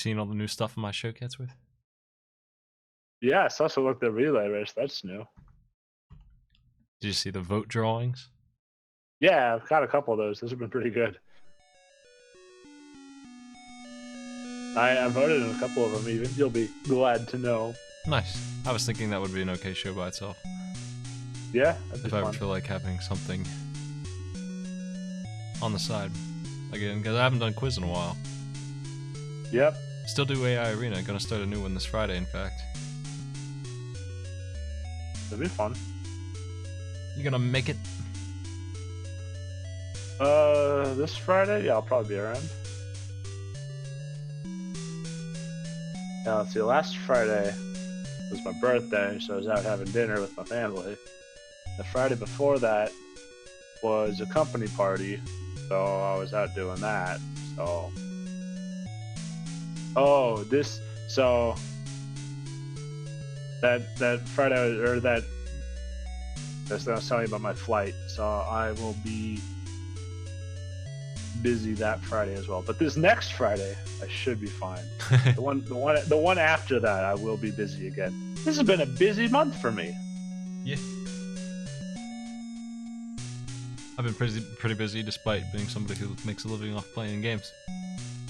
seen all the new stuff in my showcase with? Yeah, I saw some look the relay race. That's new. Did you see the vote drawings? Yeah, I've got a couple of those. Those have been pretty good. I voted in a couple of them even. You'll be glad to know. Nice. I was thinking that would be an okay show by itself. Yeah, that'd be If I fun. ever feel like having something on the side again, because I haven't done quiz in a while. Yep. Still do AI Arena. Gonna start a new one this Friday, in fact. That'd be fun. You gonna make it? This Friday? Yeah, I'll probably be around. Now, let's see, last Friday was my birthday, so I was out having dinner with my family. The Friday before that was a company party, so I was out doing that, so... Oh, so... That Friday, or that's what I was telling you about my flight, so I will be busy that Friday as well. But this next Friday, I should be fine. the one after that, I will be busy again. This has been a busy month for me. Yeah. I've been pretty busy despite being somebody who makes a living off playing games.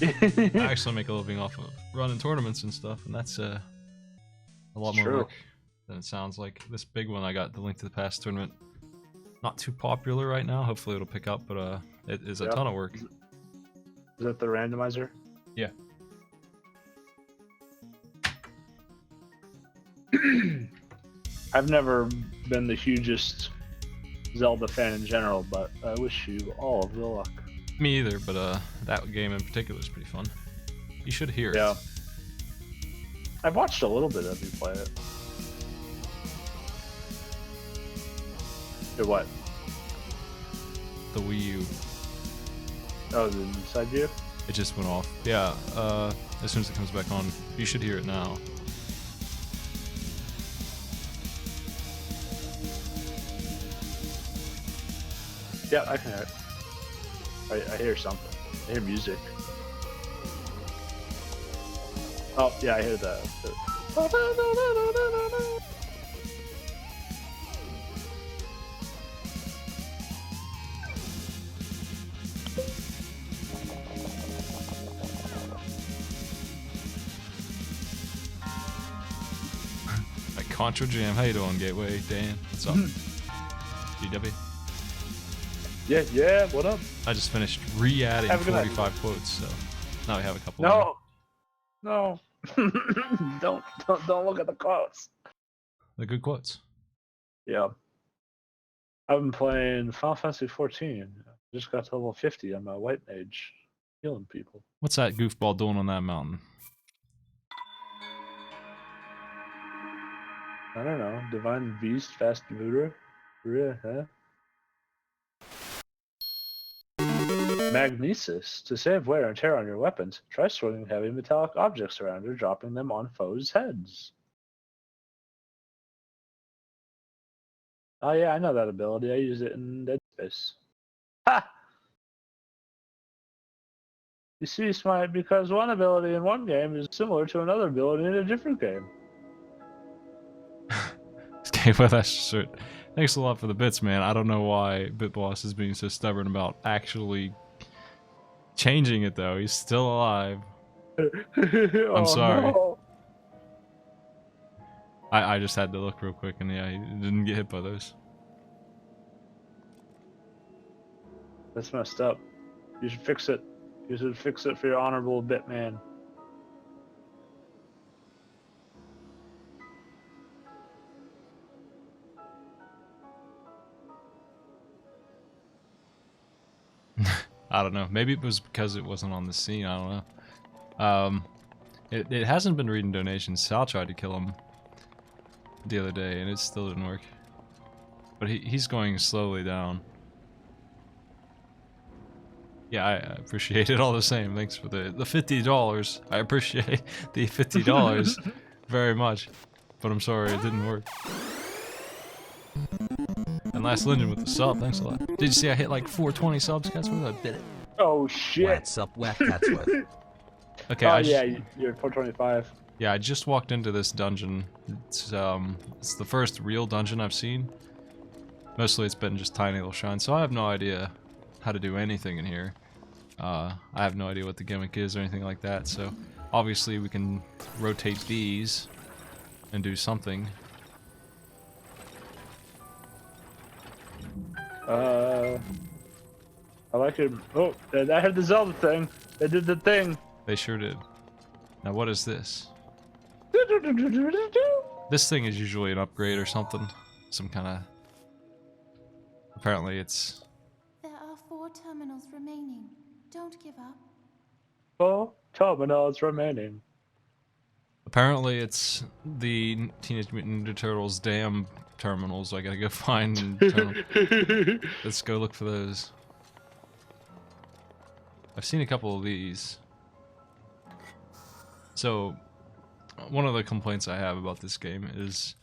I actually make a living off of running tournaments and stuff, and that's a lot more work than it sounds like. This big one I got, the Link to the Past tournament, not too popular right now. Hopefully it'll pick up, but it is a ton of work. Is that the randomizer? Yeah. I've never been the hugest Zelda fan in general, but I wish you all of the luck. Me either, but that game in particular is pretty fun. You should hear Yeah. it. I've watched a little bit of you play it. Or what? The Wii U. Oh, the inside view? It just went off. Yeah, as soon as it comes back on, you should hear it now. Yeah, I can hear it. I hear something. I hear music. Oh, yeah, I hear the... Like Contra Jam, how you doing, Gateway? Dan, what's up? GW. Yeah, what up? I just finished re-adding Have a good night. 45 quotes, so now we have a couple. No. Don't look at the quotes. The good quotes. Yeah. I've been playing Final Fantasy 14. Just got to level 50 on my white mage, healing people. What's that goofball doing on that mountain? I don't know. Divine Beast, Fast Mover. Yeah, huh? Magnesis. To save wear and tear on your weapons, try swinging heavy metallic objects around or dropping them on foes' heads. Oh yeah, I know that ability. I use it in Dead Space. Ha! You see, Smite, because one ability in one game is similar to another ability in a different game. Okay, well, that's just it. Thanks a lot for the bits, man. I don't know why BitBoss is being so stubborn about actually changing it, though. He's still alive. I'm sorry. No. I just had to look real quick, and yeah, he didn't get hit by those. That's messed up. You should fix it. You should fix it for your honorable bit man. I don't know. Maybe it was because it wasn't on the scene. I don't know. It hasn't been reading donations. Sal tried to kill him the other day, and it still didn't work. But he's going slowly down. Yeah, I appreciate it all the same. Thanks for the $50. I appreciate the $50 very much. But I'm sorry, it didn't work. And Last Legend with the sub, thanks a lot. Did you see I hit like 420 subs, Catsworth? I did it. Oh shit. What's up, Whack Catsworth? Okay, Oh yeah, you're 425. yeah, I just walked into this dungeon. It's the first real dungeon I've seen. Mostly it's been just tiny little shrines, so I have no idea how to do anything in here. I have no idea what the gimmick is or anything like that, so obviously we can rotate these and do something. I like it. Oh, I heard the Zelda thing. They did the thing. They sure did. Now what is this? This thing is usually an upgrade or something. Some kind of... Apparently it's... There are 4 terminals remaining. Don't give up. 4 terminals remaining. Apparently it's the Teenage Mutant Ninja Turtles damn terminals. I gotta go find and let's go look for those. I've seen a couple of these. So, one of the complaints I have about this game is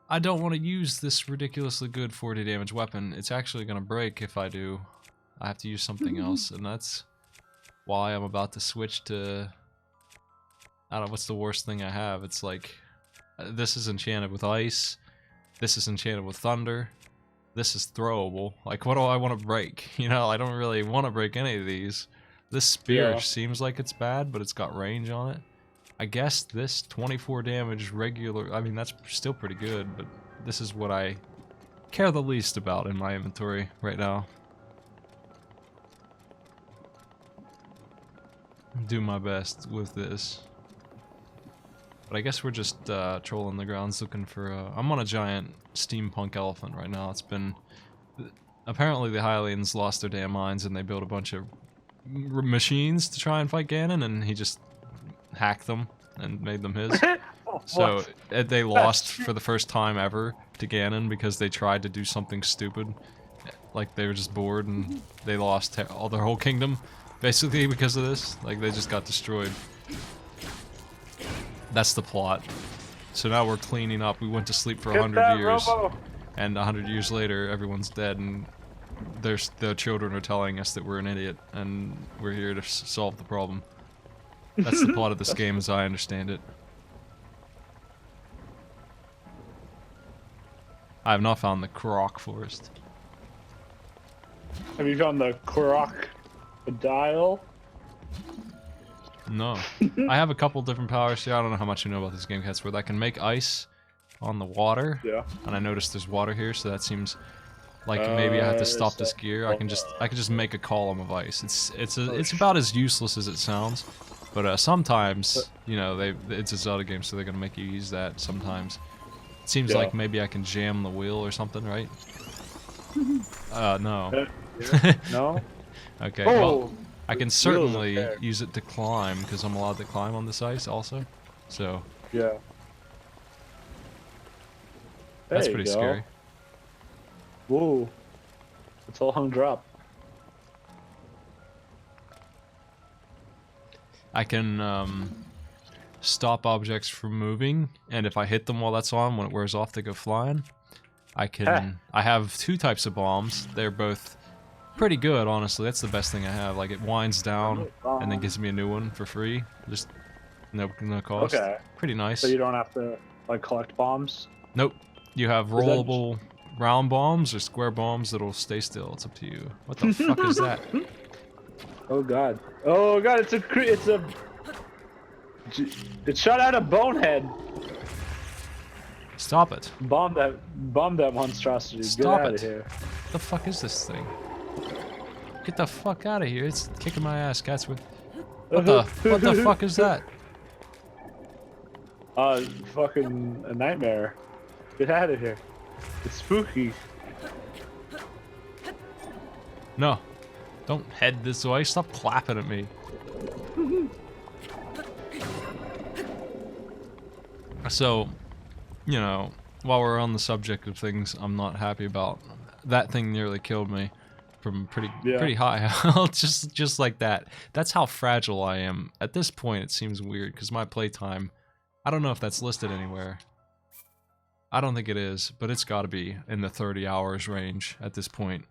I don't want to use this ridiculously good 40 damage weapon. It's actually gonna break if I do. I have to use something else, and that's why I'm about to switch to... I don't know, what's the worst thing I have? It's like, this is enchanted with ice, this is enchanted with thunder, this is throwable. Like, what do I want to break? You know, I don't really want to break any of these. This spear seems like it's bad, but it's got range on it. I guess this 24 damage regular, I mean, that's still pretty good, but this is what I care the least about in my inventory right now. Do my best with this. But I guess we're just trolling the grounds looking for... I'm on a giant steampunk elephant right now. It's been... Apparently the Hylians lost their damn minds and they built a bunch of machines to try and fight Ganon, and he just hacked them and made them his. So they lost for the first time ever to Ganon because they tried to do something stupid. Like they were just bored and they lost all their whole kingdom basically because of this. Like they just got destroyed. That's the plot. So now we're cleaning up. We went to sleep for 100 years, and 100 years later, everyone's dead, and the children are telling us that we're an idiot, and we're here to solve the problem. That's the plot of this game, as I understand it. I have not found the Korok Forest. Have you found the crocodile? No. I have a couple different powers here. I don't know how much you know about this game, Catsworth. I can make ice on the water. Yeah. And I noticed there's water here, so that seems like maybe I have to stop this gear. I can just make a column of ice. It's about as useless as it sounds. But sometimes, you know, it's a Zelda game, so they're gonna make you use that sometimes. It seems like maybe I can jam the wheel or something, right? No. No? Okay, well, I can certainly use it to climb, because I'm allowed to climb on this ice also. So... Yeah. That's pretty scary. Whoa. It's all hung drop. I can stop objects from moving, and if I hit them while that's on, when it wears off, they go flying. I have 2 types of bombs. They're both pretty good, honestly. That's the best thing I have. Like, it winds down and then gives me a new one for free. Just no cost. Okay. Pretty nice. So you don't have to, like, collect bombs? Nope. You have rollable round bombs or square bombs that'll stay still. It's up to you. What the fuck is that? Oh god. Oh god, it shot out a bonehead. Stop it. Bomb that monstrosity. Stop Get out it. of here. What the fuck is this thing? Get the fuck out of here. It's kicking my ass, Catsworth. What the fuck is that? Fucking a nightmare. Get out of here. It's spooky. No. Don't head this way. Stop clapping at me. So, you know, while we're on the subject of things I'm not happy about, that thing nearly killed me from pretty high health, just like that. That's how fragile I am. At this point, it seems weird, because my playtime, I don't know if that's listed anywhere. I don't think it is, but it's got to be in the 30 hours range at this point.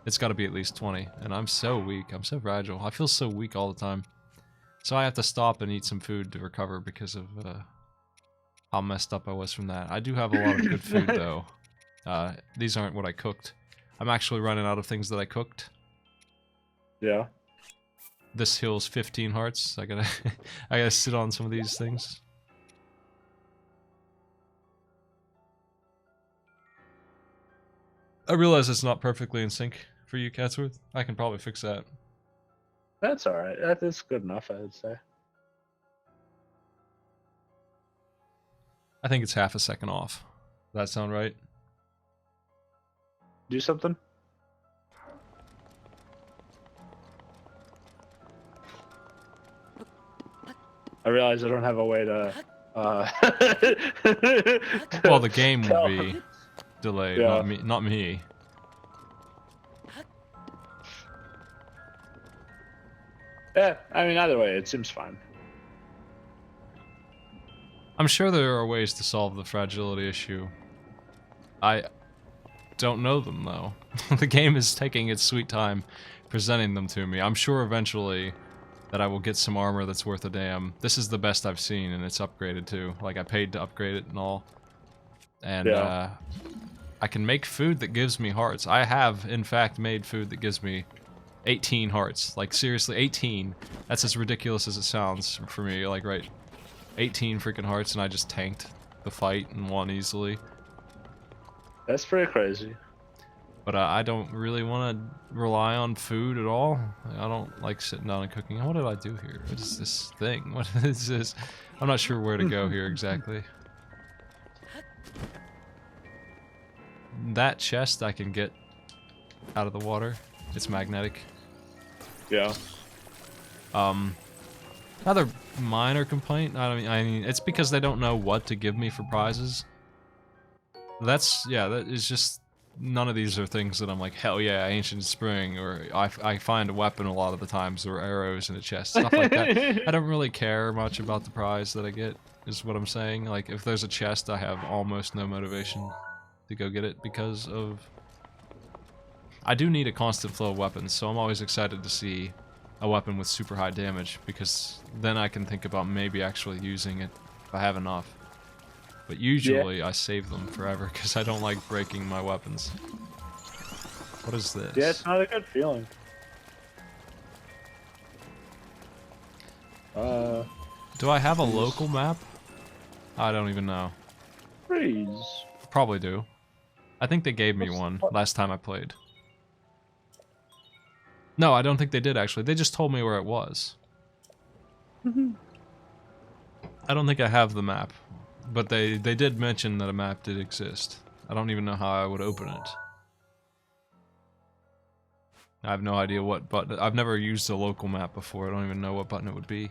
It's got to be at least 20, and I'm so weak. I'm so fragile. I feel so weak all the time. So I have to stop and eat some food to recover because of how messed up I was from that. I do have a lot of good food though. These aren't what I cooked. I'm actually running out of things that I cooked. Yeah. This heals 15 hearts. I gotta I gotta sit on some of these things. I realize it's not perfectly in sync for you, Catsworth. I can probably fix that. That's alright. That's good enough, I would say. I think it's half a second off. Does that sound right? Do something? I realize I don't have a way to Well, the game will tell. be delayed, Yeah. not me. Yeah, I mean, either way, it seems fine. I'm sure there are ways to solve the fragility issue. I don't know them, though. The game is taking its sweet time presenting them to me. I'm sure eventually that I will get some armor that's worth a damn. This is the best I've seen, and it's upgraded too. Like, I paid to upgrade it and all. And, Yeah. I can make food that gives me hearts. I have, in fact, made food that gives me 18 hearts. Like, seriously, 18. That's as ridiculous as it sounds for me, like, right? 18 freaking hearts, and I just tanked the fight and won easily. That's pretty crazy. But I don't really want to rely on food at all. I don't like sitting down and cooking. What did I do here? What is this thing? What is this? I'm not sure where to go here exactly. That chest I can get out of the water. It's magnetic. Yeah. Another minor complaint. I mean, it's because they don't know what to give me for prizes. That is just, none of these are things that I'm like, hell yeah, Ancient Spring, or I find a weapon a lot of the times, or arrows in a chest, stuff like that. I don't really care much about the prize that I get, is what I'm saying. Like, if there's a chest, I have almost no motivation to go get it because of... I do need a constant flow of weapons, so I'm always excited to see a weapon with super high damage, because then I can think about maybe actually using it if I have enough. But usually I save them forever because I don't like breaking my weapons. What is this? Yeah, it's not a good feeling. Do I have a local map? I don't even know. Freeze. Probably do. I think they gave me What's- one what? last time I played. No, I don't think they did actually. They just told me where it was. I don't think I have the map. But they did mention that a map did exist. I don't even know how I would open it. I have no idea what button. I've never used a local map before. I don't even know what button it would be.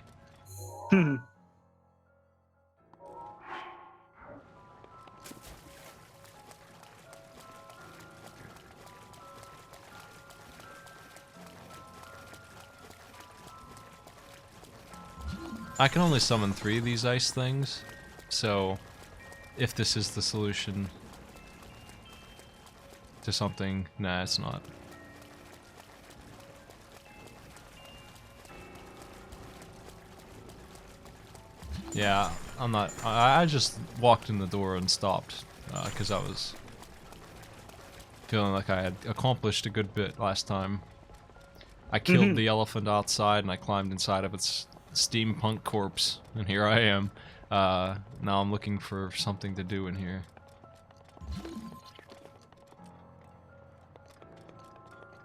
I can only summon 3 of these ice things, so if this is the solution to something, nah, it's not. Yeah, I'm not. I just walked in the door and stopped because I was feeling like I had accomplished a good bit last time. I killed the elephant outside and I climbed inside of its steampunk corpse, and here I am. Now I'm looking for something to do in here.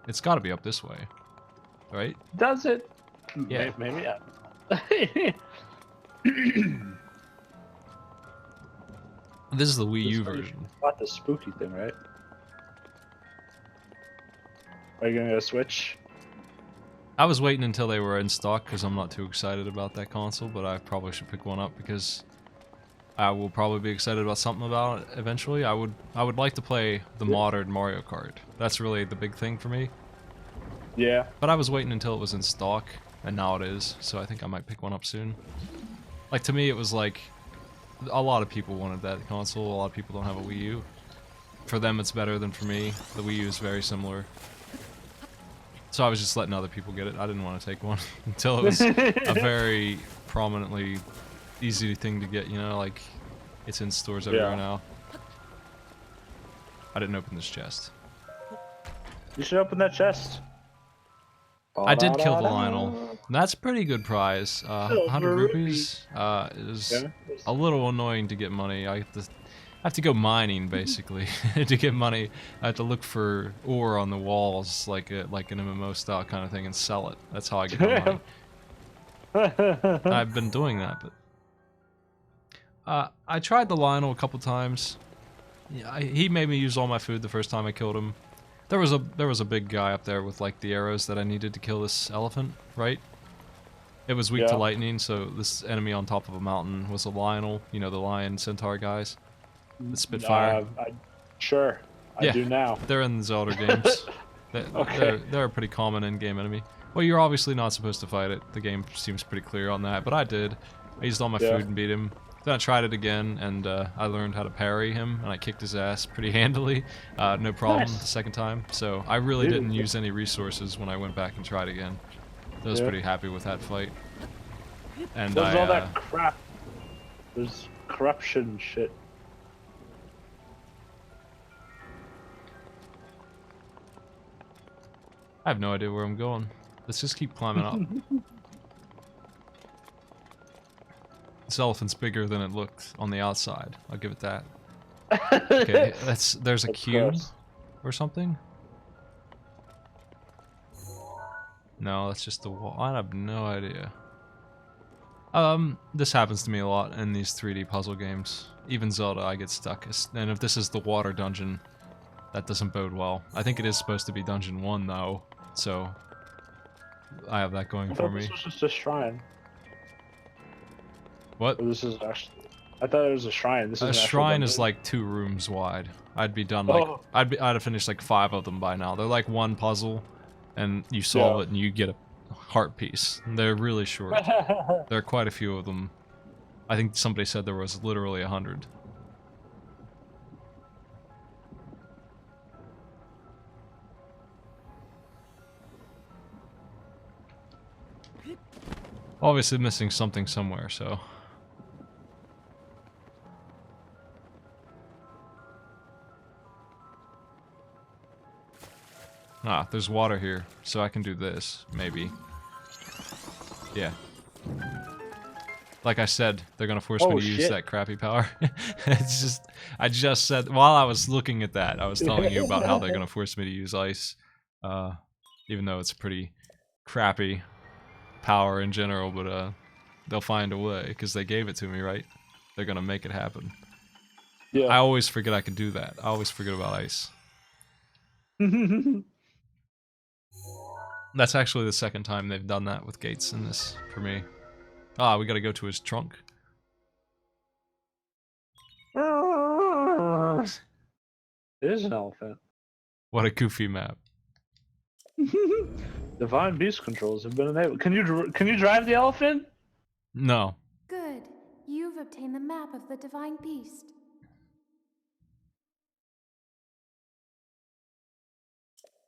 It's got to be up this way, right? Does it? Yeah. Maybe. Yeah. This is the Wii U This way. version. Not the spooky thing, right? Are you gonna go Switch? I was waiting until they were in stock because I'm not too excited about that console, but I probably should pick one up because I will probably be excited about something about it eventually. I would like to play the modern Mario Kart. That's really the big thing for me. Yeah. But I was waiting until it was in stock, and now it is, so I think I might pick one up soon. Like, to me, it was like, a lot of people wanted that console, a lot of people don't have a Wii U. For them, it's better than for me. The Wii U is very similar. So I was just letting other people get it. I didn't want to take one until it was a very prominently easy thing to get, you know, like it's in stores everywhere now. I didn't open this chest. You should open that chest. I did kill the Lionel. That's a pretty good prize. 100 rupees. It is a little annoying to get money. I have to go mining basically to get money. I have to look for ore on the walls like an MMO style kind of thing and sell it. That's how I get my money. I've been doing that, but I tried the Lionel a couple times. Yeah, he made me use all my food the first time I killed him. There was a big guy up there with like the arrows that I needed to kill this elephant, right? It was weak to lightning, so this enemy on top of a mountain was a Lionel, you know, the lion centaur guys. The Spitfire. Sure. I do now. They're in the Zelda games. They're a pretty common in-game enemy. Well, you're obviously not supposed to fight it. The game seems pretty clear on that, but I did. I used all my food and beat him. Then I tried it again, and I learned how to parry him, and I kicked his ass pretty handily. No problem the second time. So I really didn't use any resources when I went back and tried again. I was pretty happy with that fight. And There's all that crap. There's corruption and shit. I have no idea where I'm going. Let's just keep climbing up. This elephant's bigger than it looked on the outside. I'll give it that. Okay, there's a cube or something. No, that's just the wall. I have no idea. This happens to me a lot in these 3D puzzle games. Even Zelda, I get stuck. And if this is the water dungeon, that doesn't bode well. I think it is supposed to be Dungeon 1 though, so I have that going for me. This was just a shrine. What? This is actually. I thought it was a shrine. This is a shrine is like 2 rooms wide. I'd be done like I'd have finished like 5 of them by now. They're like one puzzle, and you solve it and you get a heart piece. They're really short. There are quite a few of them. I think somebody said there was literally 100. Obviously missing something somewhere, so. Ah, there's water here, so I can do this, maybe. Yeah. Like I said, they're gonna force me to use that crappy power. It's just, I just said, while I was looking at that, I was telling you about how they're gonna force me to use ice. Even though it's a pretty crappy power in general, but they'll find a way, because they gave it to me, right? They're gonna make it happen. Yeah. I always forget I can do that. I always forget about ice. That's actually the second time they've done that with gates in this for me. Ah, we gotta go to his trunk. It is an elephant. What a goofy map. Divine beast controls have been enabled. Can you drive the elephant? No. Good. You've obtained the map of the divine beast.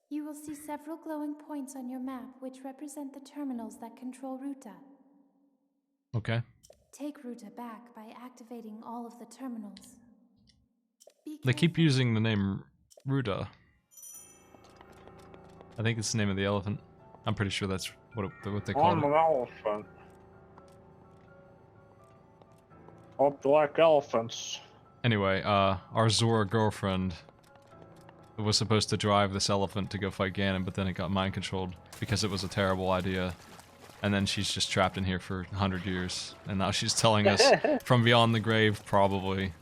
You will see several glowing points on your map which represent the terminals that control Ruta. Okay. Take Ruta back by activating all of the terminals. They keep using the name Ruta. I think it's the name of the elephant. I'm pretty sure that's what they call it. I'm an elephant. I like elephants. Anyway, our Zora girlfriend was supposed to drive this elephant to go fight Ganon, but then it got mind controlled because it was a terrible idea. And then she's just trapped in here for 100 years. And now she's telling us from beyond the grave, probably,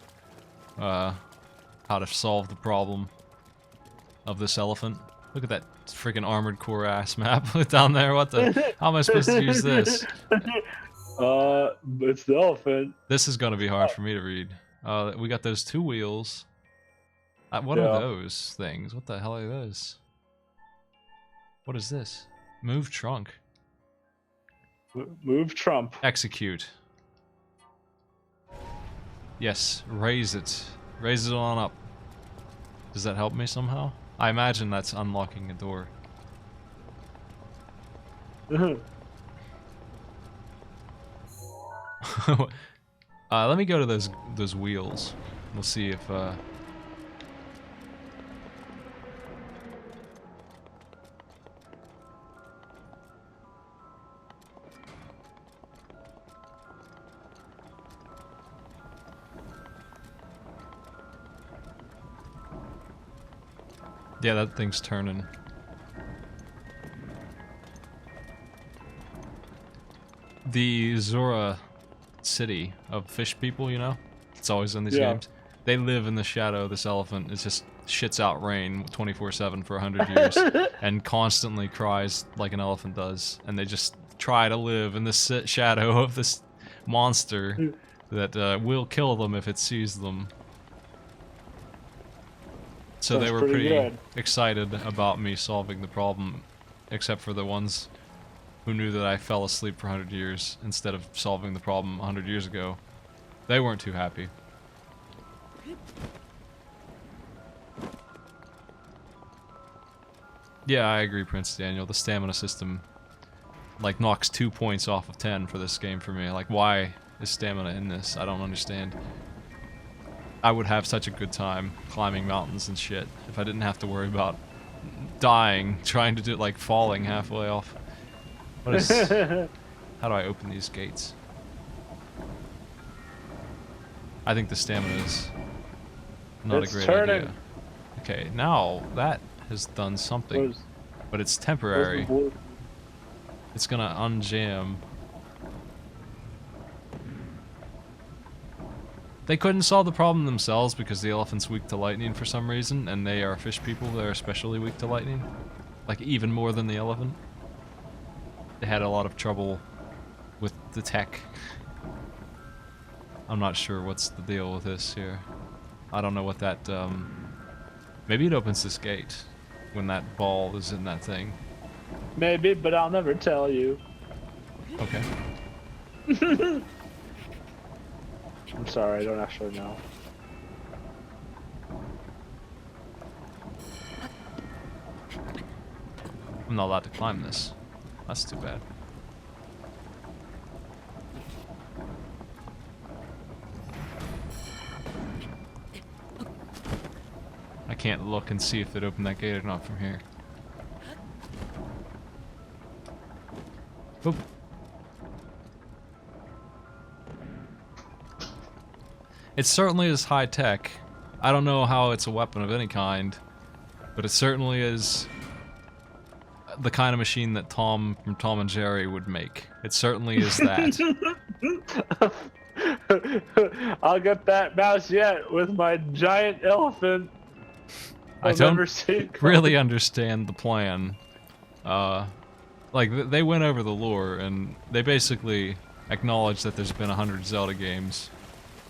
how to solve the problem of this elephant. Look at that freaking Armored Core ass map down there. What the? How am I supposed to use this? It's the elephant. This is gonna be hard for me to read. We got those 2 wheels. What are those things? What the hell are those? What is this? Move trunk. Move Trump. Execute. Yes, raise it. Raise it on up. Does that help me somehow? I imagine that's unlocking a door. Let me go to those wheels. We'll see if yeah, that thing's turning. The Zora city of fish people, you know? It's always in these games. They live in the shadow of this elephant. It just shits out rain 24/7 for 100 years and constantly cries like an elephant does. And they just try to live in the shadow of this monster that will kill them if it sees them. So they were pretty excited about me solving the problem, except for the ones who knew that I fell asleep for 100 years instead of solving the problem 100 years ago. They weren't too happy. Yeah, I agree, Prince Daniel. The stamina system, like, knocks 2 points off of 10 for this game for me. Like, why is stamina in this? I don't understand. I would have such a good time climbing mountains and shit if I didn't have to worry about dying trying to do, like, falling halfway off. What is... How do I open these gates? I think the stamina is not a great idea. Okay, now that has done something, but it's temporary. It's gonna unjam. They couldn't solve the problem themselves because the elephant's weak to lightning for some reason, and they are fish people that are especially weak to lightning. Like, even more than the elephant. They had a lot of trouble with the tech. I'm not sure what's the deal with this here. I don't know what that, maybe it opens this gate when that ball is in that thing. Maybe, but I'll never tell you. Okay. I'm sorry, I don't actually know. I'm not allowed to climb this. That's too bad. I can't look and see if it opened that gate or not from here. Oop. It certainly is high tech. I don't know how it's a weapon of any kind, but it certainly is the kind of machine that Tom from Tom and Jerry would make. It certainly is that. I'll get that mouse yet with my giant elephant. I don't really understand the plan. Like, they went over the lore, and they basically acknowledged that there's been 100 Zelda games.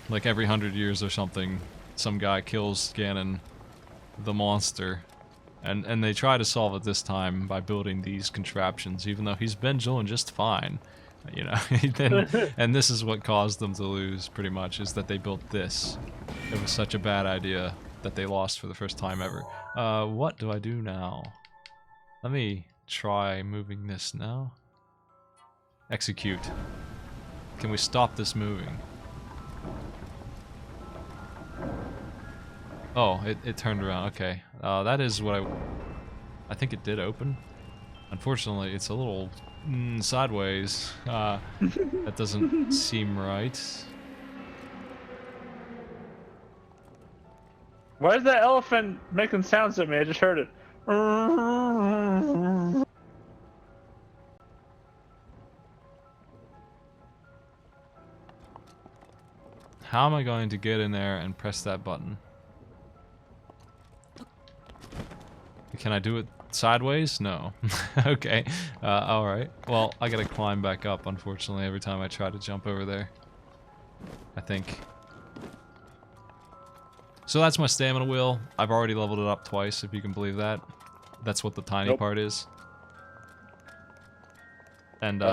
Like, every 100 years or something, some guy kills Ganon, the monster. And they try to solve it this time by building these contraptions, even though he's been doing just fine. You know, and this is what caused them to lose, pretty much, is that they built this. It was such a bad idea that they lost for the first time ever. What do I do now? Let me try moving this now. Execute. Can we stop this moving? Oh, it turned around. Okay. That is what I think it did open. Unfortunately, it's a little sideways. That doesn't seem right. Why is that elephant making sounds at me? I just heard it. How am I going to get in there and press that button? Can I do it sideways? No. Okay. Alright. Well, I gotta climb back up, unfortunately, every time I try to jump over there. I think. So that's my stamina wheel. I've already leveled it up twice, if you can believe that. That's what the tiny part is. And,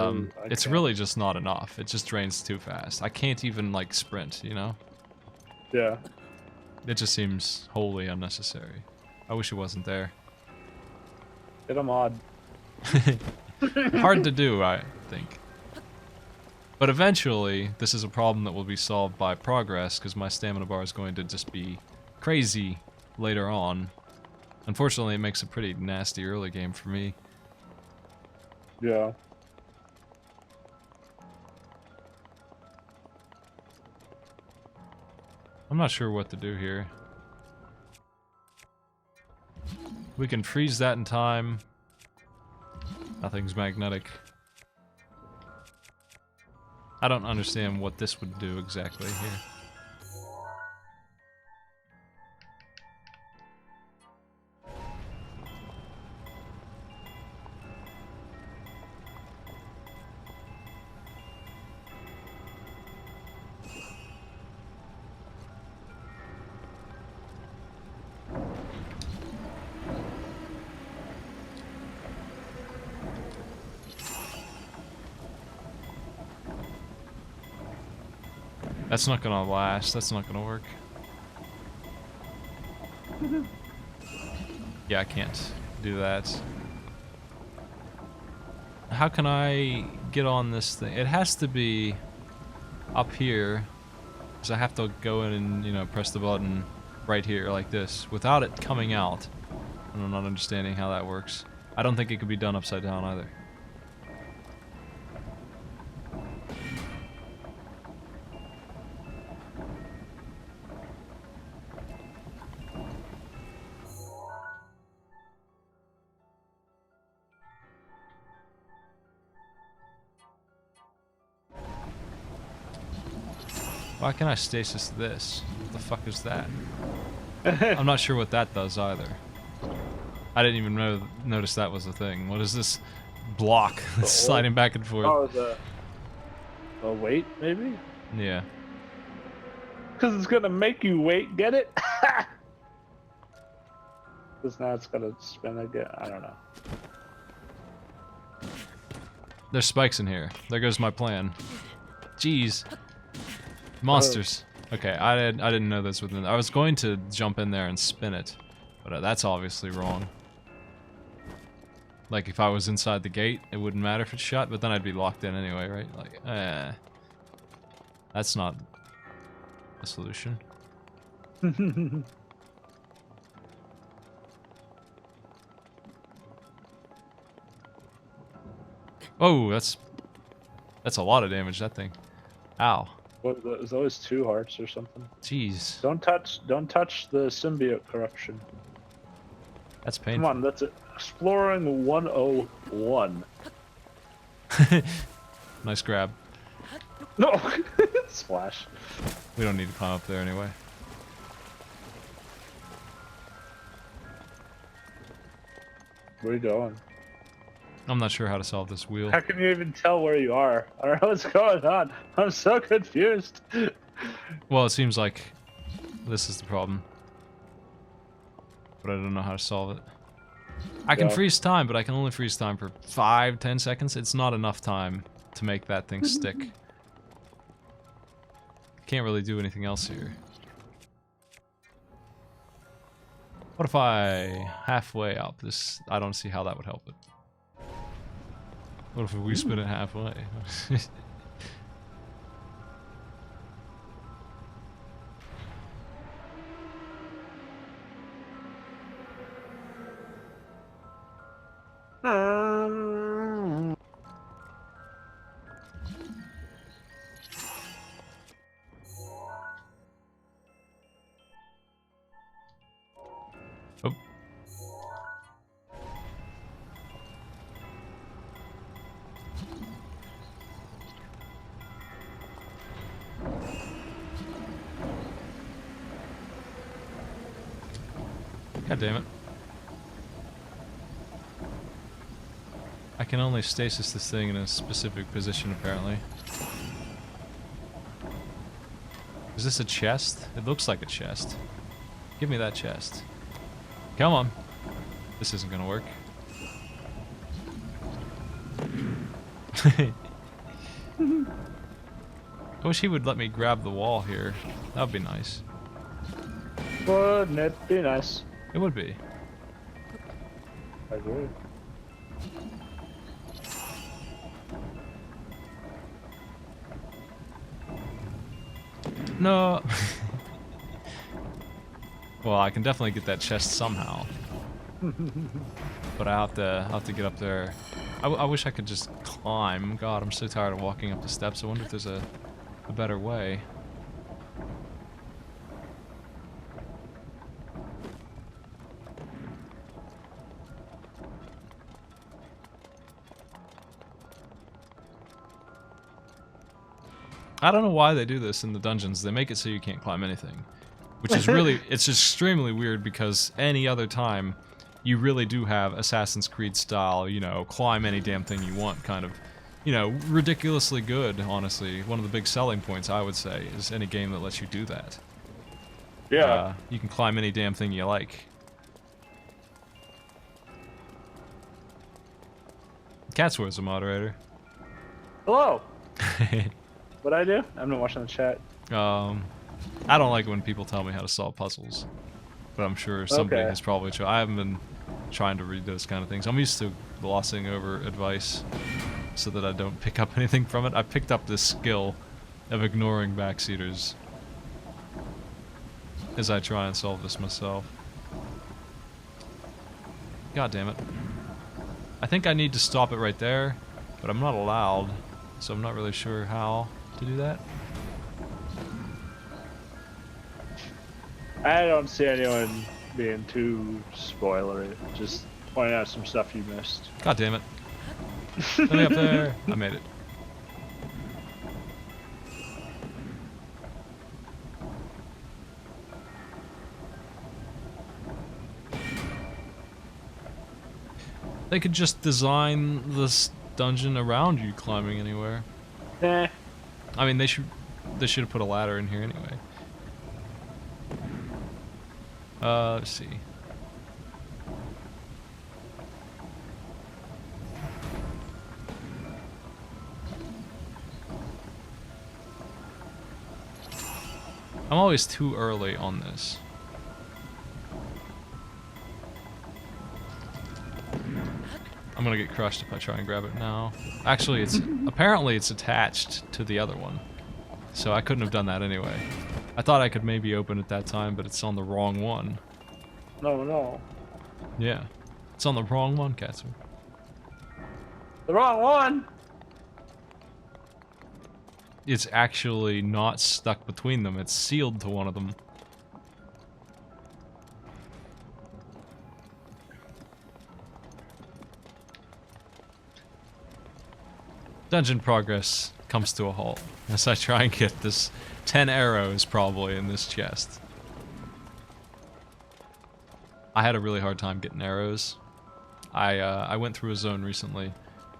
it's really just not enough. It just drains too fast. I can't even, like, sprint, you know? Yeah. It just seems wholly unnecessary. I wish it wasn't there. Get a mod. hard to do, I think. But eventually, this is a problem that will be solved by progress, because my stamina bar is going to just be crazy later on. Unfortunately, it makes a pretty nasty early game for me. Yeah. I'm not sure what to do here. We can freeze that in time. Nothing's magnetic. I don't understand what this would do exactly here. That's not gonna last. That's not gonna work. Yeah, I can't do that. How can I get on this thing? It has to be up here, because I have to go in and, you know, press the button right here like this without it coming out. And I'm not understanding how that works. I don't think it could be done upside down either. Why can't I stasis this? What the fuck is that? I'm not sure what that does either. I didn't even notice that was a thing. What is this block that's sliding back and forth? Oh, the weight, maybe? Yeah. Because it's gonna make you wait, get it? Because now it's gonna spin again. I don't know. There's spikes in here. There goes my plan. Jeez. Monsters. Okay, I didn't know this within. I was going to jump in there and spin it, but that's obviously wrong. Like if I was inside the gate, it wouldn't matter if it's shut, but then I'd be locked in anyway, right? Like, that's not a solution. Oh, that's a lot of damage, that thing. Ow. What, there's always 2 hearts or something. Jeez. Don't touch the symbiote corruption. That's painful. Come on, that's it. Exploring 101. Nice grab. No! Splash. We don't need to climb up there anyway. Where are you going? I'm not sure how to solve this wheel. How can you even tell where you are? I don't know what's going on. I'm so confused. Well, it seems like this is the problem. But I don't know how to solve it. I can freeze time, but I can only freeze time for 5-10 seconds. It's not enough time to make that thing stick. Can't really do anything else here. What if I halfway up this? I don't see how that would help it. What if we spin it halfway? Oh. God damn it. I can only stasis this thing in a specific position, apparently. Is this a chest? It looks like a chest. Give me that chest. Come on. This isn't gonna work. I wish he would let me grab the wall here. That would be nice. Wouldn't it be nice? It would be. I agree. No. Well, I can definitely get that chest somehow. But I have to get up there. I wish I could just climb. God, I'm so tired of walking up the steps. I wonder if there's a better way. I don't know why they do this in the dungeons. They make it so you can't climb anything. Which is really, it's extremely weird because any other time, you really do have Assassin's Creed style, you know, climb any damn thing you want kind of, you know, ridiculously good, honestly. One of the big selling points, I would say, is any game that lets you do that. Yeah. You can climb any damn thing you like. Catsworth's a moderator. Hello. What'd I do? I'm not watching the chat. I don't like it when people tell me how to solve puzzles, but I'm sure somebody Okay. has probably tried. I haven't been trying to read those kind of things. I'm used to glossing over advice so that I don't pick up anything from it. I picked up this skill of ignoring backseaters as I try and solve this myself. God damn it. I think I need to stop it right there, but I'm not allowed, so I'm not really sure how to do that. I don't see anyone being too spoilery. Just pointing out some stuff you missed. God damn it. Let me up there. I made it. They could just design this dungeon around you climbing anywhere. Eh. I mean, they should have put a ladder in here anyway. Let's see. I'm always too early on this. I'm gonna get crushed if I try and grab it now. Actually, it's apparently it's attached to the other one, so I couldn't have done that anyway. I thought I could maybe open it that time, but it's on the wrong one. No. Yeah, it's on the wrong one, Katsu. The wrong one! It's actually not stuck between them. It's sealed to one of them. Dungeon progress comes to a halt as I try and get this 10 arrows probably in this chest. I had a really hard time getting arrows. I went through a zone recently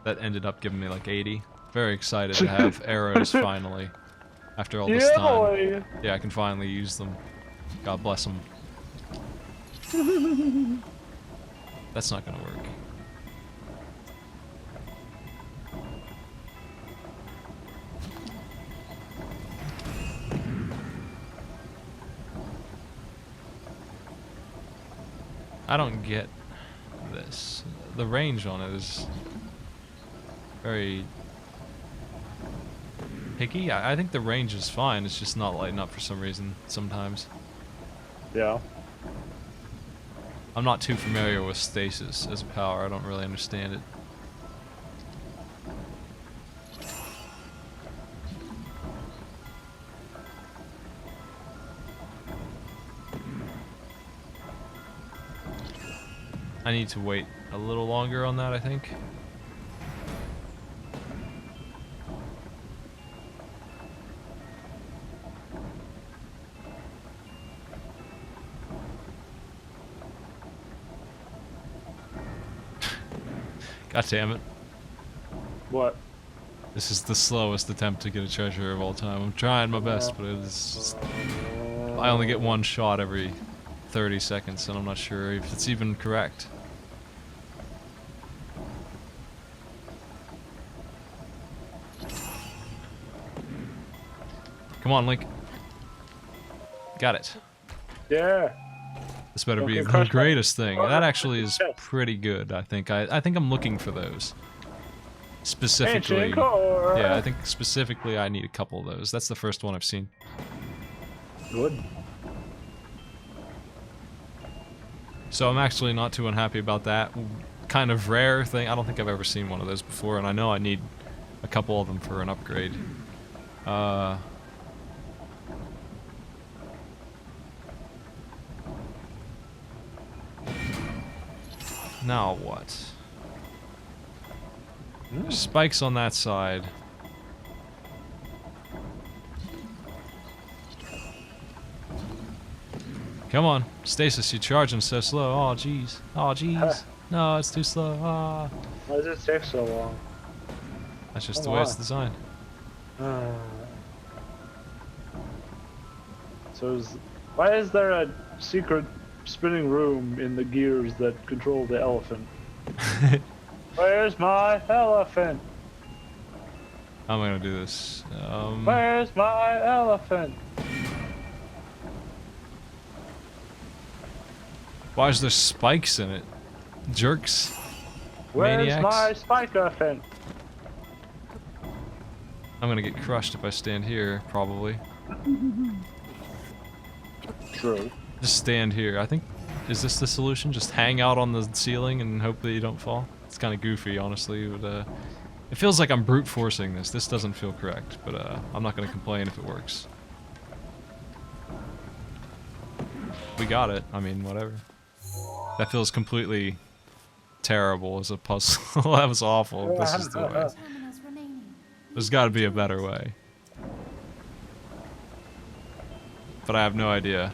that ended up giving me like 80. Very excited to have arrows finally. After all this time. Boy. Yeah, I can finally use them. God bless them. That's not gonna work. I don't get this. The range on it is very picky. I think the range is fine. It's just not lighting up for some reason sometimes. Yeah. I'm not too familiar with stasis as a power. I don't really understand it. I need to wait a little longer on that, I think. God damn it. What? This is the slowest attempt to get a treasure of all time. I'm trying my best, but it's just, I only get one shot every 30 seconds, and I'm not sure if it's even correct. Come on, Link. Got it. Yeah. This better be Okay, the crush greatest thing. Oh, That actually is yes. pretty good, I think. I think I'm looking for those. Specifically. Ancient core. Yeah, I think specifically I need a couple of those. That's the first one I've seen. Good. So I'm actually not too unhappy about that. Kind of rare thing. I don't think I've ever seen one of those before, and I know I need a couple of them for an upgrade. Now what? There's spikes on that side. Come on, Stasis, you're charging so slow. Oh jeez. Oh jeez. No, it's too slow. Ah. Why does it take so long? That's just the way it's designed. Why is there a secret spinning room in the gears that control the elephant? Where's my elephant? I'm gonna do this. Where's my elephant? Why is there spikes in it? Jerks. Where's Maniacs. my spike elephant? I'm gonna get crushed if I stand here, probably. True. Just stand here. I think, is this the solution? Just hang out on the ceiling and hope that you don't fall? It's kind of goofy, honestly, but it feels like I'm brute forcing this. This doesn't feel correct, but I'm not gonna complain if it works. We got it. I mean, whatever. That feels completely terrible as a puzzle. That was awful. This is the way. Terminals remaining. There's got to be a better way. But I have no idea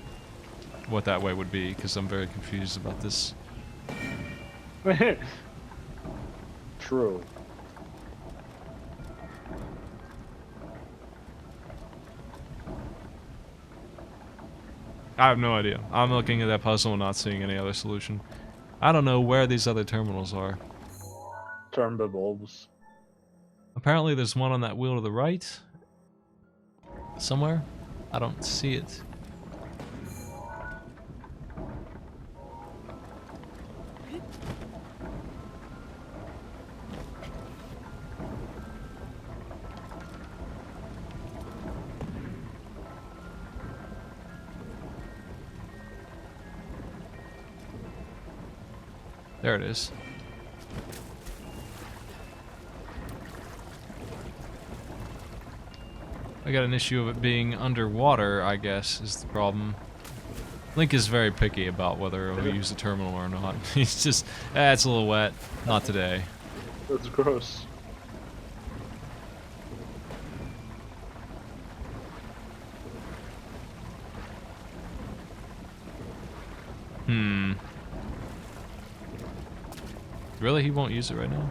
what that way would be, because I'm very confused about this. True. I have no idea. I'm looking at that puzzle and not seeing any other solution. I don't know where these other terminals are. Turbo bulbs. Apparently there's one on that wheel to the right. Somewhere. I don't see it. There it is. I got an issue of it being underwater, I guess, is the problem. Link is very picky about whether he'll use the terminal or not. He's just, it's a little wet. Not today. That's gross. Really? He won't use it right now?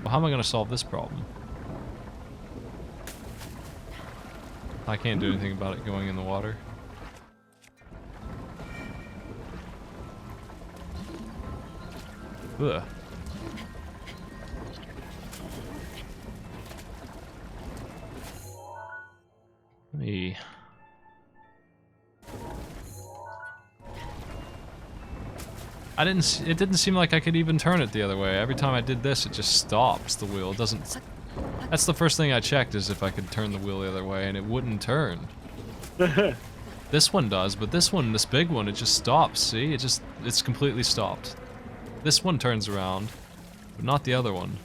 Well, how am I going to solve this problem? I can't do anything about it going in the water. Ugh. Let me... it didn't seem like I could even turn it the other way. Every time I did this, it just stops the wheel. It doesn't... That's the first thing I checked, is if I could turn the wheel the other way, and it wouldn't turn. This one does, but this one, this big one, it just stops, see? It's completely stopped. This one turns around, but not the other one.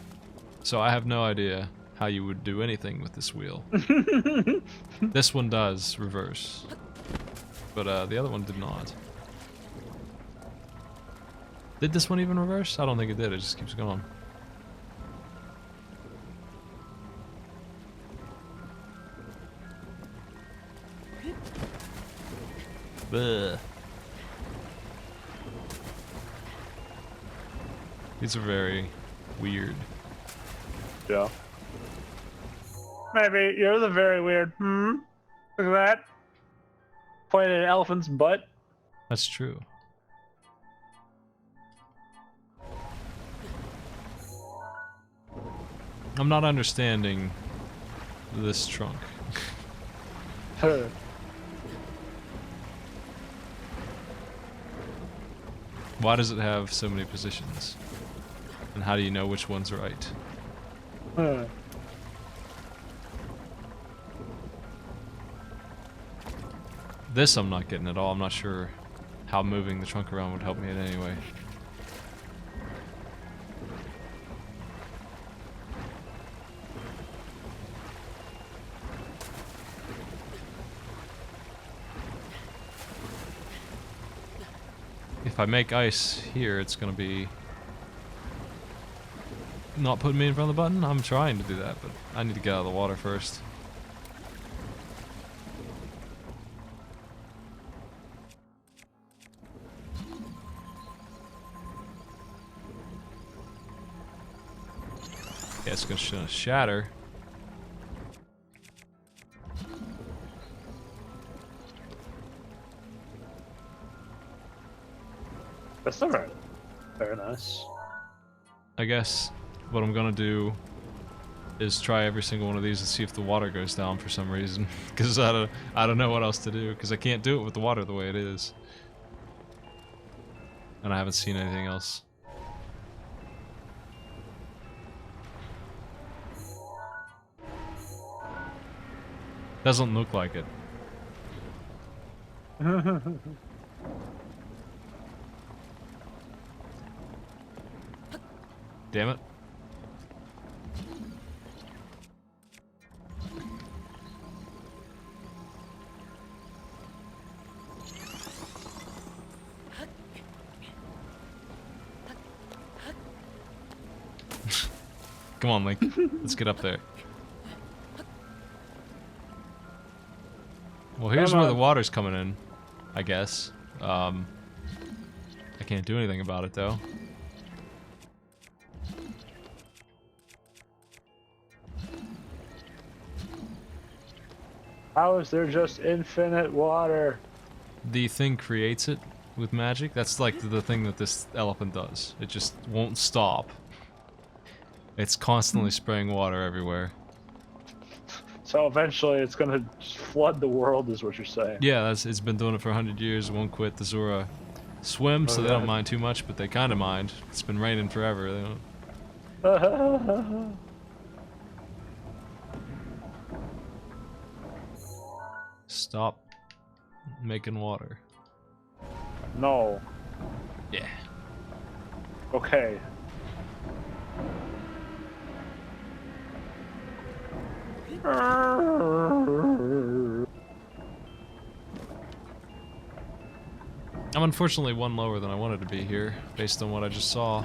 So I have no idea how you would do anything with this wheel. This one does reverse, but the other one did not. Did this one even reverse? I don't think it did, it just keeps going. Bleh. These are very weird. Yeah. Maybe you're the very weird. Look at that. Pointing at an elephant's butt. That's true. I'm not understanding this trunk. Why does it have so many positions? And how do you know which one's right? This I'm not getting at all. I'm not sure how moving the trunk around would help me in any way. If I make ice here, it's gonna be not putting me in front of the button. I'm trying to do that, but I need to get out of the water first. Yeah, it's gonna shatter. That's alright. Very nice. I guess what I'm gonna do is try every single one of these and see if the water goes down for some reason. Because I don't know what else to do. Because I can't do it with the water the way it is. And I haven't seen anything else. Doesn't look like it. Damn it. Come on, Link. Let's get up there. Well, here's where the water's coming in, I guess. I can't do anything about it, though. How is there just infinite water? The thing creates it with magic. That's like the thing that this elephant does. It just won't stop. It's constantly spraying water everywhere. So eventually it's gonna flood the world, is what you're saying. Yeah, it's been doing it for 100 years. It won't quit. The Zora swim, so they don't mind too much, but they kind of mind. It's been raining forever. They don't. Stop making water. No. Yeah. Okay. I'm unfortunately one lower than I wanted to be here, based on what I just saw.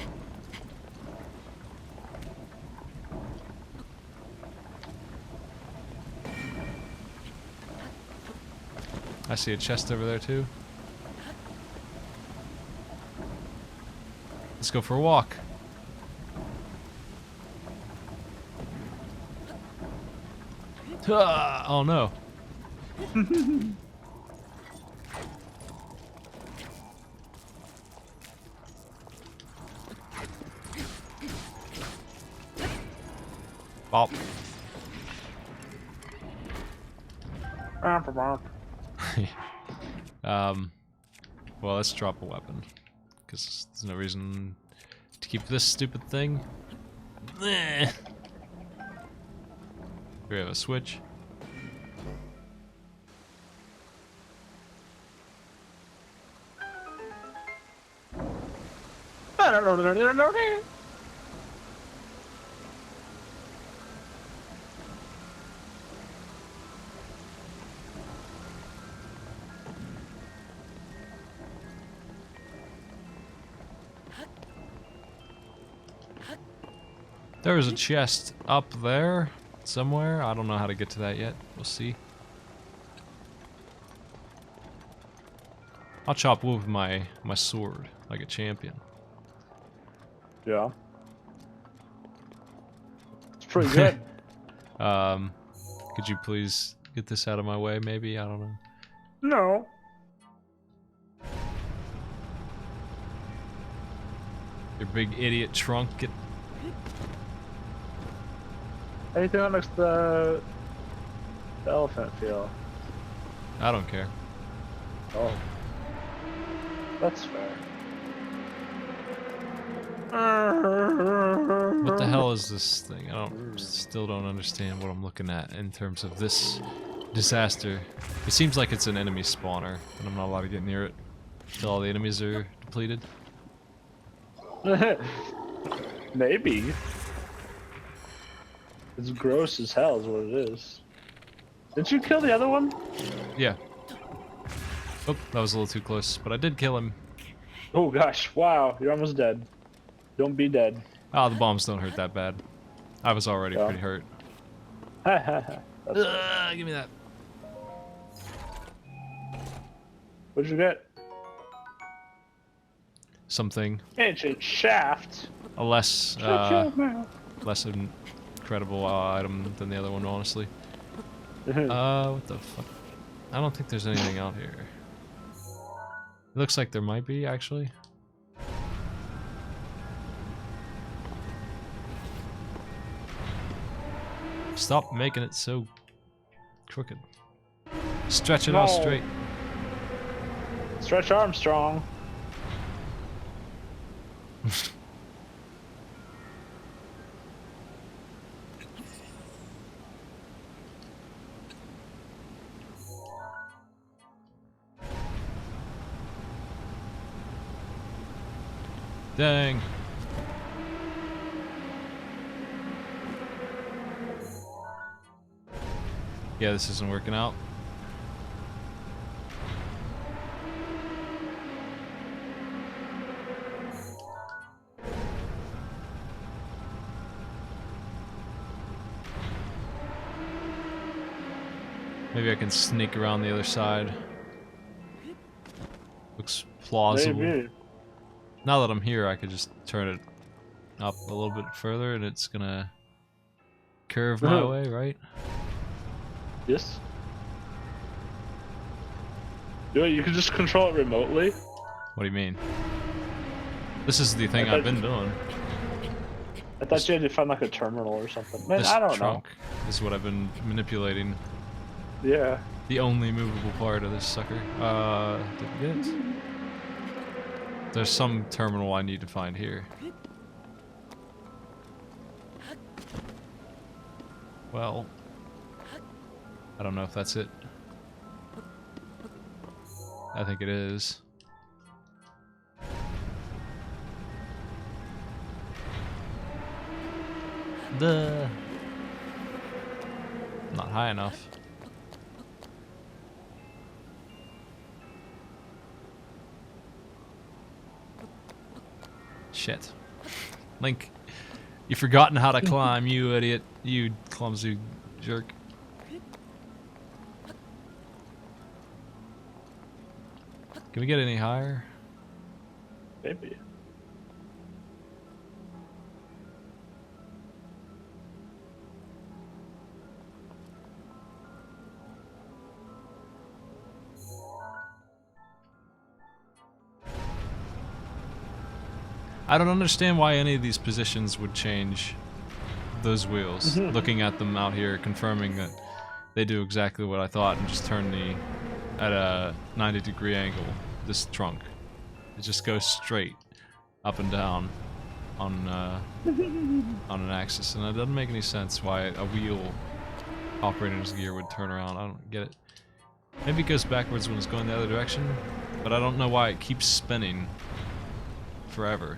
I see a chest over there too. Let's go for a walk. Ah, oh no. Bop. Well, let's drop a weapon. Because there's no reason to keep this stupid thing. Here we have a switch. There is a chest up there somewhere. I don't know how to get to that yet. We'll see. I'll chop wood with my sword like a champion. Yeah. It's pretty good. Could you please get this out of my way, maybe? I don't know. No. Your big idiot trunk. Get... How do you think that makes the elephant feel? I don't care. Oh. That's fair. What the hell is this thing? Still don't understand what I'm looking at in terms of this Disaster. It seems like it's an enemy spawner, and I'm not allowed to get near it until all the enemies are depleted. Maybe. It's gross as hell is what it is. Didn't you kill the other one? Yeah. Oh, that was a little too close, but I did kill him. Oh gosh, wow, you're almost dead. Don't be dead. Ah, the bombs don't hurt that bad. I was already Yeah. pretty hurt. Give me that. What'd you get? Something. Ancient shaft. A less, Shut your mouth. less incredible item than the other one, honestly. What the fuck? I don't think there's anything out here. It looks like there might be, actually. Stop making it so crooked. Stretch it out No. straight. Stretch Armstrong. Dang. Yeah, this isn't working out. Maybe I can sneak around the other side. Looks plausible. Maybe. Now that I'm here, I could just turn it up a little bit further and it's gonna curve my way, right? Yes. You can just control it remotely. What do you mean? This is the thing I've been doing. I thought you had to find like a terminal or something. Man, This I don't trunk is what I've been manipulating. know. Yeah. The only movable part of this sucker. Did we get it? There's some terminal I need to find here. Well, I don't know if that's it. I think it is. Not high enough. Shit. Link, you've forgotten how to climb, you idiot. You clumsy jerk. Can we get any higher? Maybe. I don't understand why any of these positions would change those wheels. Looking at them out here, confirming that they do exactly what I thought and just turn the at a 90-degree angle. This trunk, it just goes straight up and down on an axis, and it doesn't make any sense why a wheel operating as a gear would turn around. I don't get it. Maybe it goes backwards when it's going the other direction, but I don't know why it keeps spinning forever.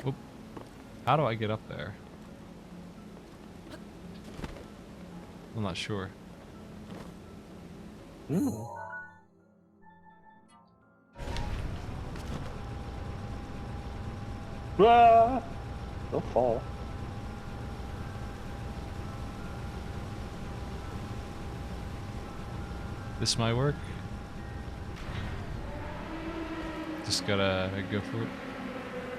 Oop. How do I get up there? I'm not sure. Ah! Don't fall. This might work. Just gotta go for it.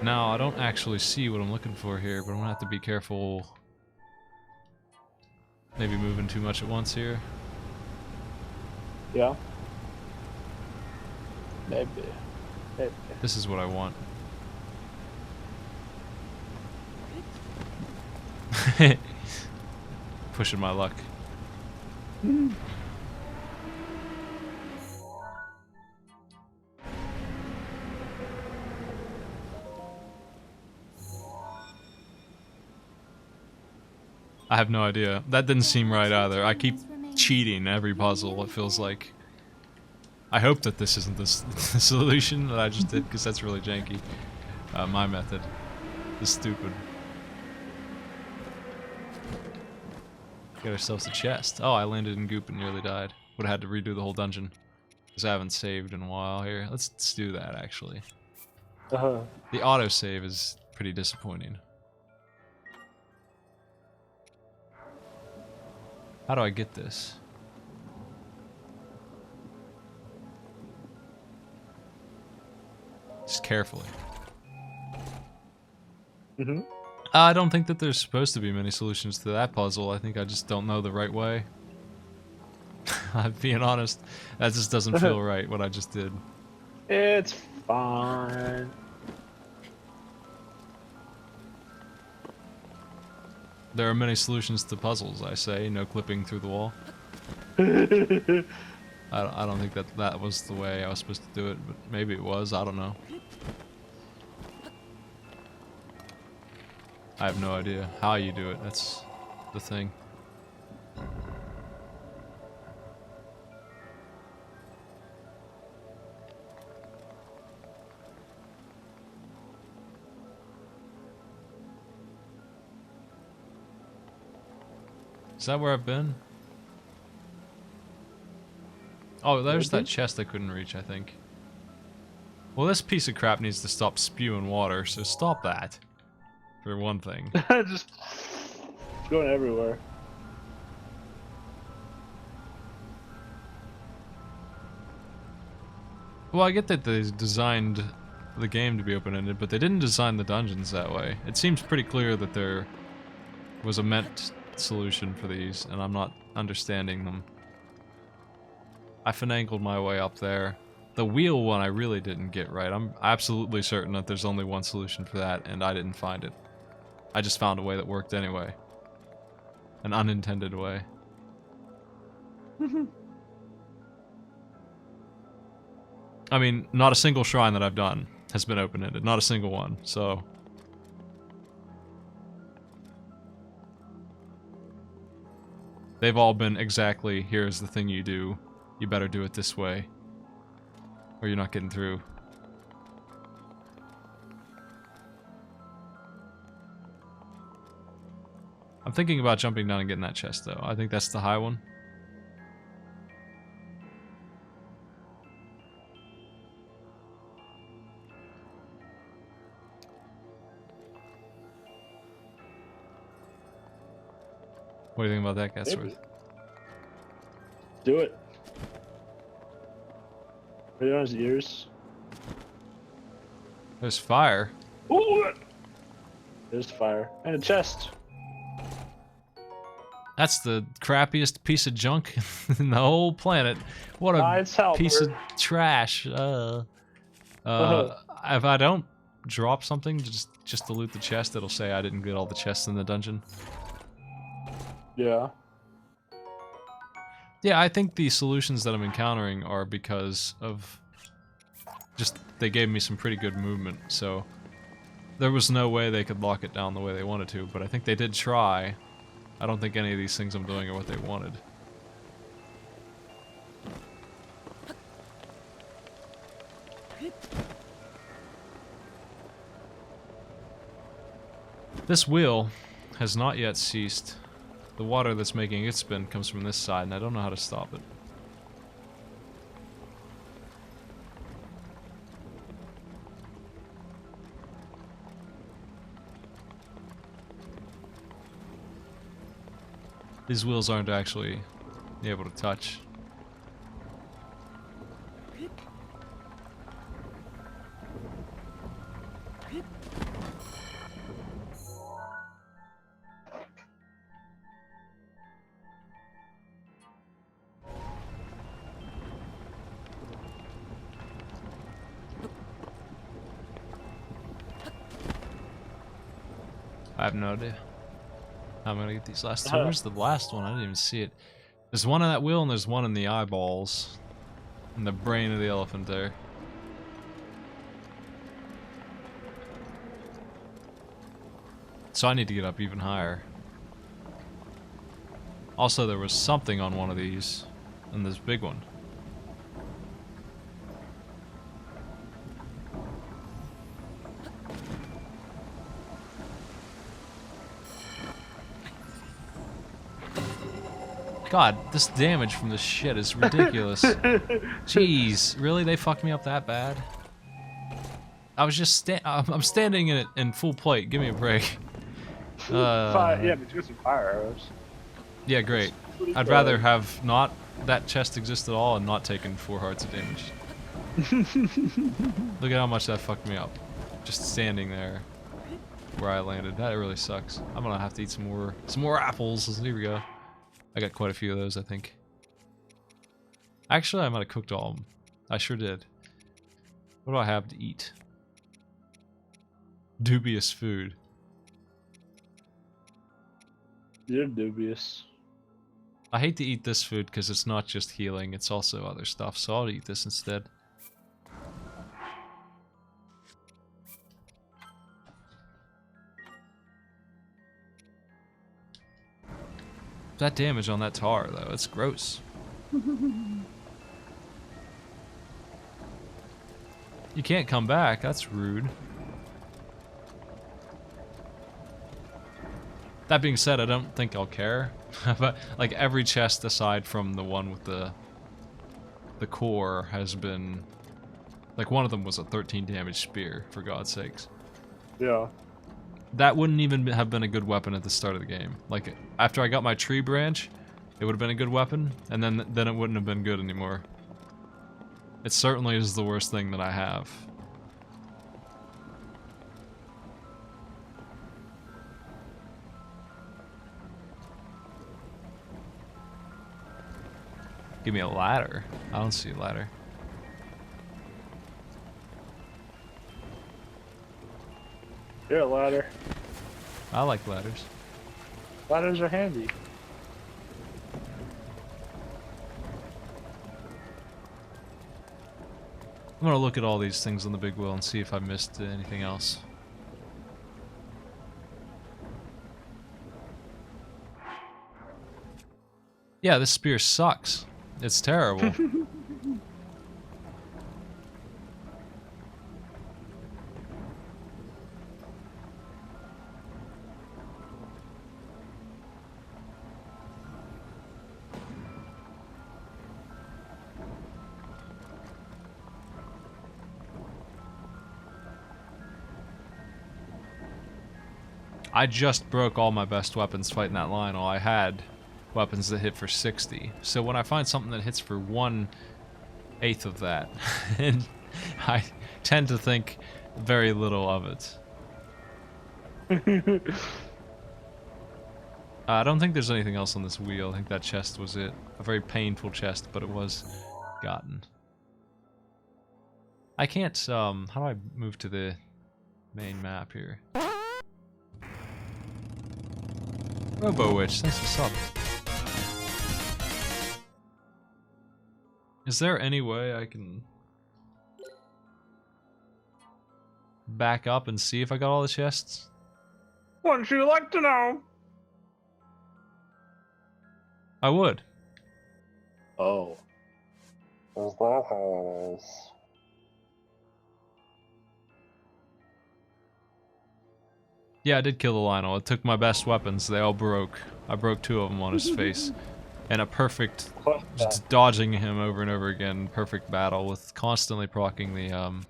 Now, I don't actually see what I'm looking for here, but I'm gonna have to be careful. Maybe moving too much at once here. Yeah. Maybe. Maybe. This is what I want. Pushing my luck. I have no idea. That didn't seem right either. I keep cheating every puzzle, it feels like. I hope that this isn't the solution that I just did, because that's really janky. My method is stupid. Get ourselves a chest. Oh, I landed in goop and nearly died. Would have had to redo the whole dungeon. Because I haven't saved in a while here. Let's do that, actually. Uh-huh. The autosave is pretty disappointing. How do I get this? Just carefully. Mm-hmm. I don't think that there's supposed to be many solutions to that puzzle. I think I just don't know the right way. I'm being honest. That just doesn't feel right, what I just did. It's fine. There are many solutions to puzzles, I say. No clipping through the wall. I don't think that was the way I was supposed to do it, but maybe it was. I don't know. I have no idea how you do it. That's the thing. Is that where I've been? Oh, there's that chest I couldn't reach, I think. Well, this piece of crap needs to stop spewing water, so stop that. For one thing. Just going everywhere. Well, I get that they designed the game to be open-ended, but they didn't design the dungeons that way. It seems pretty clear that there was a meant solution for these, and I'm not understanding them. I finagled my way up there. The wheel one I really didn't get right. I'm absolutely certain that there's only one solution for that, and I didn't find it. I just found a way that worked anyway. An unintended way. I mean, not a single shrine that I've done has been open-ended. Not a single one, so... They've all been exactly, here's the thing you do. You better do it this way. Or you're not getting through. I'm thinking about jumping down and getting that chest, though. I think that's the high one. What do you think about that, Gatsworth? Do it. Right on his ears. There's fire. Ooh! There's fire. And a chest. That's the crappiest piece of junk in the whole planet. What a piece of trash. If I don't drop something just to loot the chest, it'll say I didn't get all the chests in the dungeon. Yeah. Yeah, I think the solutions that I'm encountering are because of just they gave me some pretty good movement, so there was no way they could lock it down the way they wanted to, but I think they did try. I don't think any of these things I'm doing are what they wanted. This wheel has not yet ceased. The water that's making it spin comes from this side, and I don't know how to stop it. These wheels aren't actually able to touch. I have no idea how I'm gonna get these last two. Where's the last one? I didn't even see it. There's one on that wheel and there's one in the eyeballs. In the brain of the elephant there. So I need to get up even higher. Also, there was something on one of these, and this big one. God, this damage from this shit is ridiculous. Jeez, really? They fucked me up that bad? I was just I'm standing in it in full plate. Give me a break. Yeah, but you got some fire arrows. Yeah, great. I'd rather have not that chest exist at all and not taken 4 hearts of damage. Look at how much that fucked me up. Just standing there where I landed. That really sucks. I'm gonna have to eat some more apples. Here we go. I got quite a few of those, I think. Actually, I might have cooked all of them. I sure did. What do I have to eat? Dubious food. You're dubious. I hate to eat this food because it's not just healing, it's also other stuff, so I'll eat this instead. That damage on that tar, though, it's gross. You can't come back, that's rude. That being said, I don't think I'll care. But like every chest aside from the one with the core has been like one of them was a 13 damage spear, for God's sakes. Yeah. That wouldn't even have been a good weapon at the start of the game. Like after I got my tree branch, it would have been a good weapon, and then it wouldn't have been good anymore. It certainly is the worst thing that I have. Give me a ladder. I don't see a ladder. You're a ladder. I like ladders. Ladders are handy. I'm gonna look at all these things on the big wheel and see if I missed anything else. Yeah, this spear sucks. It's terrible. I just broke all my best weapons fighting that Lionel. I had weapons that hit for 60. So when I find something that hits for 1/8 of that, and I tend to think very little of it. I don't think there's anything else on this wheel. I think that chest was it. A very painful chest, but it was gotten. I can't, how do I move to the main map here? Robo Witch, thanks for sub. Is there any way I can back up and see if I got all the chests? Wouldn't you like to know? I would. Oh. Yeah, I did kill the Lionel. It took my best weapons. They all broke. I broke 2 of them on his face. And a perfect, just dodging him over and over again, perfect battle with constantly proccing the,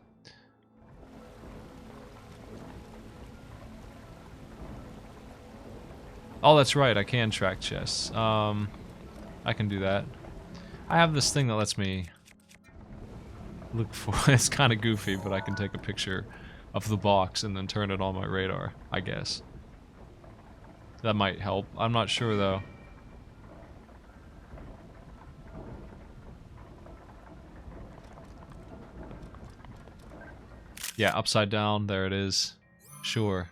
Oh, that's right, I can track chests. I can do that. I have this thing that lets me look for, it's kind of goofy, but I can take a picture of the box and then turn it on my radar, I guess. That might help. I'm not sure though. Yeah, upside down, there it is. Sure.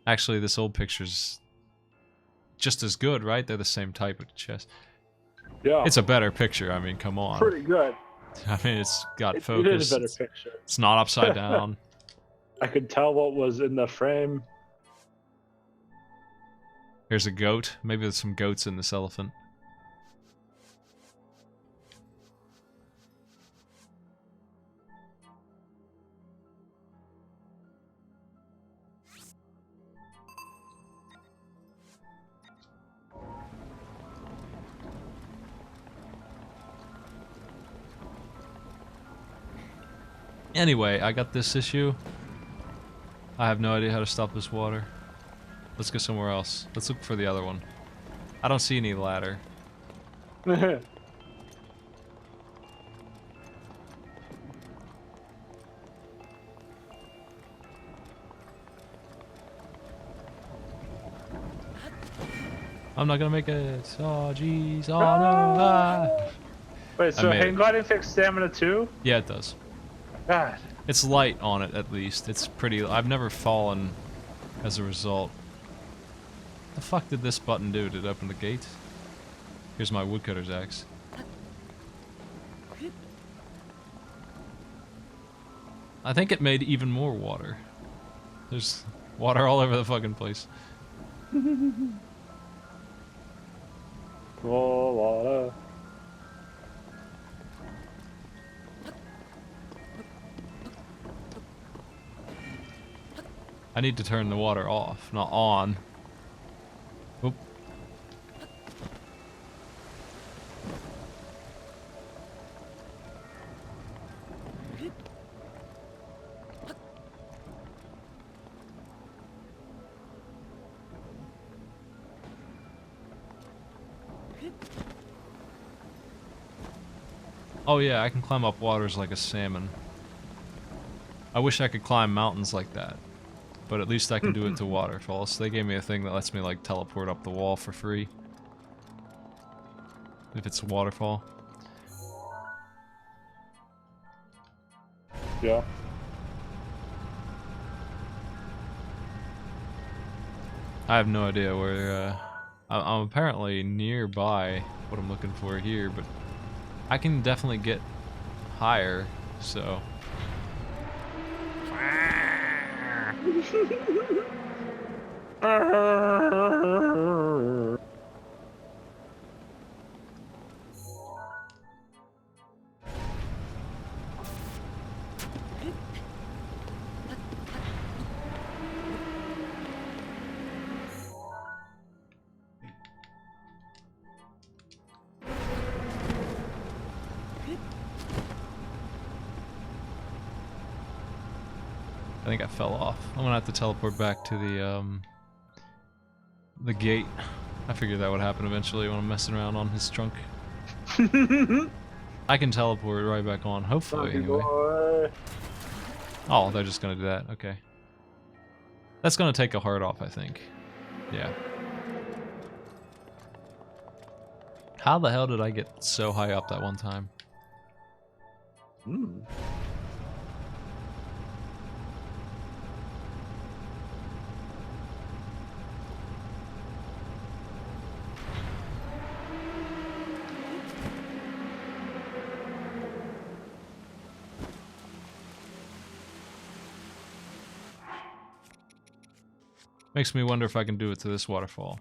Actually, this old picture's just as good, right? They're the same type of chest. Yeah. It's a better picture, I mean, come on. Pretty good. I mean, it's got It focus. is a better picture. It's not upside down. I could tell what was in the frame. Here's a goat. Maybe there's some goats in this elephant. Anyway, I got this issue. I have no idea how to stop this water. Let's go somewhere else. Let's look for the other one. I don't see any ladder. I'm not gonna make it. Oh, jeez. Oh, no. Ah. Wait, so made it. hang gliding fixed stamina too? Yeah, it does. God. It's light on it, at least. It's pretty... I've never fallen as a result. The fuck did this button do? Did it open the gate? Here's my woodcutter's axe. I think it made even more water. There's water all over the fucking place. Oh, water. I need to turn the water off, not on. Oop. Oh yeah, I can climb up waters like a salmon. I wish I could climb mountains like that. But at least I can do it to waterfalls. They gave me a thing that lets me like teleport up the wall for free. If it's a waterfall. Yeah. I have no idea where, I'm apparently nearby what I'm looking for here, but I can definitely get higher, so... I think I fell off. I'm gonna have to teleport back to the gate. I figured that would happen eventually when I'm messing around on his trunk. I can teleport right back on, hopefully, anyway. Oh, they're just gonna do that, okay. That's gonna take a heart off, I think. Yeah. How the hell did I get so high up that one time? Hmm. Makes me wonder if I can do it to this waterfall.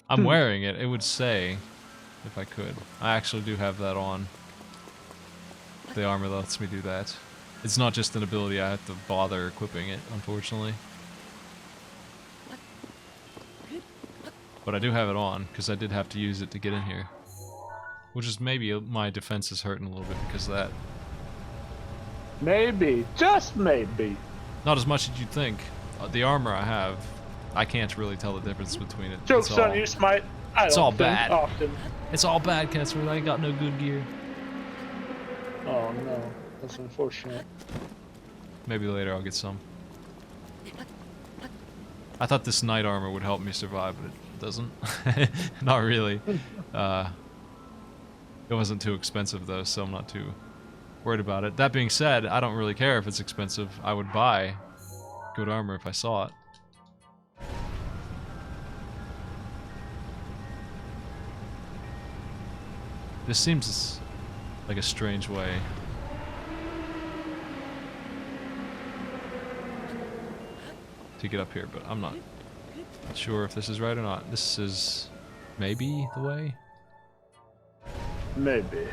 I'm wearing it. It would say if I could. I actually do have that on. The armor lets me do that. It's not just an ability, I have to bother equipping it, unfortunately. But I do have it on, because I did have to use it to get in here. Which is maybe my defense is hurting a little bit because of that. Maybe. Just maybe. Not as much as you'd think. The armor I have, I can't really tell the difference between it. Joke's on you, Smite. It's all bad. Often. It's all bad, Kessler. I ain't got no good gear. Oh no, that's unfortunate. Maybe later I'll get some. I thought this knight armor would help me survive, but it doesn't. Not really. It wasn't too expensive though, so I'm not too worried about it. That being said, I don't really care if it's expensive. I would buy good armor if I saw it. This seems like a strange way. To get up here, but I'm not Not sure if this is right or not. This is maybe the way? Maybe.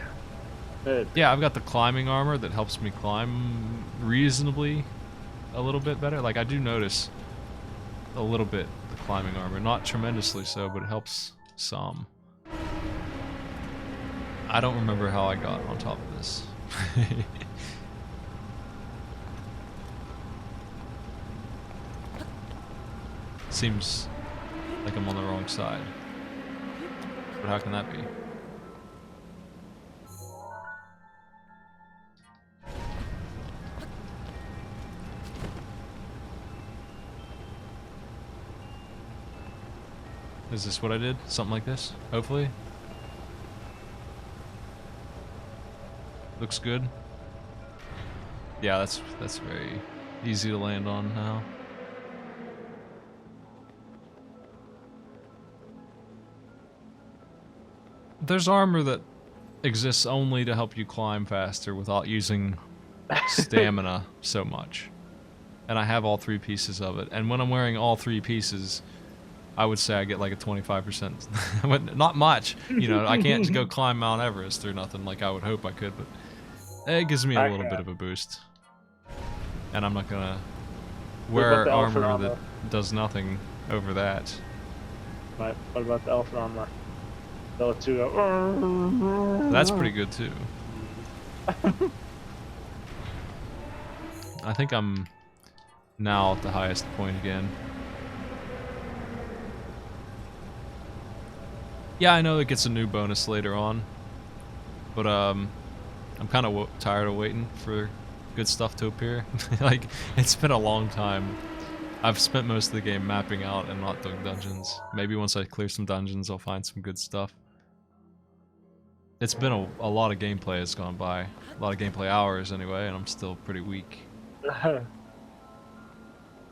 Maybe. Yeah, I've got the climbing armor that helps me climb reasonably a little bit better. Like, I do notice a little bit the climbing armor. Not tremendously so, but it helps some. I don't remember how I got on top of this. Seems like I'm on the wrong side. But how can that be? Is this what I did? Something like this? Hopefully? Looks good. Yeah, that's very easy to land on now. There's armor that exists only to help you climb faster without using stamina so much. And I have all 3 pieces of it. And when I'm wearing all 3 pieces, I would say I get like a 25%. Not much. You know, I can't go climb Mount Everest or nothing like I would hope I could, but it gives me a little bit of a boost. And I'm not gonna wear armor that does nothing over that. Right. What about the elephant armor? BOTW. That's pretty good too. I think I'm now at the highest point again. Yeah, I know it gets a new bonus later on, but I'm kind of tired of waiting for good stuff to appear. Like, it's been a long time. I've spent most of the game mapping out and not doing dungeons. Maybe once I clear some dungeons, I'll find some good stuff. It's been a lot of gameplay has gone by. A lot of gameplay hours anyway, and I'm still pretty weak.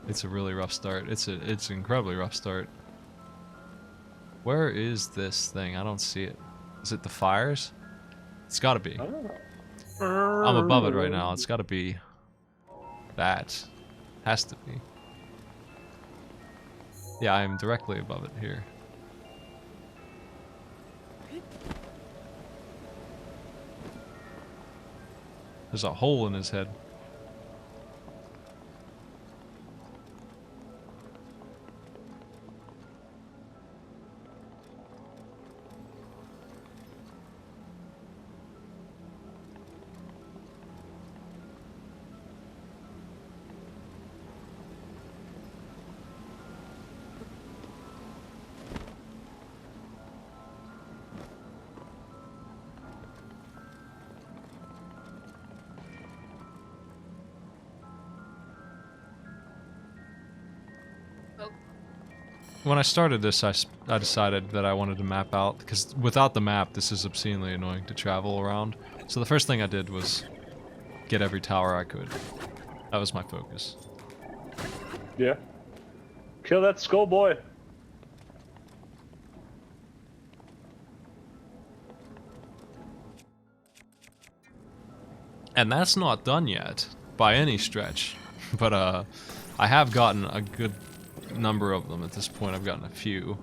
It's a really rough start. It's an incredibly rough start. Where is this thing? I don't see it. Is it the fires? It's gotta be. I'm above it right now. It's gotta be that. Has to be. Yeah, I am directly above it here. There's a hole in his head. When I started this, I decided that I wanted to map out, because without the map, this is obscenely annoying to travel around. So the first thing I did was get every tower I could. That was my focus. Yeah. Kill that skull boy. And that's not done yet, by any stretch. But I have gotten a good number of them at this point. I've gotten a few.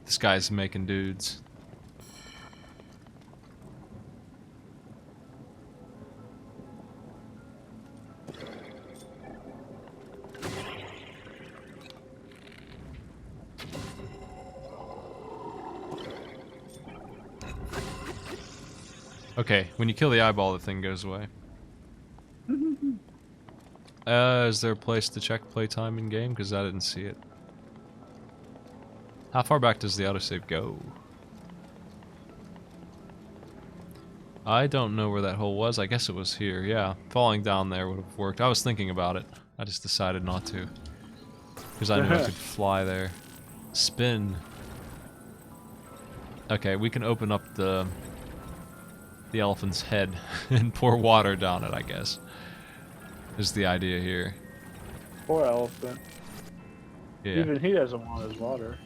This guy's making dudes. Okay, when you kill the eyeball, the thing goes away. Is there a place to check playtime in game? Because I didn't see it. How far back does the autosave go? I don't know where that hole was. I guess it was here. Yeah, falling down there would have worked. I was thinking about it. I just decided not to. Because I knew I could fly there. Spin. Okay, we can open up the elephant's head and pour water down it, I guess. Is the idea here. Poor elephant. Yeah. Even he doesn't want his water.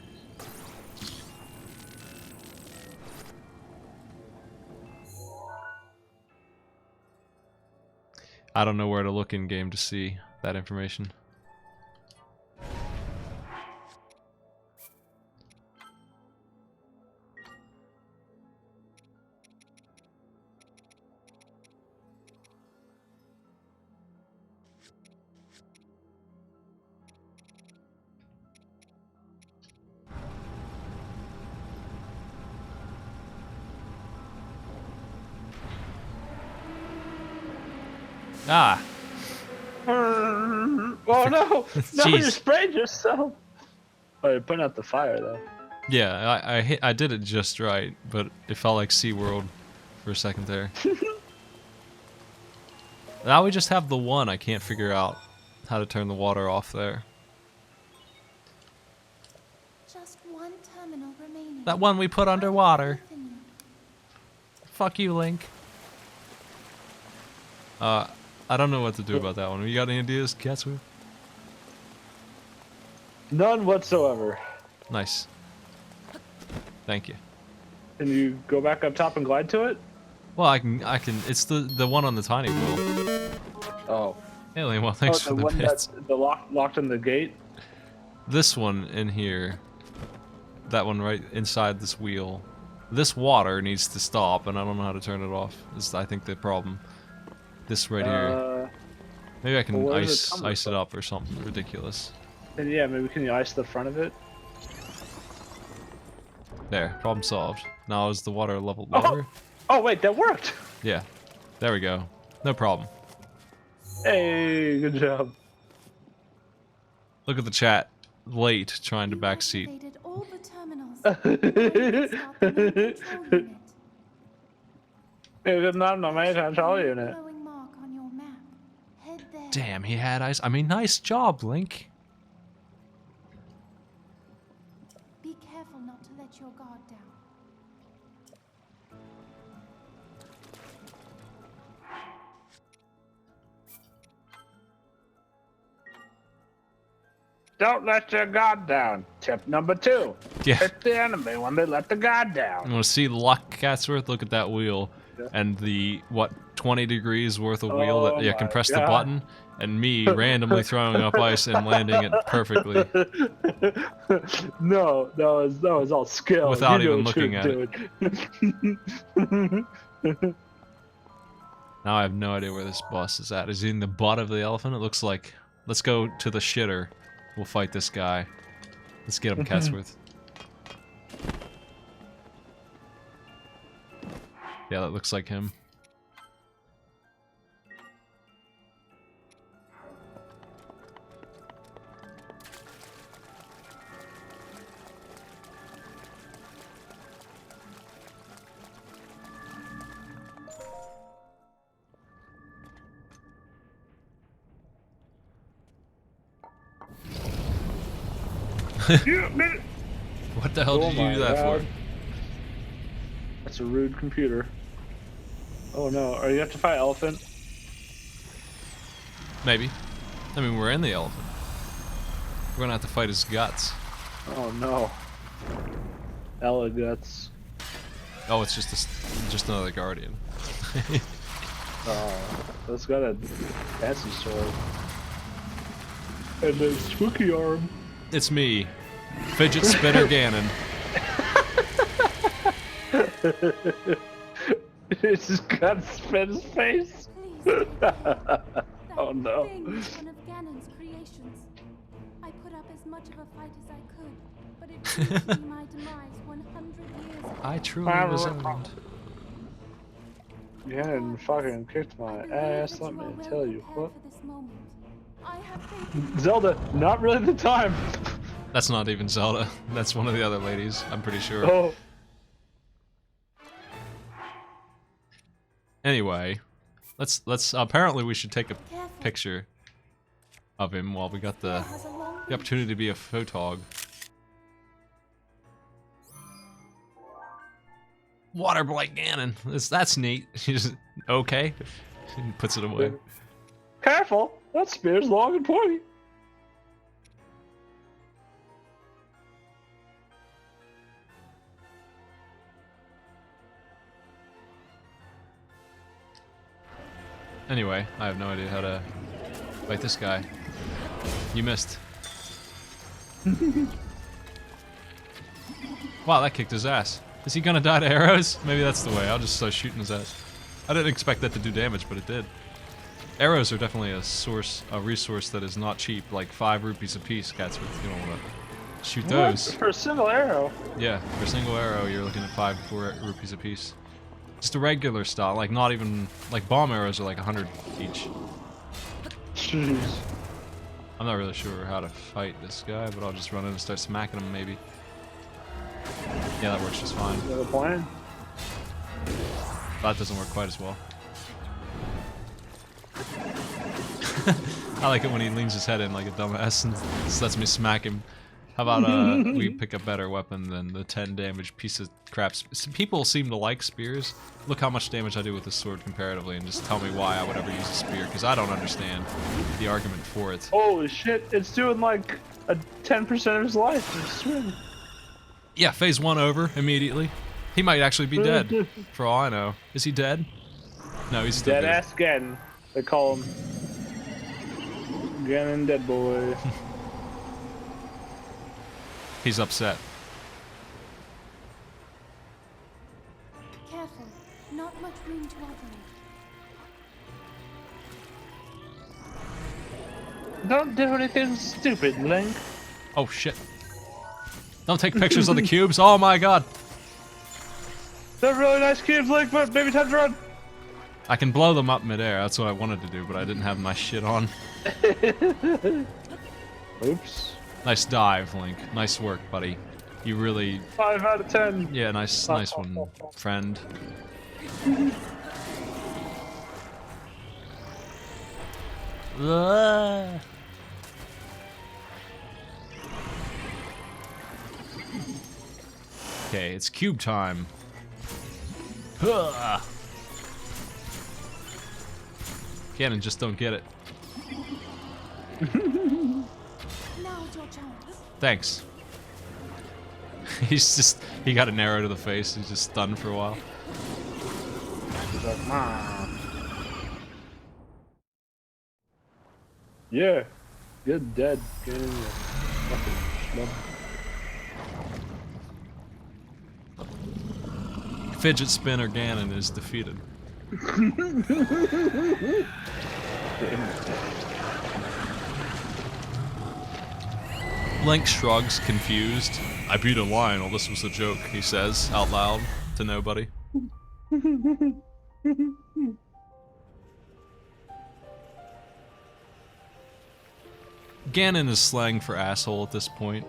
I don't know where to look in game to see that information. Ah! Oh no! No, you Jeez. sprayed yourself. Oh, you're putting out the fire though. Yeah, I did it just right, but it felt like SeaWorld for a second there. Now we just have the one. I can't figure out how to turn the water off there. Just one terminal remaining. That one we put underwater. Fuck you, Link. I don't know what to do about that one. You got any ideas, Catsworth? None whatsoever. Nice. Thank you. Can you go back up top and glide to it? Well, I can. It's the one on the tiny wheel. Oh. Alien, well, thanks for the one bits. that's locked in the gate? This one in here. That one right inside this wheel. This water needs to stop, and I don't know how to turn it off. Is I think the problem. This right here. Maybe I can well, where does it ice it up or something ridiculous. And yeah, maybe can you ice the front of it? There, problem solved. Now is the water level lower? Oh wait, that worked! Yeah. There we go. No problem. Hey, good job. Look at the chat. Late trying to backseat. Activated all the terminals. Now you can start the main control unit. It's not my main control The unit. glowing mark on your map. Head there. Damn, he had ice. I mean, nice job, Link. Be careful not to let your guard down. Don't let your guard down. Tip number 2. Yeah. Hit the enemy when they let the guard You down. want to see luck, Catsworth? Look at that wheel. Yeah. And the, what, 20 degrees worth of wheel that you can my press the God. button. And me randomly throwing up ice and landing it perfectly. No, that was all skill. Without You knew even what you looking were at doing. Now I have no idea where this boss is at. Is he in the butt of the elephant? It looks like. Let's go to the shitter. We'll fight this guy. Let's get him, Catsworth. Yeah, that looks like him. What the hell Oh did you do my that God. for? That's a rude computer. Oh no, are you have to fight elephant? Maybe. I mean, we're in the elephant. We're gonna have to fight his guts. Oh no. Ella guts. Oh, it's just another guardian. Oh, that's got a fancy sword. And a spooky arm. It's me, Fidget Spinner Ganon. It's just got to spin his face. Please. Oh no. Thing was one of Ganon's creations. I put up as much of a fight as I could, but it proved to be my demise 100 years ago. I truly was owned. Yeah, and fucking kicked my ass, let me tell you what. I have faith. Zelda, not really the time. That's not even Zelda. That's one of the other ladies, I'm pretty sure. Oh. Anyway, let's apparently we should take a Careful. picture of him while we got the Has a long opportunity to be a photog. Water Blight Ganon. That's neat. He's just okay. He puts it away. Careful, that spear's long and pointy. Anyway, I have no idea how to fight this guy. You missed. Wow, that kicked his ass. Is he gonna die to arrows? Maybe that's the way. I'll just start shooting his ass. I didn't expect that to do damage, but it did. Arrows are definitely a resource that is not cheap, like 5 rupees a piece, Catsworth. You don't want to shoot those. What? For a single arrow. Yeah, for a single arrow, you're looking at 5 to 4 rupees a piece. Just a regular style, like not even like bomb arrows are like 100 each. Jeez. I'm not really sure how to fight this guy, but I'll just run in and start smacking him maybe. Yeah, that works just fine. You have a plan? That doesn't work quite as well. I like it when he leans his head in like a dumbass and just lets me smack him. How about we pick a better weapon than the 10 damage piece of crap? People seem to like spears. Look how much damage I do with this sword comparatively, and just tell me why I would ever use a spear, because I don't understand the argument for it. Holy shit, it's doing like a 10% of his life. Swing. Yeah, phase 1 over immediately. He might actually be dead, for all I know. Is he dead? No, he's still Dead good. ass Ganon. They call him Ganon Dead Boy. He's upset. Careful. Not much room to operate. Don't do anything stupid, Link. Oh shit. Don't take pictures of the cubes. Oh my god. They're really nice cubes, Link, but maybe time to run. I can blow them up midair. That's what I wanted to do, but I didn't have my shit on. Oops. Nice dive, Link. Nice work, buddy. You really... 5 out of 10. Yeah, nice one, friend. Okay, it's cube time. Ganon, just don't get it. Now's your chance. Thanks. He got an arrow to the face. He's just stunned for a while. He's like, Mom. Yeah. You're dead. Get in there. Fucking schlub. Fidget spinner Ganon is defeated. Link shrugs, confused. I beat a Lionel, this was a joke, he says, out loud, to nobody. Ganon is slang for asshole at this point.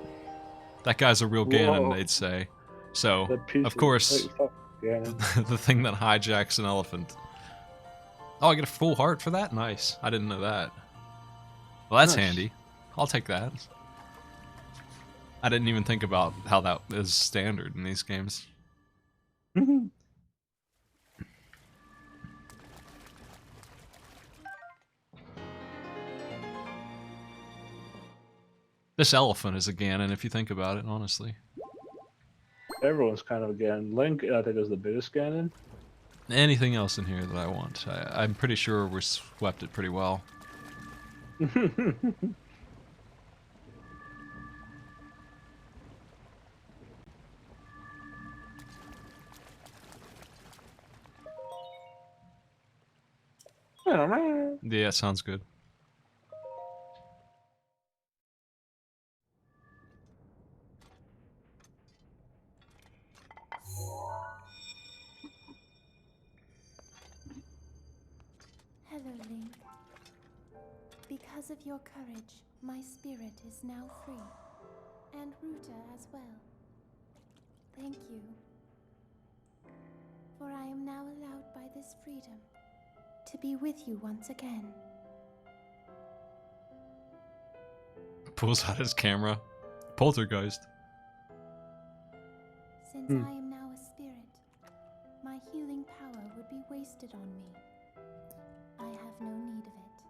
That guy's a real Ganon, Whoa. they'd say. So, That piece of course, Ganon. the thing that hijacks an elephant. Oh, I get a full heart for that? Nice. I didn't know that. Well, that's Nice. handy. I'll take that. I didn't even think about how that is standard in these games. This elephant is a Ganon if you think about it, honestly. Everyone's kind of a Ganon. Link, I think, is the biggest Ganon. Anything else in here that I want? I'm pretty sure we swept it pretty well. Yeah, sounds good. Hello, Link. Because of your courage, my spirit is now free. And Ruta as well. Thank you. For I am now allowed by this freedom to be with you once again. Pulls out his camera. Poltergeist. Since I am now a spirit, my healing power would be wasted on me. I have no need of it.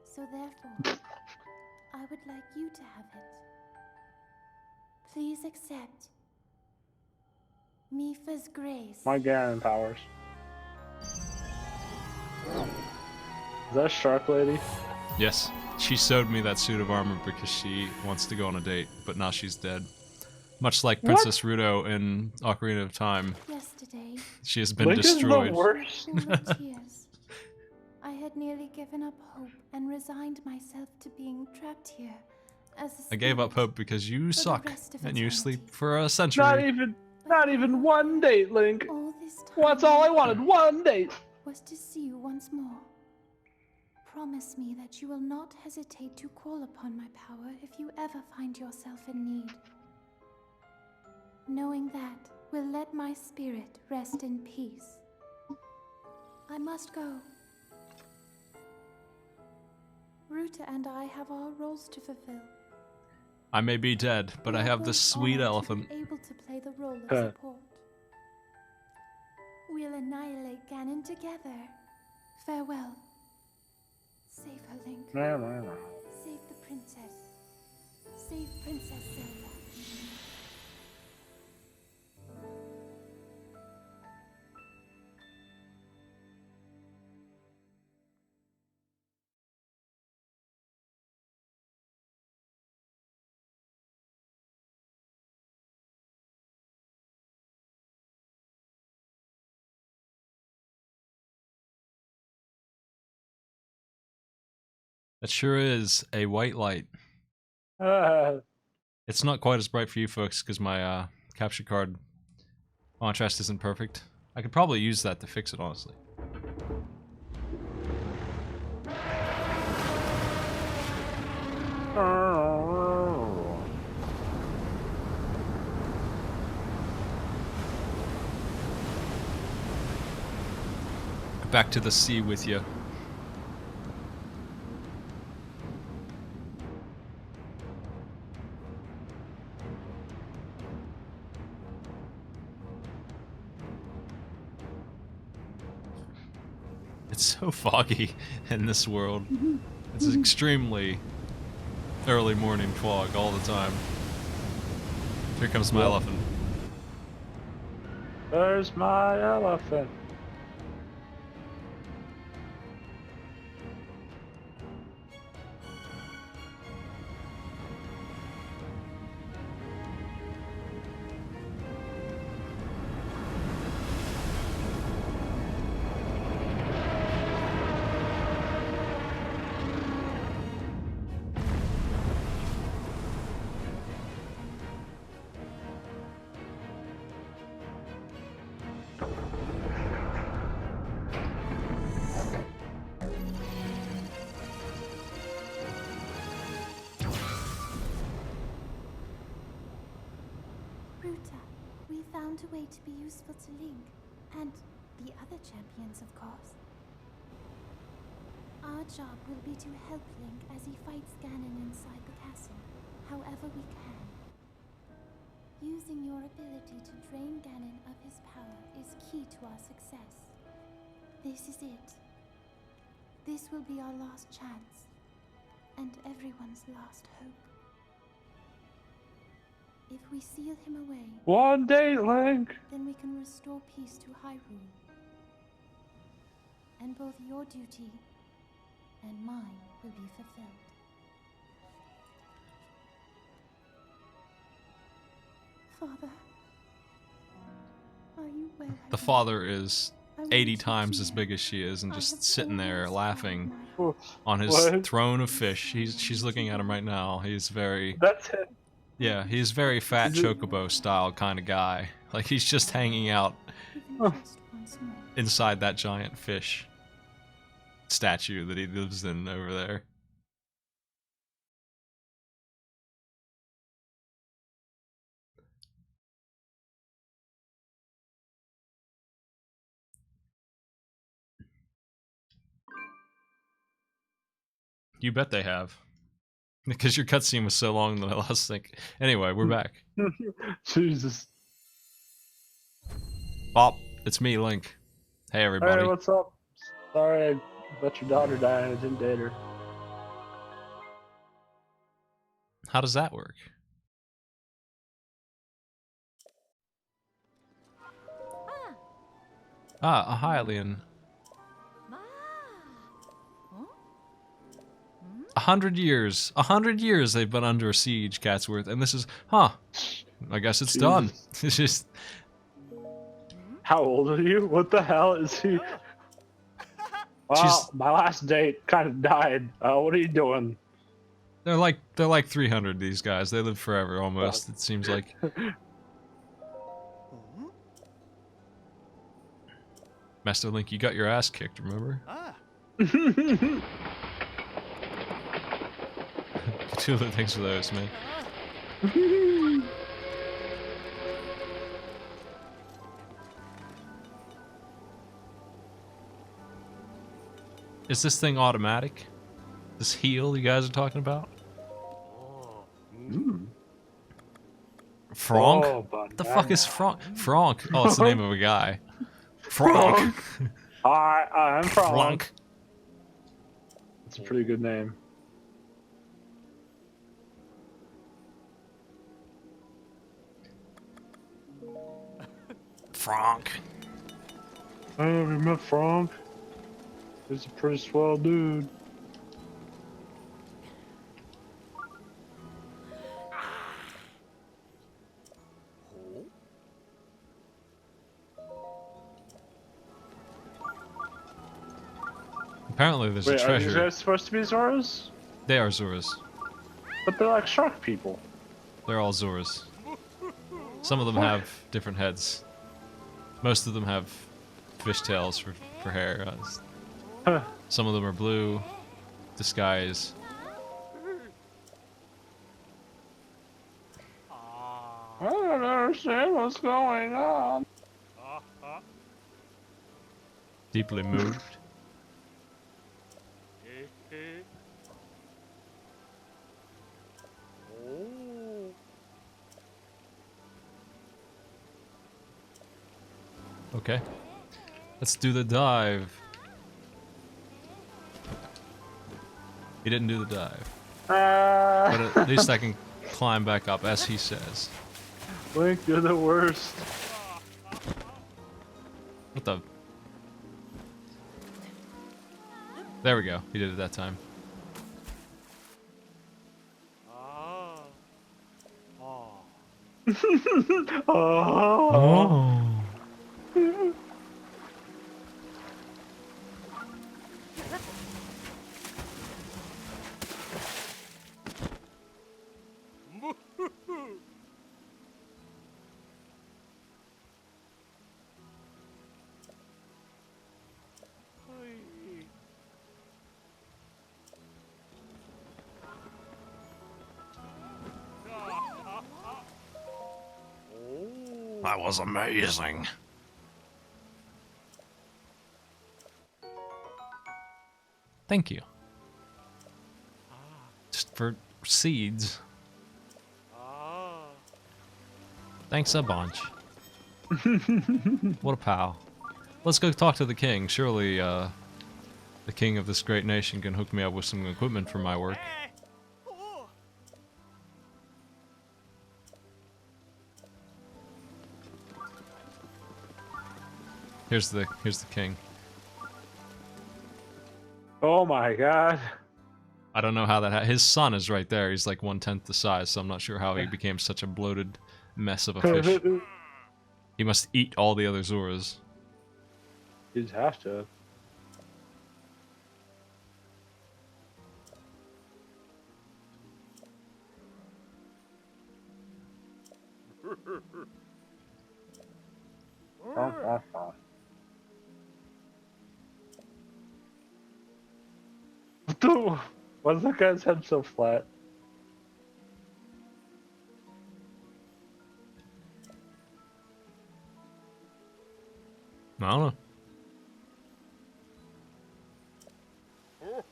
So therefore, I would like you to have it. Please accept Mifa's grace. My Ganon powers. Is that Shark Lady? Yes. She sewed me that suit of armor because she wants to go on a date, but now she's dead. Much like Princess Ruto in Ocarina of Time, Yesterday, she has been Link destroyed. is the worst. full of tears, I had nearly given up hope and resigned myself to being trapped here as a I gave up spirit. hope because you the suck, rest of and you eternity. sleep for a century. Not even one date, Link. All this Well, that's all I wanted. One day. Was to see you once more. Promise me that you will not hesitate to call upon my power if you ever find yourself in need. Knowing that will let my spirit rest in peace. I must go. Ruta and I have our roles to fulfill. I may be dead, but I have this sweet elephant. Able to play the role of support. We'll annihilate Ganon together. Farewell. Save her, Link. Save the princess. Save Princess Zelda. It sure is a white light. It's not quite as bright for you folks because my capture card contrast isn't perfect. I could probably use that to fix it, honestly. Back to the sea with you. It's so foggy in this world. It's extremely early morning fog all the time. Here comes my elephant. There's my elephant. Ruta, we found a way to be useful to Link, and the other champions, of course. Our job will be to help Link as he fights Ganon inside the castle, however we can. Using your ability to drain Ganon of his power is key to our success. This is it. This will be our last chance, and everyone's last hope. If we seal him away, One day, Link. then we can restore peace to Hyrule. And both your duty and mine will be fulfilled. Father, are you well? The father is 80 times as big as she is and just sitting there laughing on his throne of fish. She's looking at him right now. He's very... That's it. Yeah, he's very fat chocobo style kind of guy. Like he's just hanging out inside that giant fish statue that he lives in over there. You bet they have. Because your cutscene was so long that I lost think. Anyway, we're back. Jesus. Pop, it's me, Link. Hey, everybody. Hey, what's up? Sorry I let your daughter die and I didn't date her. How does that work? Ah, a Hylian. 100 years. 100 years they've been under siege, Catsworth, and this is, I guess it's done. It's just... How old are you? What the hell is he? Well, my last date kind of died. What are you doing? They're like 300, these guys. They live forever, almost, it seems like. Master Link, you got your ass kicked, remember? Cthulhu, thanks for those, man. Is this thing automatic? This heal you guys are talking about? Franck? Oh, What the fuck is Franck? Franck. Oh, it's the name of a guy. Franck. Hi, I'm Frank. Franck. It's a pretty good name. Franck. Hey, have you met Frank? He's a pretty swell dude. Apparently there's Wait, a are these treasure. guys supposed to be Zoras? They are Zoras. But they're like shark people. They're all Zoras. Some of them have different heads. Most of them have fishtails for hair. Huh. Some of them are blue, disguise. I don't understand what's going on. Deeply moved. Okay. Let's do the dive. He didn't do the dive. But at least I can climb back up, as he says. Link, you're the worst. What the? There we go. He did it that time. Oh. That was amazing. Thank you. Just for seeds. Thanks a bunch. What a pal. Let's go talk to the king. Surely, the king of this great nation can hook me up with some equipment for my work. Here's the king. Oh my god. I don't know how that his son is right there. He's like 1/10 the size, so I'm not sure how he became such a bloated mess of a fish. He must eat all the other Zoras. You'd have to. Why's that guy's head so flat? I don't know.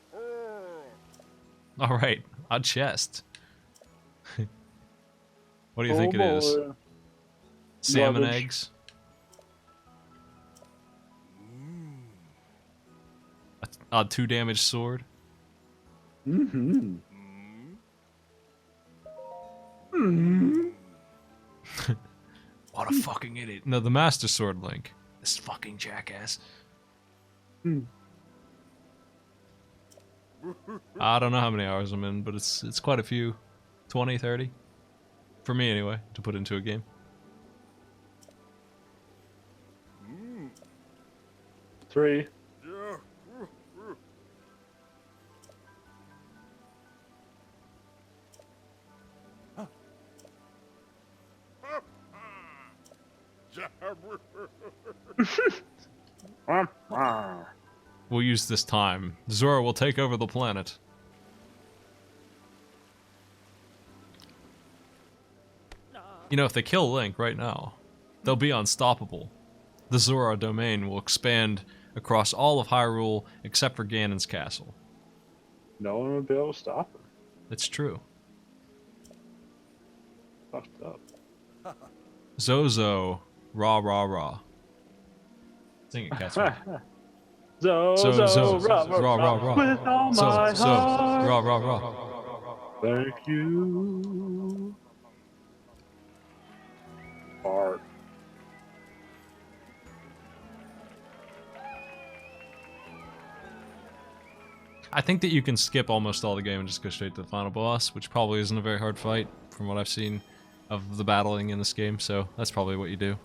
All right, a chest. What do you think it is? Salmon Garbage. eggs. A 2 damage sword. Mm-hmm. What a fucking idiot. No, the Master Sword Link. This fucking jackass. I don't know how many hours I'm in, but it's quite a few. 20, 30? For me anyway, to put into a game. Three. We'll use this time. Zora will take over the planet. You know, if they kill Link right now, they'll be unstoppable. The Zora domain will expand across all of Hyrule except for Ganon's castle. No one would be able to stop him. It's true. Fucked up. Zozo, rah rah rah. Sing it, Catsman. Zo, rah rah rah. with all my heart. Rah rah rah. Thank you. Art. I think that you can skip almost all the game and just go straight to the final boss, which probably isn't a very hard fight from what I've seen of the battling in this game, so that's probably what you do.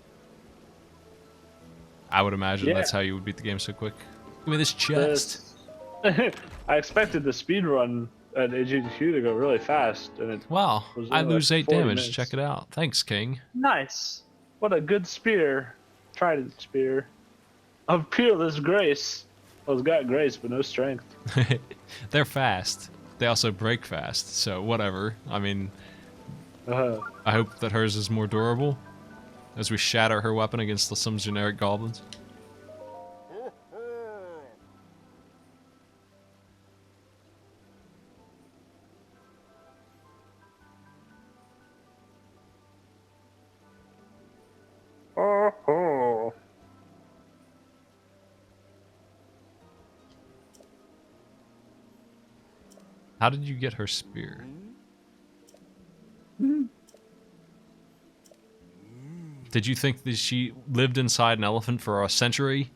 I would imagine that's how you would beat the game so quick. Give me this chest. I expected the speed run at AGDQ to go really fast, and it Wow, was I only lose like 8 40 damage. minutes. Check it out. Thanks, King. Nice. What a good spear. Trident spear. Of peerless grace. Well, it's got grace, but no strength. They're fast. They also break fast, so whatever. I mean, I hope that hers is more durable as we shatter her weapon against some generic goblins. Oh. How did you get her spear? Did you think that she lived inside an elephant for a century?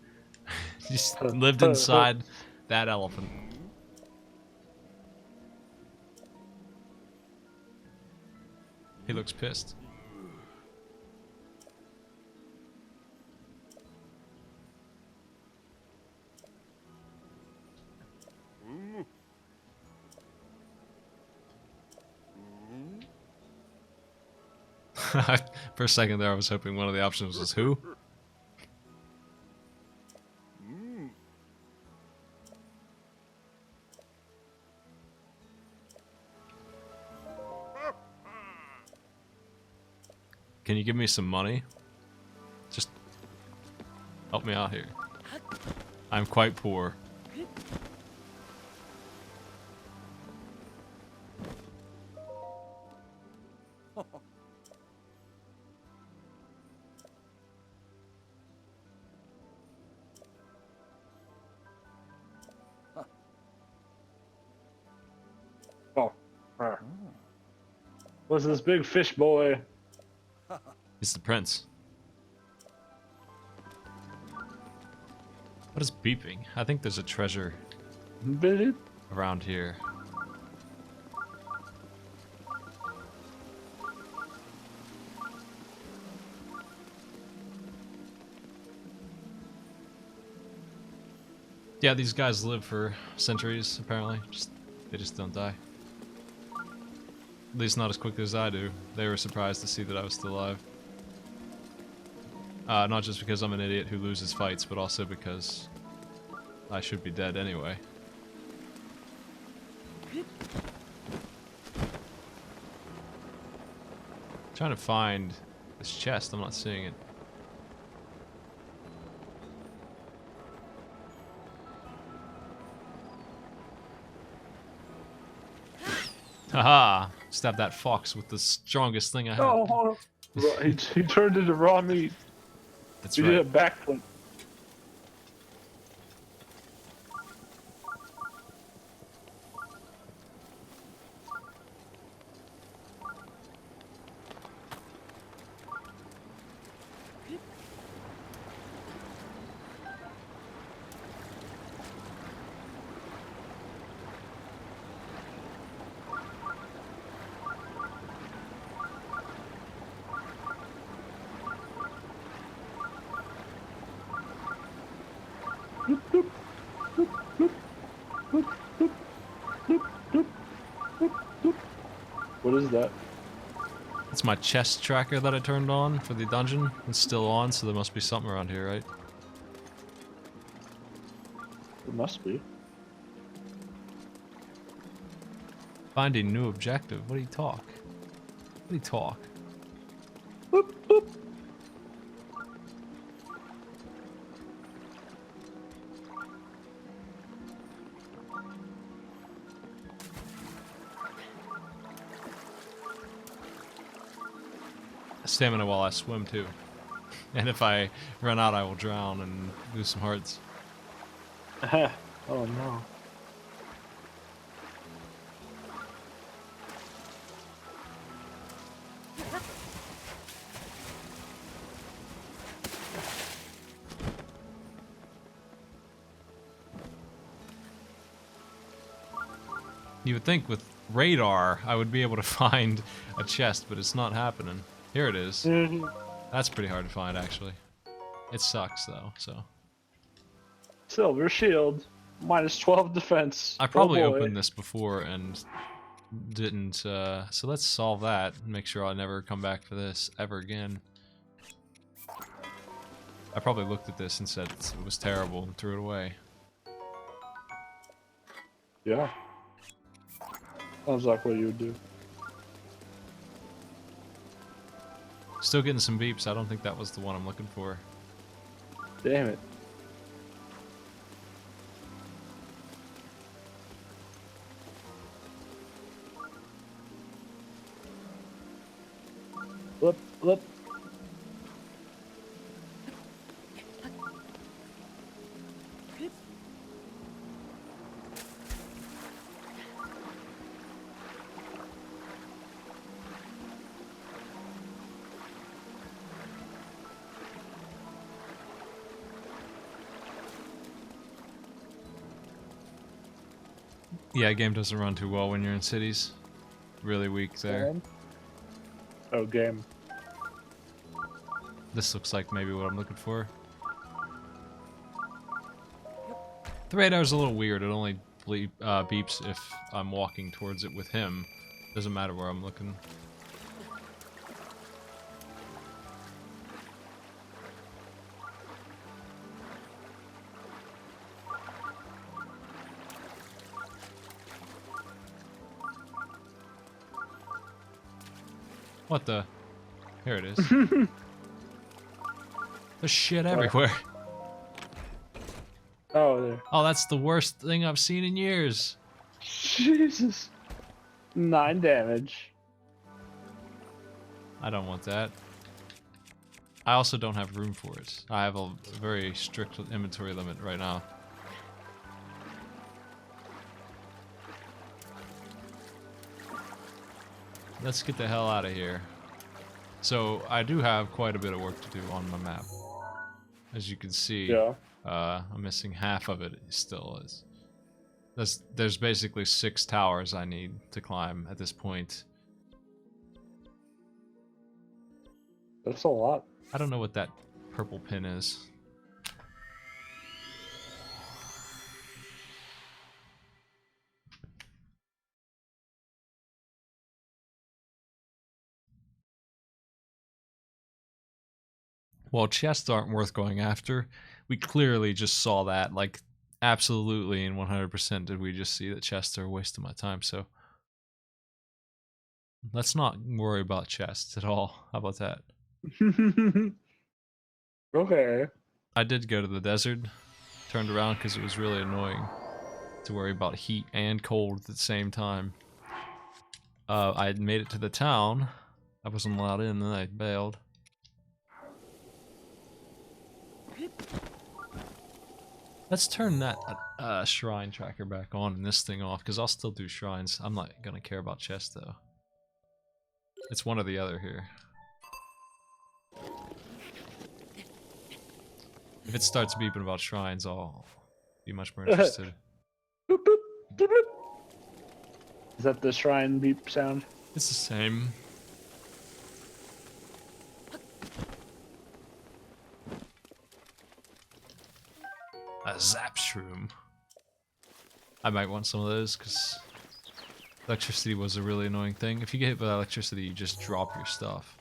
She just lived inside that elephant. He looks pissed. For a second there, I was hoping one of the options was who? Can you give me some money? Just help me out here. I'm quite poor. Was this big fish boy? He's the prince. What is beeping? I think there's a treasure Bit around here. Yeah, these guys live for centuries, apparently. They just don't die. At least not as quickly as I do. They were surprised to see that I was still alive. Not just because I'm an idiot who loses fights, but also because I should be dead anyway. Trying to find this chest, I'm not seeing it. Haha! Stab that fox with the strongest thing I have. Oh, he turned into raw meat. That's He right. did a backflip. What is that? It's my chest tracker that I turned on for the dungeon. It's still on, so there must be something around here, right? It must be. Finding new objective. What do you talk? What do you talk? Boop, boop. Stamina while I swim too. And if I run out, I will drown and lose some hearts. Oh no. You would think with radar I would be able to find a chest, but it's not happening. Here it is. That's pretty hard to find, actually. It sucks, though, so. Silver shield. Minus 12 defense. I probably Oh boy. opened this before and didn't, so let's solve that and make sure I never come back for this ever again. I probably looked at this and said it was terrible and threw it away. Yeah. Sounds like what you would do. Still getting some beeps. I don't think that was the one I'm looking for. Damn it. Flip, flip. Yeah, game doesn't run too well when you're in cities. Really weak there. Oh, game. This looks like maybe what I'm looking for. The radar's a little weird. It only beeps if I'm walking towards it with him. Doesn't matter where I'm looking. What the? Here it is. There's shit everywhere. Oh, there. Oh, that's the worst thing I've seen in years. Jesus. 9 damage. I don't want that. I also don't have room for it. I have a very strict inventory limit right now. Let's get the hell out of here. So, I do have quite a bit of work to do on my map. As you can see, Yeah. I'm missing half of it still. There's basically 6 towers I need to climb at this point. That's a lot. I don't know what that purple pin is. Well, chests aren't worth going after. We clearly just saw that. Like, absolutely and 100% did we just see that chests are a waste of my time, so. Let's not worry about chests at all. How about that? Okay. I did go to the desert, turned around because it was really annoying to worry about heat and cold at the same time. I had made it to the town. I wasn't allowed in, then I bailed. Let's turn that shrine tracker back on and this thing off, because I'll still do shrines. I'm not gonna care about chests though. It's one or the other here. If it starts beeping about shrines, I'll be much more interested. Boop, boop, boop, boop. Is that the shrine beep sound? It's the same. A zap shroom. I might want some of those because electricity was a really annoying thing. If you get hit by electricity, you just drop your stuff.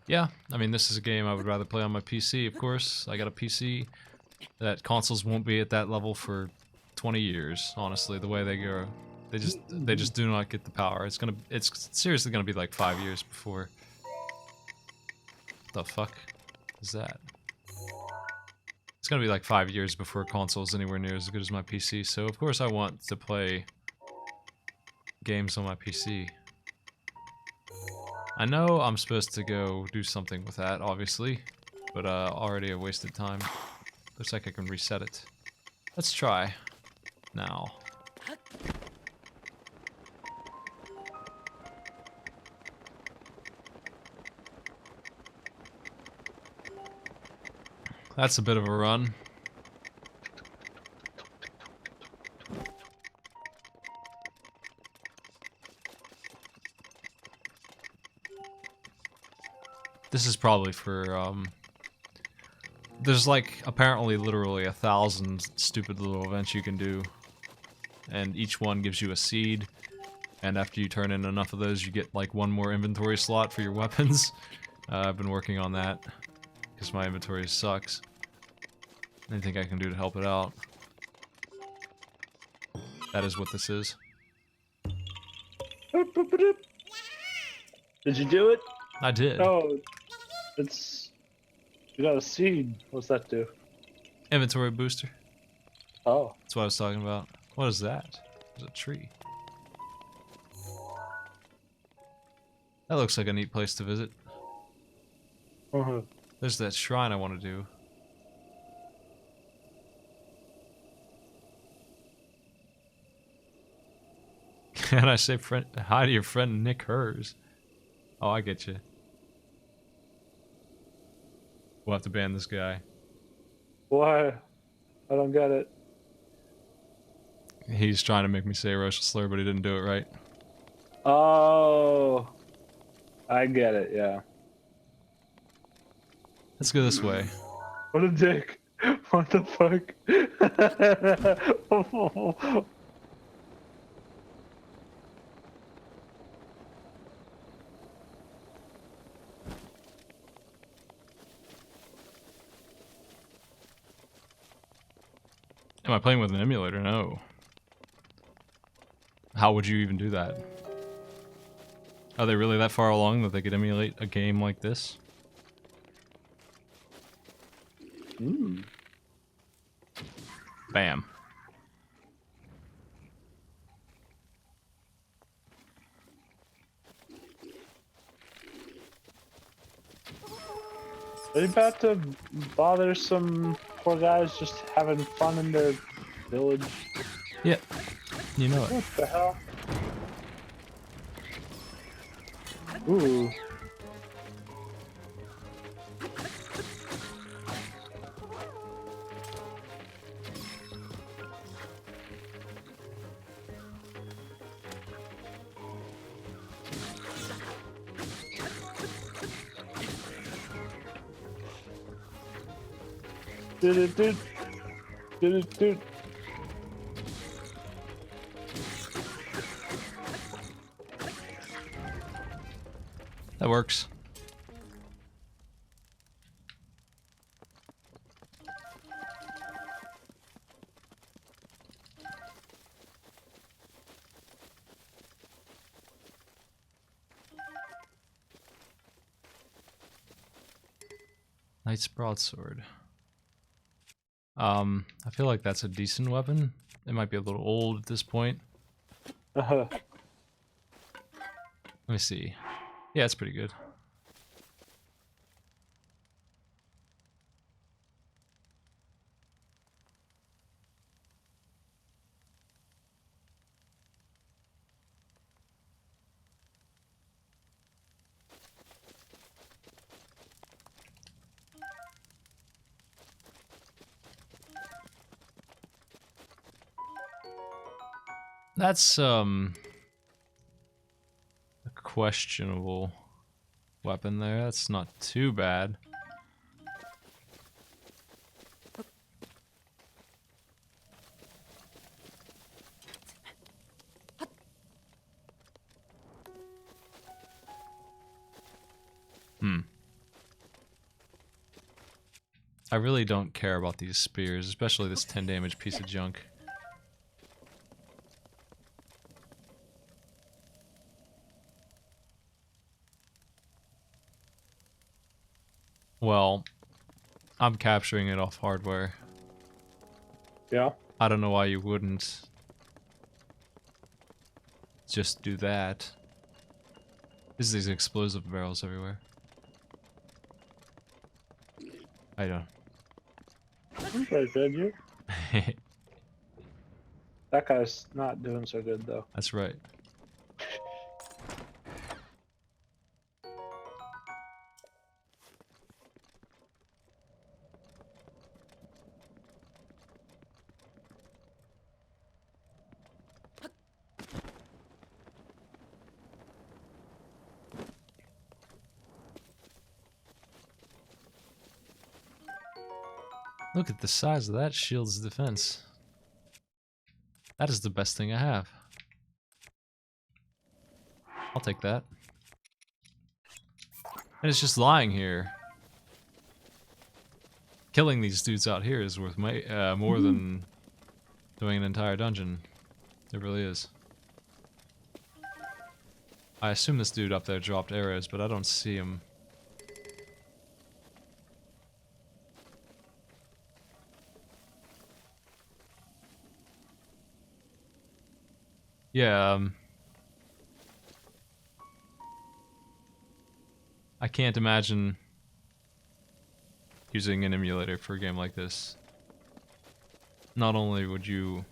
Yeah, I mean, this is a game I would rather play on my PC, of course. I got a PC that consoles won't be at that level for 20 years, honestly, the way they go. They just do not get the power. It's seriously gonna be like 5 years before. What the fuck is that? It's gonna be like 5 years before console's anywhere near as good as my PC, so of course I want to play games on my PC. I know I'm supposed to go do something with that, obviously, but already I wasted time. Looks like I can reset it. Let's try. Now. That's a bit of a run. This is probably for, there's like, apparently literally 1,000 stupid little events you can do. And each one gives you a seed. And after you turn in enough of those, you get like one more inventory slot for your weapons. I've been working on that. Because my inventory sucks. Anything I can do to help it out. That is what this is. Boop, boop, boop, boop. Did you do it? I did. Oh, it's. You got a seed. What's that do? Inventory booster. Oh. That's what I was talking about. What is that? There's a tree. That looks like a neat place to visit. Uh-huh. There's that shrine I want to do. Can I say hi to your friend Nick Hers? Oh, I get you. We'll have to ban this guy. Why? I don't get it. He's trying to make me say a racial slur, but he didn't do it right. Oh. I get it, yeah. Let's go this way. What a dick. What the fuck? Am I playing with an emulator? No. How would you even do that? Are they really that far along that they could emulate a game like this? Hmm. Bam. Are you about to bother some poor guys just having fun in their village? Yeah. You know it. What the hell? Ooh. Did it, dude? Did it, dude? That works. Knight's broadsword. I feel like that's a decent weapon. It might be a little old at this point. Uh-huh. Let me see. Yeah, it's pretty good. That's a questionable weapon there. That's not too bad. I really don't care about these spears, especially this 10 damage piece of junk. Well, I'm capturing it off hardware. Yeah. I don't know why you wouldn't just do that. There's these explosive barrels everywhere. I don't. Okay, good, you. That guy's not doing so good, though. That's right. Look at the size of that shield's defense. That is the best thing I have. I'll take that. And it's just lying here. Killing these dudes out here is worth more than doing an entire dungeon. It really is. I assume this dude up there dropped arrows, but I don't see him. Yeah, I can't imagine using an emulator for a game like this. Not only would you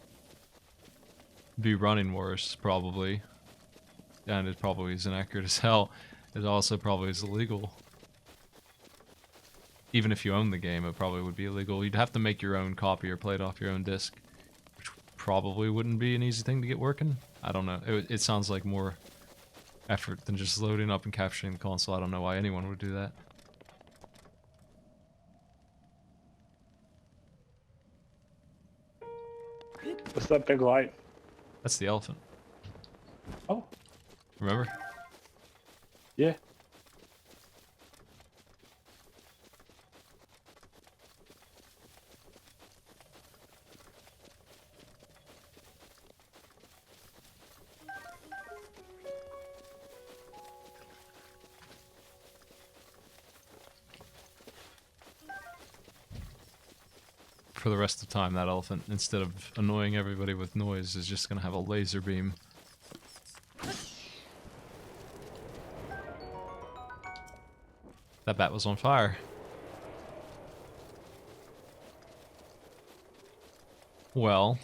be running worse, probably, and it probably is inaccurate as hell, it also probably is illegal. Even if you own the game, it probably would be illegal. You'd have to make your own copy or play it off your own disc, which probably wouldn't be an easy thing to get working. I don't know. It sounds like more effort than just loading up and capturing the console. I don't know why anyone would do that. What's that big light? That's the elephant. Oh, Remember? yeah. For the rest of the time, that elephant, instead of annoying everybody with noise, is just gonna have a laser beam. That bat was on fire. Well,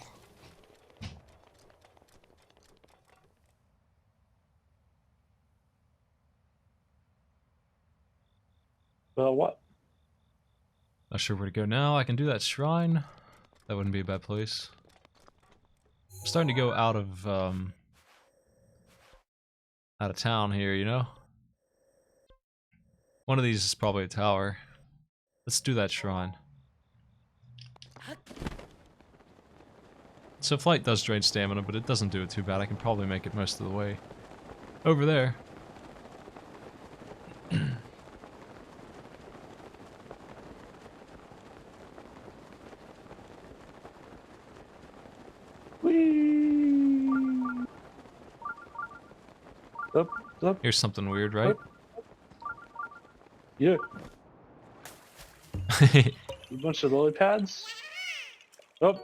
Well, what? not sure where to go now. I can do that shrine. That wouldn't be a bad place. I'm starting to go out of town here, you know? One of these is probably a tower. Let's do that shrine. So flight does drain stamina, but it doesn't do it too bad. I can probably make it most of the way. Over there. Whee! Up, up. Here's something weird, right? Yeah. A bunch of lily pads. Oh.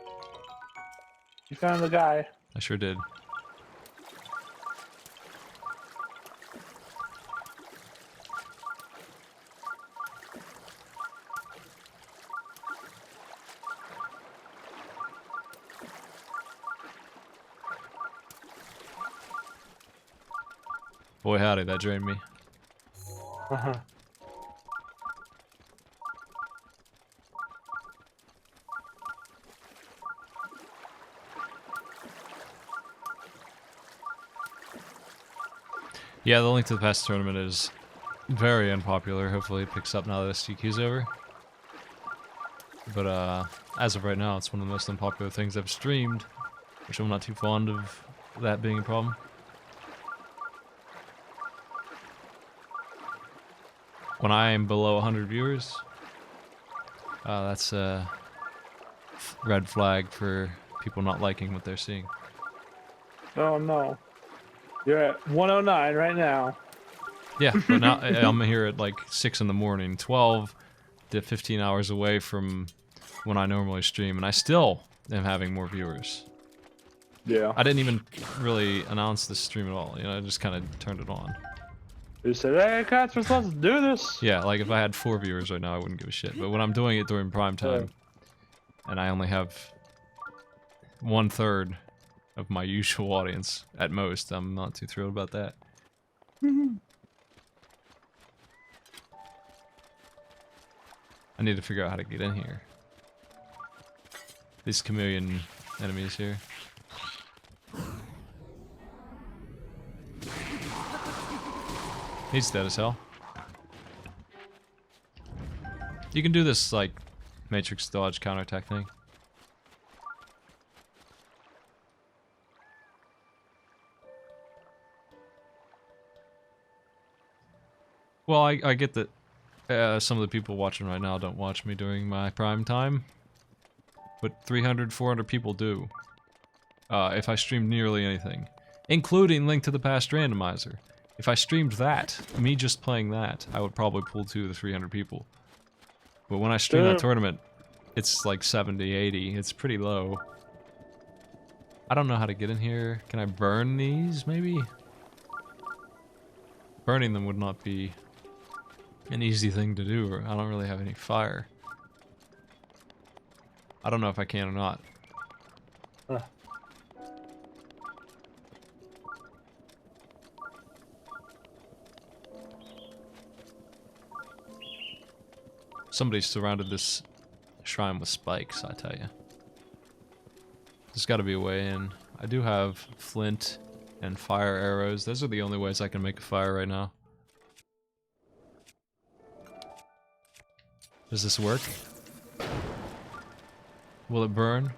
You found the guy. I sure did. Boy howdy, that drained me. Uh-huh. Yeah, the Link to the Past tournament is very unpopular. Hopefully it picks up now that STQ's over. But as of right now, it's one of the most unpopular things I've streamed, which I'm not too fond of that being a problem. When I am below 100 viewers, That's a red flag for people not liking what they're seeing. Oh no. You're at 109 right now. Yeah, but now I'm here at like 6 in the morning, 12 to 15 hours away from when I normally stream, and I still am having more viewers. Yeah. I didn't even really announce this stream at all, you know, I just kind of turned it on. You said, hey, Cats, we're supposed to do this. Yeah, like if I had 4 viewers right now, I wouldn't give a shit, but when I'm doing it during prime time, and I only have 1/3 of my usual audience at most, I'm not too thrilled about that. I need to figure out how to get in here. These chameleon enemies here. He's dead as hell. You can do this, like, matrix dodge counterattack thing. Well, I get that some of the people watching right now don't watch me during my prime time, but 300, 400 people do. If I streamed nearly anything, including Link to the Past Randomizer. If I streamed that, me just playing that, I would probably pull 200 to 300 people. But when I stream that tournament, it's like 70, 80. It's pretty low. I don't know how to get in here. Can I burn these, maybe? Burning them would not be an easy thing to do. I don't really have any fire. I don't know if I can or not. Huh. Somebody surrounded this shrine with spikes, I tell you. There's got to be a way in. I do have flint and fire arrows. Those are the only ways I can make a fire right now. Does this work? Will it burn?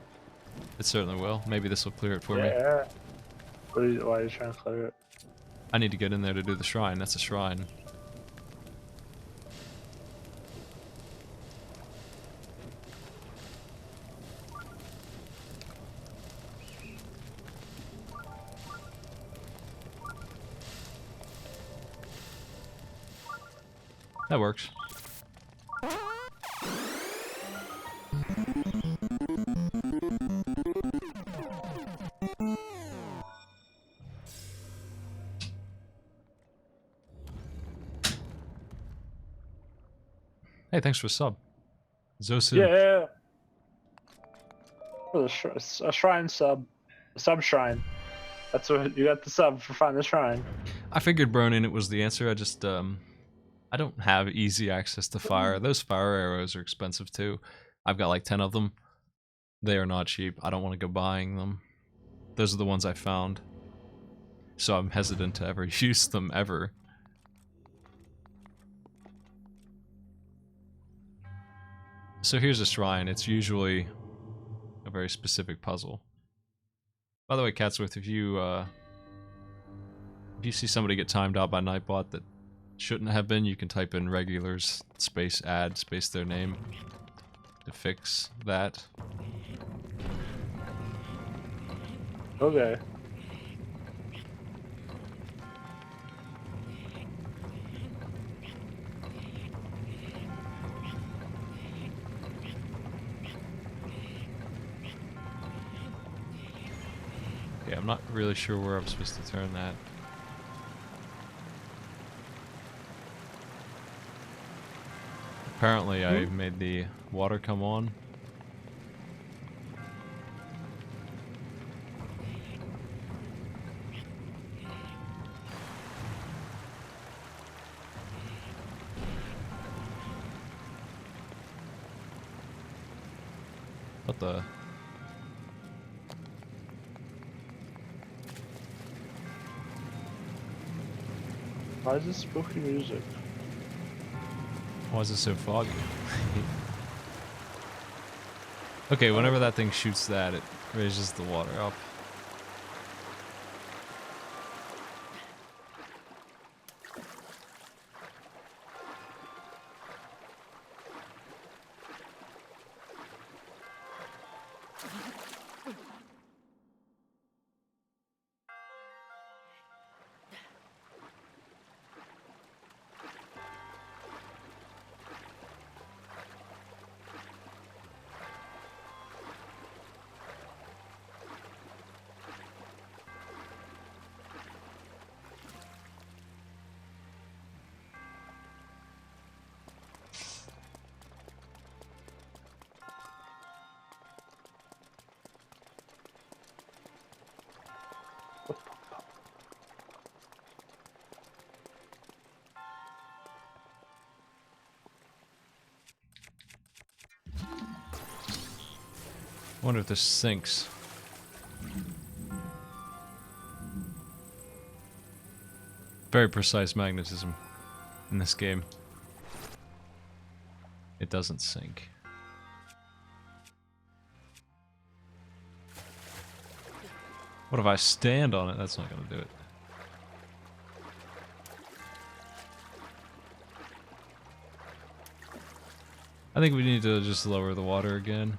It certainly will. Maybe this will clear it for me. Yeah. Why are you trying to clear it? I need to get in there to do the shrine. That's a shrine. That works. Hey, thanks for the sub. Zosu. Yeah. For a shrine sub. A sub shrine. That's what you got the sub for finding the shrine. I figured burning it was the answer. I just, I don't have easy access to fire. Those fire arrows are expensive too. I've got like 10 of them. They are not cheap. I don't want to go buying them. Those are the ones I found. So I'm hesitant to ever use them, ever. So here's a shrine. It's usually a very specific puzzle. By the way, Catsworth, if you see somebody get timed out by Nightbot that shouldn't have been, you can type in regulars space add space their name to fix that. Okay. Okay, I'm not really sure where I'm supposed to turn that. Apparently I made the water come on. What the? Why is this spooky music? Why is it so foggy? Okay, whenever that thing shoots that, it raises the water up. I wonder if this sinks. Very precise magnetism in this game. It doesn't sink. What if I stand on it? That's not gonna do it. I think we need to just lower the water again.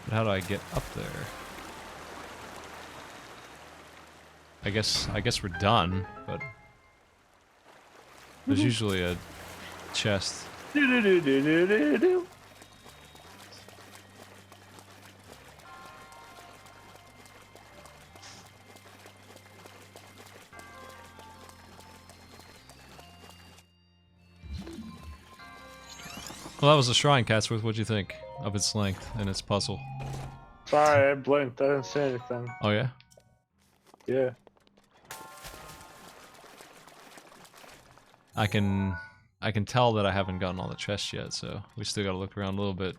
But how do I get up there? I guess we're done, but there's usually a chest. Do-do-do-do-do-do-do. Well, that was a shrine, Catsworth. What'd you think of its length and its puzzle? Sorry, I blinked. I didn't say anything. Oh yeah? Yeah. I can tell that I haven't gotten all the chests yet, so we still gotta look around a little bit.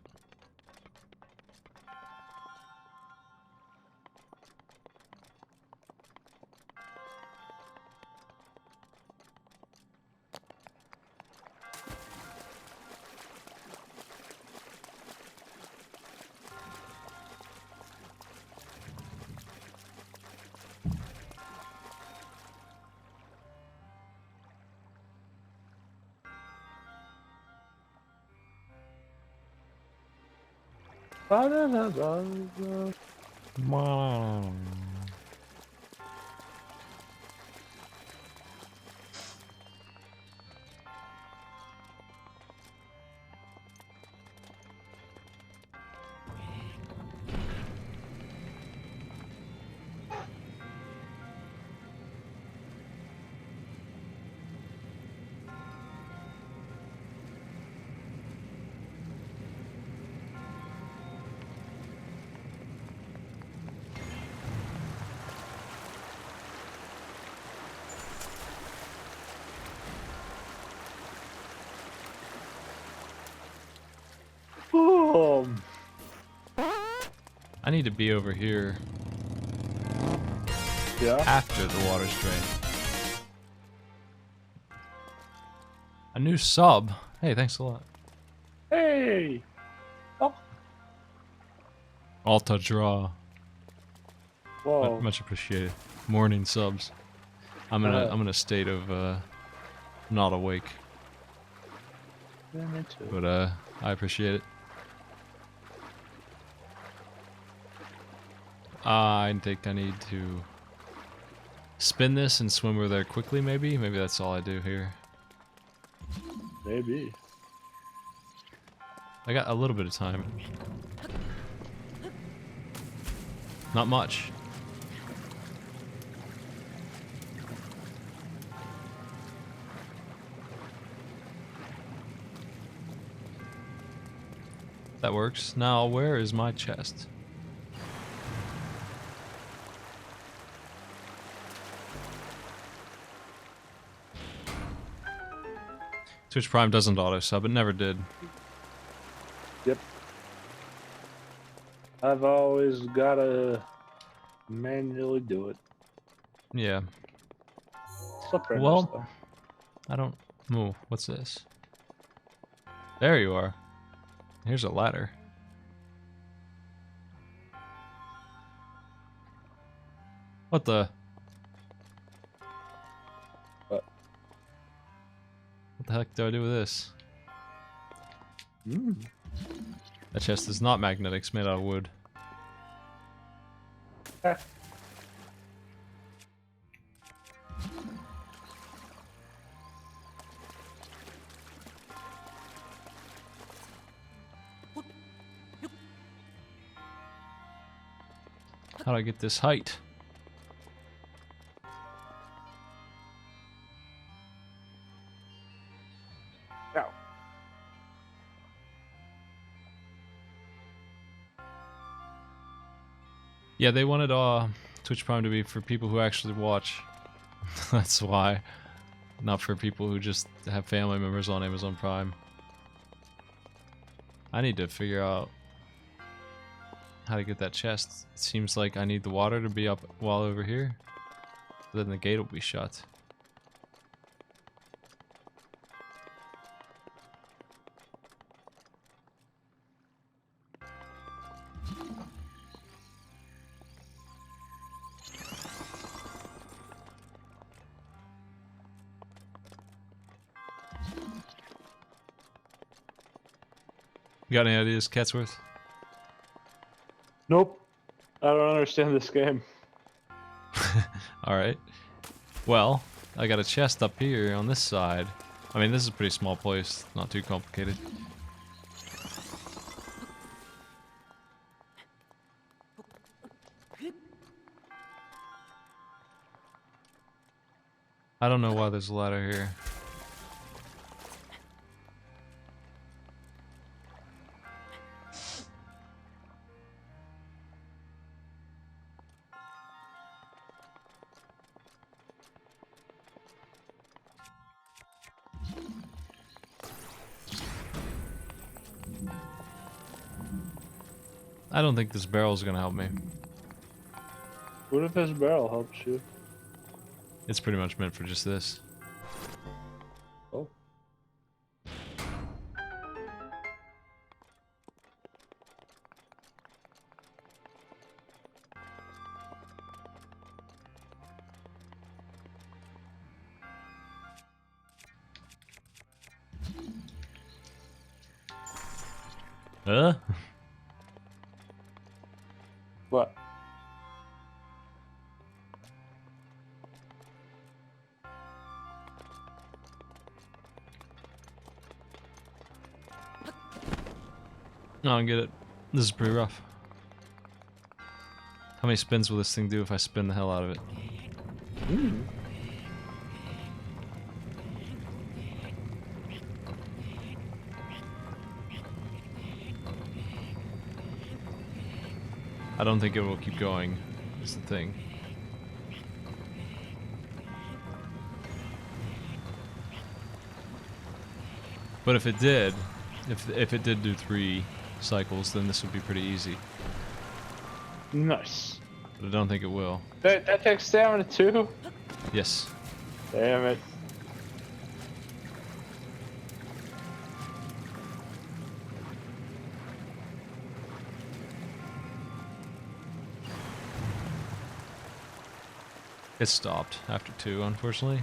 Ba-da-da-da-da. Boom. I need to be over here Yeah. after the water's drained. A new sub. Hey, thanks a lot. Hey. Oh. Alta draw. Whoa. Much appreciated. Morning subs. I'm in a state of not awake, Yeah, me too. but I appreciate it. I think I need to spin this and swim over there quickly, maybe? Maybe that's all I do here. Maybe. I got a little bit of time. Not much. That works. Now, where is my chest? Twitch Prime doesn't auto sub, it never did. Yep. I've always gotta manually do it. Yeah. Still pretty Well, nice, though. I don't. Ooh, what's this? There you are. Here's a ladder. What the? What? What the heck do I do with this? Mm. That chest is not magnetic, it's made out of wood. How do I get this height? No. Yeah, they wanted Twitch Prime to be for people who actually watch. That's why. Not for people who just have family members on Amazon Prime. I need to figure out how to get that chest. It seems like I need the water to be up while over here. Then the gate will be shut. You got any ideas, Catsworth? Nope. I don't understand this game. Alright. Well, I got a chest up here on this side. I mean, this is a pretty small place, not too complicated. I don't know why there's a ladder here. I don't think this barrel's gonna help me. What if this barrel helps you? It's pretty much meant for just this. Oh. What? No, I don't get it. This is pretty rough. How many spins will this thing do if I spin the hell out of it? I don't think it will keep going, is the thing. But if it did, if it did do 3 cycles, then this would be pretty easy. Nice. But I don't think it will. That takes stamina too? Yes. Damn it. It stopped after 2, unfortunately.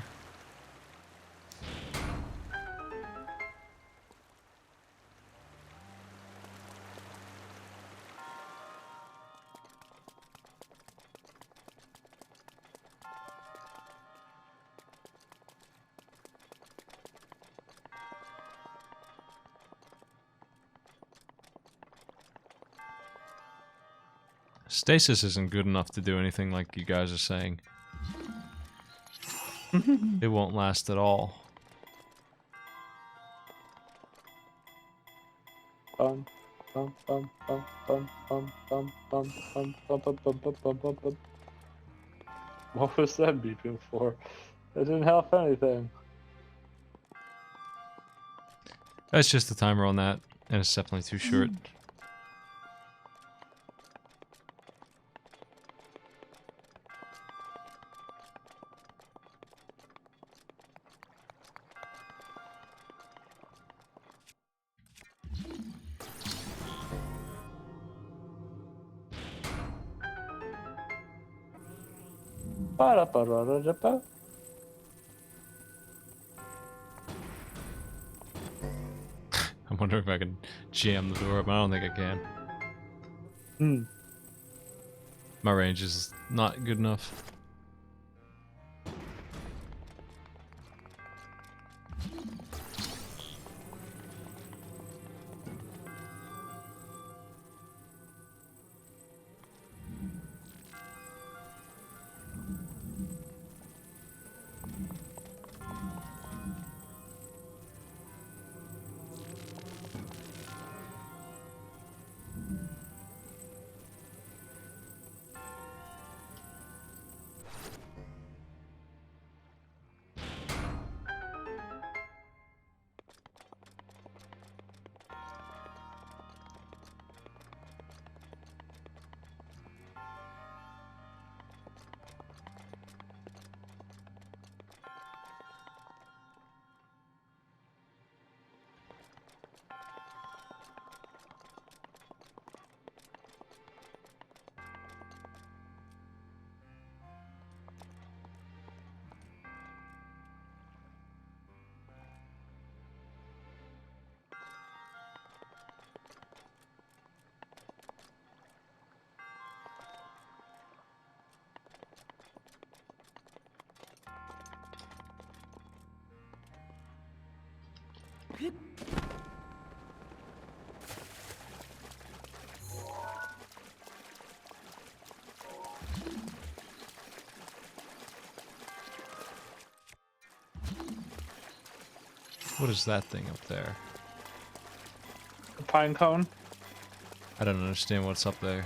Stasis isn't good enough to do anything like you guys are saying. It won't last at all. Bum, bum, bum, bum, bum, bum, bum, bum, bum, bum, bum, bum, bum, bum, bum, bum. What was that beeping for? That didn't help anything. That's just the timer on that, and it's definitely too short. Ba-da-ba-da-da-da-ba. I'm wondering if I can jam the door up. I don't think I can. Hmm. My range is not good enough. What is that thing up there? A pine cone. I don't understand what's up there.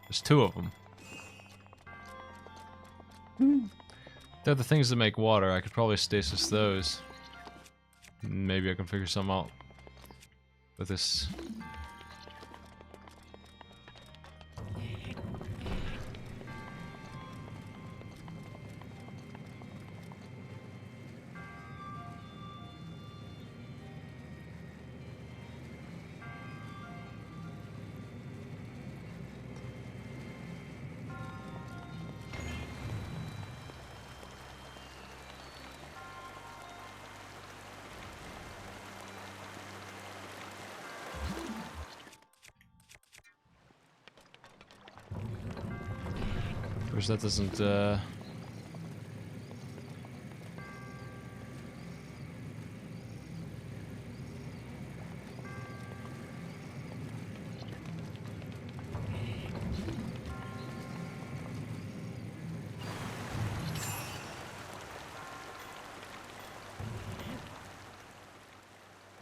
There's two of them. They're the things that make water. I could probably stasis those. Maybe I can figure something out with this. Of course, that doesn't,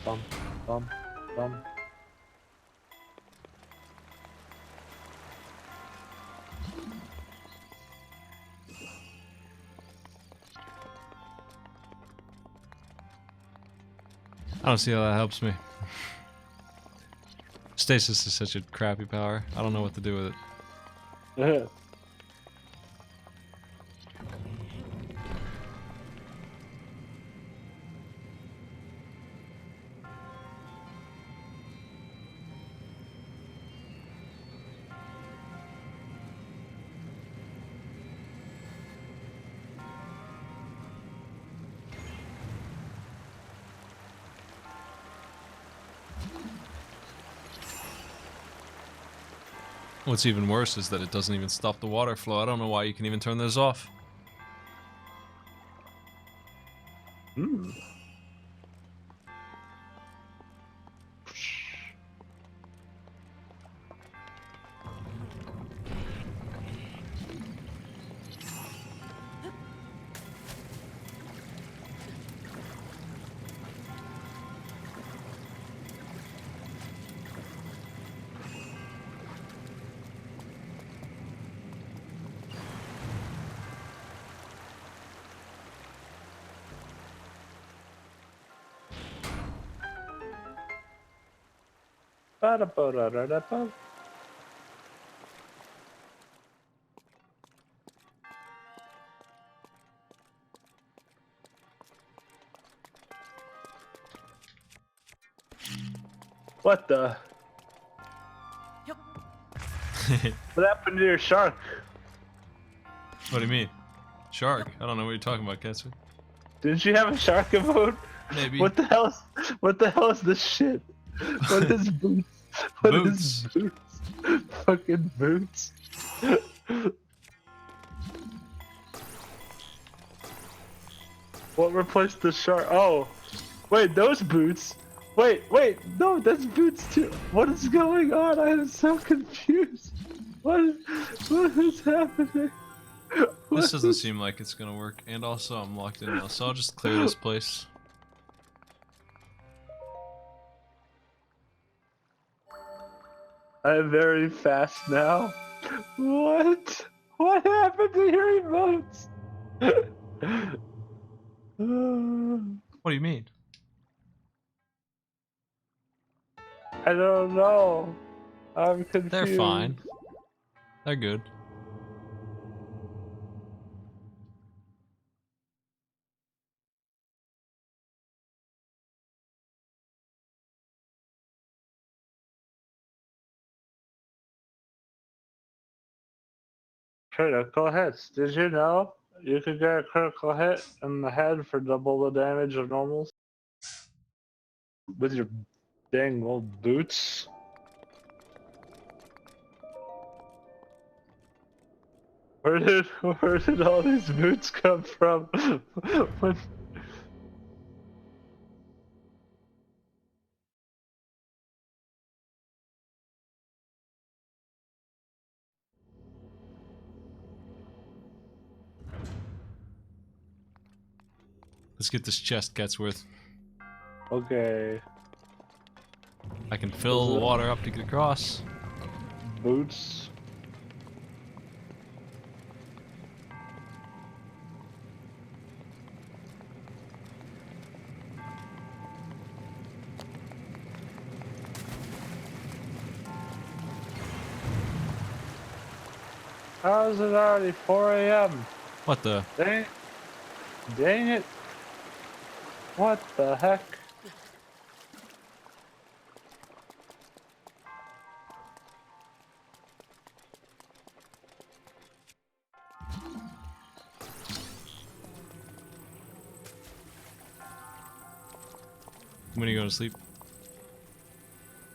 Bum, bum, bum. I don't see how that helps me. Stasis is such a crappy power. I don't know what to do with it. What's even worse is that it doesn't even stop the water flow. I don't know why you can even turn those off. Hmm. Ba-da-ba-da-da-da-ba. What the? What happened to your shark? What do you mean? Shark? I don't know what you're talking about, Ketsu. Didn't you have a shark emote? Maybe. What the hell is this shit? What is boots? What is Boots. boots? Fucking boots. What replaced the shark? Oh, wait, those boots. Wait, no, that's boots too. What is going on? I am so confused. What is happening? This doesn't seem like it's gonna work, and also I'm locked in now, so I'll just clear this place. I'm very fast now. What? What happened to your emotes? What do you mean? I don't know. I'm confused. They're fine. They're good. Critical hits. Did you know you could get a critical hit in the head for double the damage of normals? With your dang old boots? Where did all these boots come from? When Let's get this chest, Catsworth. Okay. I can fill the water up to get across. Boots. How is it already 4 a.m.? What the? Dang it. What the heck? When are you going to sleep?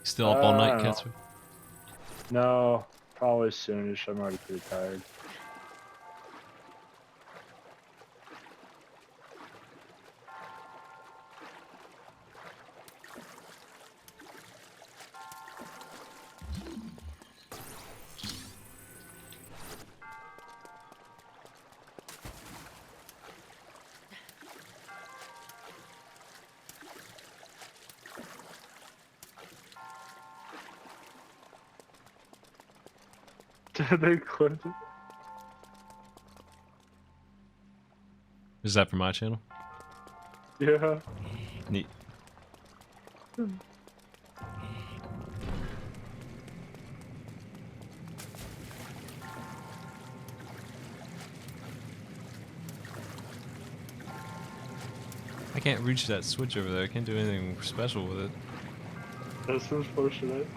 Still up all night, I don't know. Catsworth? No, probably soonish. I'm already pretty tired. Did they quit it? Is that for my channel? Yeah. Neat. I can't reach that switch over there. I can't do anything special with it. That's unfortunate.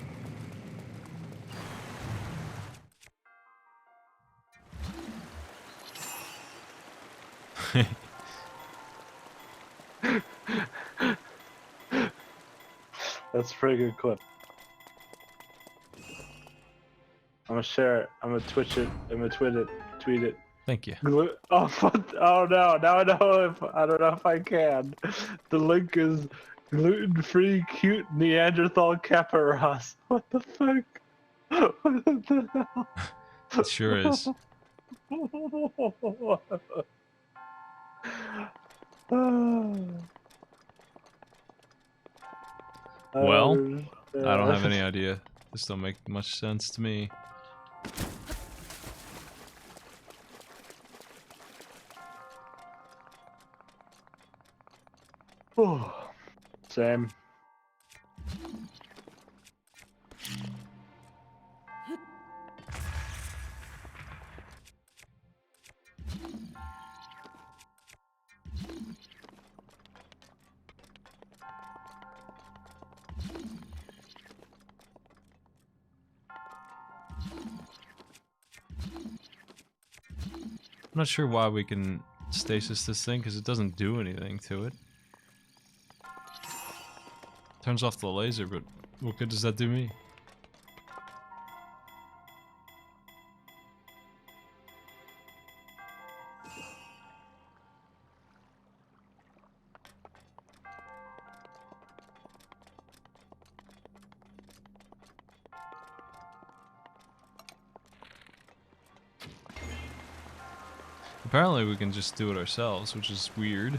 That's a pretty good clip. I'm gonna share it. I'm gonna Twitch it. I'm gonna tweet it. Thank you. Oh, oh no! Now I know if I don't know if I can. The link is gluten-free cute Neanderthal Caparas. What the fuck? What the hell? It sure is. Well, I don't have any idea. This don't make much sense to me. Same. I'm not sure why we can stasis this thing, because it doesn't do anything to it. Turns off the laser, but what good does that do me? Apparently we can just do it ourselves, which is weird.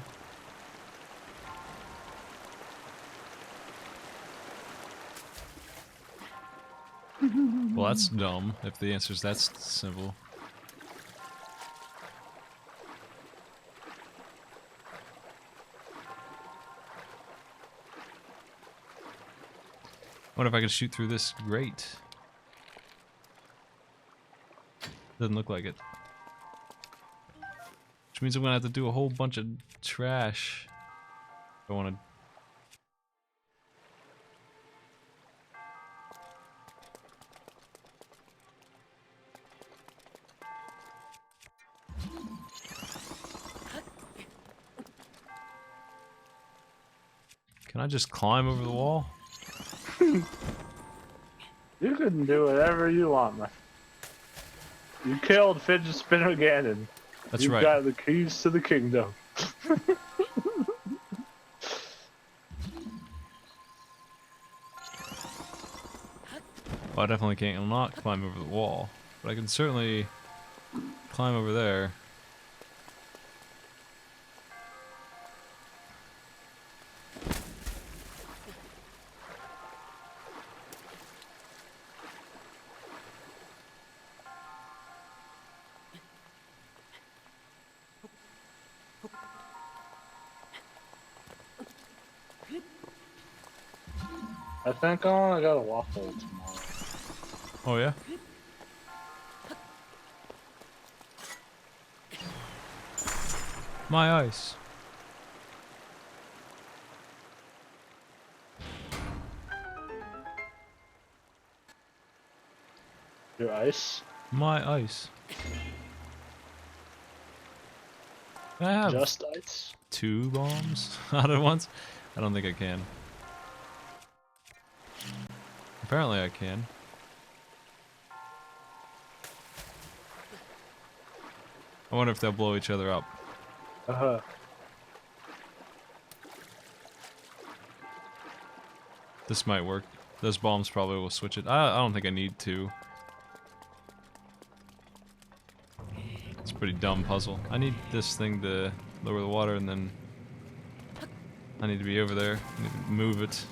Well, that's dumb, if the answer's that simple. What if I could shoot through this grate? Doesn't look like it. Which means I'm gonna have to do a whole bunch of trash. I wanna... Can I just climb over the wall? You can do whatever you want, man. You killed Fidget Spinner Ganon. That's You've right. got the keys to the kingdom. Well, I definitely can't not climb over the wall, but I can certainly climb over there. I think I got a waffle tomorrow. Oh yeah? My ice. Your ice? My ice. Can I have Just ice? 2 bombs out at once? I don't think I can. Apparently I can. I wonder if they'll blow each other up. Uh-huh. This might work. Those bombs probably will switch it. I don't think I need to. It's a pretty dumb puzzle. I need this thing to lower the water, and then I need to be over there. I need to move it.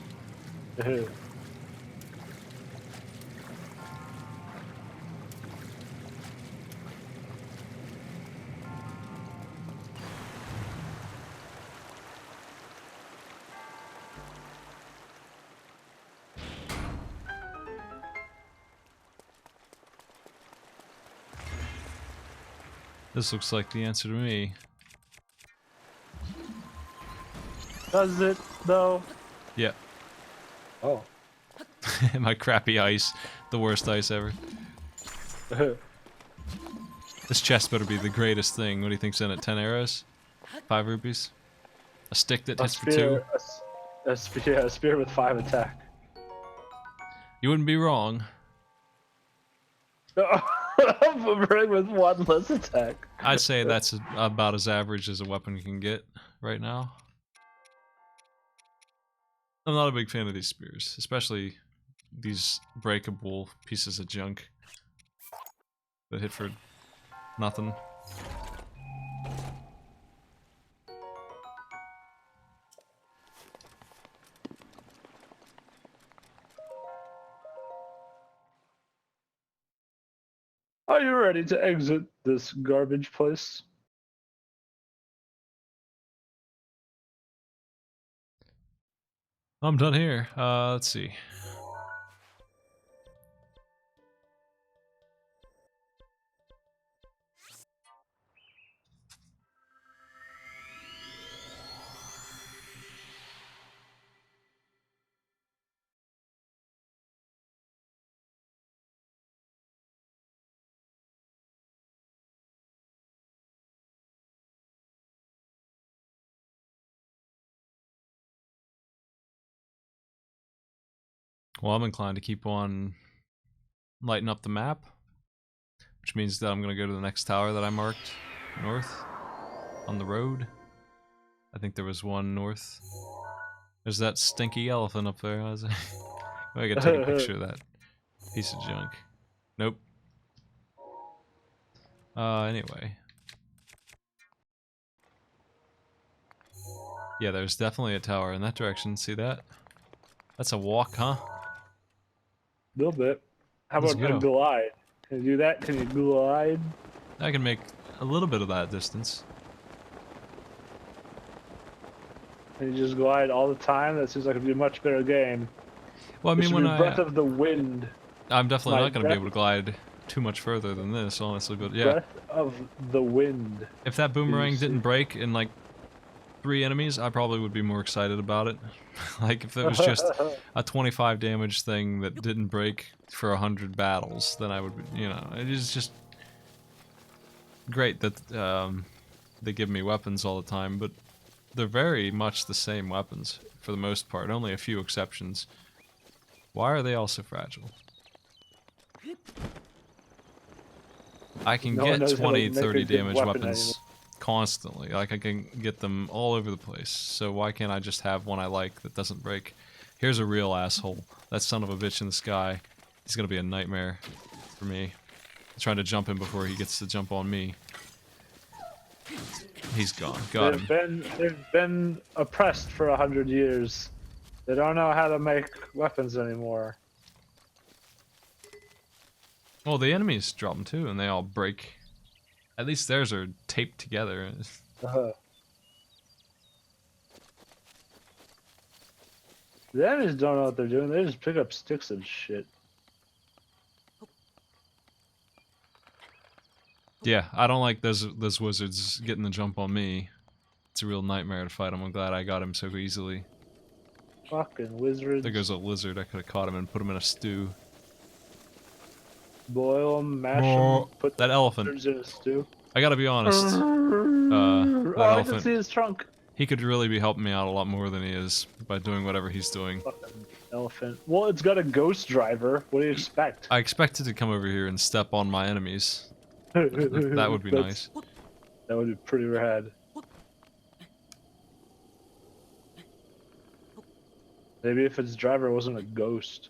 This looks like the answer to me. Does it, though? Yeah. Oh. My crappy ice. The worst ice ever. This chest better be the greatest thing. What do you think's in it? 10 arrows? 5 rupees? A stick that hits for 2? A spear with 5 attack. You wouldn't be wrong. A boomerang with 1 less attack. I'd say that's about as average as a weapon can get right now. I'm not a big fan of these spears, especially these breakable pieces of junk that hit for nothing. Are you ready to exit this garbage place? I'm done here. Let's see. Well, I'm inclined to keep on lighting up the map, which means that I'm going to go to the next tower that I marked north on the road. I think there was one north. There's that stinky elephant up there. I gotta take a picture of that piece of junk. Nope. Anyway. Yeah, there's definitely a tower in that direction. See that? That's a walk, huh? A little bit. How Let's about a go. glide? Can you do that? Can you glide? I can make a little bit of that distance. Can you just glide all the time? That seems like it'd be a much better game. Well, I This mean, should when be Breath of the Wind. I'm definitely my not going to be breath- able to glide too much further than this, honestly, but yeah. Breath of the Wind. If that boomerang see? didn't break in like 3 enemies, I probably would be more excited about it. Like if it was just a 25 damage thing that didn't break for 100 battles, then I would, you know, it is just great that they give me weapons all the time, but they're very much the same weapons for the most part, only a few exceptions. Why are they all so fragile? I can No one get knows how to 20, make a 30 good damage weapon weapons constantly. Like I can get them all over the place. So why can't I just have one I like that doesn't break? Here's a real asshole. That son of a bitch in the sky. He's gonna be a nightmare for me. I'm trying to jump him before he gets to jump on me. He's gone. Got him. They've been oppressed for 100 years. They don't know how to make weapons anymore. Well, the enemies drop them too, and they all break. At least theirs are taped together. The enemies don't know what they're doing. They just pick up sticks and shit. Yeah, I don't like those wizards getting the jump on me. It's a real nightmare to fight him. I'm glad I got him so easily. Fucking wizards. There goes a lizard. I could have caught him and put him in a stew. Boil them, mash Oh, them, put that elephant. lizards in a stew. I gotta be honest. That Oh, I can elephant. see his trunk. He could really be helping me out a lot more than he is by doing whatever he's doing. Fucking elephant. Well, it's got a ghost driver. What do you expect? I expected to come over here and step on my enemies. That would be nice. That would be pretty rad. Maybe if its driver wasn't a ghost.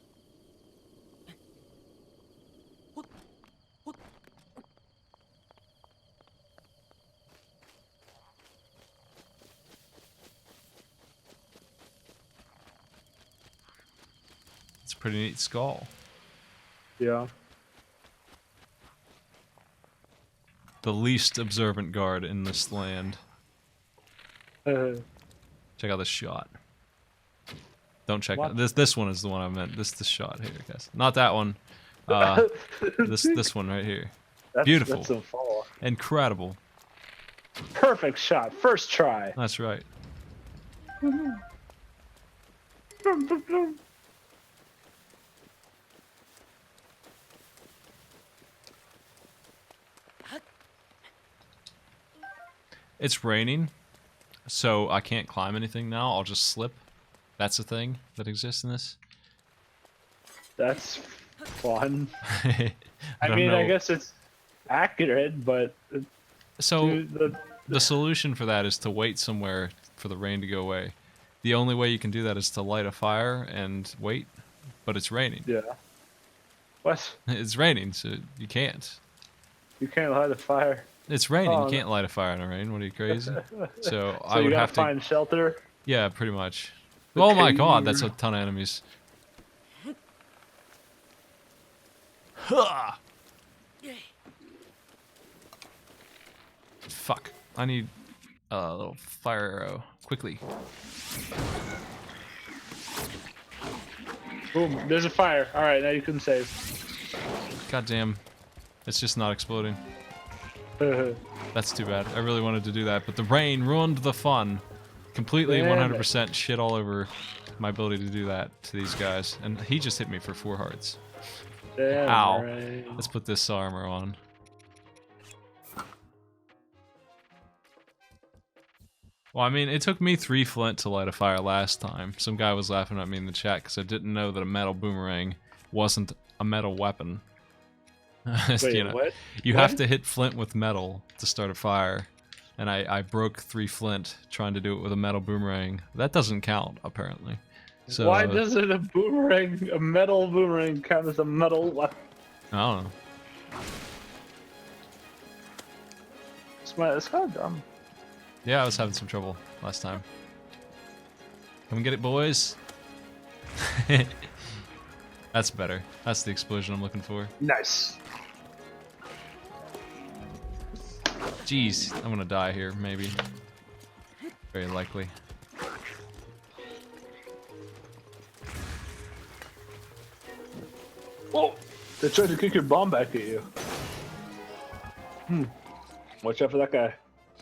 It's a pretty neat skull. Yeah. The least observant guard in this land. Check out this shot. Don't check What? out this one is the one I meant. This shot here, guys. Not that one. This one right here. Beautiful. That's a fall. Incredible. Perfect shot. First try. That's right. It's raining, so I can't climb anything now. I'll just slip. That's a thing that exists in this. That's fun. I don't mean, know. I guess it's accurate, but So dude, the solution for that is to wait somewhere for the rain to go away. The only way you can do that is to light a fire and wait, but it's raining. yeah. What? It's raining, so you can't. You can't light a fire. It's raining. Oh, You no. can't light a fire in the rain. What are you crazy? So So I you would gotta have to. find shelter. Yeah, pretty much. Oh my god, that's a Okay. ton of enemies. Huh! Fuck. I need a little fire arrow. Quickly. Boom. There's a fire. All right, now you can save. God damn. It's just not exploding. That's too bad. I really wanted to do that, but the rain ruined the fun. Completely Damn 100% shit all over my ability to do that to these guys. And he just hit me for 4 hearts. Damn, Ow. right. Let's put this armor on. Well, I mean, it took me 3 flint to light a fire last time. Some guy was laughing at me in the chat because I didn't know that a metal boomerang wasn't a metal weapon. Wait, You know, what? you What? have to hit flint with metal to start a fire. And I broke 3 flint trying to do it with a metal boomerang. That doesn't count, apparently. So, Why doesn't a metal boomerang, count as a metal weapon? I don't know. It's kind of dumb. Yeah, I was having some trouble last time. Come and get it, boys. That's better. That's the explosion I'm looking for. Nice. Jeez, I'm gonna die here, maybe. Very likely. Whoa! They tried to kick your bomb back at you. Watch out for that guy.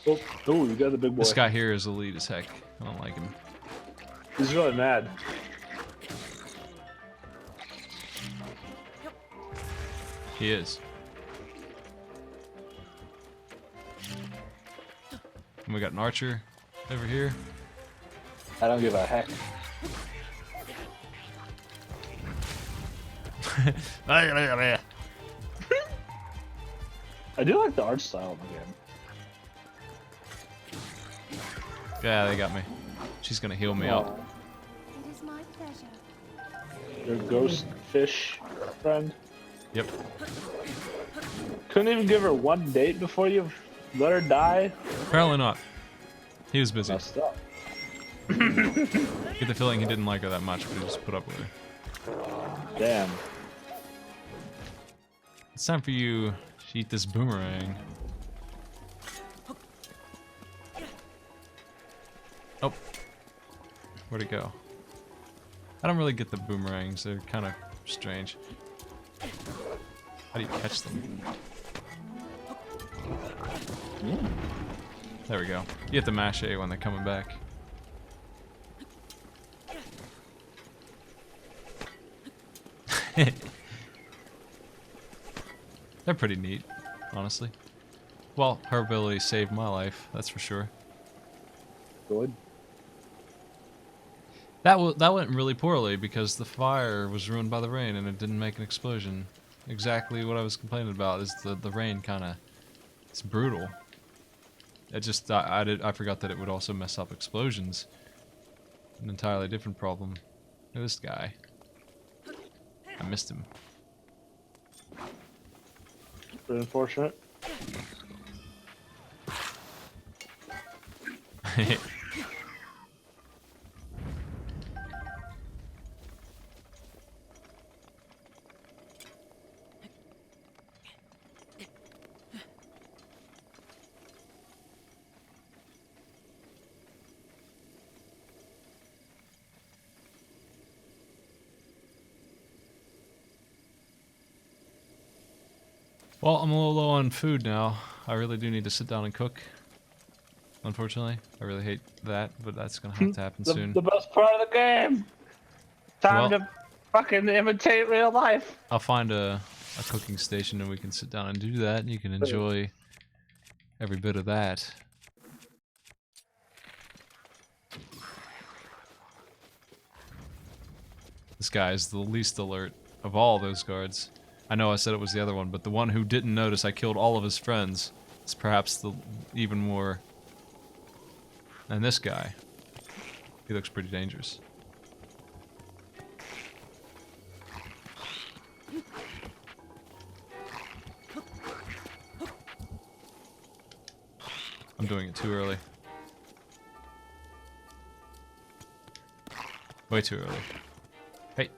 Oh, you got the big boy. This guy here is elite as heck. I don't like him. He's really mad. He is. And we got an archer over here. I don't give a heck. I do like the art style of the game. Yeah, they got me. She's gonna heal me up. It is my pleasure. Your ghost fish friend. Yep. Couldn't even give her one date before you let her die? Apparently not. He was busy. Messed up. Get the feeling he didn't like her that much, but he just put up with her. Damn. It's time for you to eat this boomerang. Oh. Where'd it go? I don't really get the boomerangs. They're kind of strange. How do you catch them? There we go. You have to mash A when they're coming back. They're pretty neat, honestly. Well, her ability saved my life, that's for sure. Good. That went really poorly because the fire was ruined by the rain and it didn't make an explosion. Exactly what I was complaining about is the rain kind of, it's brutal. It just I forgot that it would also mess up explosions. An entirely different problem. Look at this guy. I missed him. Pretty unfortunate. Well, I'm a little low on food now. I really do need to sit down and cook. Unfortunately, I really hate that, but that's gonna have to happen soon. The best part of the game. Time Well, to fucking imitate real life. I'll find a cooking station and we can sit down and do that, and you can enjoy every bit of that. This guy is the least alert of all those guards. I know I said it was the other one, but the one who didn't notice I killed all of his friends is perhaps the even more... And this guy. He looks pretty dangerous. I'm doing it too early. Way too early. Hey.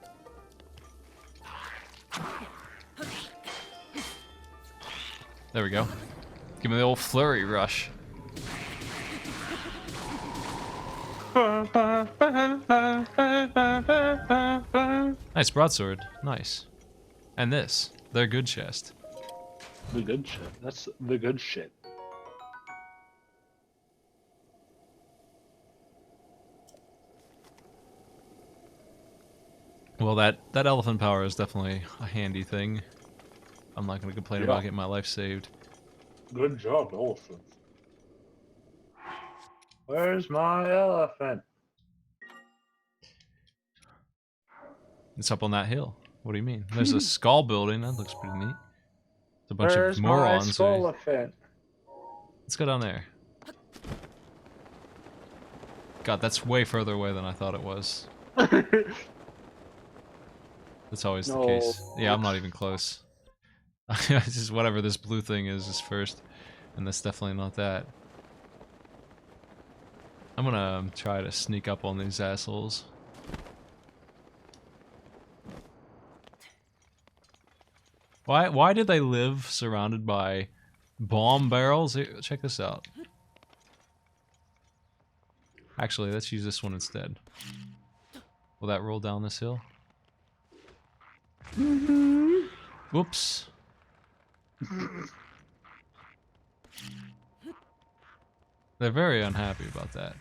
There we go. Give me the old flurry rush. Nice broadsword. Nice. And this. Their good chest. The good shit. That's the good shit. Well, that elephant power is definitely a handy thing. I'm not going to complain about getting my life saved. Good job, elephant. Where's my elephant? It's up on that hill. What do you mean? There's a skull building. That looks pretty neat. It's a bunch Where's of my morons. skull-elephant? Let's go down there. God, that's way further away than I thought it was. That's always the case. Yeah, I'm not even close. It's just whatever this blue thing is first. And that's definitely not that. I'm gonna try to sneak up on these assholes. Why did they live surrounded by bomb barrels? Here, check this out. Actually, let's use this one instead. Will that roll down this hill? Whoops. They're very unhappy about that.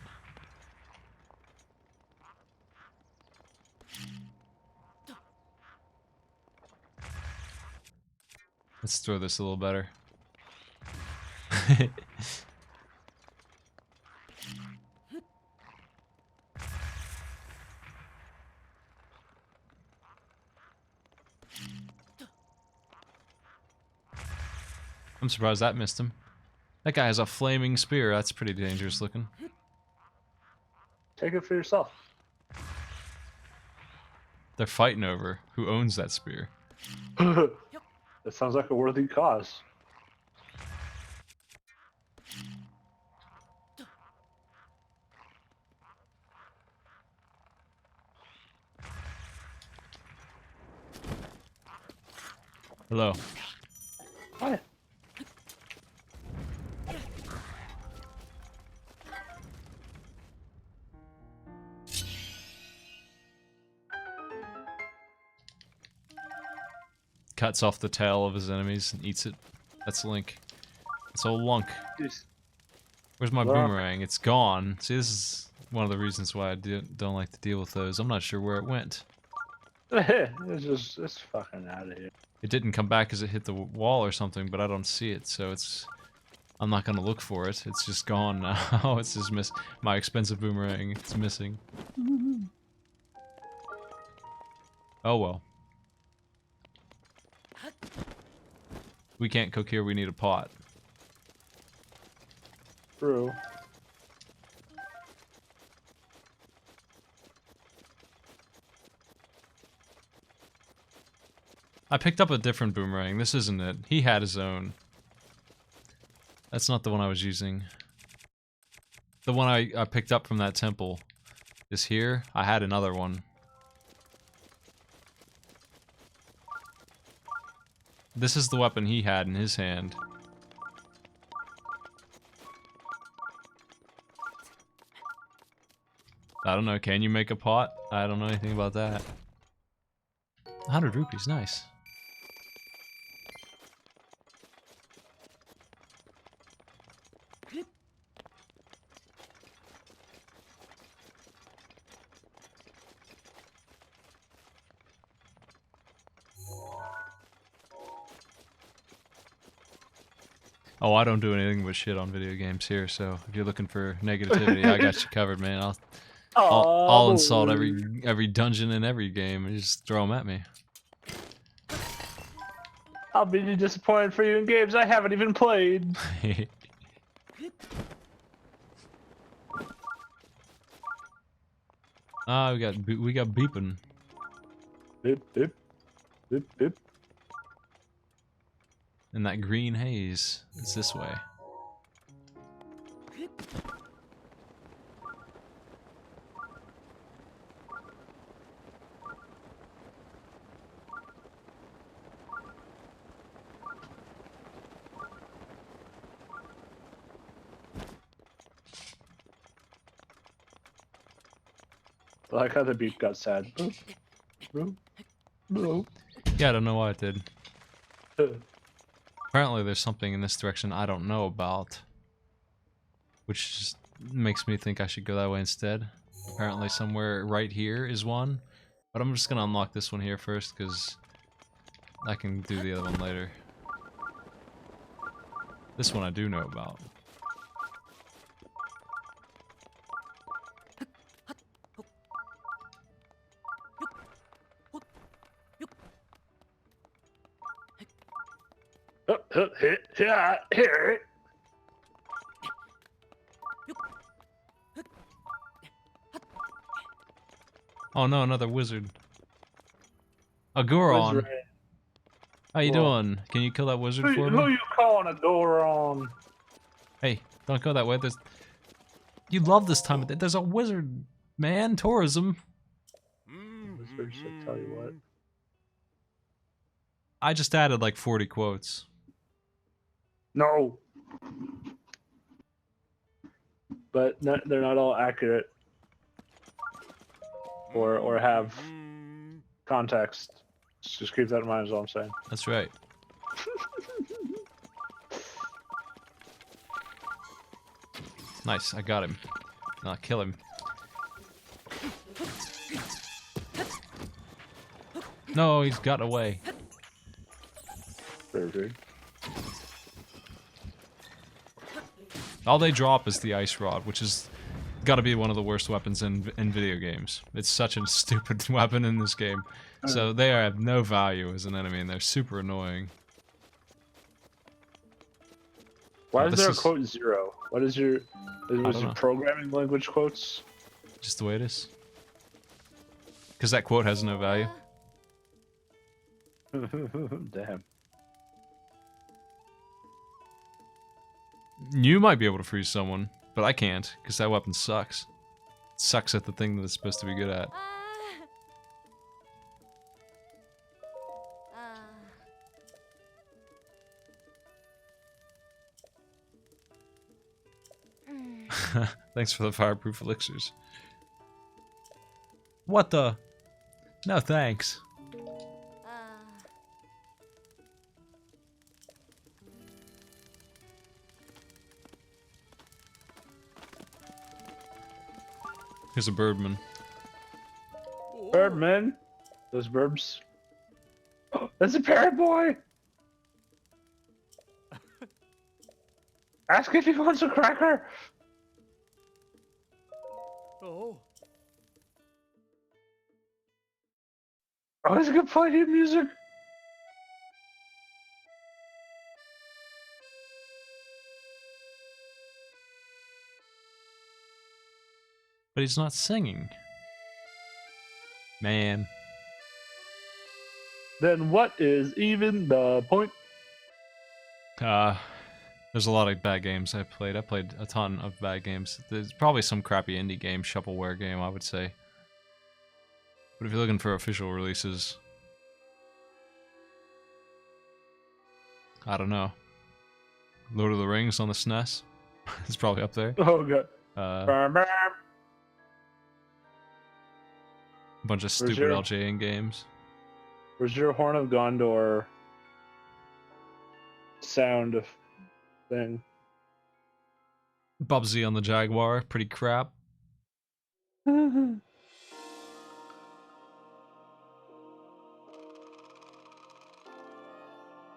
Let's throw this a little better. I'm surprised that missed him. That guy has a flaming spear. That's pretty dangerous looking. Take it for yourself. They're fighting over who owns that spear. That sounds like a worthy cause. Hello. Hi. cuts off the tail of his enemies and eats it. That's Link. It's old Lunk. Where's my Lunk. boomerang? It's gone. See, this is one of the reasons why I don't like to deal with those. I'm not sure where it went. It's fucking out of here. It didn't come back as it hit the wall or something, but I don't see it, so it's... I'm not gonna look for it. It's just gone now. It's just my expensive boomerang. It's missing. Oh well. We can't cook here, we need a pot. True. I picked up a different boomerang. This isn't it. He had his own. That's not the one I was using. The one I picked up from that temple is here. I had another one. This is the weapon he had in his hand. I don't know, can you make a pot? I don't know anything about that. 100 rupees, nice. Oh, I don't do anything but shit on video games here, so if you're looking for negativity, I got you covered, man. I'll insult every dungeon in every game and just throw them at me. I'll be disappointed for you in games I haven't even played. Ah, we got beeping. Boop, boop. Boop, boop. And that green haze. It's this way. I like how the beat got sad. Boop, boop, boop. Yeah, I don't know why it did. Apparently there's something in this direction I don't know about. Which just makes me think I should go that way instead. Apparently somewhere right here is one. But I'm just gonna unlock this one here first, because I can do the other one later. This one I do know about. Here. Oh no, another wizard. A Goron. Wizard. How you Whoa. doing? Can you kill that wizard Who for me? you calling a Goron? Hey, don't go that way. You love this time of day. There's a wizard, man. Tourism. Wizard should tell you what. I just added like 40 quotes. No. But they're not all accurate. Or have context. Just keep that in mind is all I'm saying. That's right. Nice, I got him. Now kill him. No, he's got away. Very good. All they drop is the ice rod, which is gotta be one of the worst weapons in video games. It's such a stupid weapon in this game. So they have no value as an enemy, and they're super annoying. Why is This there a is- quote 0? What is your... Was don't your know. programming language quotes? Just the way it is. Because that quote has no value. Damn. You might be able to freeze someone, but I can't, because that weapon sucks. It sucks at the thing that it's supposed to be good at. Thanks for the fireproof elixirs. What the? No thanks. Here's a birdman. Birdman. Those burbs. That's a parrot boy. Ask if he wants a cracker. Oh. Oh, he's gonna play new music. But he's not singing. Man. Then what is even the point? There's a lot of bad games I played. I played a ton of bad games. There's probably some crappy indie game, shovelware game, I would say. But if you're looking for official releases, I don't know. Lord of the Rings on the SNES. It's probably up there. Oh god. A bunch of stupid your- LJN games. Where's your Horn of Gondor sound thing? Bubsy on the Jaguar, pretty crap.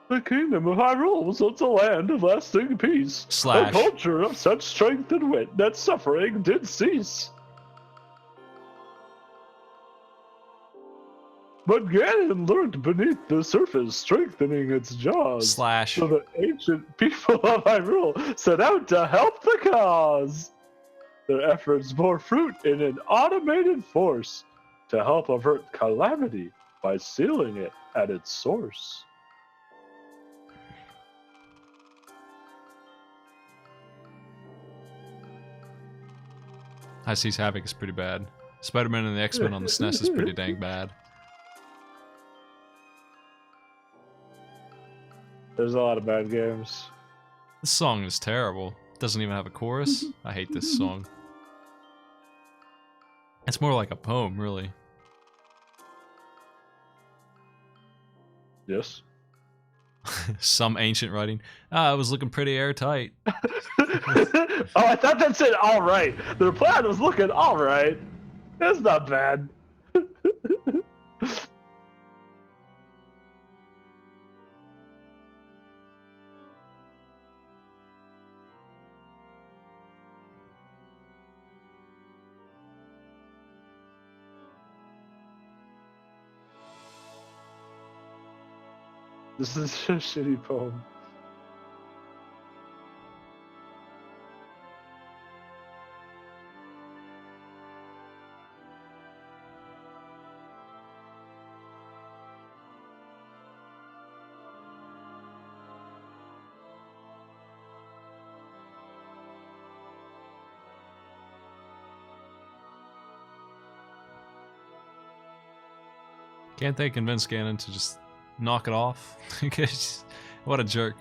The kingdom of Hyrule was once a land of lasting peace, Slash. a culture of such strength and wit that suffering did cease. But Ganon lurked beneath the surface, strengthening its jaws. Slash. So the ancient people of Hyrule set out to help the cause. Their efforts bore fruit in an automated force to help avert calamity by sealing it at its source. High Seas Havoc is pretty bad. Spider-Man and the X-Men on the SNES is pretty dang bad. There's a lot of bad games. This song is terrible. It doesn't even have a chorus. I hate this song. It's more like a poem, really. Yes. Some ancient writing. Ah, it was looking pretty airtight. Oh, I thought that said all right. Their plan was looking all right. That's not bad. This is a shitty poem. Can't they convince Ganon to just knock it off? What a jerk.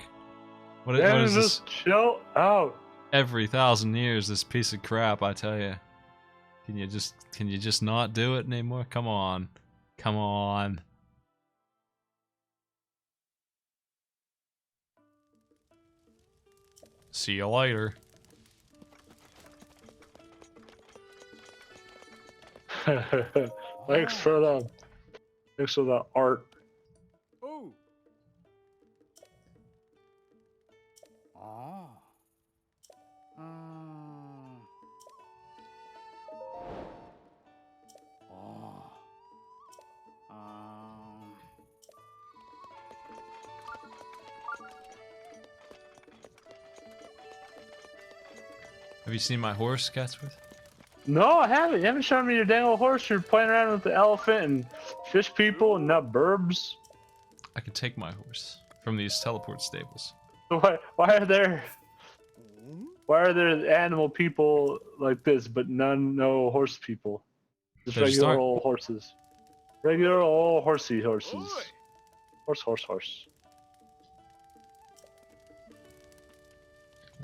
What Yeah, is this? just chill out. Every 1,000 years, this piece of crap, I tell you. Can you just not do it anymore? Come on. Come on. See you later. Thanks for the art. Oh. Ah. Oh. Have you seen my horse, Catsworth? No, I haven't. You haven't shown me your dang old horse. You're playing around with the elephant and fish people and nut burbs. I could take my horse from these teleport stables. Why are there animal people like this, but no horse people? Just They just regular aren't. old horses. Regular old horses. Oi. Horse.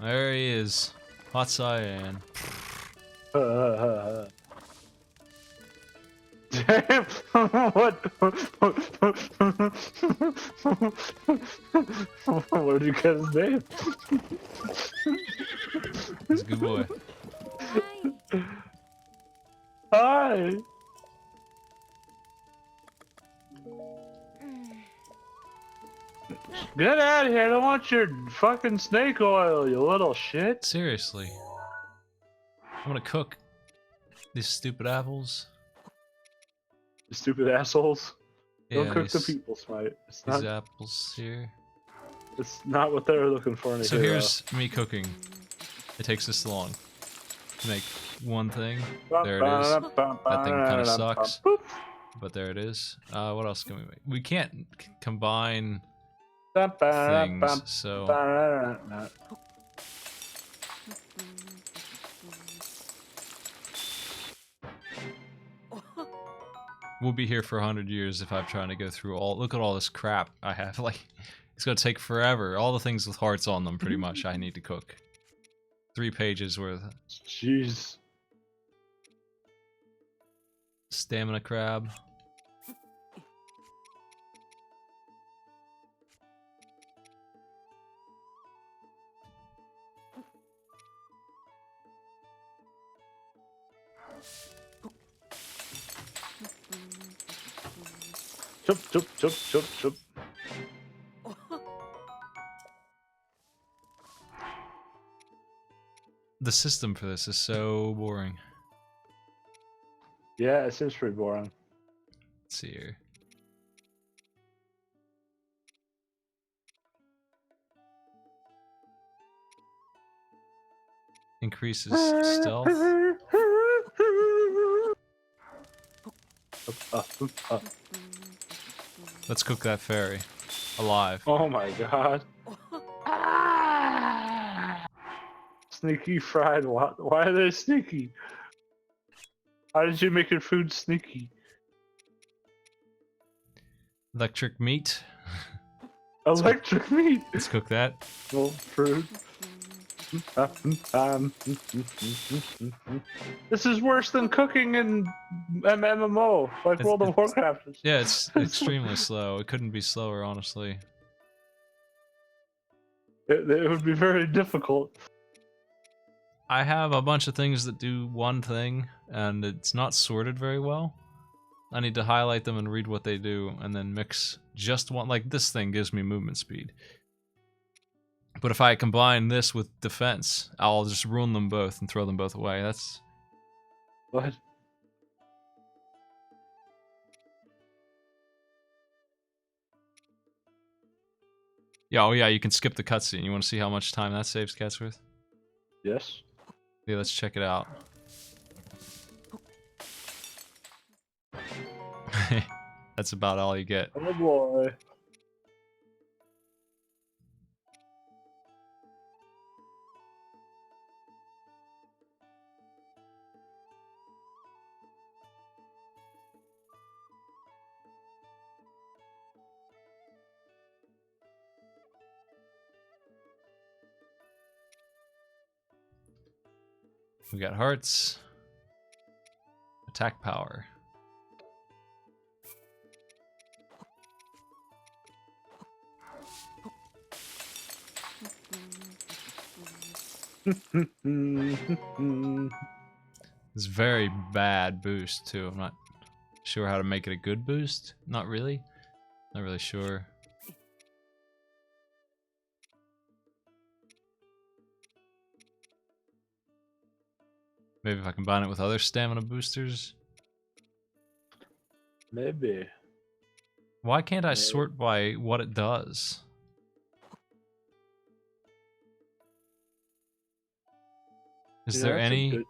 There he is. Hot cyan. Damn, what? Where did you get his name? He's a good boy. Hi. Hi. Get out of here! I don't want your fucking snake oil, you little shit. Seriously. I'm gonna cook these stupid apples. You stupid assholes. Don't Yeah, cook the these, people, Smite. these apples here. It's not what they were looking for in a So hero. here's me cooking. It takes this long to make one thing. There it is. That thing kind of sucks, but there it is. What else can we make? We can't combine things, so we'll be here for 100 years if I'm trying to go through all. Look at all this crap I have. Like, it's gonna take forever. All the things with hearts on them, pretty much, I need to cook. 3 pages worth. Jeez. Stamina crab. Chup, chup, chup, chup, chup. The system for this is so boring. Yeah, it seems pretty boring. Let's see here. Increases stealth. Let's cook that fairy. Alive. Oh my god. Sneaky fried. Why are they sneaky? How did you make your food sneaky? Electric meat. Electric meat. Let's cook that. Well, fruit. This is worse than cooking in MMO, like World of Warcraft. Yeah, it's extremely slow. It couldn't be slower, honestly. It would be very difficult. I have a bunch of things that do one thing, and it's not sorted very well. I need to highlight them and read what they do, and then mix just one. Like, this thing gives me movement speed. But if I combine this with defense, I'll just ruin them both and throw them both away. That's... What? Yeah, oh yeah, you can skip the cutscene. You want to see how much time that saves Catsworth? Yes. Yeah, let's check it out. That's about all you get. Oh boy. We got hearts. Attack power. It's very bad boost too. I'm not sure how to make it a good boost. Not really. Not really sure. Maybe if I combine it with other stamina boosters. Maybe. Why can't I sort by what it does? Is there any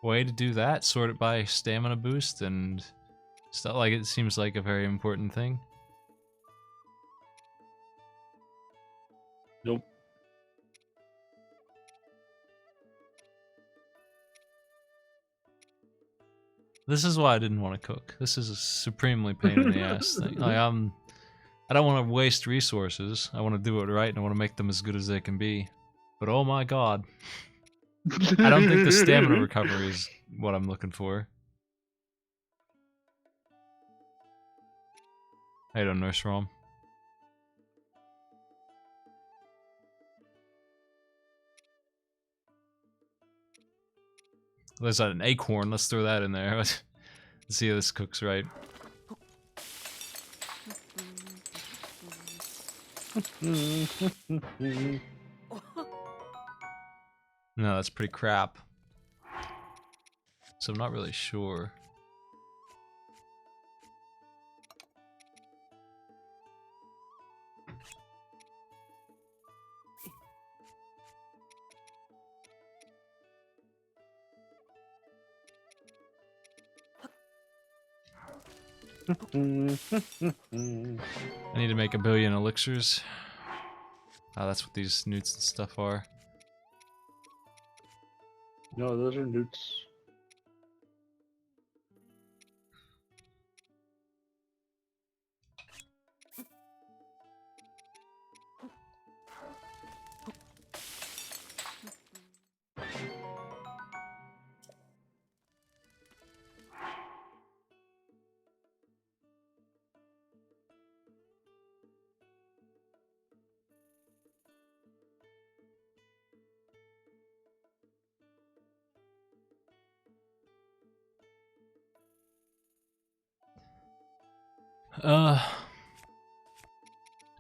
way to do that? Sort it by stamina boost and stuff? Like, it seems like a very important thing. Nope. This is why I didn't want to cook. This is a supremely pain in the ass thing. Like, I don't want to waste resources. I want to do it right and I want to make them as good as they can be. But oh my god. I don't think the stamina recovery is what I'm looking for. I don't Nurse Rom. There's an acorn. Let's throw that in there. Let's see how this cooks right. No, that's pretty crap. So I'm not really sure. I need to make 1 billion elixirs. Oh, that's what these newts and stuff are. No, those are newts.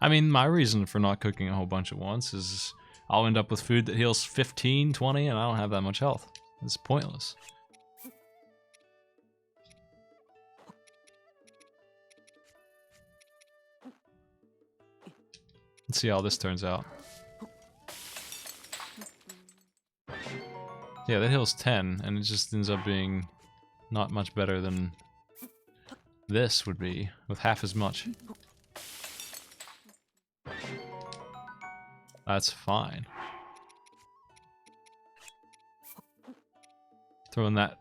I mean, my reason for not cooking a whole bunch at once is I'll end up with food that heals 15, 20, and I don't have that much health. It's pointless. Let's see how this turns out. Yeah, that heals 10, and it just ends up being not much better than this would be, with half as much. That's fine. Throw in that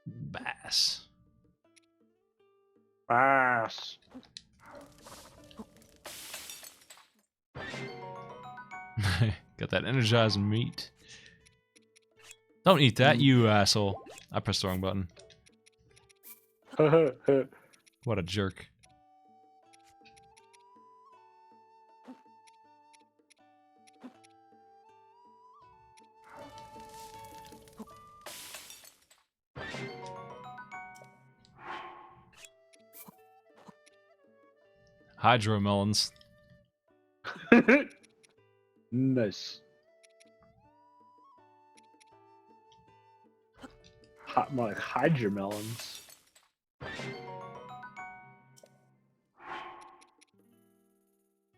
bass. Bass. Got that energized meat. Don't eat that, you asshole. I pressed the wrong button. What a jerk. Hydro melons. Nice. Hot, more like hydromelons.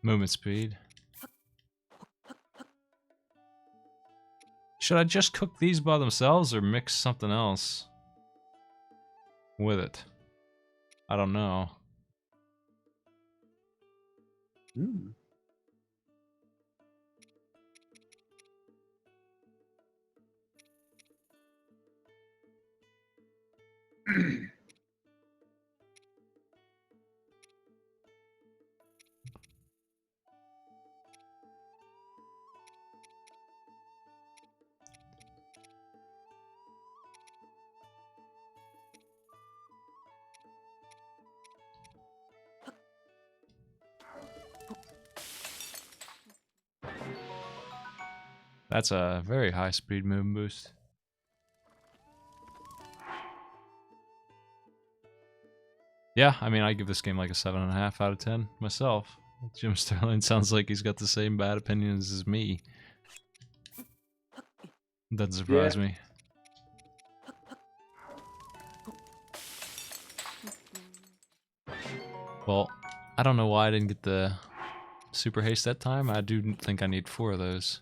Movement speed. Should I just cook these by themselves or mix something else with it? I don't know. Mm. That's a very high speed movement boost. Yeah, I mean, I give this game like a 7.5 out of 10 myself. Jim Sterling sounds like he's got the same bad opinions as me. Doesn't surprise me. Well, I don't know why I didn't get the super haste that time. I do think I need 4 of those.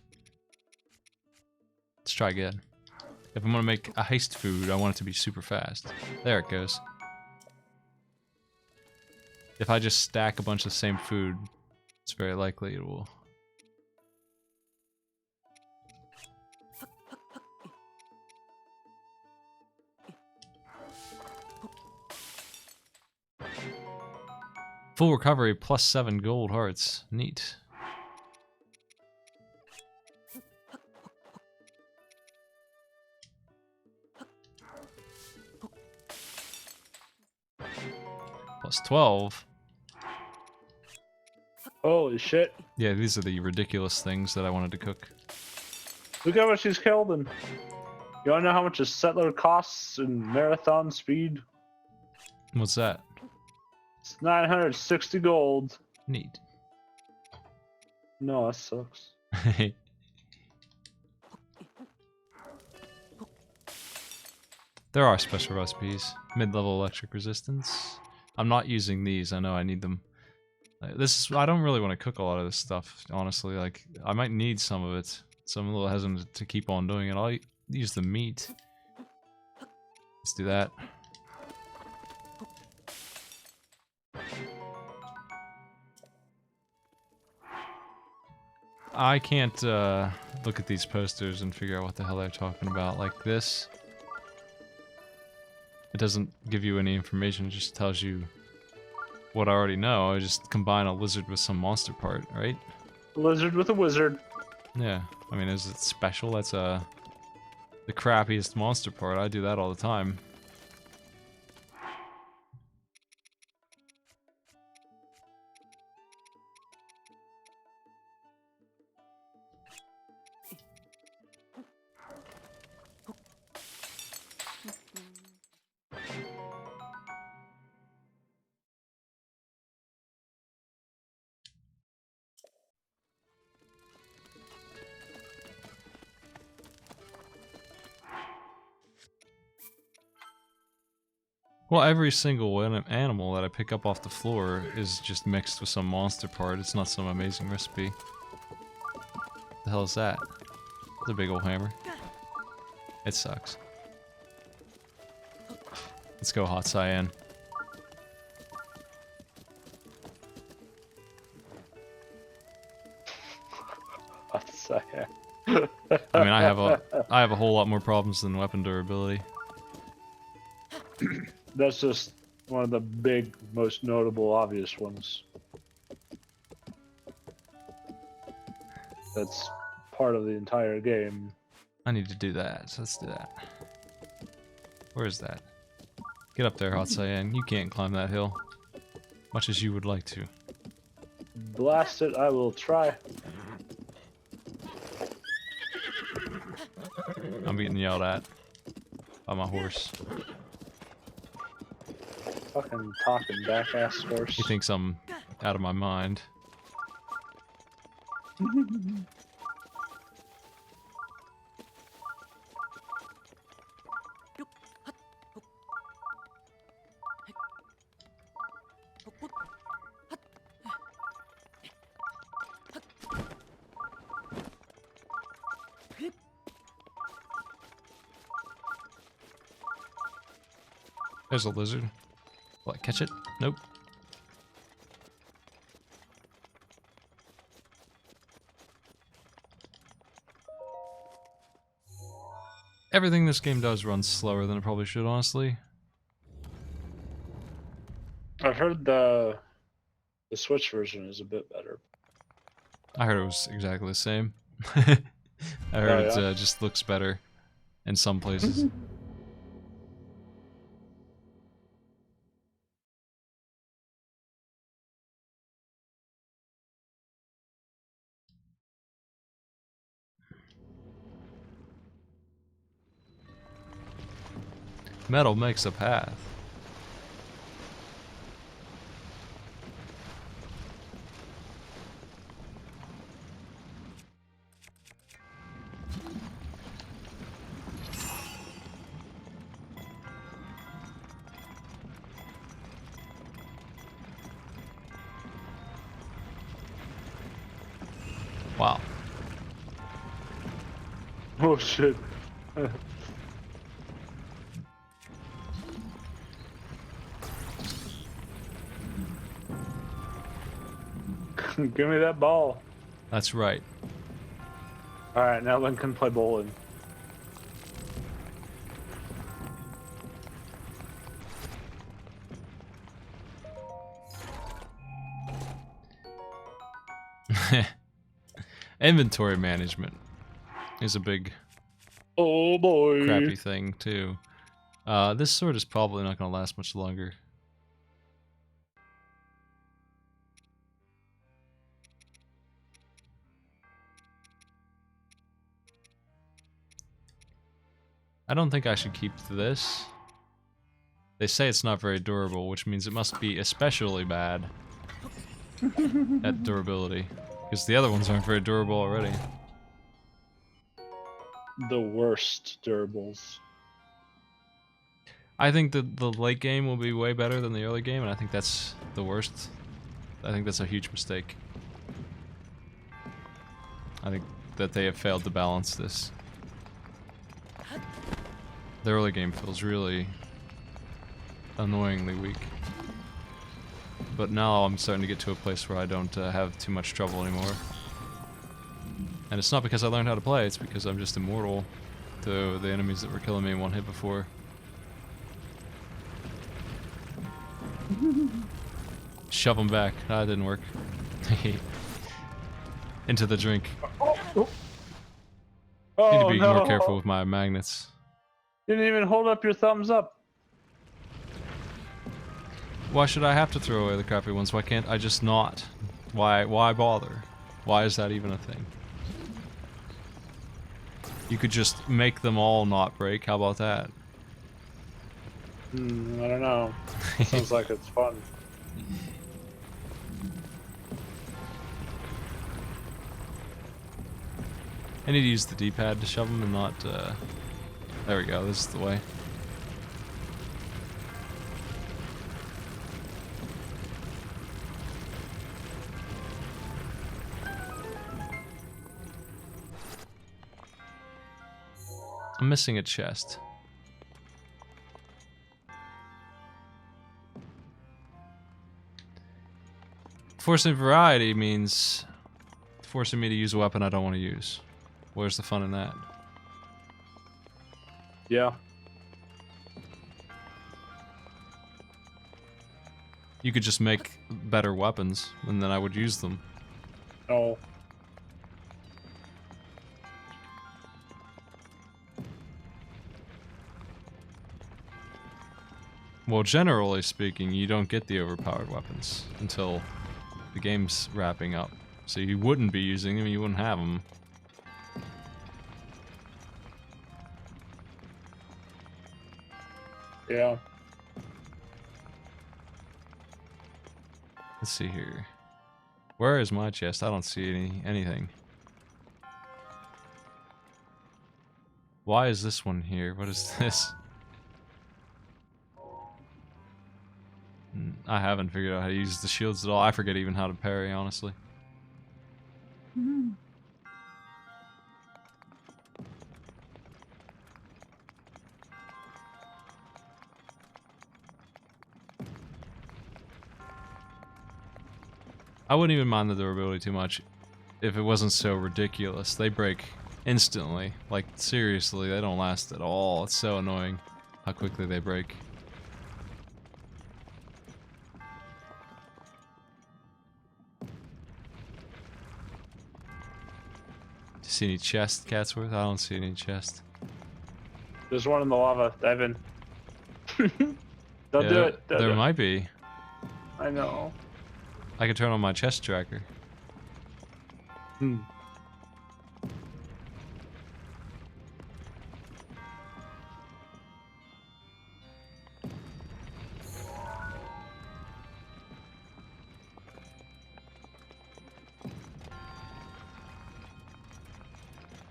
Let's try again. If I'm gonna make a haste food, I want it to be super fast. There it goes. If I just stack a bunch of the same food, it's very likely it will. Full recovery plus 7 gold hearts. Neat. Plus 12. Holy shit. Yeah, these are the ridiculous things that I wanted to cook. Look how much he's killed, and you wanna know how much a settler costs in marathon speed? What's that? It's 960 gold. Neat. No, that sucks. There are special recipes. Mid-level electric resistance. I'm not using these. I know I need them. I don't really want to cook a lot of this stuff, honestly. Like, I might need some of it. So I'm a little hesitant to keep on doing it. I'll use the meat. Let's do that. I can't look at these posters and figure out what the hell they're talking about. Like this. It doesn't give you any information, it just tells you what I already know. I just combine a lizard with some monster part, right? Lizard with a wizard. Yeah. I mean, is it special? That's the crappiest monster part. I do that all the time. Well, every single animal that I pick up off the floor is just mixed with some monster part. It's not some amazing recipe. What the hell is that? It's a big old hammer. It sucks. Let's go hot cyan. I mean, I have a whole lot more problems than weapon durability. That's just one of the big, most notable, obvious ones. That's part of the entire game. I need to do that, so let's do that. Where is that? Get up there, Hot Cyan. You can't climb that hill. Much as you would like to. Blast it, I will try. I'm getting yelled at by my horse. Fucking talking back-ass horse. He thinks I'm out of my mind. There's a lizard. Will I catch it? Nope. Everything this game does runs slower than it probably should, honestly. I've heard the Switch version is a bit better. I heard it was exactly the same. I heard it just looks better in some places. Metal makes a path. Wow. Oh shit. Give me that ball. That's right. Alright, now Link can play bowling. Inventory management is a big Oh boy. crappy thing too. This sword is probably not going to last much longer. I don't think I should keep this. They say it's not very durable, which means it must be especially bad at durability. Because the other ones aren't very durable already. The worst durables. I think that the late game will be way better than the early game, and I think that's the worst. I think that's a huge mistake. I think that they have failed to balance this. The early game feels really annoyingly weak. But now I'm starting to get to a place where I don't have too much trouble anymore. And it's not because I learned how to play, it's because I'm just immortal to the enemies that were killing me in one hit before. Shove them back. That didn't work. Into the drink. Oh, Need to be no. more careful with my magnets. Didn't even hold up your thumbs up. Why should I have to throw away the crappy ones? Why can't I just not? Why bother? Why is that even a thing? You could just make them all not break. How about that? I don't know. Sounds like it's fun. I need to use the D-pad to shove them and not, there we go, this is the way. I'm missing a chest. Forcing variety means forcing me to use a weapon I don't want to use. Where's the fun in that? Yeah. You could just make better weapons, and then I would use them. No. Well, generally speaking, you don't get the overpowered weapons until the game's wrapping up. So you wouldn't be using them, you wouldn't have them. Yeah. Let's see here. Where is my chest? I don't see anything. Why is this one here? What is this? I haven't figured out how to use the shields at all. I forget even how to parry, honestly. I wouldn't even mind the durability too much if it wasn't so ridiculous. They break instantly. Like, seriously, they don't last at all. It's so annoying how quickly they break. Do you see any chest, Catsworth? I don't see any chest. There's one in the lava. Dive in. Don't do it. Don't do There it. might be. I know. I could turn on my chest tracker.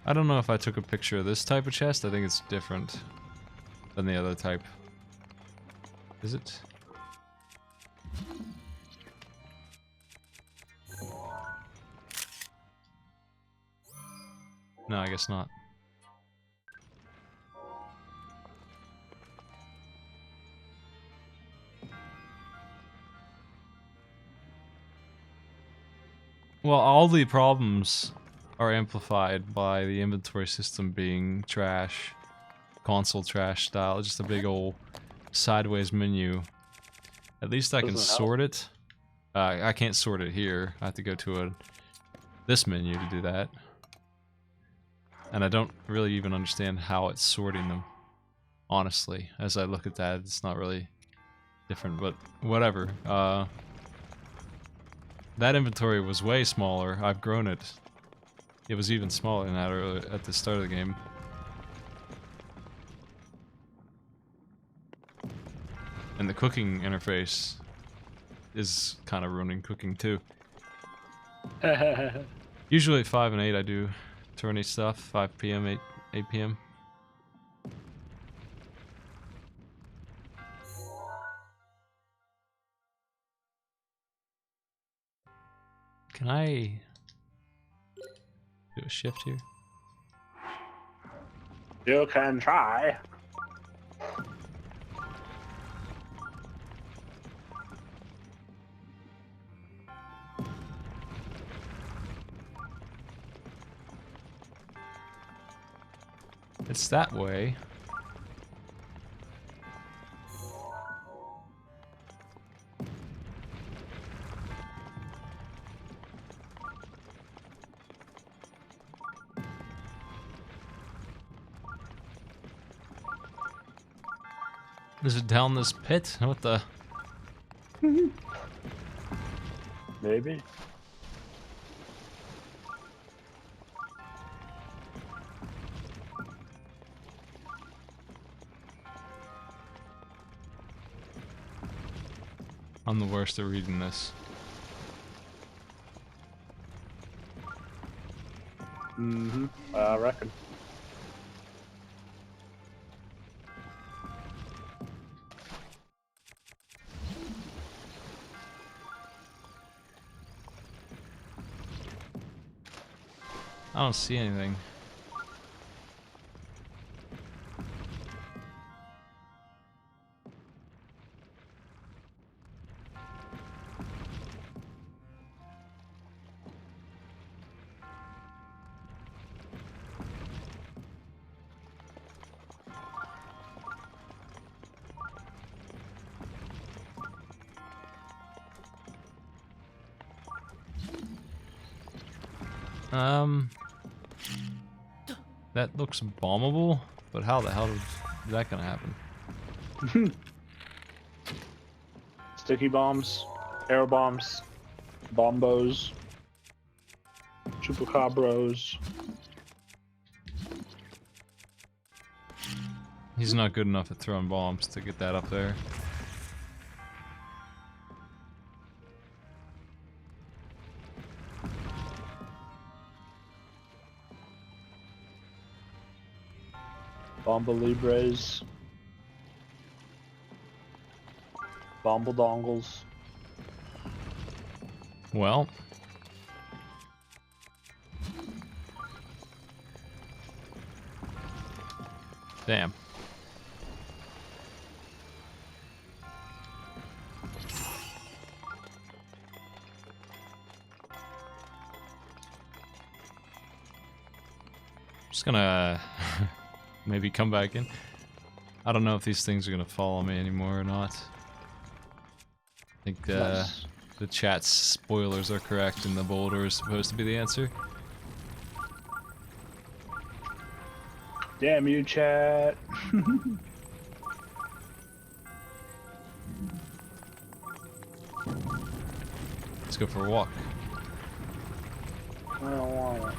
I don't know if I took a picture of this type of chest. I think it's different than the other type. Is it? No, I guess not. Well, all the problems are amplified by the inventory system being trash. Console trash style, just a big old sideways menu. At least I can Doesn't help. sort it. I can't sort it here. I have to go to this menu to do that. And I don't really even understand how it's sorting them. Honestly, as I look at that, it's not really different, but whatever. That inventory was way smaller. I've grown it. It was even smaller than that earlier at the start of the game. And the cooking interface is kind of ruining cooking too. Usually at 5 and 8 I do tourney stuff, 5 p.m., 8 p.m. Can I do a shift here? You can try. It's that way. Is it down this pit? What the? Maybe. I'm the worst at reading this. Mm-hmm. I reckon. I don't see anything. That looks bombable, but how the hell is that gonna happen? Sticky bombs, air bombs, bombos, chupacabros. He's not good enough at throwing bombs to get that up there. Bomba Libres. Bomba Dongles. Well. Damn. Just gonna maybe come back in. I don't know if these things are gonna follow me anymore or not. I think Nice. the chat's spoilers are correct and the boulder is supposed to be the answer. Damn you, chat. Let's go for a walk. I don't want it.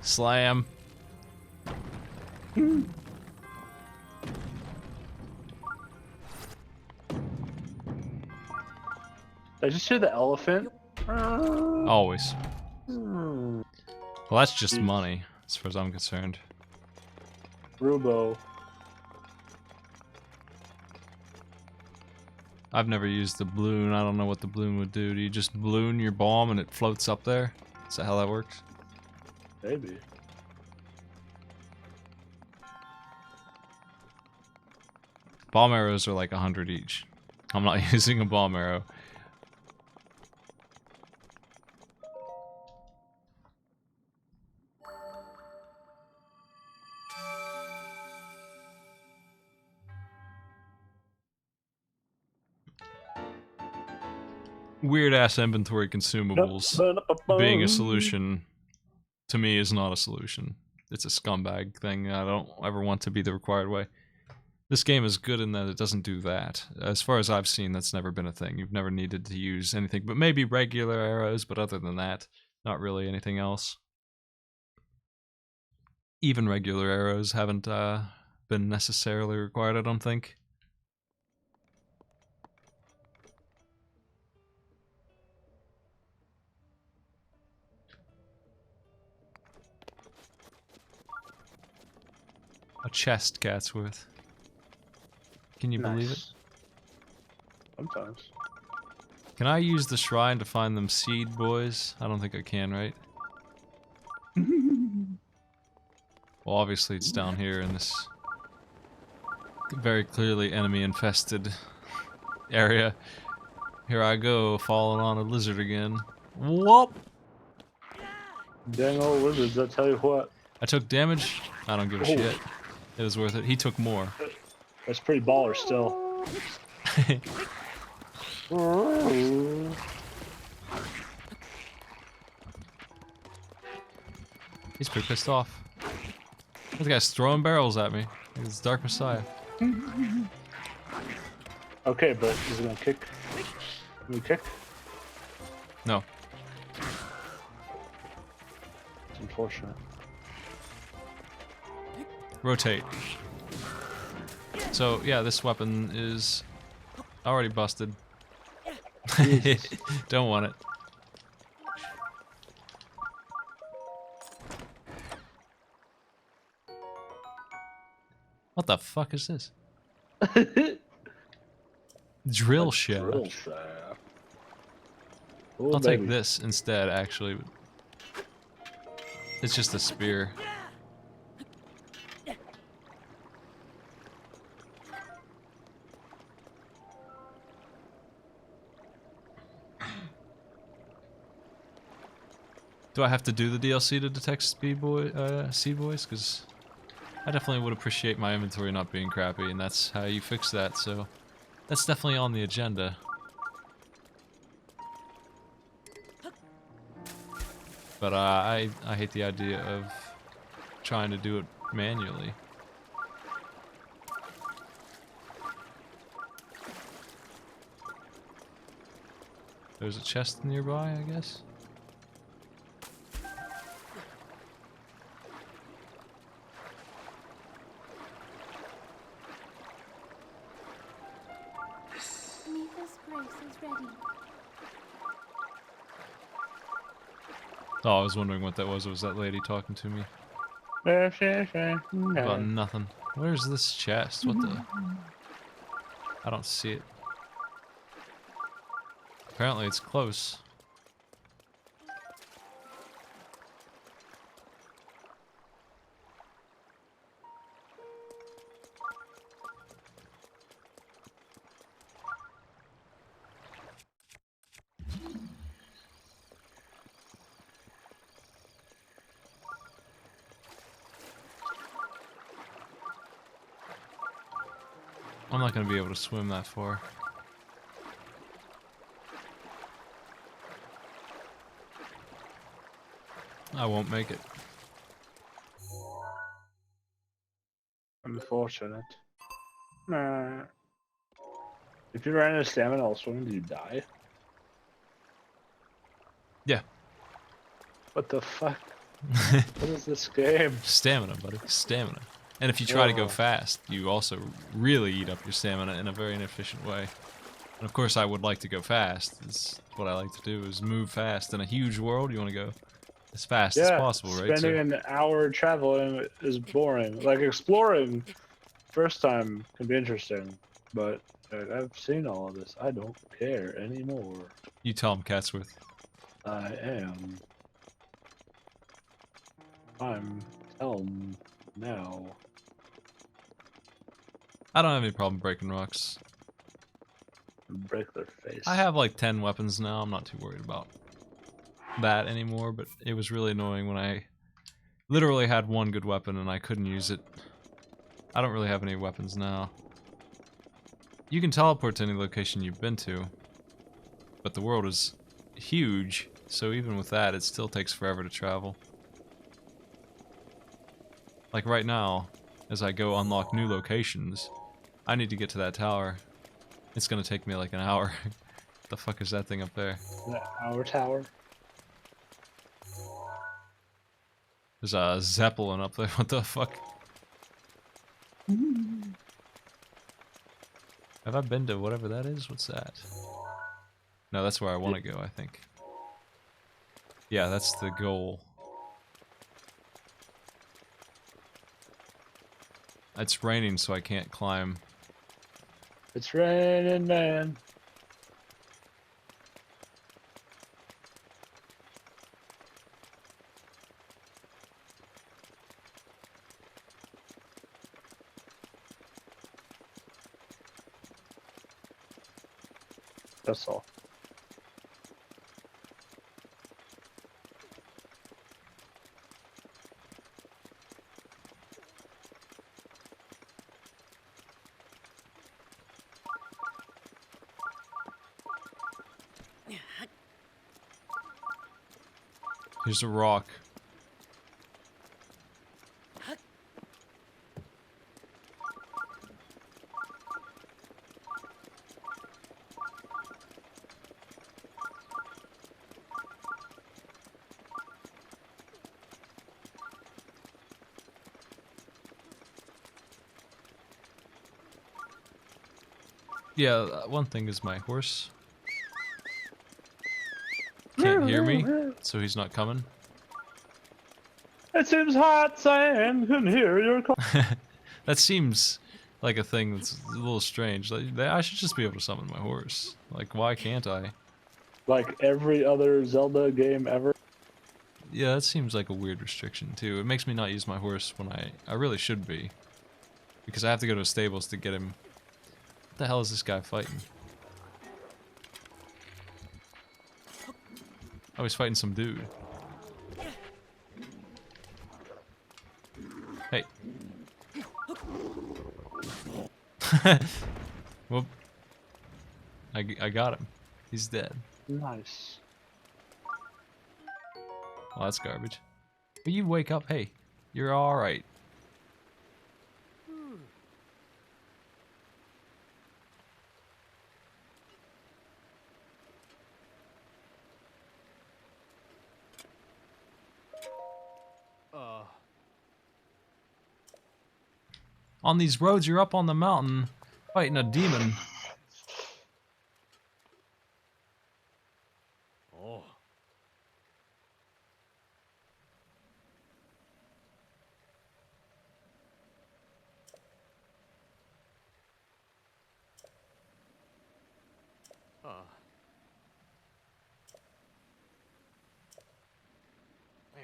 Slam. Did I just hear the elephant? Always. Hmm. Well, that's just Jeez. money, as far as I'm concerned. Rubo. I've never used the balloon. I don't know what the balloon would do. Do you just balloon your bomb and it floats up there? Is that how that works? Maybe. Bomb arrows are like 100 each. I'm not using a bomb arrow. Weird ass inventory consumables being a solution to me, is not a solution. It's a scumbag thing. I don't ever want to be the required way. This game is good in that it doesn't do that. As far as I've seen, that's never been a thing. You've never needed to use anything but maybe regular arrows, but other than that, not really anything else. Even regular arrows haven't been necessarily required, I don't think. A chest, Catsworth. Can you believe it? Nice. Sometimes. Can I use the shrine to find them seed boys? I don't think I can, right? Well, obviously it's down here in this very clearly enemy-infested area. Here I go, falling on a lizard again. Whoop! Dang old lizards, I tell you what. I took damage. I don't give a shit. It was worth it. He took more. That's pretty baller still. He's pretty pissed off. This guy's throwing barrels at me. It's Dark Messiah. Okay, but is it gonna kick? Can we kick? No. It's unfortunate. Rotate. So, yeah, this weapon is already busted. Don't want it. What the fuck is this? Drill shaft. Drill shaft. Oh, I'll baby. take this instead, actually. It's just a spear. Do I have to do the DLC to detect seed boys? Because I definitely would appreciate my inventory not being crappy, and that's how you fix that, so that's definitely on the agenda. But I hate the idea of trying to do it manually. There's a chest nearby, I guess? Mipha's grace is ready. Oh, I was wondering what that was. Was that lady talking to me? About nothing. Where's this chest? What the? I don't see it. Apparently it's close. I'm not gonna be able to swim that far. I won't make it. Unfortunate. Nah. If you ran out of stamina while swimming, do you die? Yeah. What the fuck? What is this game? Stamina, buddy. Stamina. And if you try to go Oh. fast, you also really eat up your stamina in a very inefficient way. And of course I would like to go fast. It's what I like to do is move fast. In a huge world, you want to go as fast as possible, right? Spending an hour traveling is boring. Like exploring, first time can be interesting, but I've seen all of this. I don't care anymore. You tell him, Catsworth. I am. I'm Elm now. I don't have any problem breaking rocks. Break their face. I have like 10 weapons now. I'm not too worried about that anymore, but it was really annoying when I literally had one good weapon and I couldn't use it. I don't really have any weapons now. You can teleport to any location you've been to, but the world is huge, so even with that, it still takes forever to travel. Like right now, as I go unlock new locations, I need to get to that tower. It's gonna take me like an hour. The fuck is that thing up there? The Our Tower. There's a Zeppelin up there. What the fuck? Have I been to whatever that is? What's that? No, that's where I want to go, I think. Yeah, that's the goal. It's raining, so I can't climb. It's raining, man. That's all. Here's a rock. Yeah, one thing is my horse can't hear me, so he's not coming. It seems hot sand can hear your call. That seems like a thing that's a little strange. Like, I should just be able to summon my horse. Like, why can't I? Like every other Zelda game ever. Yeah, that seems like a weird restriction too. It makes me not use my horse when I really should be. Because I have to go to stables to get him. What the hell is this guy fighting? Oh, he's fighting some dude. Hey. Whoop. I got him. He's dead. Nice. Well, that's garbage. Will you wake up? Hey, you're alright. On these roads, you're up on the mountain fighting a demon. Oh. Yeah.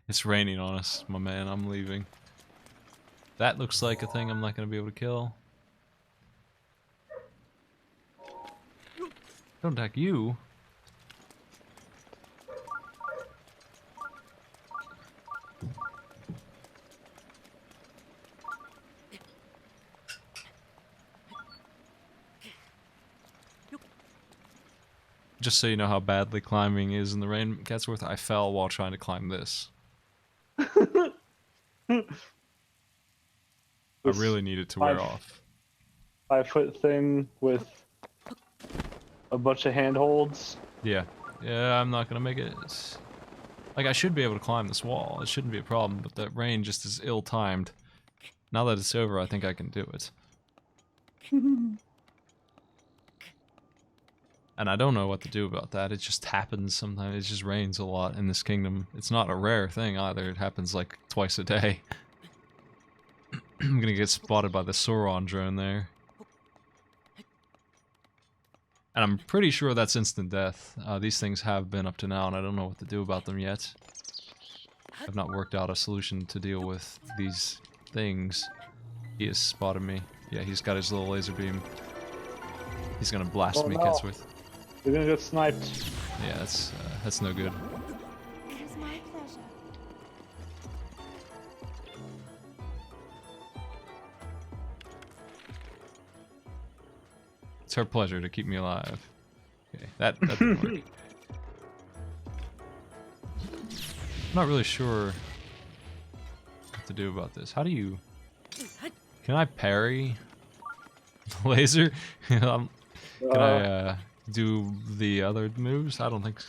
It's raining on us, my man. I'm leaving. That looks like a thing I'm not going to be able to kill. Don't attack you. Just so you know how badly climbing is in the rain, Catsworth, I fell while trying to climb this. I really need it to wear off. 5-foot thing with a bunch of handholds. Yeah. Yeah, I'm not gonna make it. Like, I should be able to climb this wall. It shouldn't be a problem, but that rain just is ill-timed. Now that it's over, I think I can do it. And I don't know what to do about that. It just happens sometimes. It just rains a lot in this kingdom. It's not a rare thing either. It happens like twice a day. I'm gonna get spotted by the Sauron drone there. And I'm pretty sure that's instant death. These things have been up to now, and I don't know what to do about them yet. I've not worked out a solution to deal with these things. He has spotted me. Yeah, he's got his little laser beam. He's gonna blast me, no. Catsworth. You're gonna get sniped. Yeah, that's no good. It is my pleasure. It's her pleasure to keep me alive. Okay, that didn't work. I'm not really sure what to do about this. How do you... Can I parry the laser? Can I do the other moves? I don't think...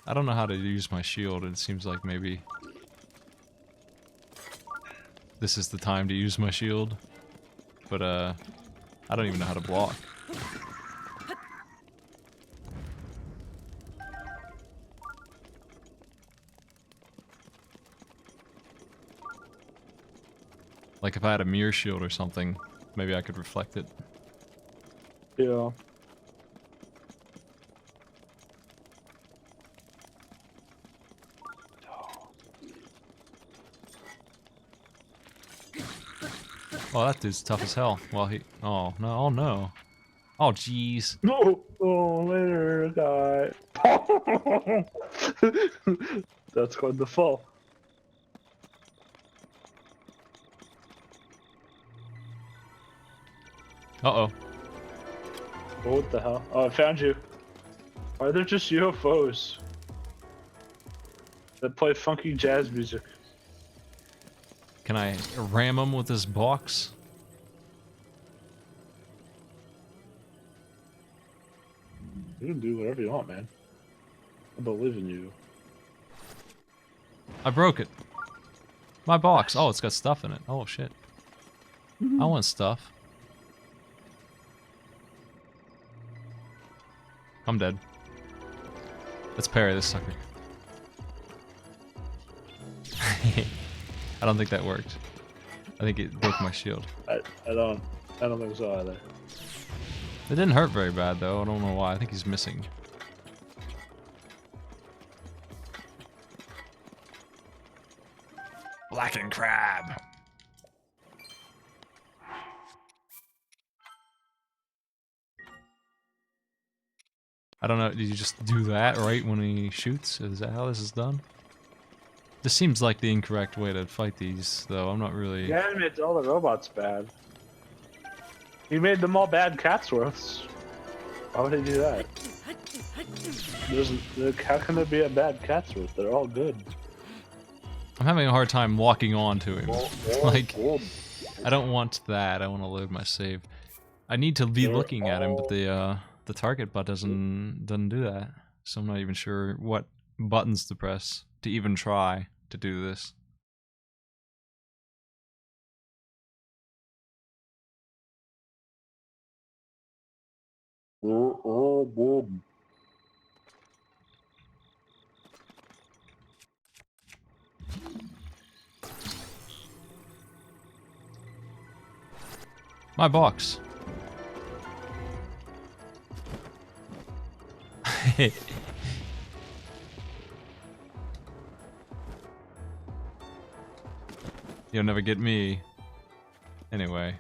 I don't know how to use my shield. It seems like maybe... this is the time to use my shield. But, I don't even know how to block. Like if I had a mirror shield or something, maybe I could reflect it. Yeah. Oh, that dude's tough as hell. Well, he... Oh, no. Oh, no. Oh, jeez. No! Oh, later, guy. That's going to fall. Uh-oh. Oh, what the hell? Oh, I found you. Why are there just UFOs that play funky jazz music? Can I ram him with this box? You can do whatever you want, man. I believe in you. I broke it. My box. Oh, it's got stuff in it. Oh, shit. I want stuff. I'm dead. Let's parry this sucker. I don't think that worked. I think it broke my shield. I don't think so either. It didn't hurt very bad though. I don't know why. I think he's missing. Blackened crab. I don't know. Did you just do that right when he shoots? Is that how this is done? This seems like the incorrect way to fight these, though. I'm not really... Yeah, he made all the robots bad. He made them all bad Catsworths. Why would he do that? How can there be a bad Catsworth? They're all good. I'm having a hard time walking onto him. Like, I don't want that. I want to load my save. I need to be looking at him, but the target button doesn't do that. So I'm not even sure what buttons to press to even try to do this. My box. You'll never get me. Anyway,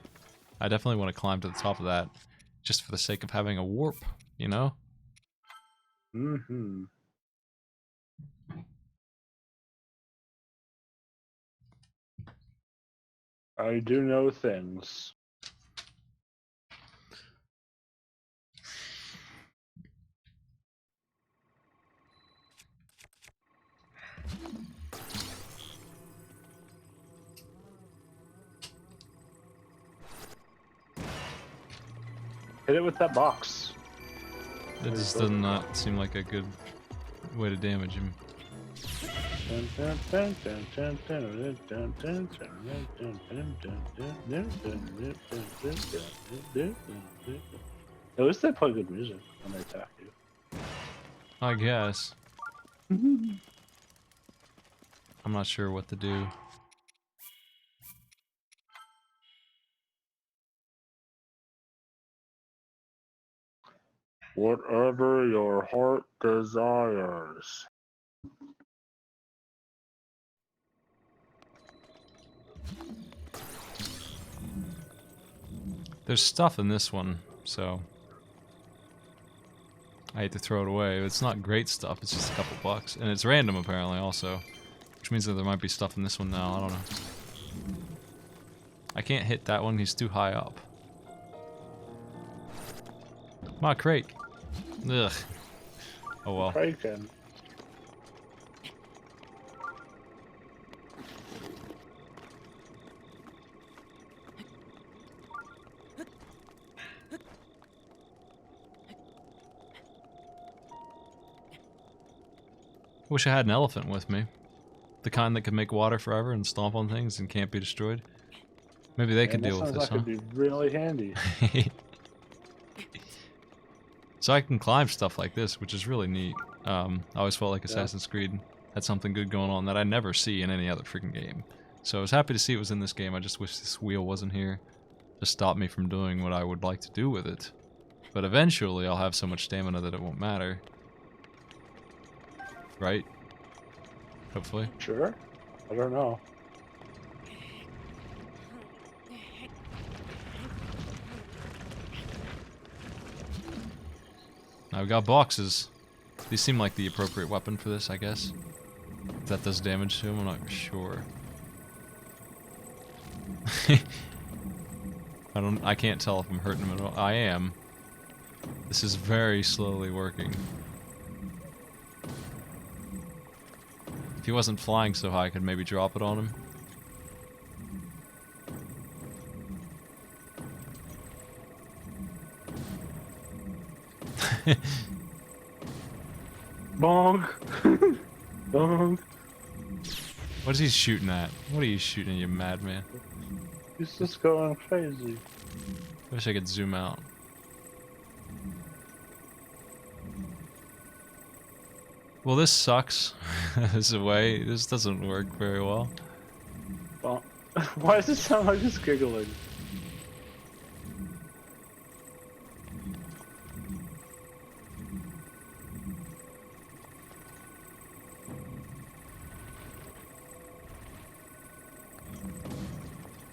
I definitely want to climb to the top of that, just for the sake of having a warp, you know? Mm-hmm. I do know things. Hit it with that box. It just does not seem like a good way to damage him. At least they play good music when they attack you. I guess. I'm not sure what to do. Whatever your heart desires. There's stuff in this one, so I hate to throw it away. It's not great stuff, it's just a couple bucks. And it's random apparently also, which means that there might be stuff in this one now, I don't know. I can't hit that one, he's too high up. My crate. Ugh. Oh well. Kraken. Wish I had an elephant with me. The kind that could make water forever and stomp on things and can't be destroyed. Maybe they could Man, that deal with sounds this, like it'd be really handy. So I can climb stuff like this, which is really neat. I always felt like Yeah. Assassin's Creed had something good going on that I never see in any other freaking game. So I was happy to see it was in this game. I just wish this wheel wasn't here to stop me from doing what I would like to do with it. But eventually I'll have so much stamina that it won't matter. Right? Hopefully. Sure. I don't know. Now we got boxes. These seem like the appropriate weapon for this, I guess. If that does damage to him, I'm not sure. I can't tell if I'm hurting him at all. I am. This is very slowly working. If he wasn't flying so high, I could maybe drop it on him. Bong. Bong. What is he shooting at? What are you shooting, you madman? He's just going crazy. I wish I could zoom out. Well, this sucks. This way. This doesn't work very well. Well, why does it sound like he's giggling?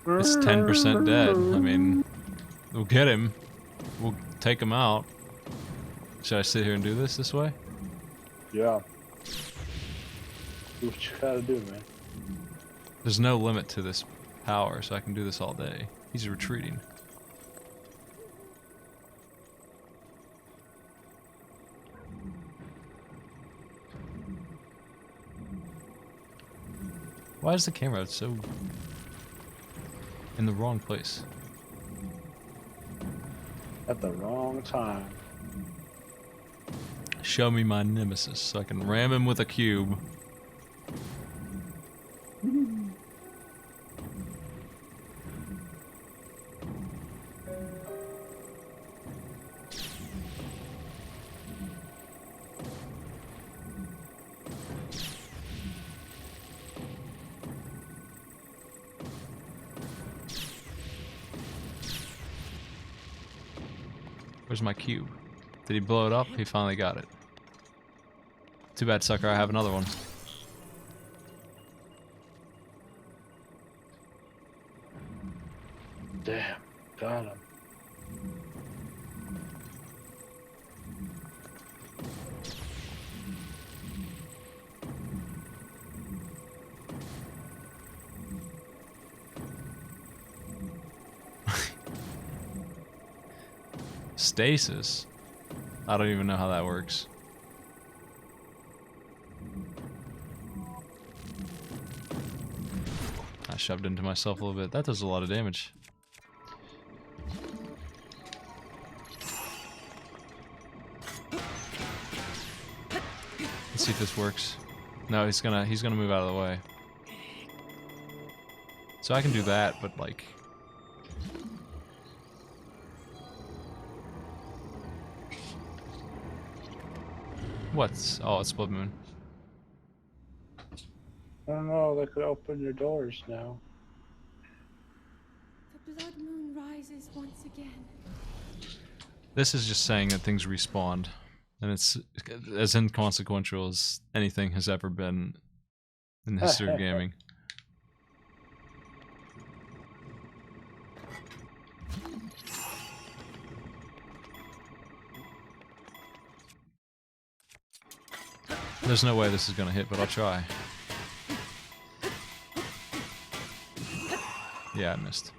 It's 10% dead. I mean, we'll get him. We'll take him out. Should I sit here and do this way? Yeah. Do what you gotta do, man. There's no limit to this power, so I can do this all day. He's retreating. Why is the camera so in the wrong place? At the wrong time. Show me my nemesis so I can ram him with a cube. Where's my cube? Did he blow it up? He finally got it. Too bad, sucker, I have another one. Damn, got him. Stasis? I don't even know how that works. I shoved into myself a little bit. That does a lot of damage. Let's see if this works. No, he's gonna move out of the way. So I can do that, but like what's oh, it's Blood Moon. I don't know, they could open your doors now. The blood moon rises once again. This is just saying that things respawned. And it's as inconsequential as anything has ever been in the history of gaming. There's no way this is gonna hit, but I'll try. Yeah, I missed.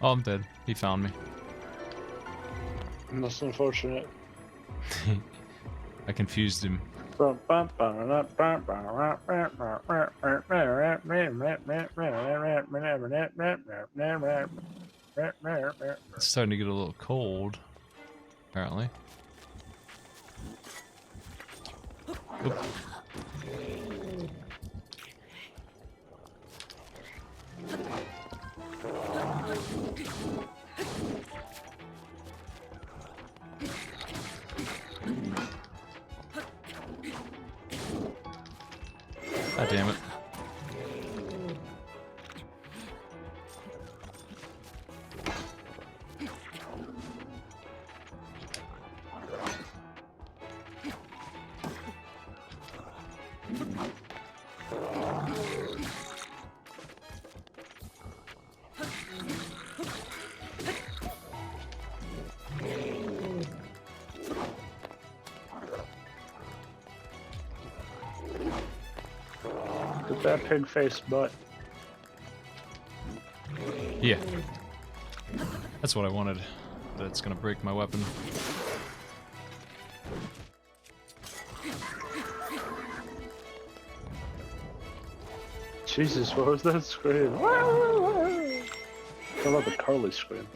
Oh, I'm dead. He found me. That's unfortunate. I confused him. It's starting to get a little cold, apparently. Oop. God damn it. Get that pig face butt. Yeah. That's what I wanted. But it's gonna break my weapon. Jesus, what was that scream? I love the Carly scream.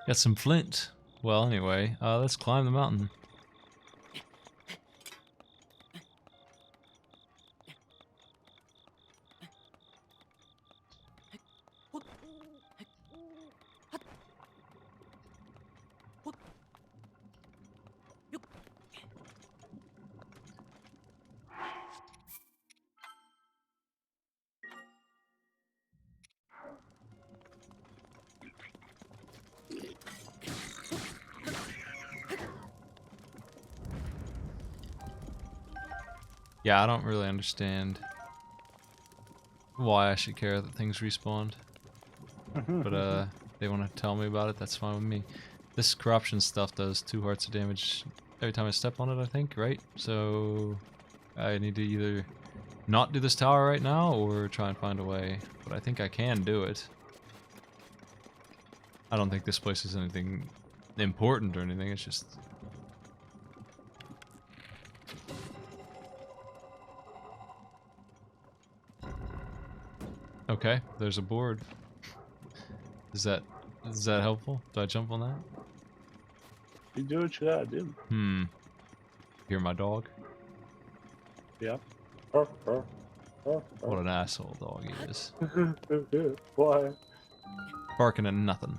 Got some flint. Well, anyway, let's climb the mountain. Yeah, I don't really understand why I should care that things respawned. But they want to tell me about it, that's fine with me. This corruption stuff does 2 hearts of damage every time I step on it, I think, right? So I need to either not do this tower right now or try and find a way. But I think I can do it. I don't think this place is anything important or anything, it's just... Okay, there's a board. Is that helpful? Do I jump on that? You do what you gotta do. Hear my dog? Yep. What an asshole dog he is. Why? Barking at nothing.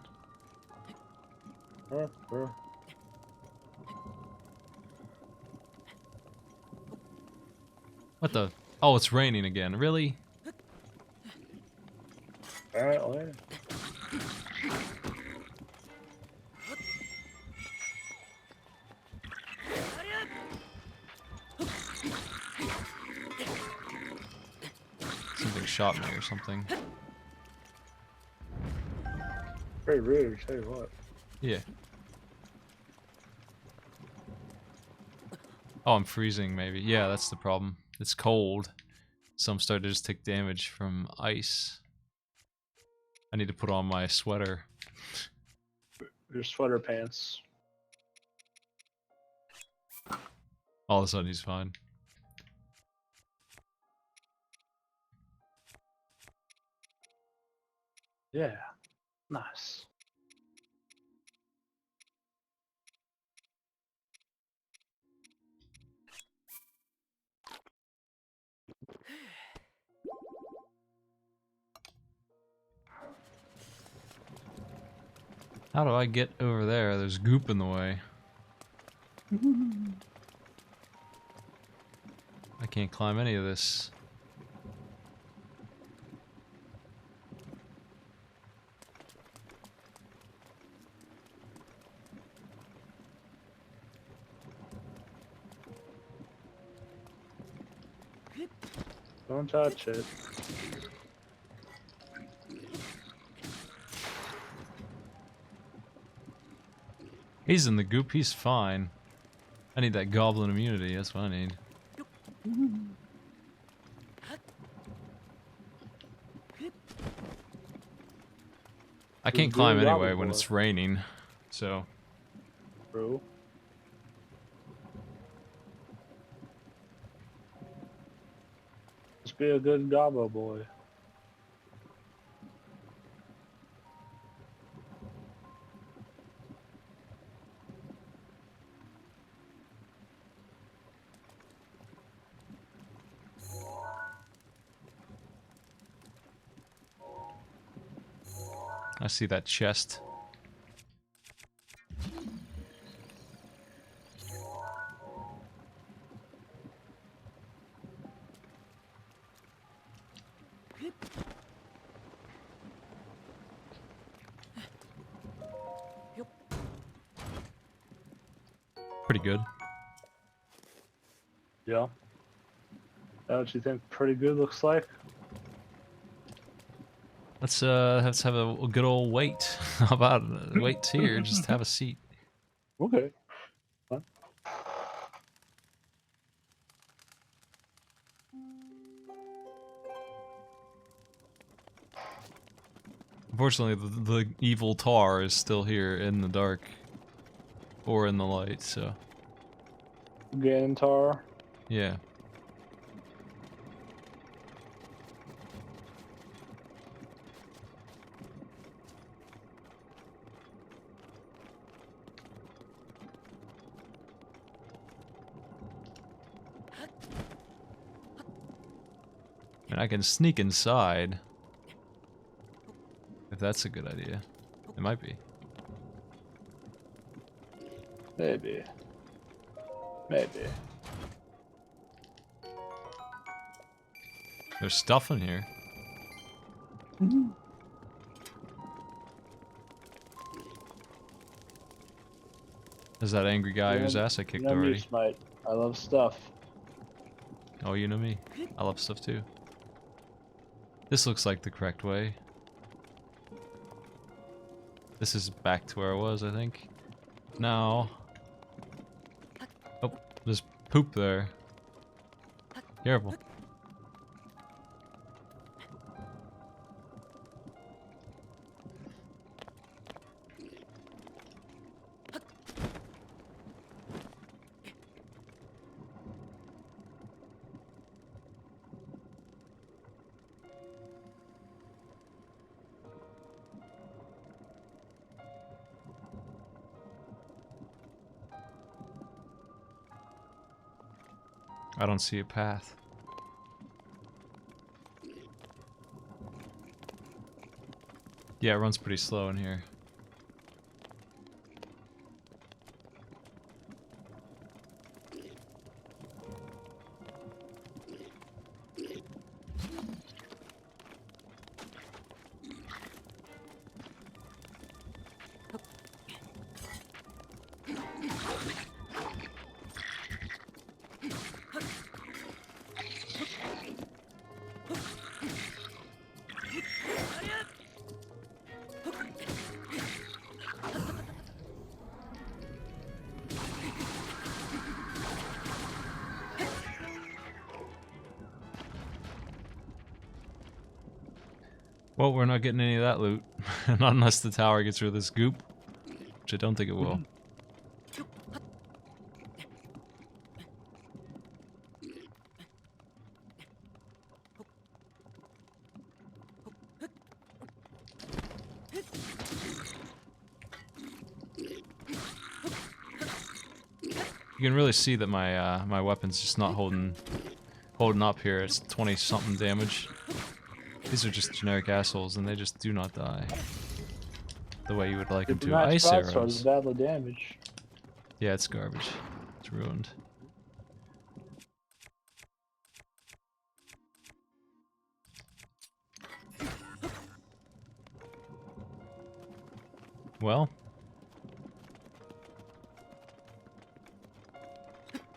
What the? Oh, it's raining again. Really? Apparently. Something shot me or something. Very rude, tell you what. Yeah. Oh, I'm freezing maybe. Yeah, that's the problem. It's cold. So I'm starting to just take damage from ice. I need to put on my sweater. Your sweater pants. All of a sudden he's fine. Yeah. Nice. How do I get over there? There's goop in the way. I can't climb any of this. Don't touch it. He's in the goop, he's fine. I need that goblin immunity, that's what I need. I can't climb anyway when it's raining, so... True. Just be a good gobbo boy. I see that chest. Pretty good. Yeah. That what you think pretty good looks like? Let's have a good old wait. How about wait here? Just have a seat. Okay. Fine. Unfortunately, the evil tar is still here in the dark. Or in the light, so... Gantar. Yeah. And I can sneak inside. If that's a good idea. It might be. Maybe. Maybe. There's stuff in here. There's that angry guy whose ass I kicked already. Smite. I love stuff. Oh, you know me. I love stuff too. This looks like the correct way. This is back to where I was, I think. Now... Oh, there's poop there. Careful. I don't see a path. Yeah, it runs pretty slow in here. Well, we're not getting any of that loot. Not unless the tower gets rid of this goop. Which I don't think it will. You can really see that my my weapon's just not holding up here. It's 20-something damage. These are just generic assholes, and they just do not die. the way you would like them Super to. nice Ice broadsword is arrows. badly damaged. Yeah, it's garbage. It's ruined. Well,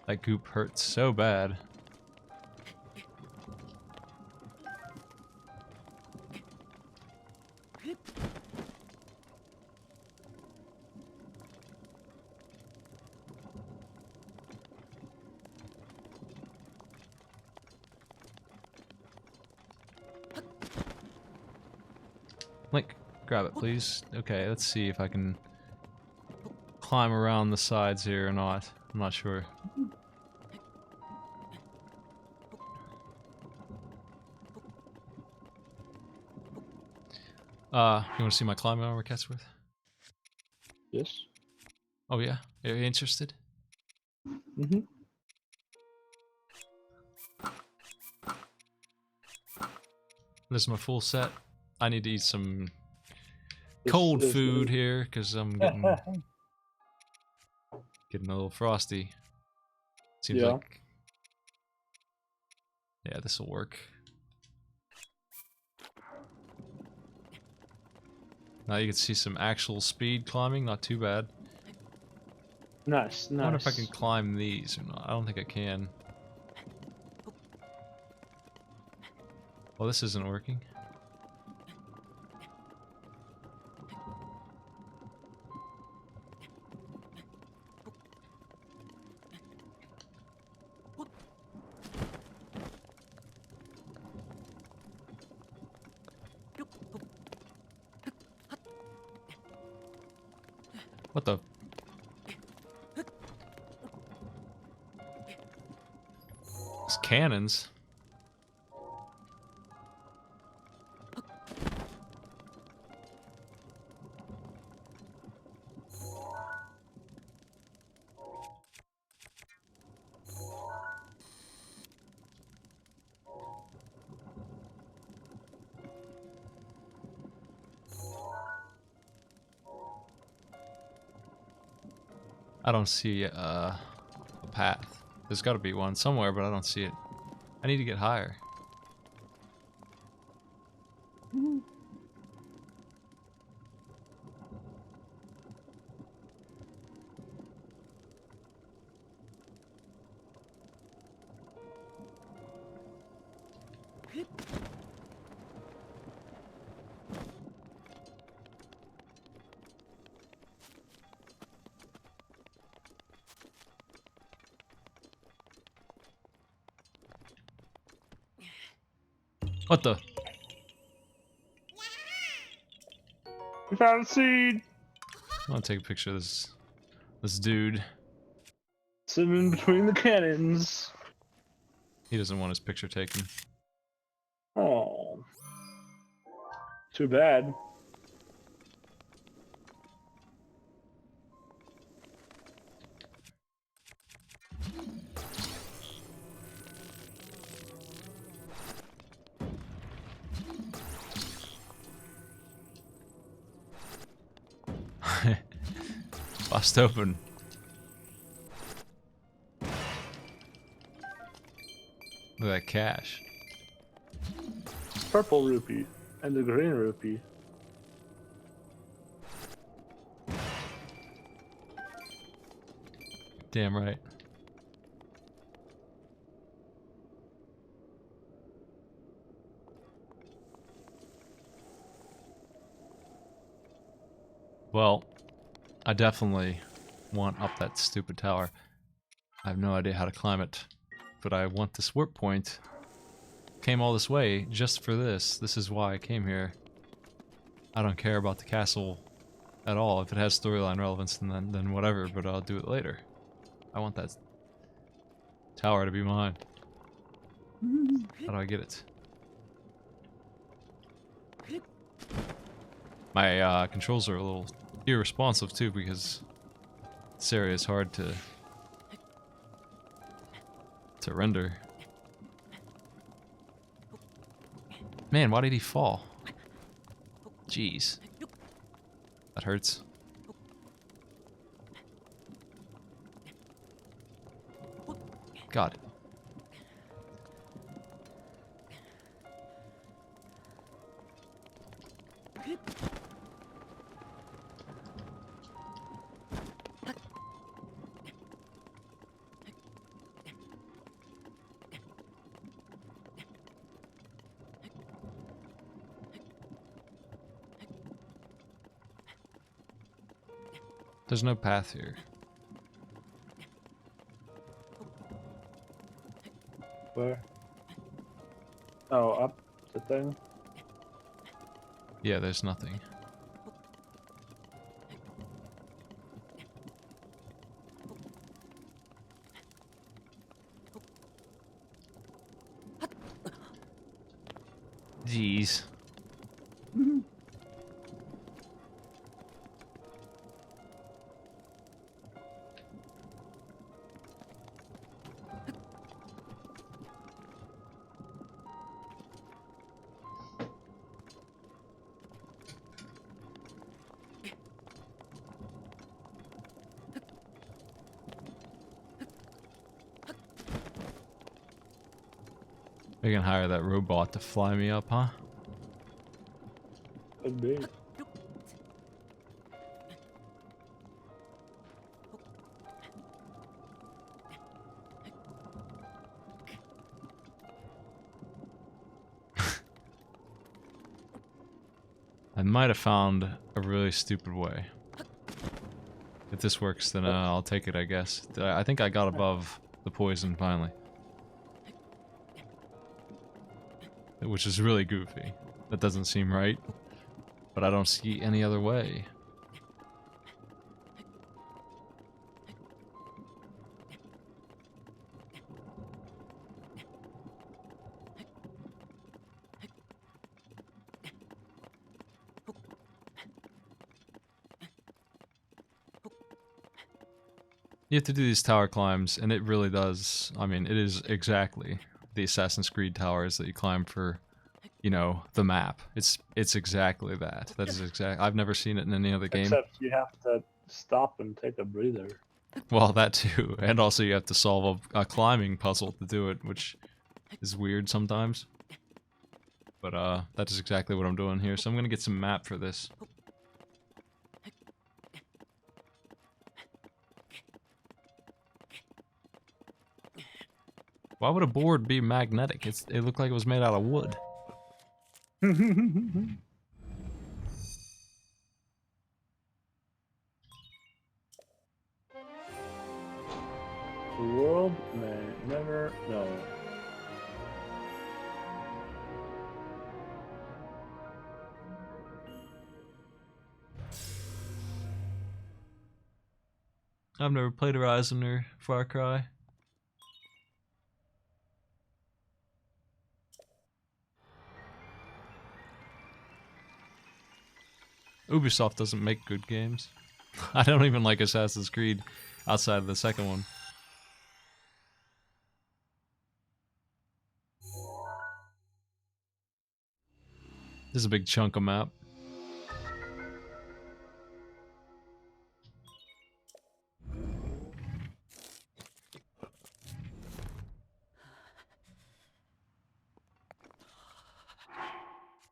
that goop hurts so bad. Link, grab it, please. Okay, let's see if I can climb around the sides here or not. I'm not sure. You want to see my climbing armor, Catsworth? Yes. Oh yeah? Are you interested? Mm-hmm. This is my full set. I need to eat some cold food here, because I'm getting a little frosty. Seems Yeah. like... Yeah, this will work. Now you can see some actual speed climbing, not too bad. Nice, nice. I wonder if I can climb these or not. I don't think I can. Well, this isn't working. What the? These cannons. I don't see a path. There's got to be one somewhere, but I don't see it. I need to get higher. What the? We found a seed. I want to take a picture of this dude. Sitting in between the cannons. He doesn't want his picture taken. Oh. Too bad. Bust open. Look at that cash. Purple rupee and the green rupee. Damn right. Well, I definitely want up that stupid tower. I have no idea how to climb it, but I want this warp point. Came all this way just for this. This is why I came here. I don't care about the castle at all. If it has storyline relevance, then whatever, but I'll do it later. I want that tower to be mine. How do I get it? My controls are a little irresponsive too, because this area is hard to render. Man, why did he fall? Jeez. That hurts. God. There's no path here. Where? Oh, up the thing? Yeah, there's nothing. Jeez. We can hire that robot to fly me up, huh? Could be. I might have found a really stupid way. If this works, then I'll take it, I guess. I think I got above the poison finally. Which is really goofy. That doesn't seem right. But I don't see any other way. You have to do these tower climbs, and it really does. I mean, it is exactly the Assassin's Creed towers that you climb for, you know, the map. It's exactly that. That is exact. I've never seen it in any other game. Except you have to stop and take a breather. Well, that too, and also you have to solve a climbing puzzle to do it, which is weird sometimes. But that is exactly what I'm doing here. So I'm gonna get some map for this. Why would a board be magnetic? It looked like it was made out of wood. The world may never know. I've never played Horizon or Far Cry. Ubisoft doesn't make good games. I don't even like Assassin's Creed outside of the second one. This is a big chunk of map.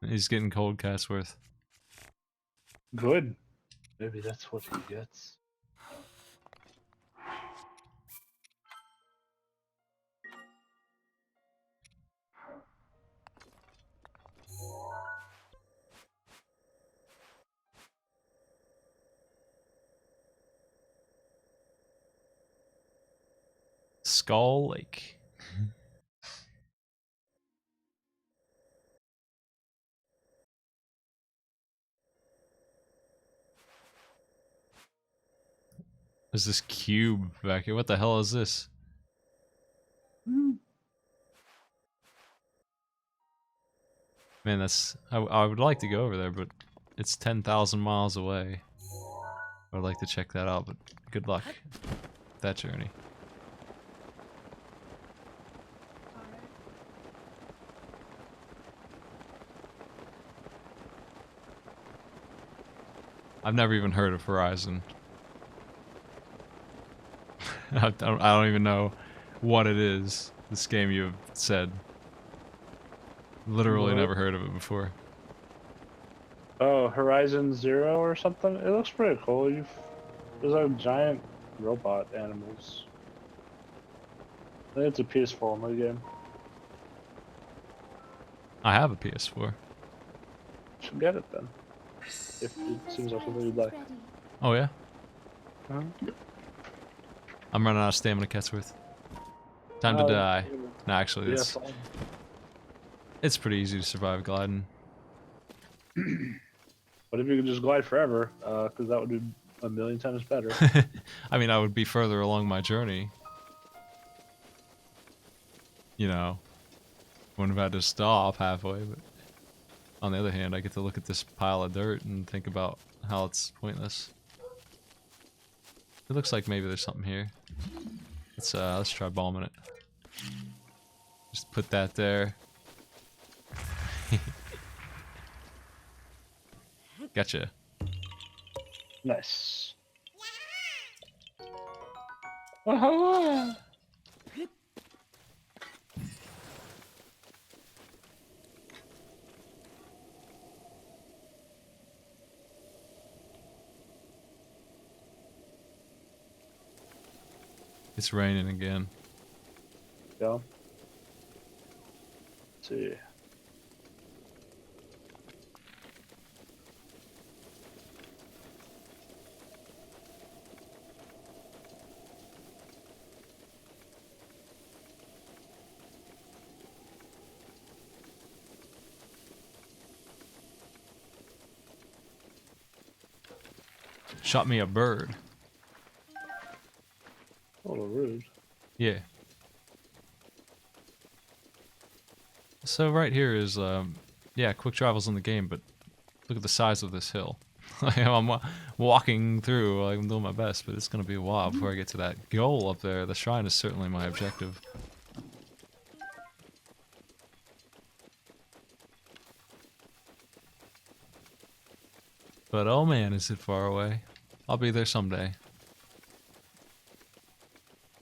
He's getting cold, Castworth. Good. Maybe that's what he gets. Skull Lake. There's this cube back here. What the hell is this? Man, that's... I would like to go over there, but it's 10,000 miles away. I'd like to check that out, but good luck with that journey. I've never even heard of Horizon. I don't even know what it is. This game you've said. Literally What? never heard of it before. Oh, Horizon Zero or something? It looks pretty cool. There's like giant robot animals. I think it's a PS4 only game. I have a PS4. Should get it then. If it seems like something you'd like. Ready. Oh yeah? Huh? I'm running out of stamina, Ketsworth. Time to die. No, actually, Yeah, it's, fine. it's pretty easy to survive gliding. What if you could just glide forever? Because that would be a million times better. I mean, I would be further along my journey. You know, wouldn't have had to stop halfway, but on the other hand, I get to look at this pile of dirt and think about how it's pointless. It looks like maybe there's something here. Let's try bombing it. Just put that there. Gotcha. Nice. Wah-ha! It's raining again. Yeah. Let's see. Shot me a bird. A little rude. Yeah. So right here is, yeah, quick travel's in the game, but look at the size of this hill. I'm walking through, like, I'm doing my best, but it's gonna be a while before I get to that goal up there. The shrine is certainly my objective. But oh man, is it far away. I'll be there someday.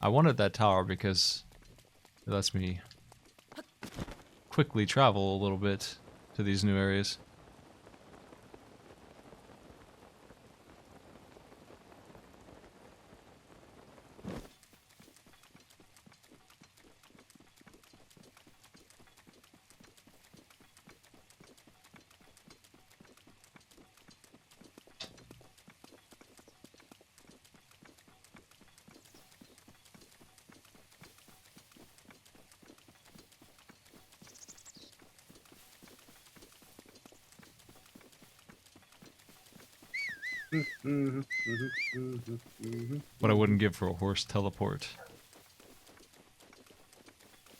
I wanted that tower because it lets me quickly travel a little bit to these new areas. What I wouldn't give for a horse teleport.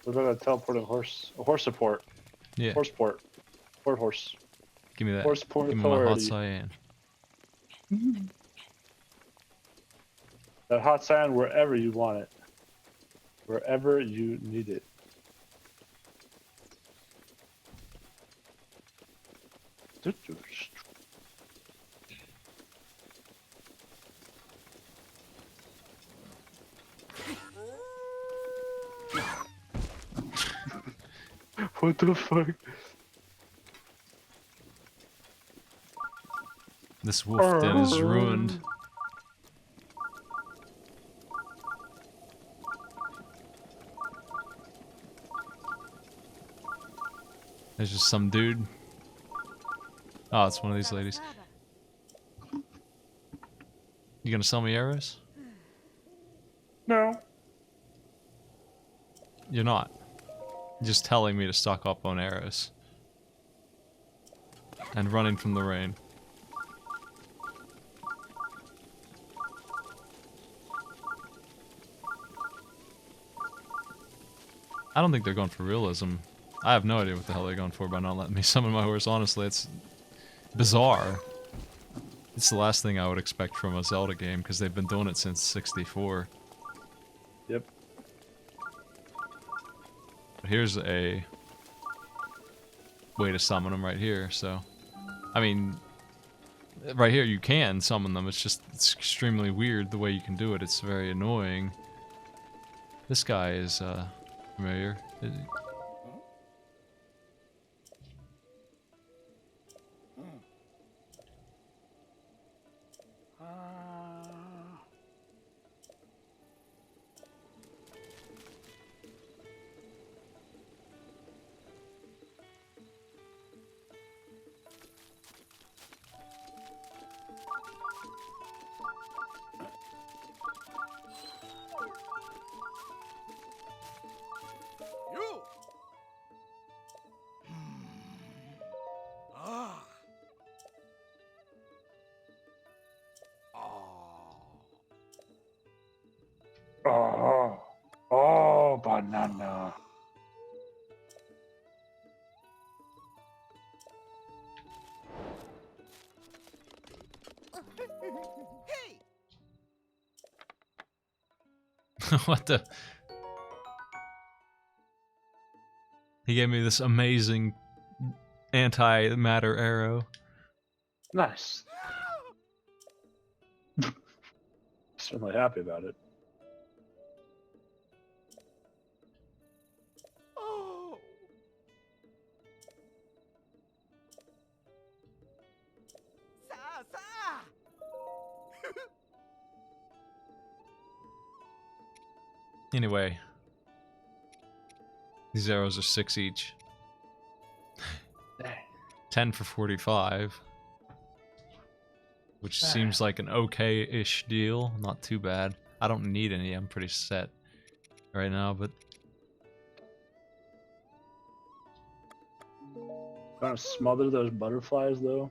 What about a teleporting horse? A horse support. Yeah, Horse port. Port horse. give me that. Horse port Give me my hot authority. cyan. That hot cyan wherever you want it. Wherever you need it. What the fuck? This wolf den is ruined. There's just some dude. Oh, it's one of these ladies. You gonna sell me arrows? No. You're not. You're just telling me to stock up on arrows. And running from the rain. I don't think they're going for realism. I have no idea what the hell they're going for by not letting me summon my horse, honestly. It's bizarre. It's the last thing I would expect from a Zelda game, because they've been doing it since 64. Yep. But here's a way to summon them right here, so... I mean, right here you can summon them. It's extremely weird the way you can do it. It's very annoying. This guy is familiar. Is he? You. Ah. Oh, oh, banana. Hey. What the? He gave me this amazing anti-matter arrow. Nice. Certainly happy about it. Oh. Sa sa. Anyway, these arrows are 6 each. Dang. 10 for 45. Which seems like an okay-ish deal. Not too bad. I don't need any. I'm pretty set right now, but... Gonna smother those butterflies, though.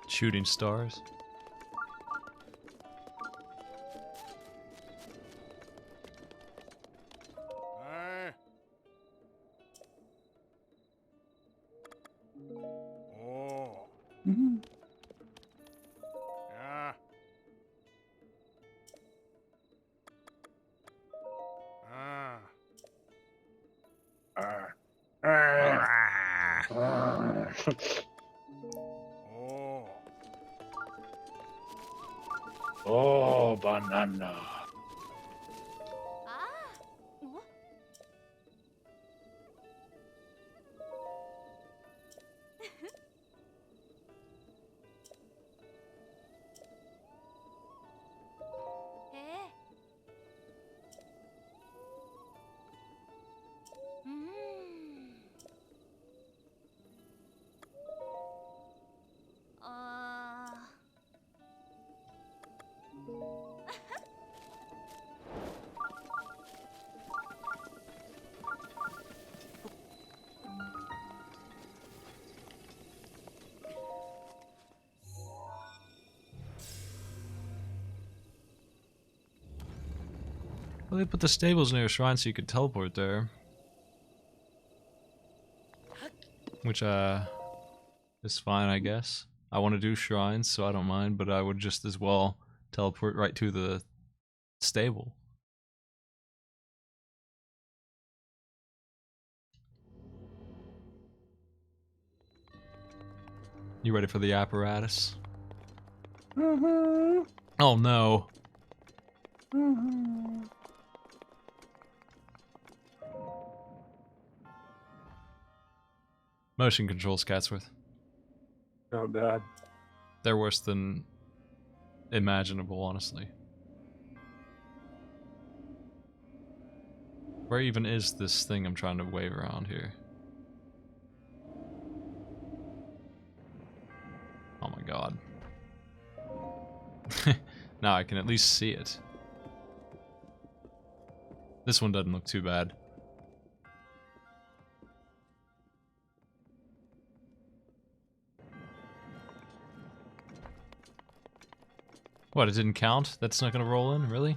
Shooting stars. Eh. Oh. Mm-hmm. Yeah. Ah. Oh. Oh, banana. Ah! What? Eh? Uh... Well, they put the stables near a shrine so you could teleport there. Which, is fine, I guess. I want to do shrines, so I don't mind, but I would just as well teleport right to the stable. You ready for the apparatus? Mm-hmm. Oh no. Mm-hmm. Motion controls, Catsworth. Oh, God. They're worse than imaginable, honestly. Where even is this thing I'm trying to wave around here? Oh my god. Now I can at least see it. This one doesn't look too bad. What, it didn't count? That's not gonna roll in? Really?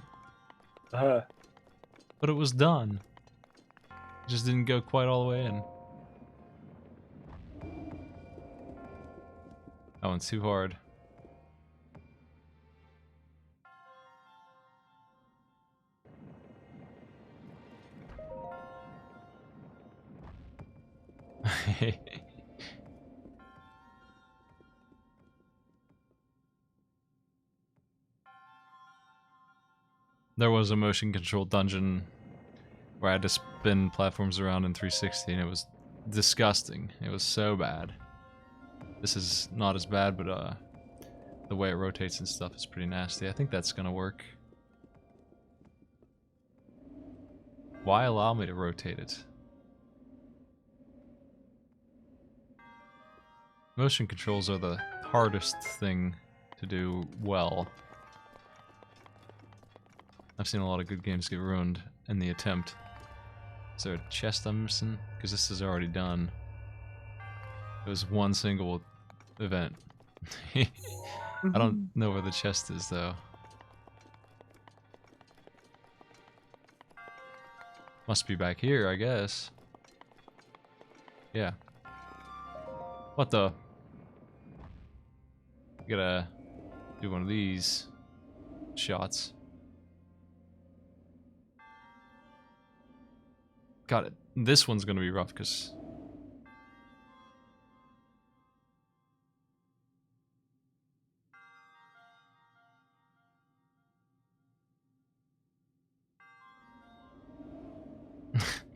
Uh, But it was done. It just didn't go quite all the way in. That one's too hard. There was a motion control dungeon where I had to spin platforms around in 360 and it was disgusting. It was so bad. This is not as bad, but the way it rotates and stuff is pretty nasty. I think that's gonna work. Why allow me to rotate it? Motion controls are the hardest thing to do well. I've seen a lot of good games get ruined in the attempt. Is there a chest I'm missing? Because this is already done. It was one single event. I don't know where the chest is though. Must be back here, I guess. Yeah. What the? Gotta do one of these shots. Got it. This one's gonna be rough because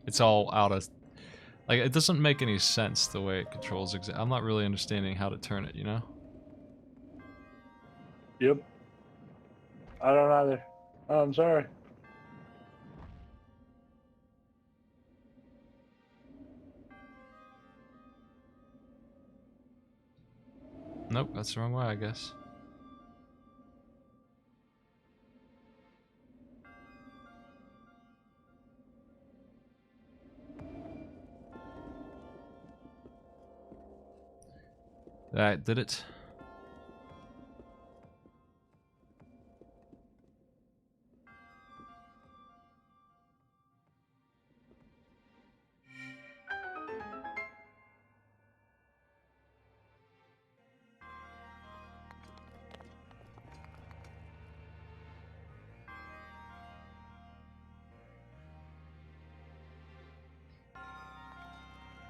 it's all out of, like, it doesn't make any sense the way it controls. I'm not really understanding how to turn it, you know? Yep. I don't either. Oh, I'm sorry. Nope, that's the wrong way, I guess. That did it.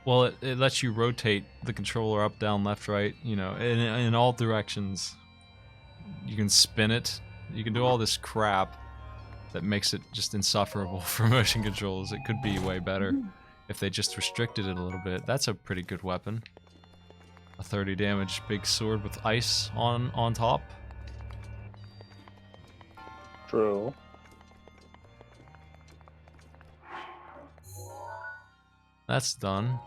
Well, it lets you rotate the controller up, down, left, right, you know, in all directions. You can spin it. You can do all this crap that makes it just insufferable for motion controls. It could be way better if they just restricted it a little bit. That's a pretty good weapon. A 30 damage big sword with ice on top. True. That's done.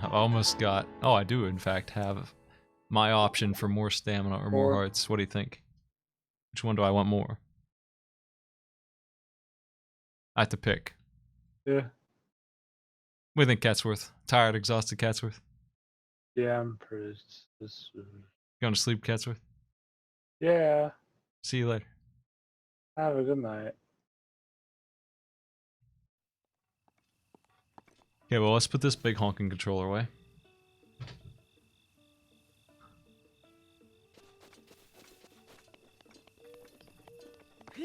I've almost got... Oh, I do in fact have my option for more stamina or more hearts. What do you think? Which one do I want more? I have to pick. Yeah. What do you think, Catsworth? Tired, exhausted Catsworth? Yeah, I'm pretty. Going to sleep, Catsworth? Yeah. See you later. Have a good night. Okay, well, let's put this big honking controller away. Yeah.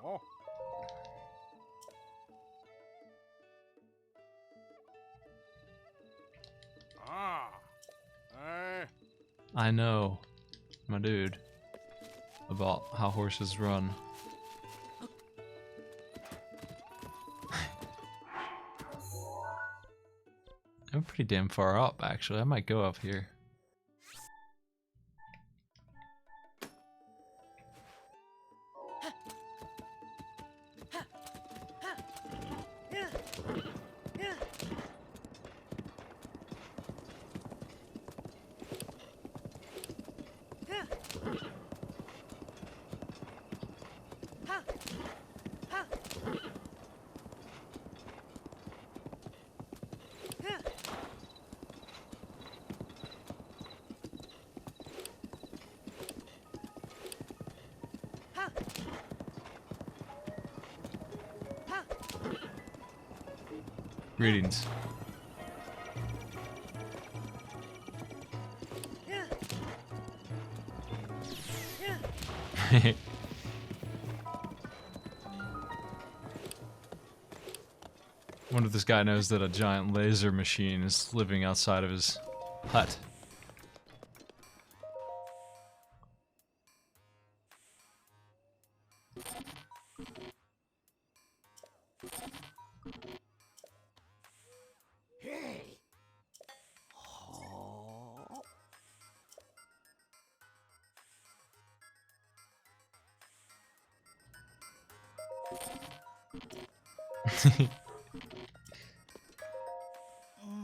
Oh. Ah. Hey. I know, my dude, about how horses run. I'm pretty damn far up, actually. I might go up here. Greetings. Wonder if this guy knows that a giant laser machine is living outside of his hut. Hey. Oh.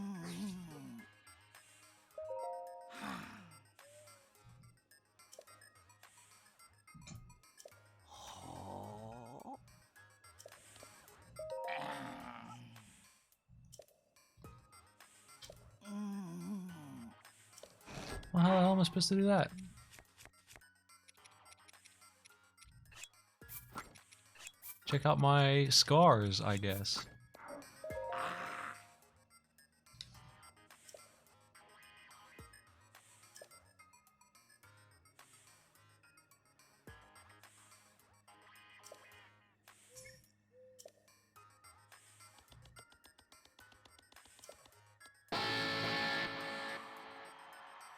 Well, how the hell am I supposed to do that? Check out my scars, I guess.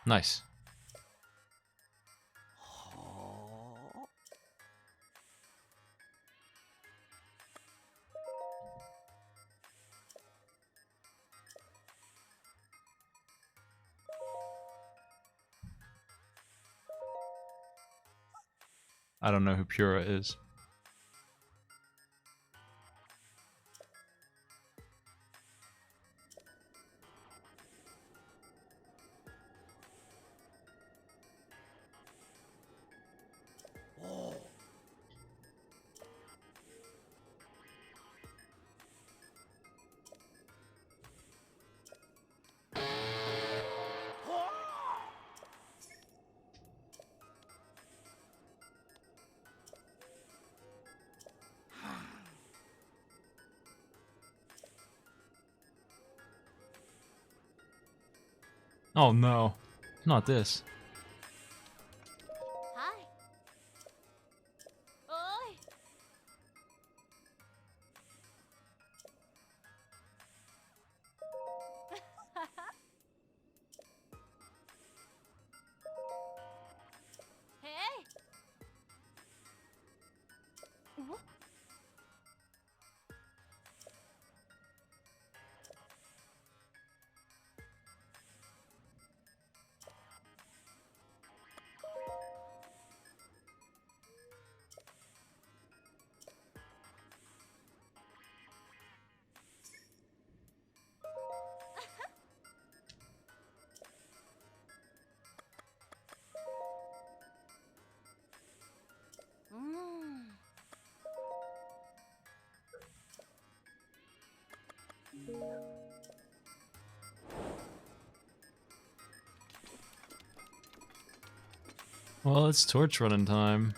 Nice. I don't know who Pura is. Oh no, not this. Hi. Oi. Hey. Whoop. Mm. Well, it's torch running time.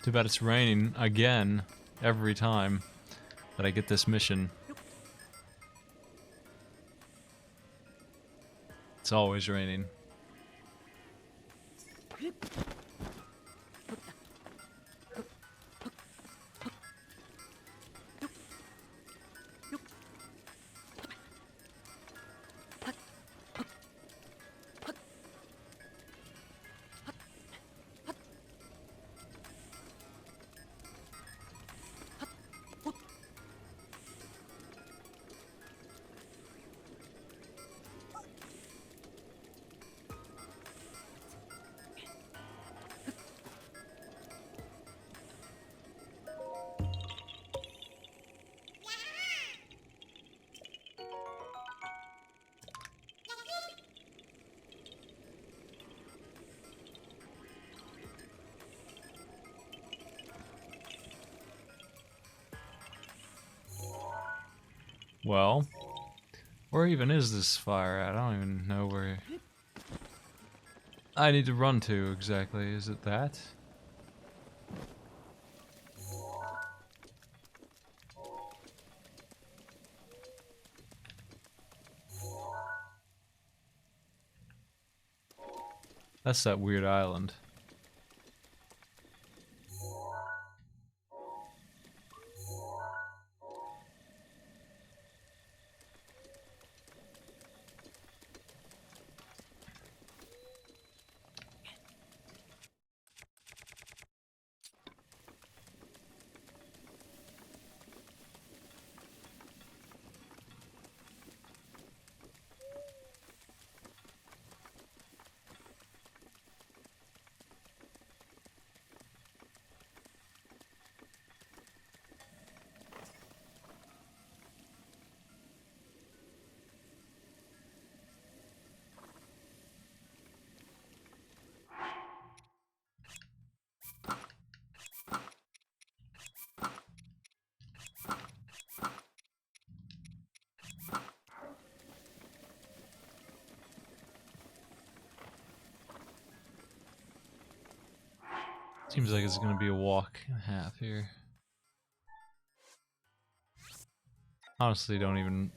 Too bad it's raining again every time that I get this mission. It's always raining. Well, where even is this fire at? I don't even know where I need to run to exactly. Is it that? That's that weird island. Seems like it's gonna be a walk and a half here. Honestly, don't even.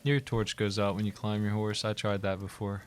Your torch goes out when you climb your horse. I tried that before.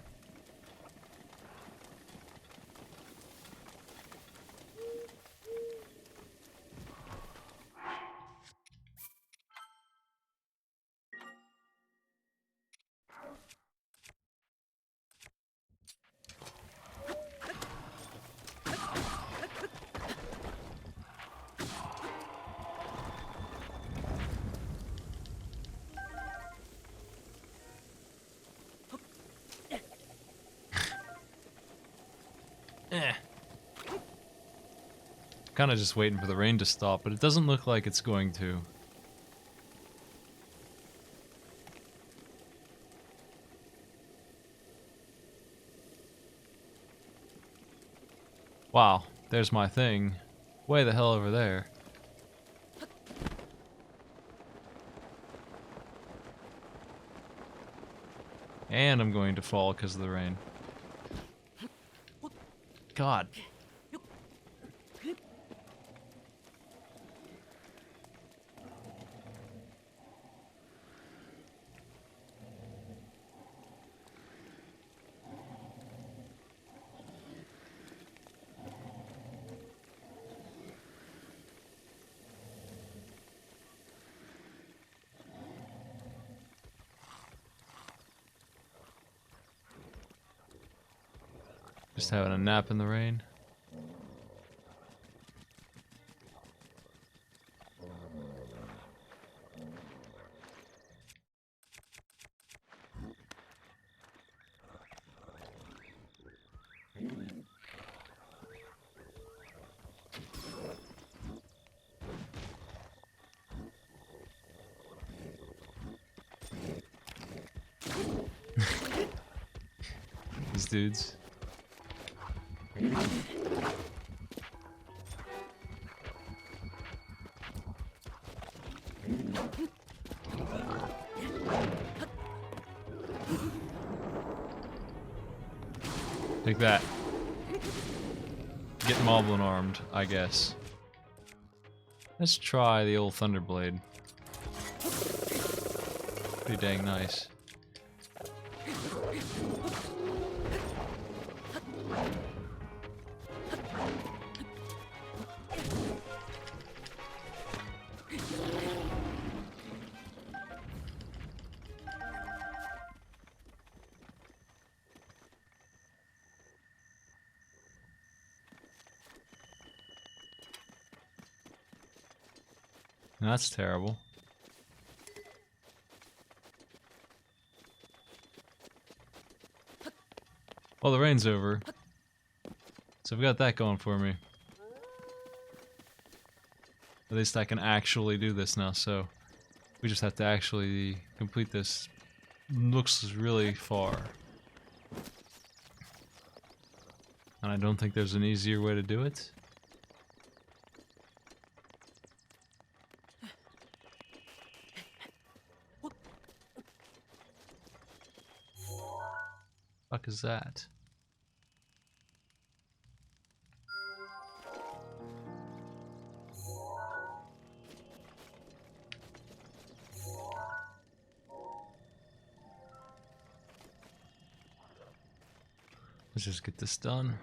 Eh. Kind of just waiting for the rain to stop, but it doesn't look like it's going to. Wow, there's my thing. Way the hell over there. And I'm going to fall because of the rain. God. Just having a nap in the rain. These dudes. Take that. Get Moblin armed, I guess. Let's try the old Thunderblade. Pretty dang nice. That's terrible. Oh, the rain's over. So I've got that going for me. At least I can actually do this now, so we just have to actually complete this. Looks really far. And I don't think there's an easier way to do it. Fuck is that? Let's just get this done.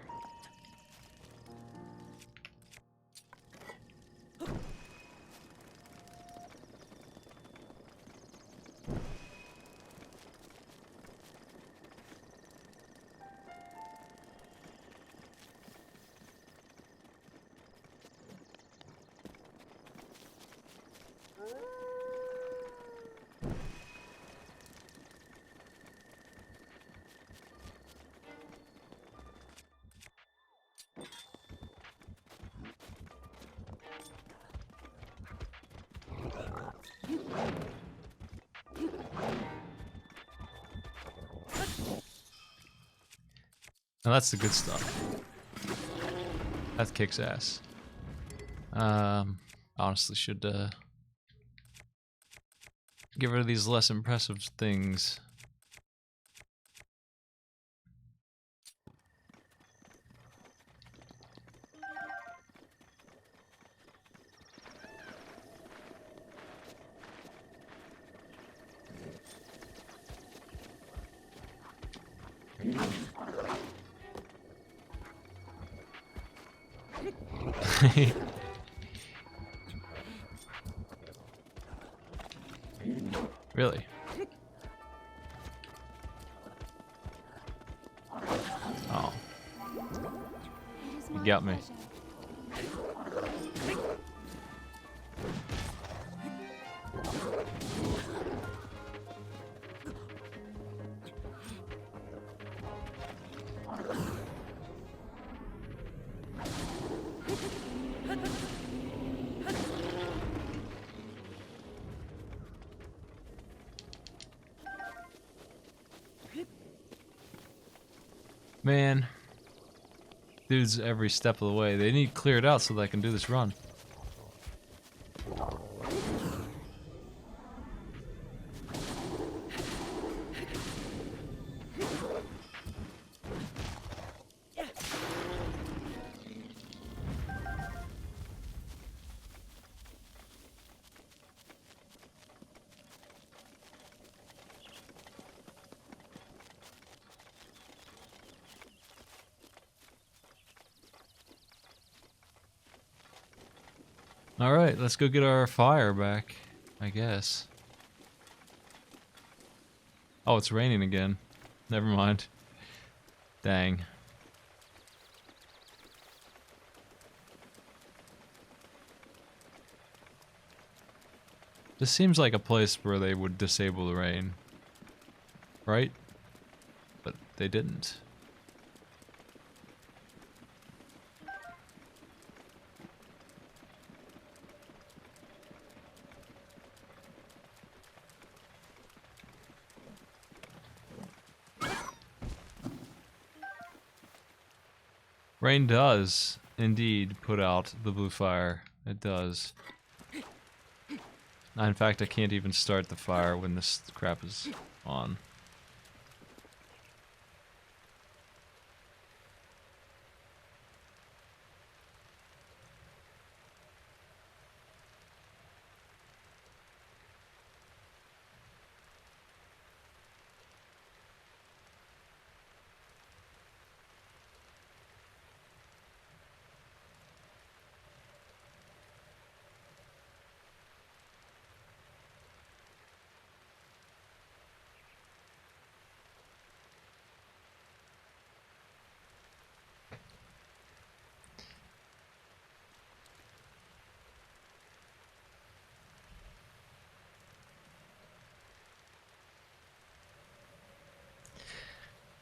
Now that's the good stuff. That kicks ass. Honestly should get rid of these less impressive things. Really? Oh. You got me. Man, dude's every step of the way. They need cleared out so that I can do this run. Alright, let's go get our fire back, I guess. Oh, it's raining again. Never mind. Dang. This seems like a place where they would disable the rain. Right? But they didn't. Rain does indeed put out the blue fire. It does. In fact, I can't even start the fire when this crap is on.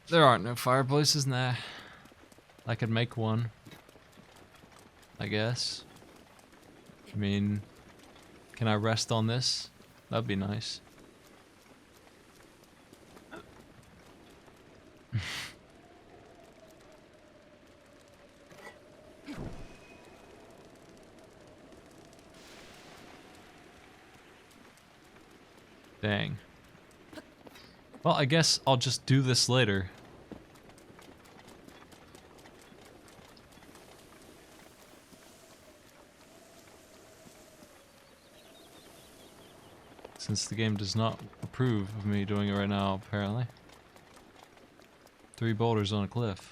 There aren't no fireplaces, nah. I could make one, I guess. I mean, can I rest on this? That'd be nice. Dang. Well, I guess I'll just do this later. Since the game does not approve of me doing it right now, apparently. 3 boulders on a cliff.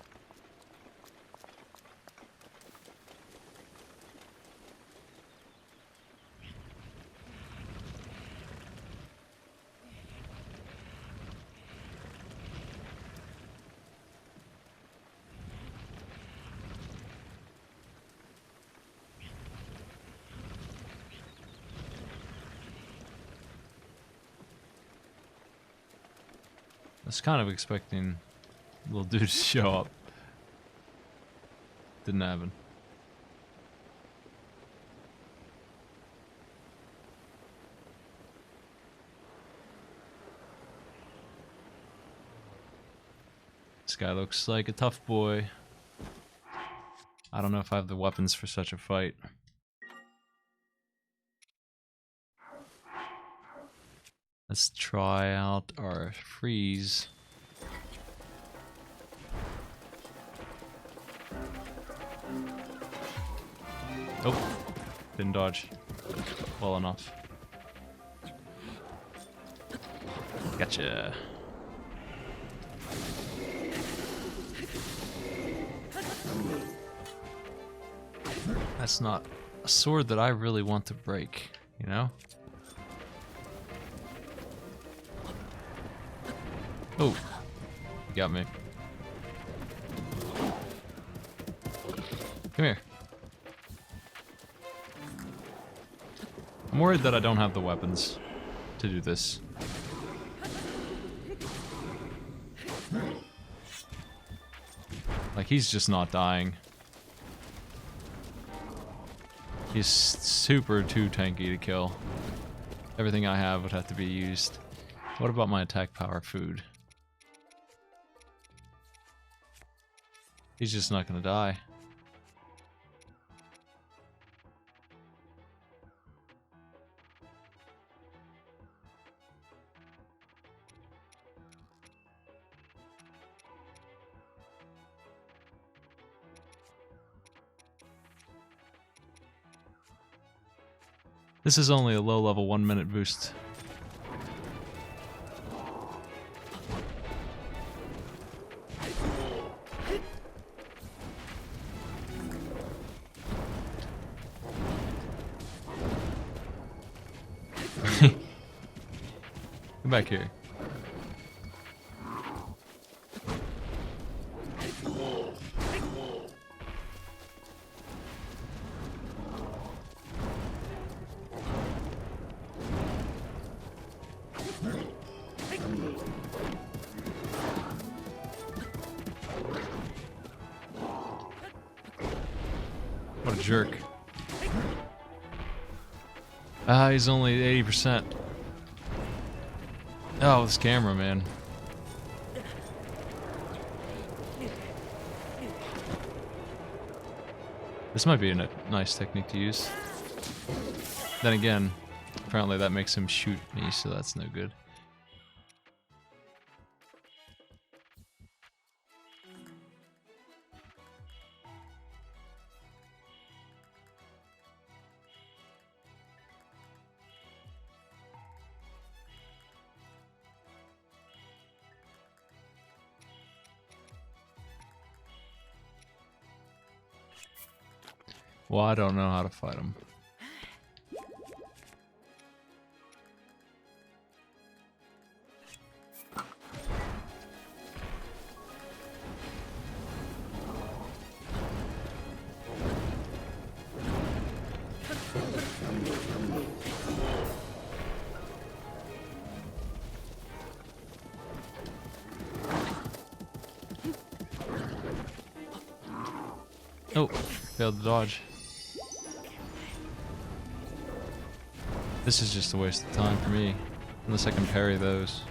I was kind of expecting little dude to show up. Didn't happen. This guy looks like a tough boy. I don't know if I have the weapons for such a fight. Let's try out our freeze. Oh, didn't dodge well enough. Gotcha. That's not a sword that I really want to break, you know? Oh, you got me. Come here. I'm worried that I don't have the weapons to do this. Like, he's just not dying. He's super too tanky to kill. Everything I have would have to be used. What about my attack power food? He's just not gonna die. This is only a low-level 1-minute boost. Come back here. What a jerk. Ah, he's only 80%. Oh, this camera, man. This might be a nice technique to use. Then again, apparently that makes him shoot me, so that's no good. Well, I don't know how to fight him. Oh, failed to dodge. This is just a waste of time for me. Unless I can parry those.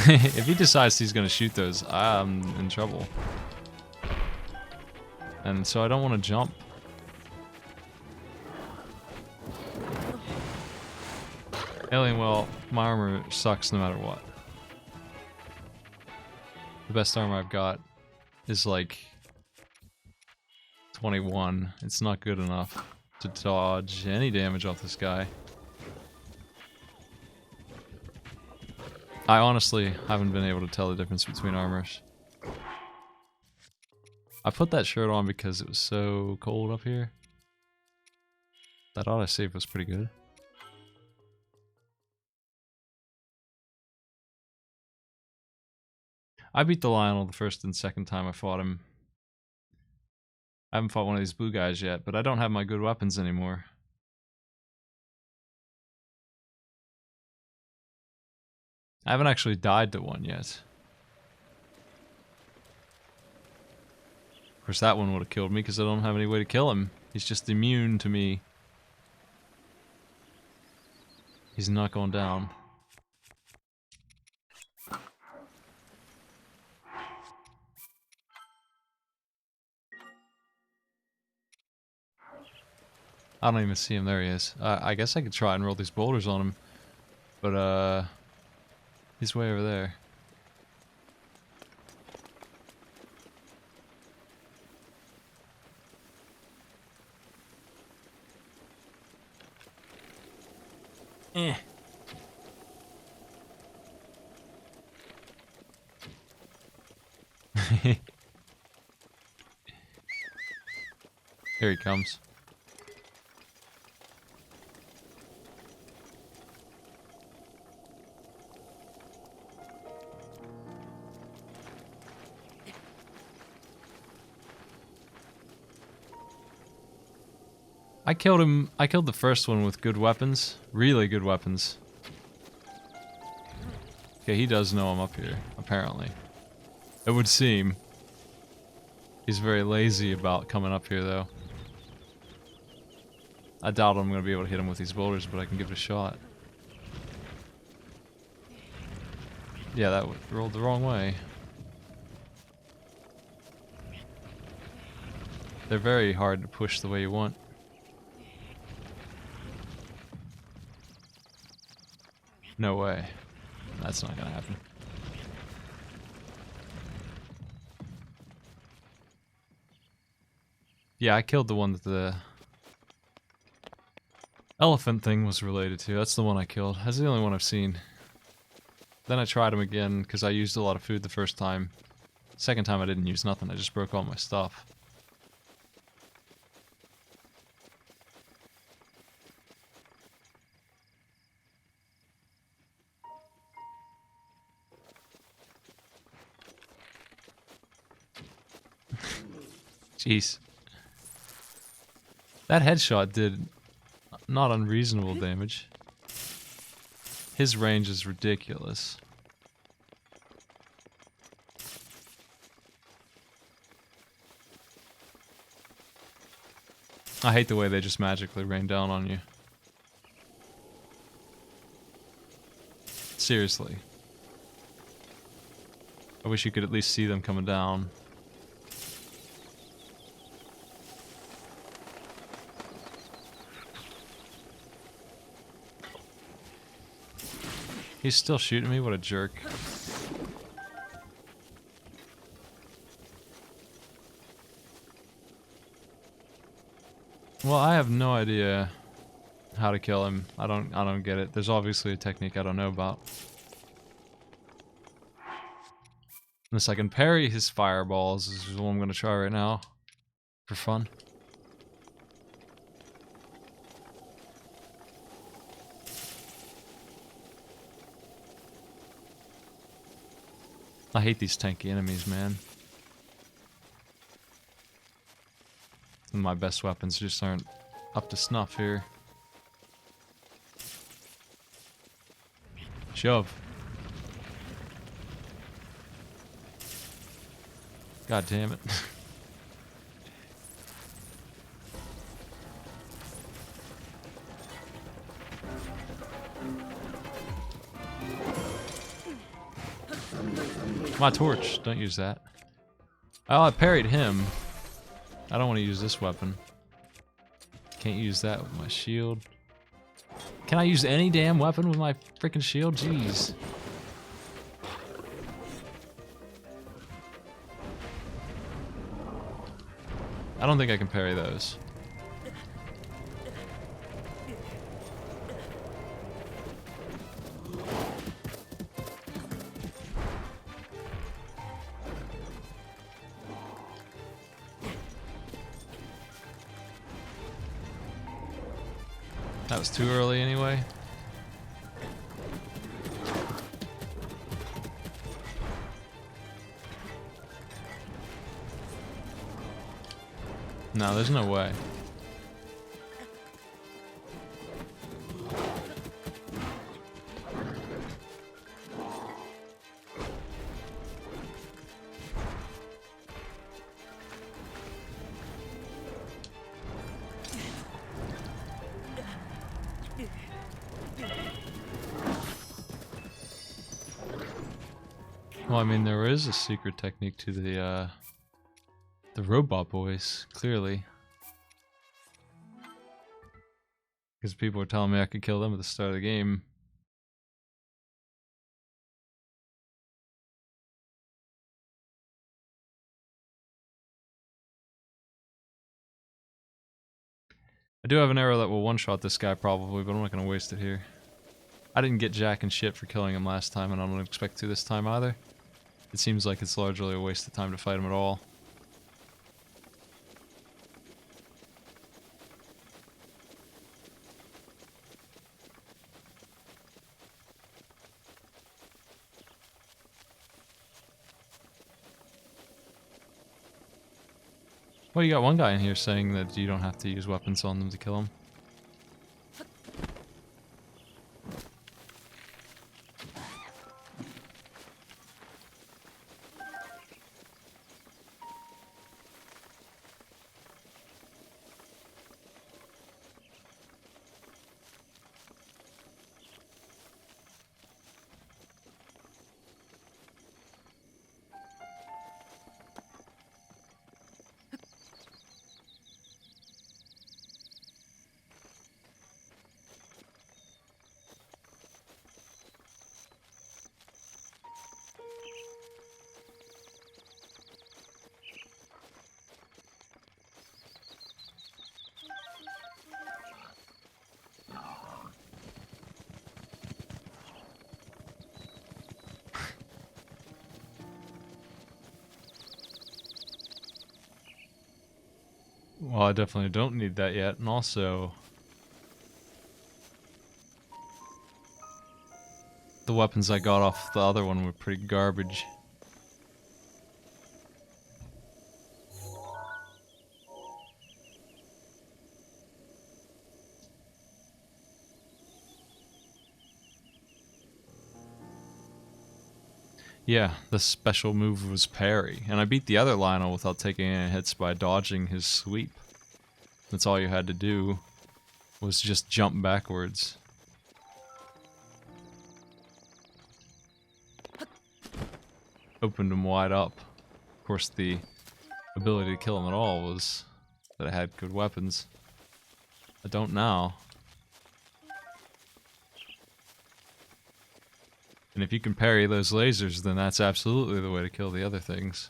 If he decides he's gonna shoot those, I'm in trouble. And so I don't want to jump. Alien, well, my armor sucks no matter what. The best armor I've got is like 21. It's not good enough to dodge any damage off this guy. I honestly haven't been able to tell the difference between armors. I put that shirt on because it was so cold up here. That autosave was pretty good. I beat the Lionel the first and second time I fought him. I haven't fought one of these blue guys yet, but I don't have my good weapons anymore. I haven't actually died to one yet. Of course, that one would have killed me because I don't have any way to kill him. He's just immune to me. He's not going down. I don't even see him. There he is. I guess I could try and roll these boulders on him. But, he's way over there. Eh. Here he comes. I killed him. I killed the first one with good weapons. Really good weapons. Okay, he does know I'm up here, apparently. It would seem. He's very lazy about coming up here, though. I doubt I'm going to be able to hit him with these boulders, but I can give it a shot. Yeah, that rolled the wrong way. They're very hard to push the way you want. No way. That's not gonna happen. Yeah, I killed the one that the elephant thing was related to. That's the one I killed. That's the only one I've seen. Then I tried him again because I used a lot of food the first time. Second time I didn't use nothing. I just broke all my stuff. Jeez. That headshot did not unreasonable damage. His range is ridiculous. I hate the way they just magically rain down on you. Seriously. I wish you could at least see them coming down. He's still shooting me? What a jerk. Well, I have no idea how to kill him. I don't get it. There's obviously a technique I don't know about. Unless I can parry his fireballs, this is what I'm gonna try right now. For fun. I hate these tanky enemies, man. And my best weapons just aren't up to snuff here. Shove. God damn it. My torch. Don't use that. Oh, I parried him. I don't want to use this weapon. Can't use that with my shield. Can I use any damn weapon with my freaking shield? Jeez. I don't think I can parry those. That was too early anyway. No, there's no way. Well, I mean, there is a secret technique to the robot boys, clearly. Because people were telling me I could kill them at the start of the game. I do have an arrow that will one-shot this guy probably, but I'm not going to waste it here. I didn't get jack and shit for killing him last time, and I don't expect to this time either. It seems like it's largely a waste of time to fight him at all. Well, you got one guy in here saying that you don't have to use weapons on them to kill him. Well, I definitely don't need that yet, and also... the weapons I got off the other one were pretty garbage. Yeah, the special move was parry, and I beat the other Lionel without taking any hits by dodging his sweep. That's all you had to do, was just jump backwards. Opened him wide up. Of course, the ability to kill him at all was that I had good weapons. I don't now. And if you can parry those lasers, then that's absolutely the way to kill the other things.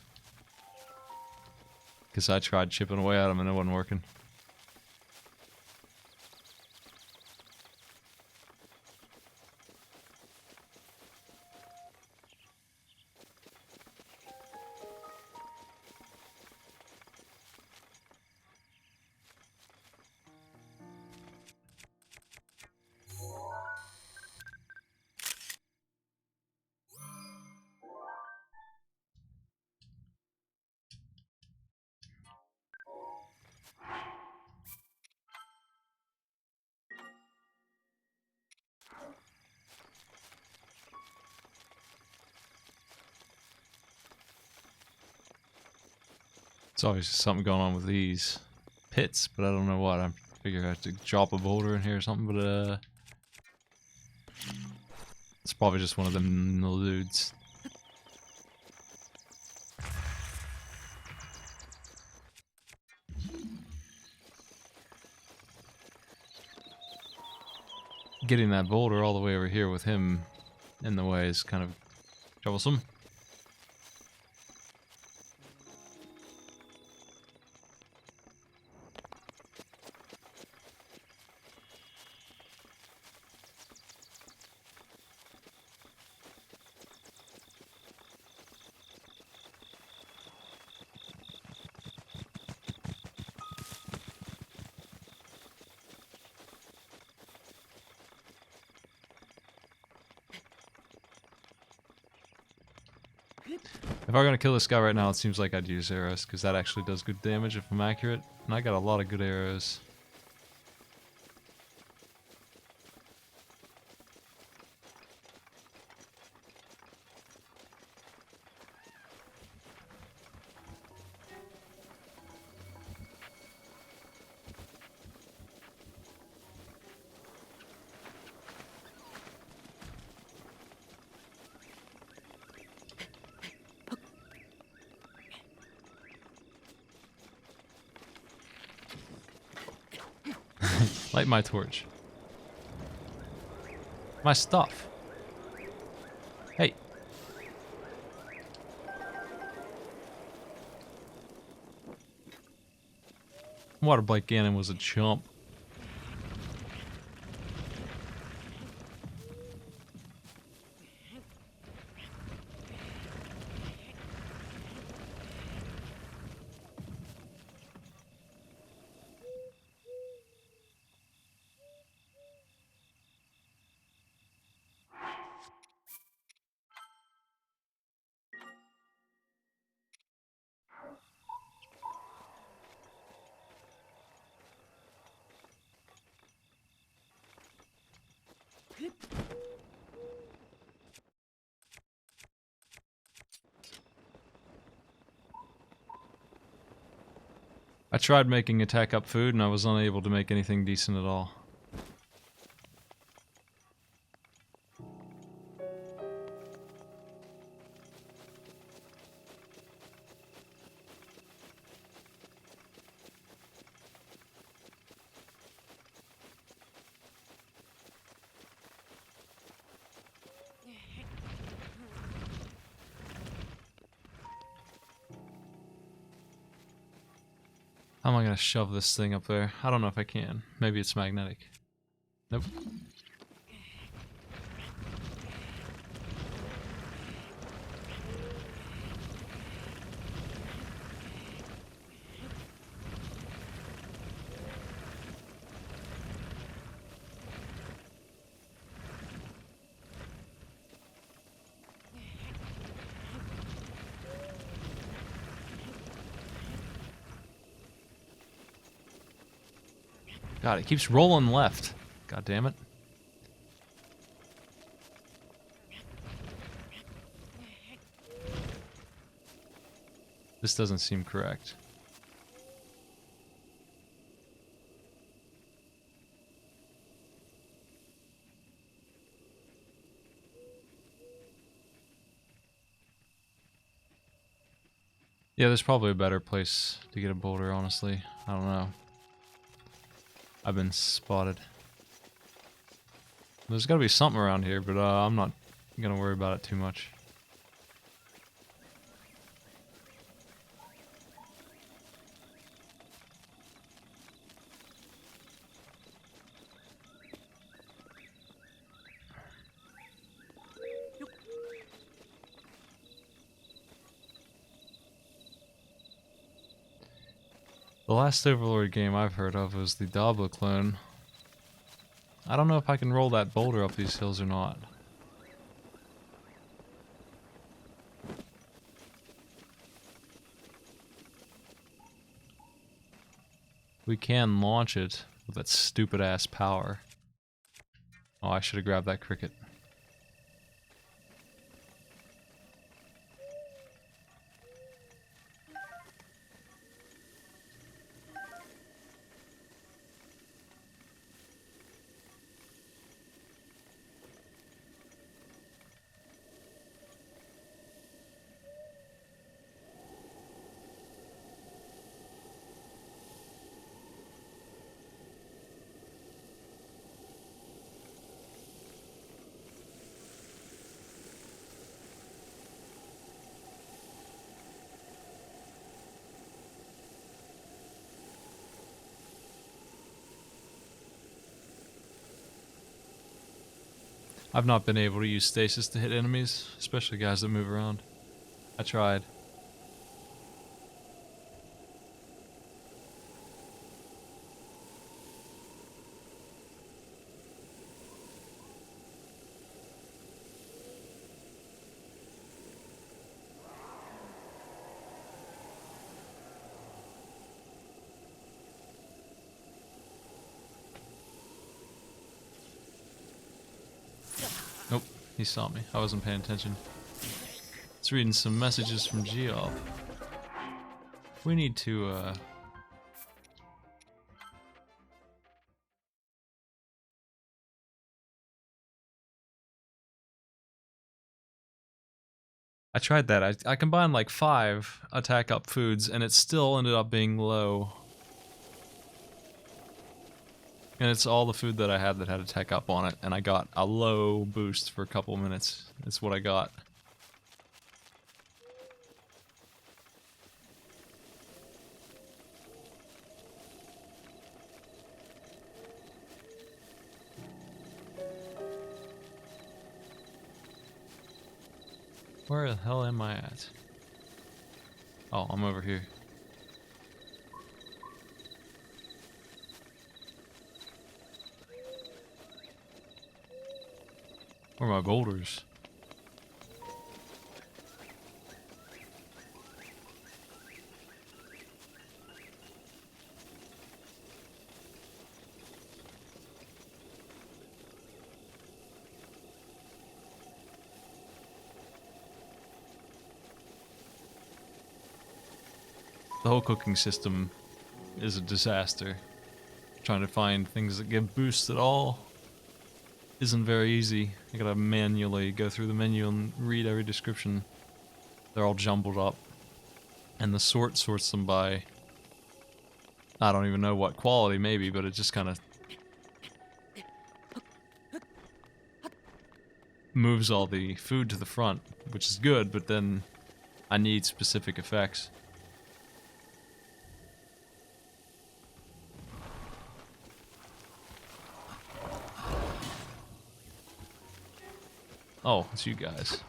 Because I tried chipping away at them and it wasn't working. It's always something going on with these pits, but I don't know what. I figure I have to drop a boulder in here or something, but it's probably just one of them little dudes. Getting that boulder all the way over here with him in the way is kind of troublesome. If I were gonna kill this guy right now, it seems like I'd use arrows, because that actually does good damage if I'm accurate. And I got a lot of good arrows. Light my torch. My stuff. Hey. Water Blake Gannon was a chump. I tried making attack up food and I was unable to make anything decent at all. How am I gonna shove this thing up there? I don't know if I can. Maybe it's magnetic. Nope. God, it keeps rolling left. God damn it. This doesn't seem correct. Yeah, there's probably a better place to get a boulder, honestly. I don't know. I've been spotted. There's gotta be something around here, but I'm not gonna worry about it too much. The last Overlord game I've heard of was the Diablo clone. I don't know if I can roll that boulder up these hills or not. We can launch it with that stupid ass power. Oh, I should have grabbed that cricket. I've not been able to use stasis to hit enemies, especially guys that move around. I tried. Nope, he saw me. I wasn't paying attention. It's reading some messages from Geoff. We need to, I tried that. I combined like 5 attack up foods and it still ended up being low. And it's all the food that I had that had attack up on it, and I got a low boost for a couple minutes. That's what I got. Where the hell am I at? Oh, I'm over here. Where are my boulders? The whole cooking system is a disaster. Trying to find things that give boosts at all isn't very easy. I gotta manually go through the menu and read every description. They're all jumbled up. And the sort sorts them by, I don't even know what quality maybe, but it just kind of moves all the food to the front, which is good, but then I need specific effects. Oh, it's you guys.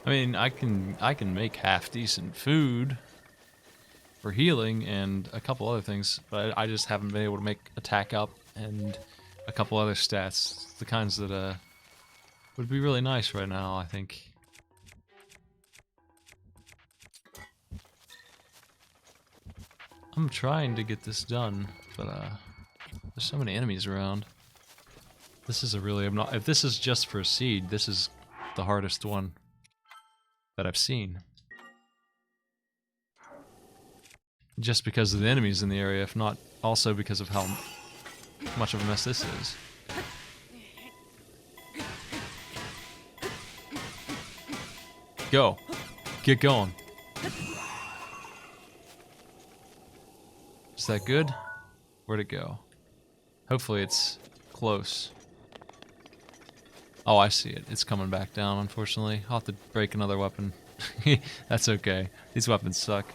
I mean, I can make half decent food for healing and a couple other things, but I just haven't been able to make attack up and a couple other stats, the kinds that would be really nice right now, I think. I'm trying to get this done, but there's so many enemies around. This is a really if this is just for a seed, this is the hardest one that I've seen. Just because of the enemies in the area, if not also because of how much of a mess this is. Go. Get going. Is that good? Where'd it go? Hopefully it's close. Oh, I see it. It's coming back down, unfortunately. I'll have to break another weapon. That's okay. These weapons suck.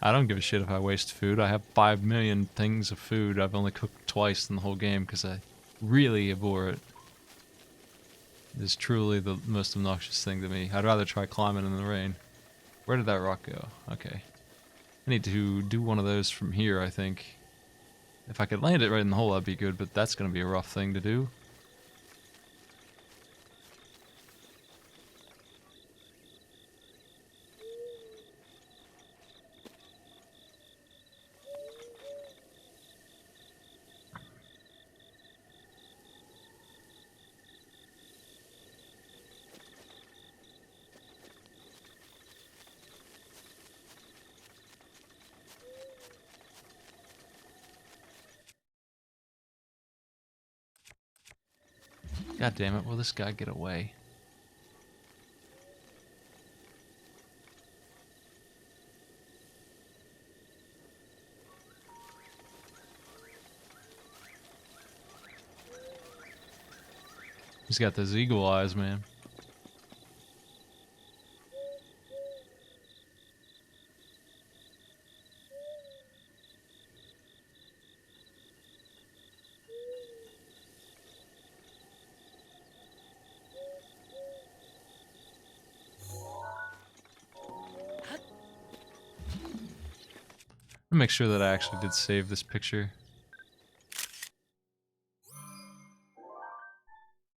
I don't give a shit if I waste food. I have 5 million things of food. I've only cooked twice in the whole game because I really abhor it. It is truly the most obnoxious thing to me. I'd rather try climbing in the rain. Where did that rock go? Okay. I need to do one of those from here, I think. If I could land it right in the hole, that'd be good, but that's going to be a rough thing to do. God damn it, will this guy get away? He's got those eagle eyes, man. I'll make sure that I actually did save this picture.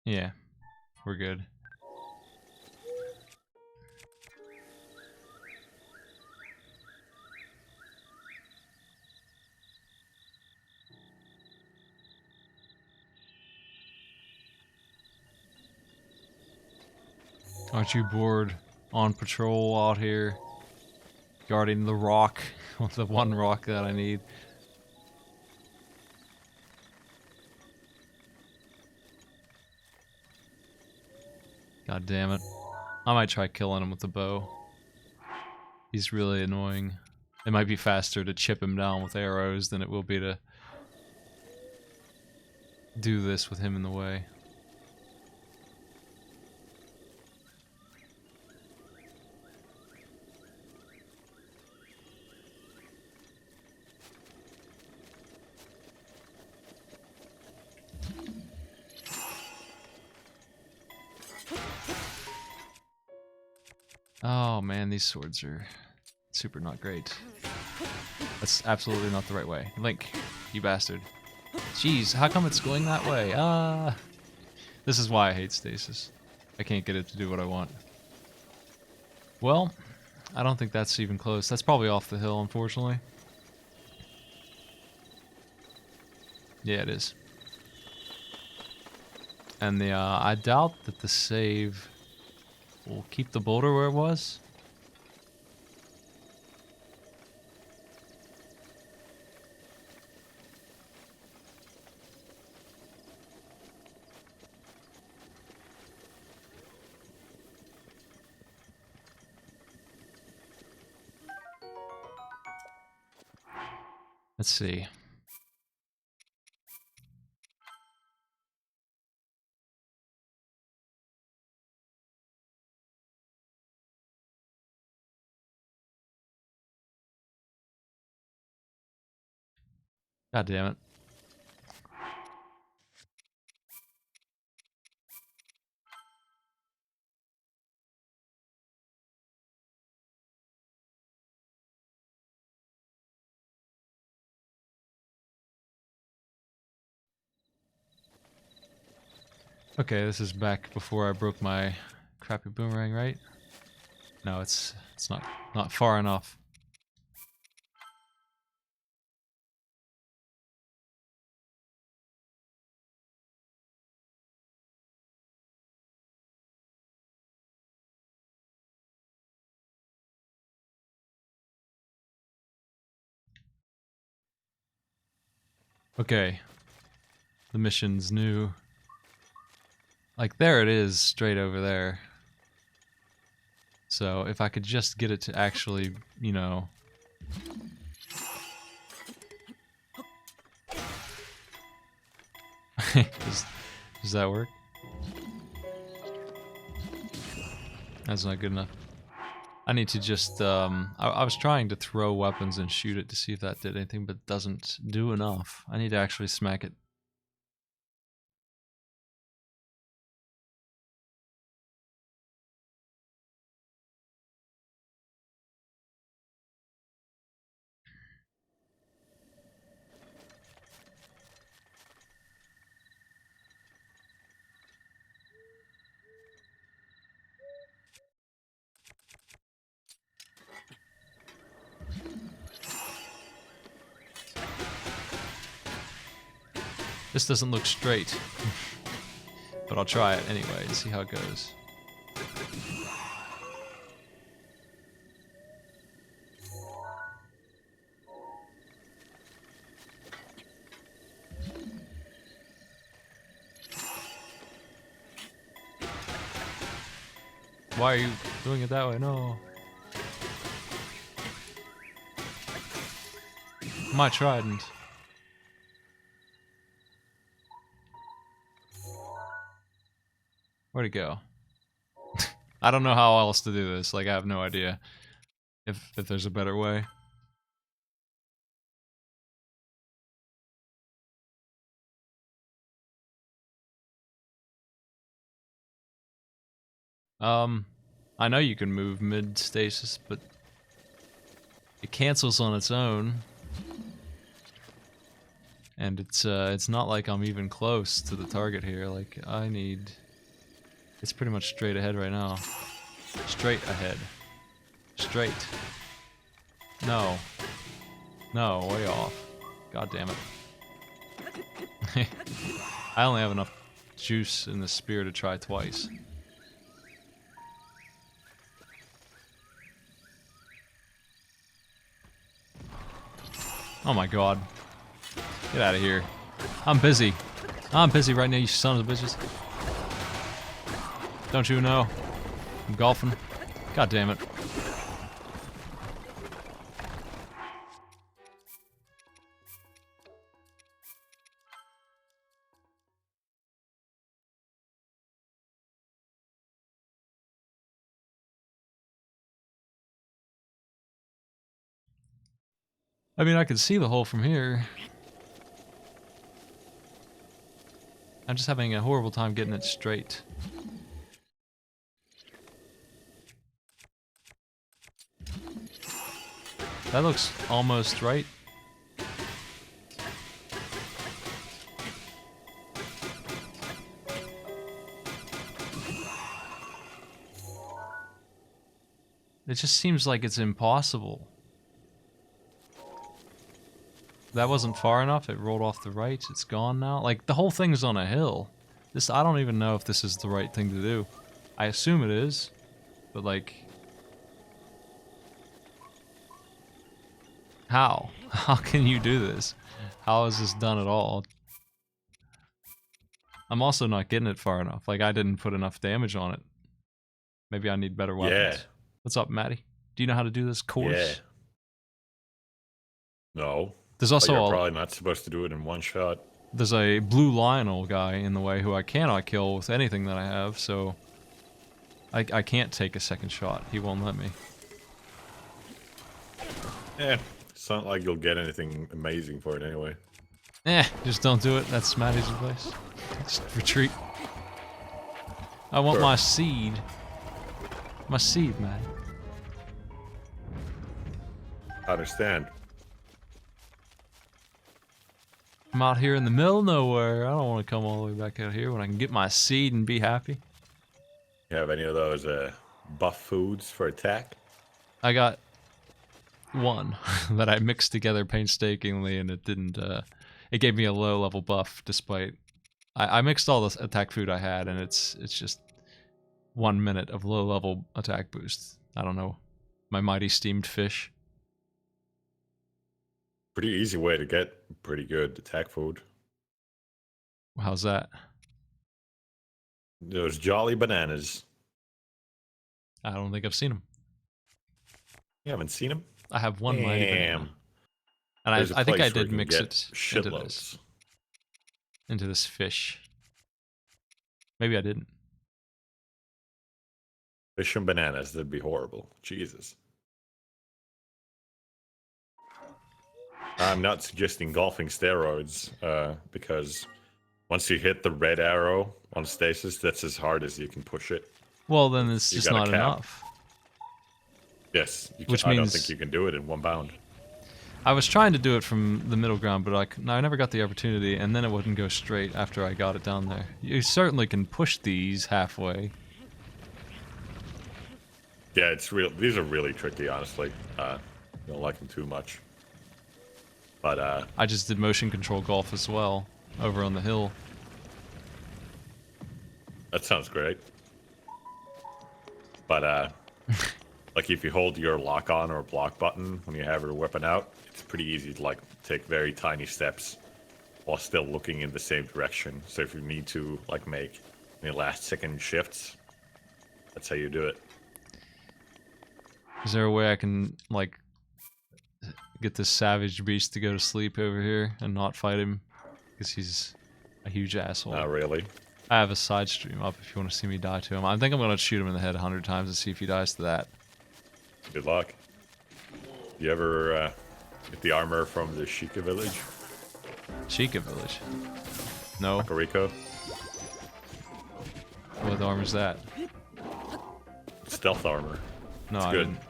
Yeah, we're good. Aren't you bored on patrol out here? Guarding the rock, the one rock that I need. God damn it. I might try killing him with the bow. He's really annoying. It might be faster to chip him down with arrows than it will be to do this with him in the way. Oh man, these swords are super not great. That's absolutely not the right way. Link, you bastard. Jeez, how come it's going that way? This is why I hate stasis. I can't get it to do what I want. Well, I don't think that's even close. That's probably off the hill, unfortunately. Yeah, it is. And I doubt that the save will keep the boulder where it was. Let's see. God damn it. Okay, this is back before I broke my crappy boomerang, right? No, it's not far enough. Okay. The mission's new. Like, there it is, straight over there. So, if I could just get it to actually, you know... does that work? That's not good enough. I need to just, I was trying to throw weapons and shoot it to see if that did anything, but it doesn't do enough. I need to actually smack it. This doesn't look straight, but I'll try it anyway and see how it goes. Why are you doing it that way? No. My trident. Where'd it go? I don't know how else to do this. Like, I have no idea if there's a better way. I know you can move mid-stasis, but it cancels on its own. And it's not like I'm even close to the target here. Like, I need... It's pretty much straight ahead right now. Straight ahead. Straight. No. No, way off. God damn it. I only have enough juice in the spear to try twice. Oh my god. Get out of here. I'm busy. I'm busy right now, you sons of bitches. Don't you know? I'm golfing. God damn it. I mean, I can see the hole from here. I'm just having a horrible time getting it straight. That looks almost right. It just seems like it's impossible. That wasn't far enough, it rolled off the right, it's gone now. Like, the whole thing's on a hill. I don't even know if this is the right thing to do. I assume it is, but like... How? How can you do this? How is this done at all? I'm also not getting it far enough. Like, I didn't put enough damage on it. Maybe I need better weapons. Yeah. What's up, Maddie? Do you know how to do this course? Yeah. No. There's But also you're probably not supposed to do it in one shot. there's a blue Lionel guy in the way who I cannot kill with anything that I have, so I can't take a second shot. He won't let me. Yeah. It's not like you'll get anything amazing for it anyway. Just don't do it. That's Maddie's advice. Just retreat. I want Sure. my seed. My seed, Maddie. I understand. I'm out here in the middle of nowhere. I don't want to come all the way back out here when I can get my seed and be happy. You have any of those buff foods for attack? I got one that I mixed together painstakingly, and it didn't. It gave me a low level buff, despite I mixed all the attack food I had, and it's just 1 minute of low level attack boost. I don't know. My mighty steamed fish. Pretty easy way to get pretty good attack food. How's that? Those jolly bananas. I don't think I've seen them. You haven't seen them? I have one mighty banana. And I think I did mix it into this fish. Maybe I didn't. Fish and bananas, that'd be horrible. Jesus. I'm not suggesting golfing steroids, because once you hit the red arrow on stasis, that's as hard as you can push it. Well, then it's You just got a not cap. enough. Yes, you Which I don't means- think you can do it in one bound. I was trying to do it from the middle ground, but I never got the opportunity, and then it wouldn't go straight after I got it down there. You certainly can push these halfway. Yeah, it's real. These are really tricky, honestly. Don't like them too much. But I just did motion control golf as well, over on the hill. that sounds great. But like if you hold your lock on or block button when you have your weapon out, it's pretty easy to like take very tiny steps while still looking in the same direction. So if you need to like make any last second shifts, that's how you do it. Is there a way I can, like, get this savage beast to go to sleep over here and not fight him? Because he's a huge asshole. Not really. I have a side stream up if you want to see me die to him. I think I'm going to shoot him in the head 100 times and see if he dies to that. Good luck. You ever get the armor from the Sheikah village? Sheikah village? No. Kakariko? What armor's that? Stealth armor. No, It's I good. didn't.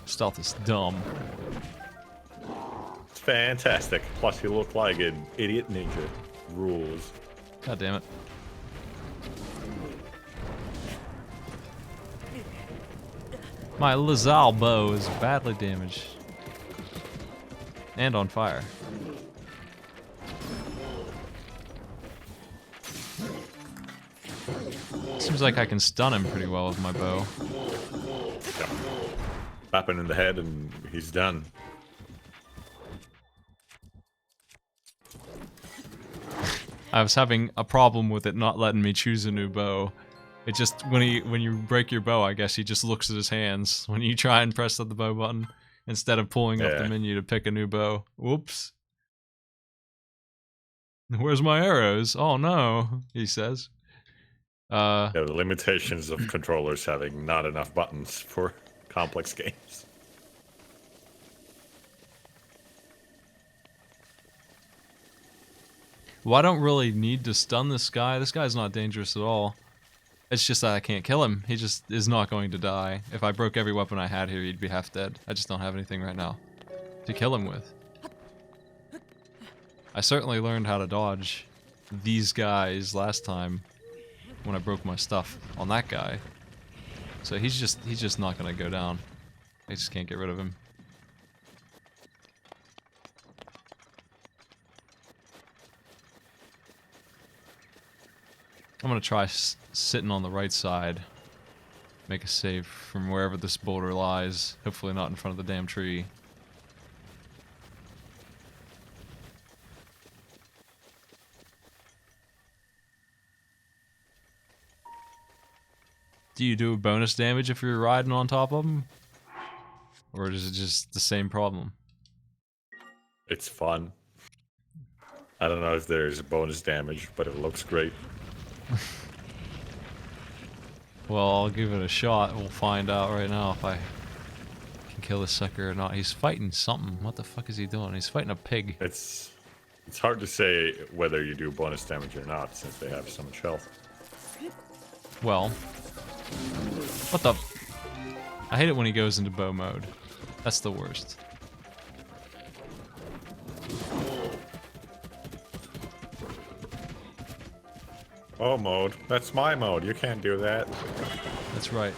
Stealth is dumb. It's fantastic. Plus you look like an idiot ninja. Rules. God damn it. My Lazal bow is badly damaged. And on fire. Seems like I can stun him pretty well with my bow. Yep. Slap him in the head and he's done. I was having a problem with it not letting me choose a new bow. It just, when you break your bow, I guess he just looks at his hands when you try and press the bow button instead of pulling up the Yeah. menu to pick a new bow. Whoops. Where's my arrows? Oh no, he says. Yeah, the limitations of controllers having not enough buttons for complex games. Well, I don't really need to stun this guy. This guy's not dangerous at all. It's just that I can't kill him. He just is not going to die. If I broke every weapon I had here, he'd be half dead. I just don't have anything right now to kill him with. I certainly learned how to dodge these guys last time when I broke my stuff on that guy. So he's just not gonna go down. I just can't get rid of him. I'm gonna try sitting on the right side. Make a save from wherever this boulder lies. Hopefully not in front of the damn tree. Do you do bonus damage if you're riding on top of them? Or is it just the same problem? It's fun. I don't know if there's bonus damage, but it looks great. Well, I'll give it a shot. We'll find out right now if I can kill this sucker or not. He's fighting something. What the fuck is he doing? He's fighting a pig. It's hard to say whether you do bonus damage or not since they have so much health. Well, what the? I hate it when he goes into bow mode. That's the worst. Oh, mode. That's my mode. You can't do that. That's right.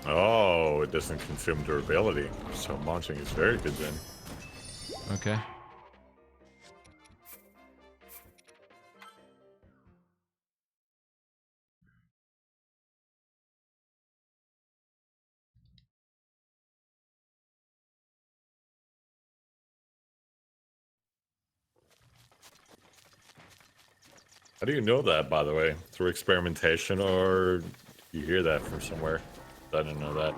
Oh, it doesn't consume durability. So launching is very good then. Okay. How do you know that, by the way? Through experimentation, or you hear that from somewhere? I didn't know that.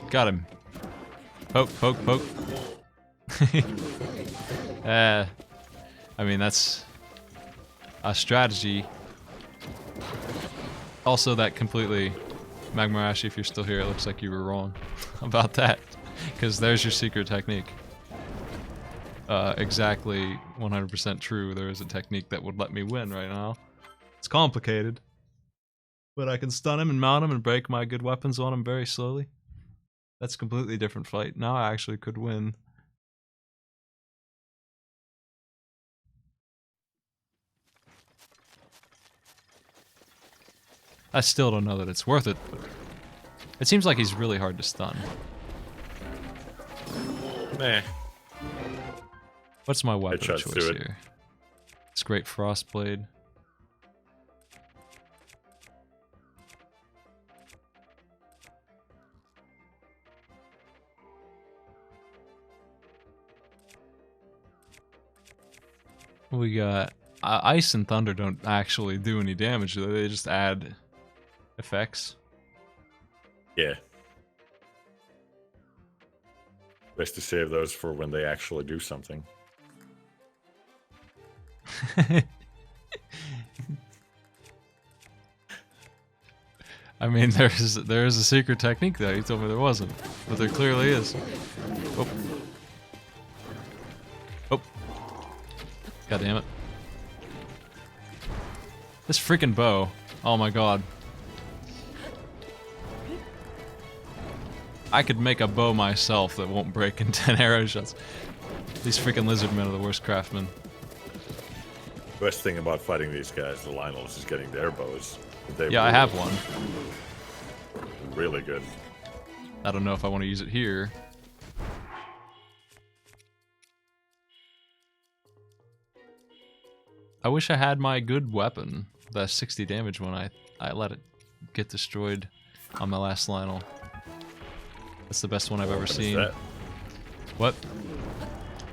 Got him. Poke, poke, poke. I mean, that's a strategy. Also, that completely... Magma Ash, if you're still here, it looks like you were wrong about that. Because there's your secret technique. Exactly 100% true. There is a technique that would let me win right now. It's complicated. But I can stun him and mount him and break my good weapons on him very slowly. That's a completely different fight. Now I actually could win. I still don't know that it's worth it, but it seems like he's really hard to stun. Meh. What's my weapon Headshots choice do it. here? It's great Frostblade. We got Ice and thunder don't actually do any damage, do they? They just add effects. Yeah. Best to save those for when they actually do something. I mean, there is a secret technique though. You told me there wasn't, but there clearly is. Oh. Oh. God damn it. This freaking bow. Oh my god. I could make a bow myself that won't break in 10 arrow shots. These freaking lizard men are the worst craftsmen. Best thing about fighting these guys, the Lionels, is getting their bows. Yeah, I have one. Really good. I don't know if I want to use it here. I wish I had my good weapon, the 60 damage one. I let it get destroyed on my last Lionel. That's the best one I've ever seen. What?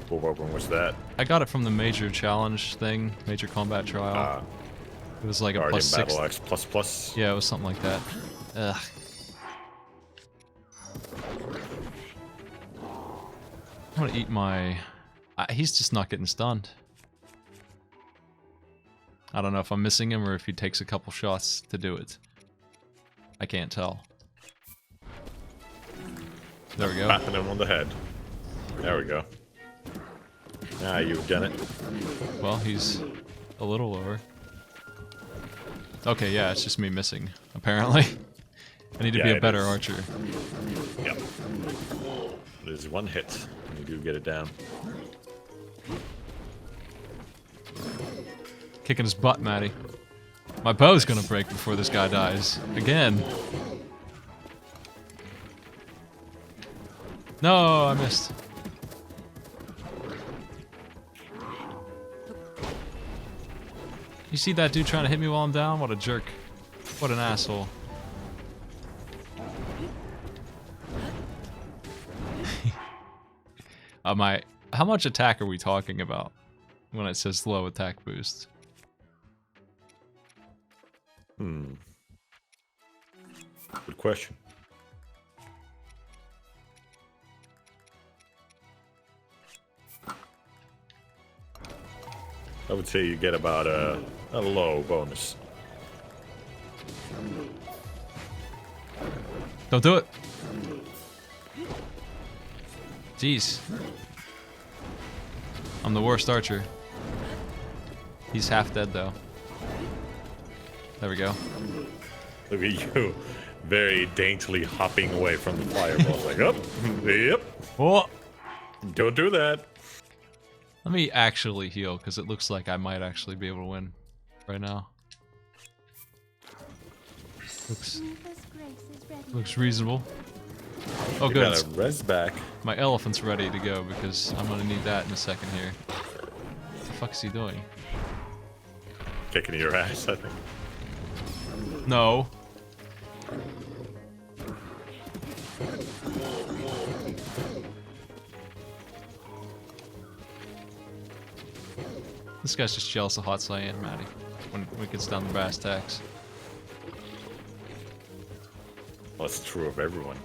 What weapon was that? I got it from the major challenge thing, major combat trial. It was like a Guardian plus Battle 6. Axe plus plus. Yeah, it was something like that. Ugh. I'm gonna eat my... he's just not getting stunned. I don't know if I'm missing him or if he takes a couple shots to do it. I can't tell. There we go. Patting him on the head. There we go. Ah, you've done it. Well, he's a little lower. Okay, yeah, it's just me missing, apparently. I need to be a better archer. Yep. There's one hit, and you do get it down. Kicking his butt, Maddie. My bow's gonna break before this guy dies. Again. No, I missed. You see that dude trying to hit me while I'm down? What a jerk. What an asshole. How much attack are we talking about when it says low attack boost? Good question. I would say you get about a low bonus. Don't do it. Jeez. I'm the worst archer. He's half dead though. There we go. Look at you, very daintily hopping away from the fireball. Like, oh, yep. Oh. Don't do that. Let me actually heal, because it looks like I might actually be able to win right now. Looks reasonable. Oh, You good. got a res back. My elephant's ready to go, because I'm going to need that in a second here. What the fuck is he doing? Kicking your ass, I think. No. This guy's just jealous of Hot Cyan, Maddie, when it gets down to brass tacks. Well, that's true of everyone.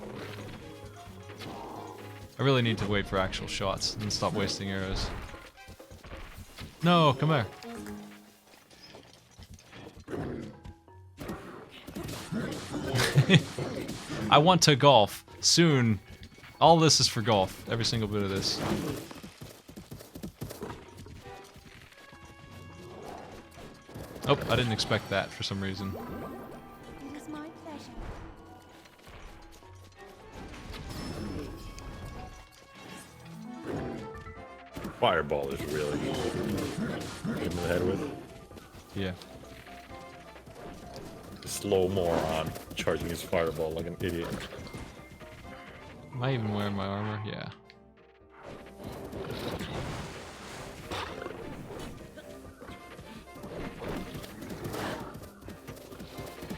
I really need to wait for actual shots and stop wasting arrows. No, come here. I want to golf soon. All this is for golf. Every single bit of this. Oh, I didn't expect that for some reason. It is my pleasure. Fireball is really good. Hit him in the head with. Yeah. Slow moron charging his fireball like an idiot. Am I even wearing my armor? Yeah.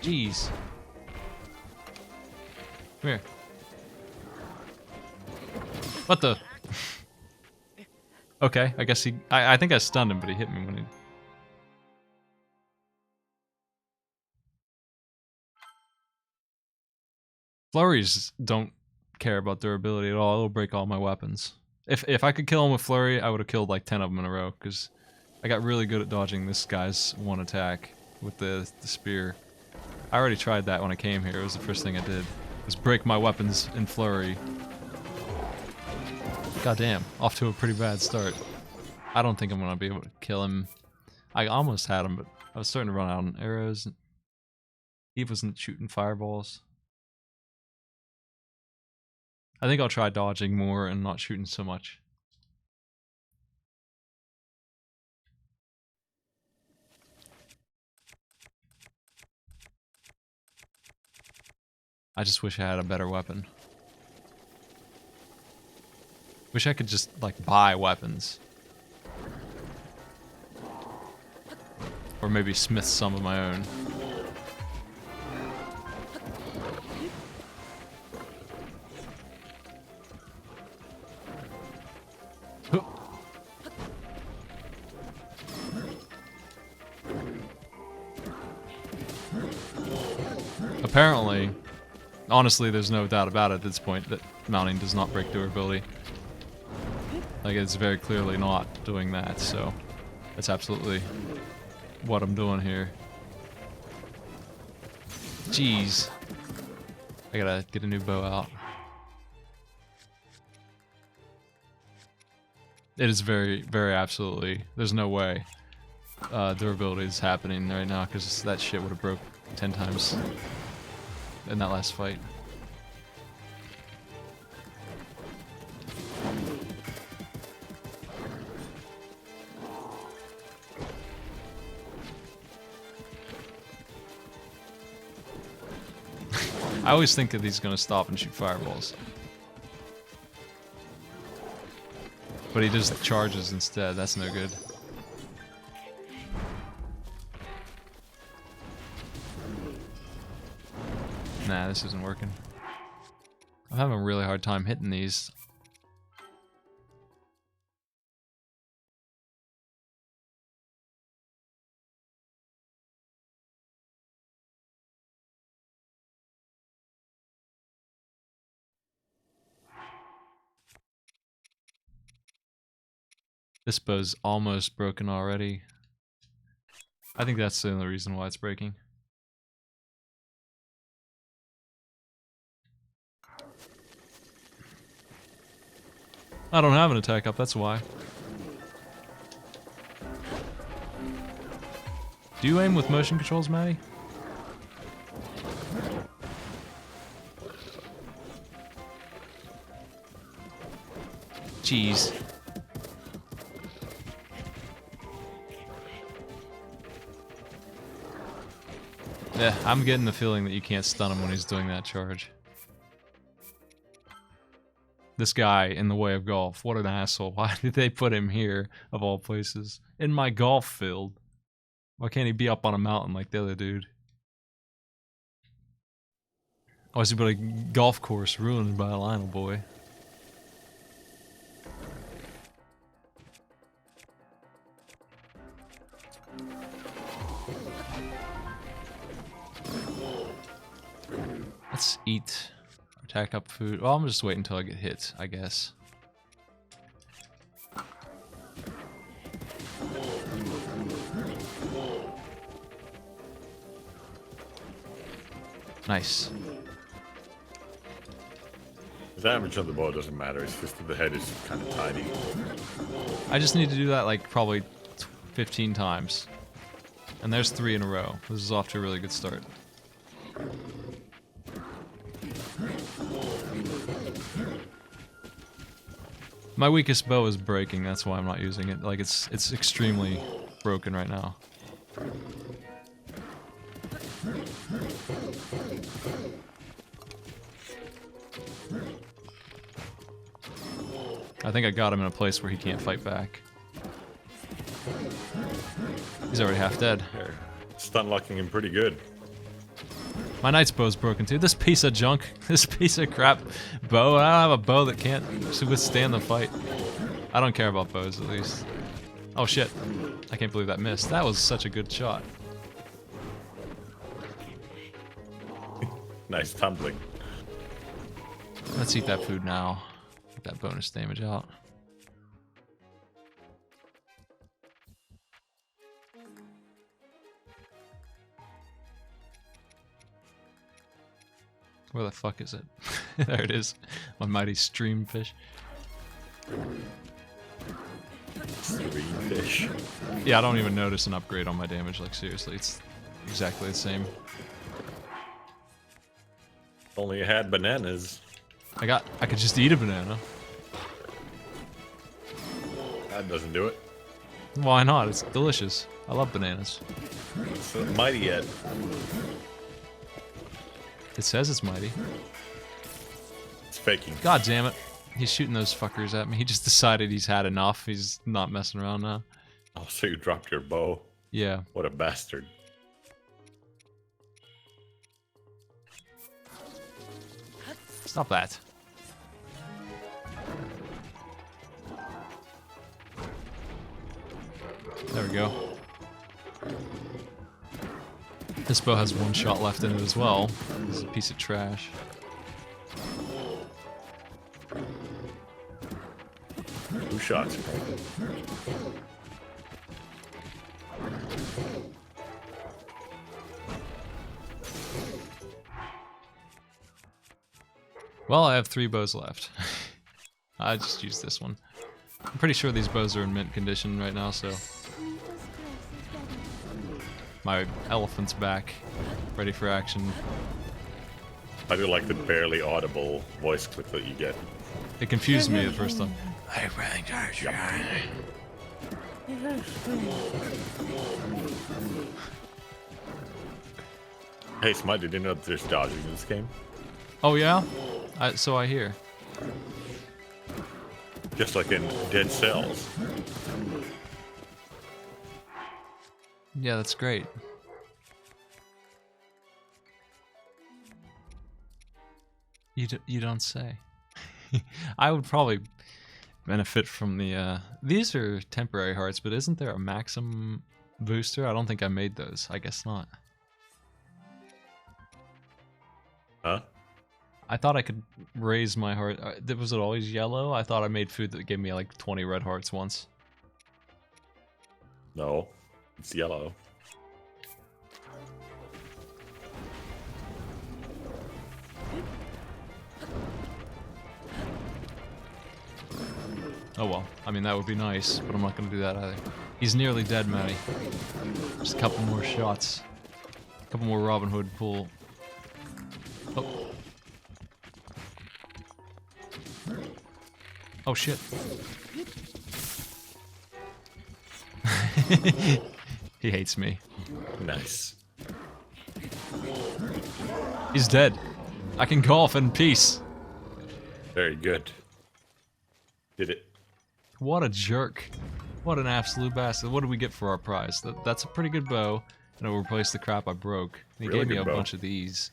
Jeez. Come here. What the? Okay, I guess he... I think I stunned him, but he hit me when he... Flurries don't care about durability at all. It'll break all my weapons. If I could kill him with flurry, I would have killed like 10 of them in a row, because I got really good at dodging this guy's one attack with the spear. I already tried that when I came here. It was the first thing I did. Was break my weapons in flurry. Goddamn, off to a pretty bad start. I don't think I'm gonna be able to kill him. I almost had him, but I was starting to run out on arrows. He wasn't shooting fireballs. I think I'll try dodging more and not shooting so much. I just wish I had a better weapon. Wish I could just, like, buy weapons. Or maybe smith some of my own. Apparently, honestly, there's no doubt about it at this point that mounting does not break durability. Like, it's very clearly not doing that, so that's absolutely what I'm doing here. Jeez. I gotta get a new bow out. It is very, very absolutely. There's no way durability is happening right now, because that shit would have broke 10 times in that last fight. I always think that he's gonna stop and shoot fireballs. But he just charges instead, that's no good. Nah, this isn't working. I'm having a really hard time hitting these. This bow's almost broken already. I think that's the only reason why it's breaking. I don't have an attack up, that's why. Do you aim with motion controls, Maddie? Jeez. Yeah, I'm getting the feeling that you can't stun him when he's doing that charge. This guy in the way of golf. What an asshole. Why did they put him here, of all places? In my golf field. Why can't he be up on a mountain like the other dude? Oh, is he but a golf course ruined by a Lionel boy? Let's eat. Attack up food. Well, I'm just waiting until I get hit, I guess. Nice. The damage on the bow doesn't matter, it's just that the head is kind of tiny. I just need to do that like probably 15 times. And there's 3 in a row. This is off to a really good start. My weakest bow is breaking, that's why I'm not using it. Like, it's extremely broken right now. I think I got him in a place where he can't fight back. He's already half dead. They're stun locking him pretty good. My knight's bow's broken too. This piece of junk, this piece of crap bow. I don't have a bow that can't withstand the fight. I don't care about bows, at least. Oh shit. I can't believe that missed. That was such a good shot. Nice tumbling. Let's eat that food now. Get that bonus damage out. Where the fuck is it? There it is. My mighty stream fish. Stream fish. Yeah, I don't even notice an upgrade on my damage. Like, seriously, it's exactly the same. Only had bananas. I could just eat a banana. That doesn't do it. Why not? It's delicious. I love bananas. It's not mighty yet. It says it's mighty. It's faking. God damn it. He's shooting those fuckers at me. He just decided he's had enough. He's not messing around now. Oh, so you dropped your bow. Yeah. What a bastard. Stop that. There we go. This bow has one shot left in it as well. This is a piece of trash. Two shots. Well, I have 3 bows left. I just used this one. I'm pretty sure these bows are in mint condition right now, so... My elephant's back, ready for action. I do like the barely audible voice clip that you get. It confused me the first time. Hey, Smite, did you know that there's dodging in this game? Oh yeah? So I hear. Just like in Dead Cells. Yeah, that's great. You don't say. I would probably benefit from the, these are temporary hearts, but isn't there a maximum booster? I don't think I made those. I guess not. Huh? I thought I could raise my heart. Was it always yellow? I thought I made food that gave me like 20 red hearts once. No. It's yellow. Oh well. I mean, that would be nice, but I'm not going to do that either. He's nearly dead, Matty. Just a couple more shots. A couple more Robin Hood pull. Oh. Oh shit. He hates me. Nice. He's dead. I can golf in peace. Very good. Did it. What a jerk. What an absolute bastard. What did we get for our prize? That's a pretty good bow. And it'll replace the crap I broke. He Really gave me good a bow. bunch of these.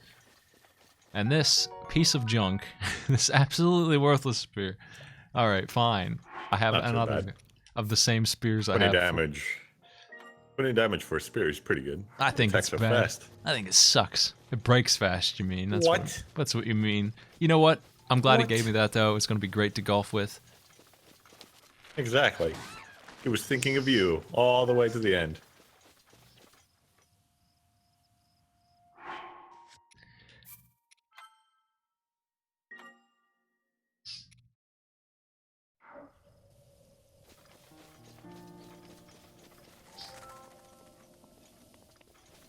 And this piece of junk, this absolutely worthless spear. Alright, fine. I have Not too another bad. of the same spears I 20 have. damage. 20 damage for a spear is pretty good. I think Attacks it's so bad. fast. I think it sucks. It breaks fast, you mean. That's What? That's what you mean. You know what? I'm glad What? he gave me that, though. It's going to be great to golf with. Exactly. He was thinking of you all the way to the end.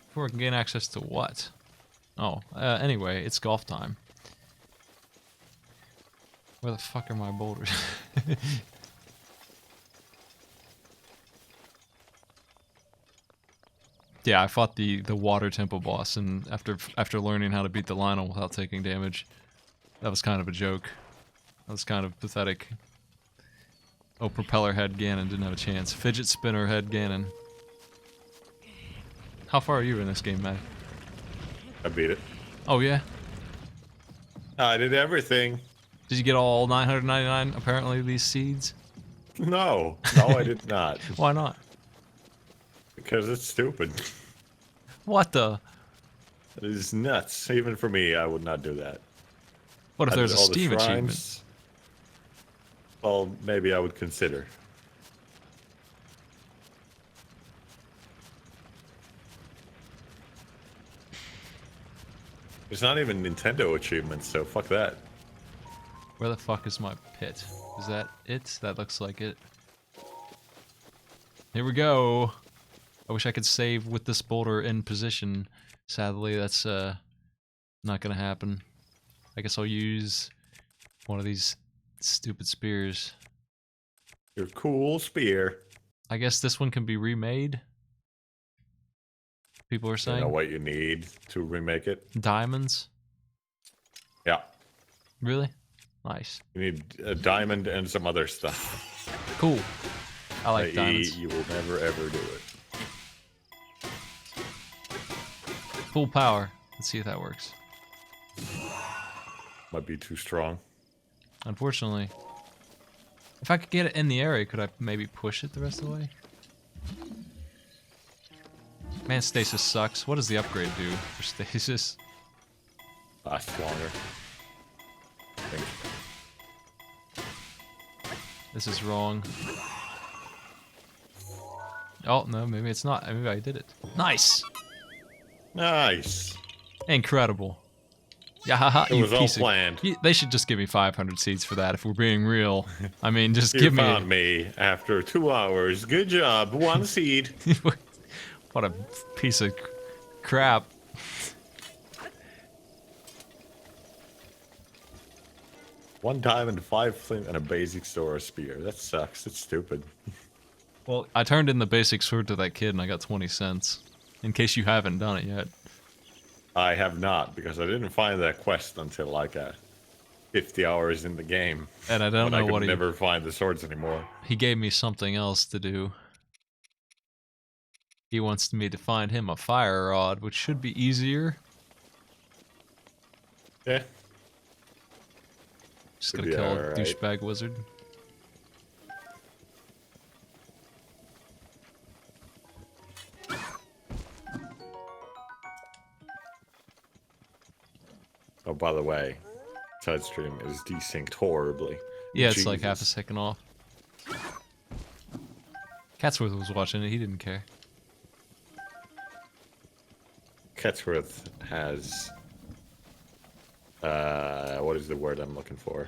Before I can gain access to what? Oh, anyway, it's golf time. Where the fuck are my boulders? Yeah, I fought the water temple boss, and after learning how to beat the Lionel without taking damage, that was kind of a joke. That was kind of pathetic. Oh, propeller head Ganon didn't have a chance. Fidget spinner head Ganon. How far are you in this game, Matt? I beat it. Oh yeah? I did everything. Did you get all 999, apparently, these seeds? No. No, I did not. Why not? Because it's stupid. What the? It is nuts. Even for me, I would not do that. What if And there's a all the Steam achievement? shrines, well, maybe I would consider. There's not even Nintendo achievements, so fuck that. Where the fuck is my pit? Is that it? That looks like it. Here we go. I wish I could save with this boulder in position. Sadly, that's not gonna happen. I guess I'll use one of these stupid spears. Your cool spear. I guess this one can be remade. People are You saying know what you need to remake it? diamonds. Yeah. Really? Nice. You need a diamond and some other stuff. Cool. I like i.e., diamonds. you will never ever do it. Full power. Let's see if that works. Might be too strong. Unfortunately. If I could get it in the area, could I maybe push it the rest of the way? Man, stasis sucks. What does the upgrade do for stasis? Lasts longer. I think. This is wrong. Oh, no, maybe it's not. Maybe I did it. Nice! Nice. Incredible. Yeah, haha, It you was all piece of... planned. They should just give me 500 seeds for that if we're being real. I mean, just You give found me... me after 2 hours. Good job. 1 seed. What a piece of crap. One diamond, 5 flint, and a basic store spear. That sucks. It's stupid. Well, I turned in the basic sword to that kid and I got 20 cents. In case you haven't done it yet. I have not, because I didn't find that quest until like 50 hours in the game. And I don't But know I could what never find the swords anymore. he gave me something else to do. He wants me to find him a fire rod, which should be easier. Yeah. Just Should gonna be kill a alright. douchebag wizard. Oh, by the way, side stream is desynced horribly. Yeah, it's like half a Jesus. second off. Catsworth was watching it, he didn't care. Catsworth has... what is the word I'm looking for?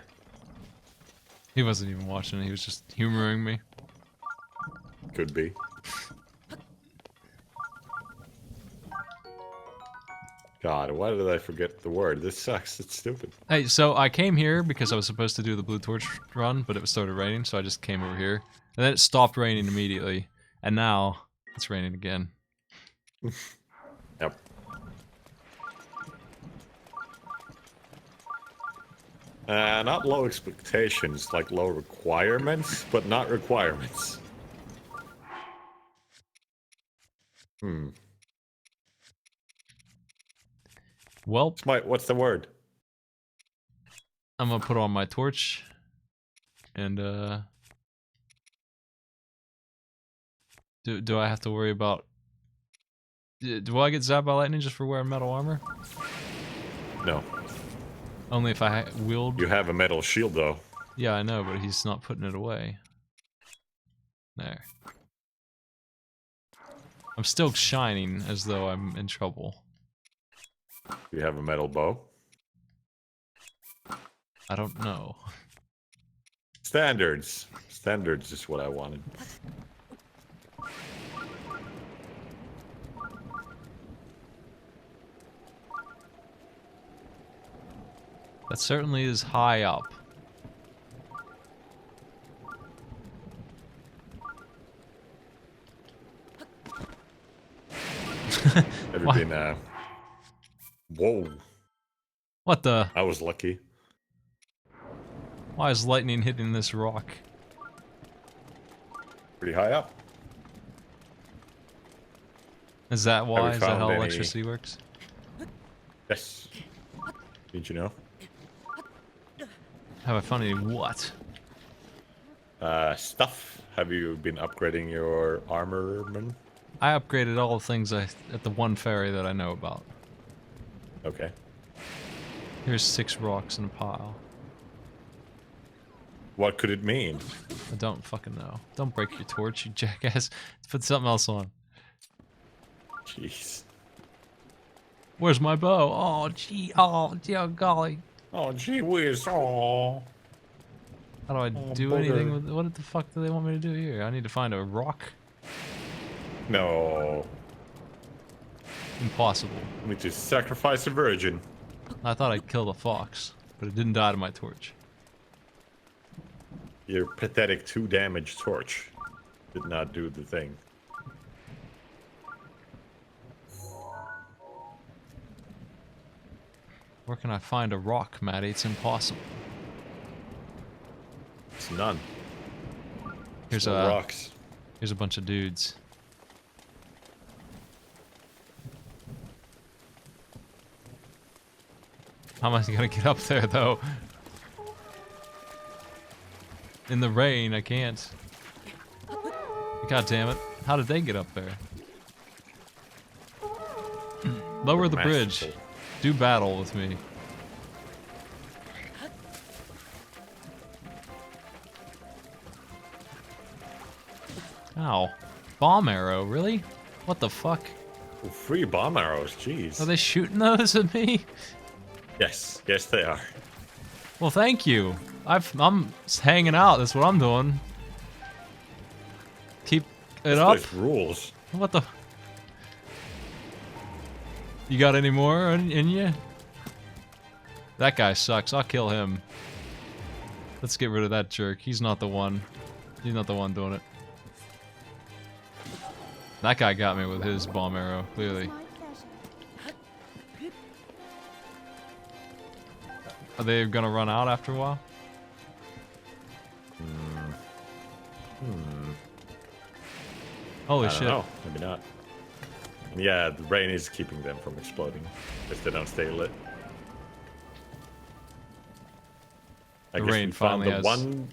He wasn't even watching it, he was just humoring me. Could be. God, why did I forget the word? This sucks. It's stupid. Hey, so I came here because I was supposed to do the blue torch run, but it started raining, so I just came over here. And then it stopped raining immediately. And now, it's raining again. Yep. Not low expectations, like low requirements, but not requirements. Hmm. Well, What's the word? I'm gonna put on my torch. And, Do I have to worry about... Do I get zapped by lightning just for wearing metal armor? No. Only if I wield... You have a metal shield, though. Yeah, I know, but he's not putting it away. There. I'm still shining as though I'm in trouble. You have a metal bow. I don't know. Standards. Standards is what I wanted. That certainly is high up. Have you What? been, Whoa. What the? I was lucky. Why is lightning hitting this rock? Pretty high up. Is that why? we Is that found how any- electricity works? Yes. Did you know? Have I found any what? Stuff. Have you been upgrading your armorman? I upgraded all the things at the one ferry that I know about. Okay. Here's 6 rocks in a pile. What could it mean? I don't fucking know. Don't break your torch, you jackass. Put something else on. Jeez. Where's my bow? Oh, gee. Oh, golly. Oh, gee whiz. Oh. How do I Oh, do bugger. anything with... What the fuck do they want me to do here? I need to find a rock? No. Impossible. We need to sacrifice a virgin. I thought I killed a fox, but it didn't die to my torch. Your pathetic 2 damage torch did not do the thing. Where can I find a rock, Maddie? It's impossible. It's none. Here's No a rocks. Here's a bunch of dudes. How am I gonna get up there, though? In the rain, I can't. God damn it. How did they get up there? Lower the bridge. Masterful. Do battle with me. Ow. Bomb arrow, really? What the fuck? Oh, 3 bomb arrows, jeez. Are they shooting those at me? Yes, yes they are. Well, thank you. I'm just hanging out. That's what I'm doing. Keep it This up. place rules. What the? You got any more in you? That guy sucks. I'll kill him. Let's get rid of that jerk. He's not the one. He's not the one doing it. That guy got me with his bomb arrow, clearly. My pleasure. Are they gonna run out after a while? Holy I don't shit. know. Maybe not. Yeah, the rain is keeping them from exploding if they don't stay lit. I The guess rain we found finally the has- one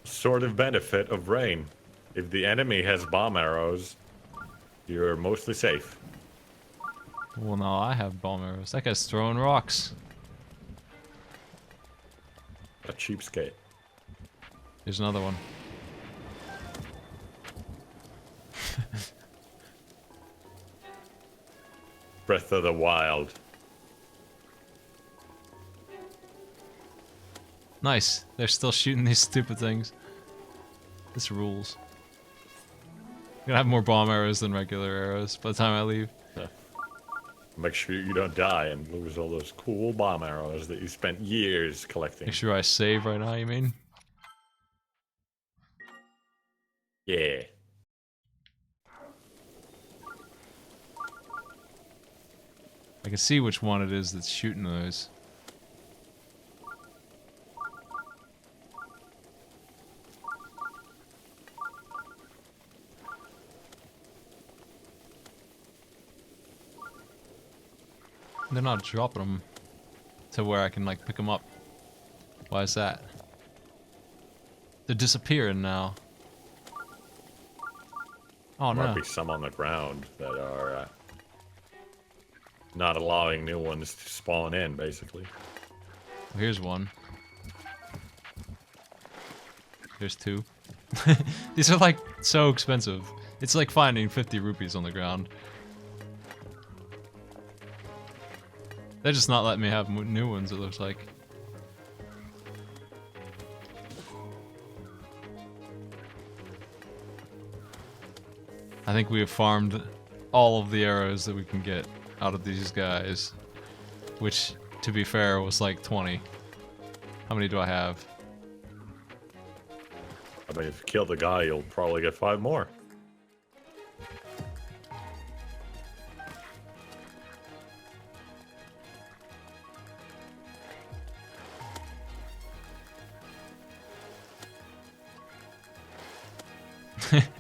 sort of benefit of rain. If the enemy has bomb arrows, you're mostly safe. Well, no, I have bomb arrows. That guy's throwing rocks. A cheapskate. Here's another one. Breath of the Wild. Nice. They're still shooting these stupid things. This rules. I'm gonna have more bomb arrows than regular arrows by the time I leave. Make sure you don't die and lose all those cool bomb arrows that you spent years collecting. Make sure I save right now, you mean? Yeah. I can see which one it is that's shooting those. They're not dropping them to where I can like pick them up. Why is that? They're disappearing now. Oh There might no. be some on the ground that are not allowing new ones to spawn in, basically. Here's one. There's 2. These are like so expensive. It's like finding 50 rupees on the ground. They're just not letting me have new ones, it looks like. I think we have farmed all of the arrows that we can get out of these guys. Which, to be fair, was like 20. How many do I have? I mean, if you kill the guy, you'll probably get 5 more.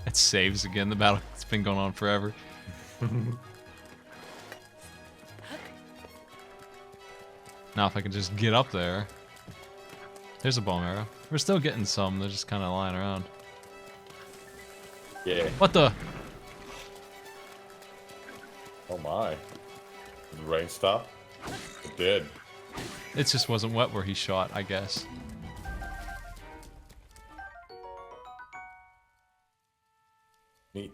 It saves again. The battle's been going on forever. Now if I can just get up there. There's a bomb arrow. We're still getting some. They're just kind of lying around. Yeah. What the? Oh my. Did the rain stop? It did. It just wasn't wet where he shot, I guess. Neat.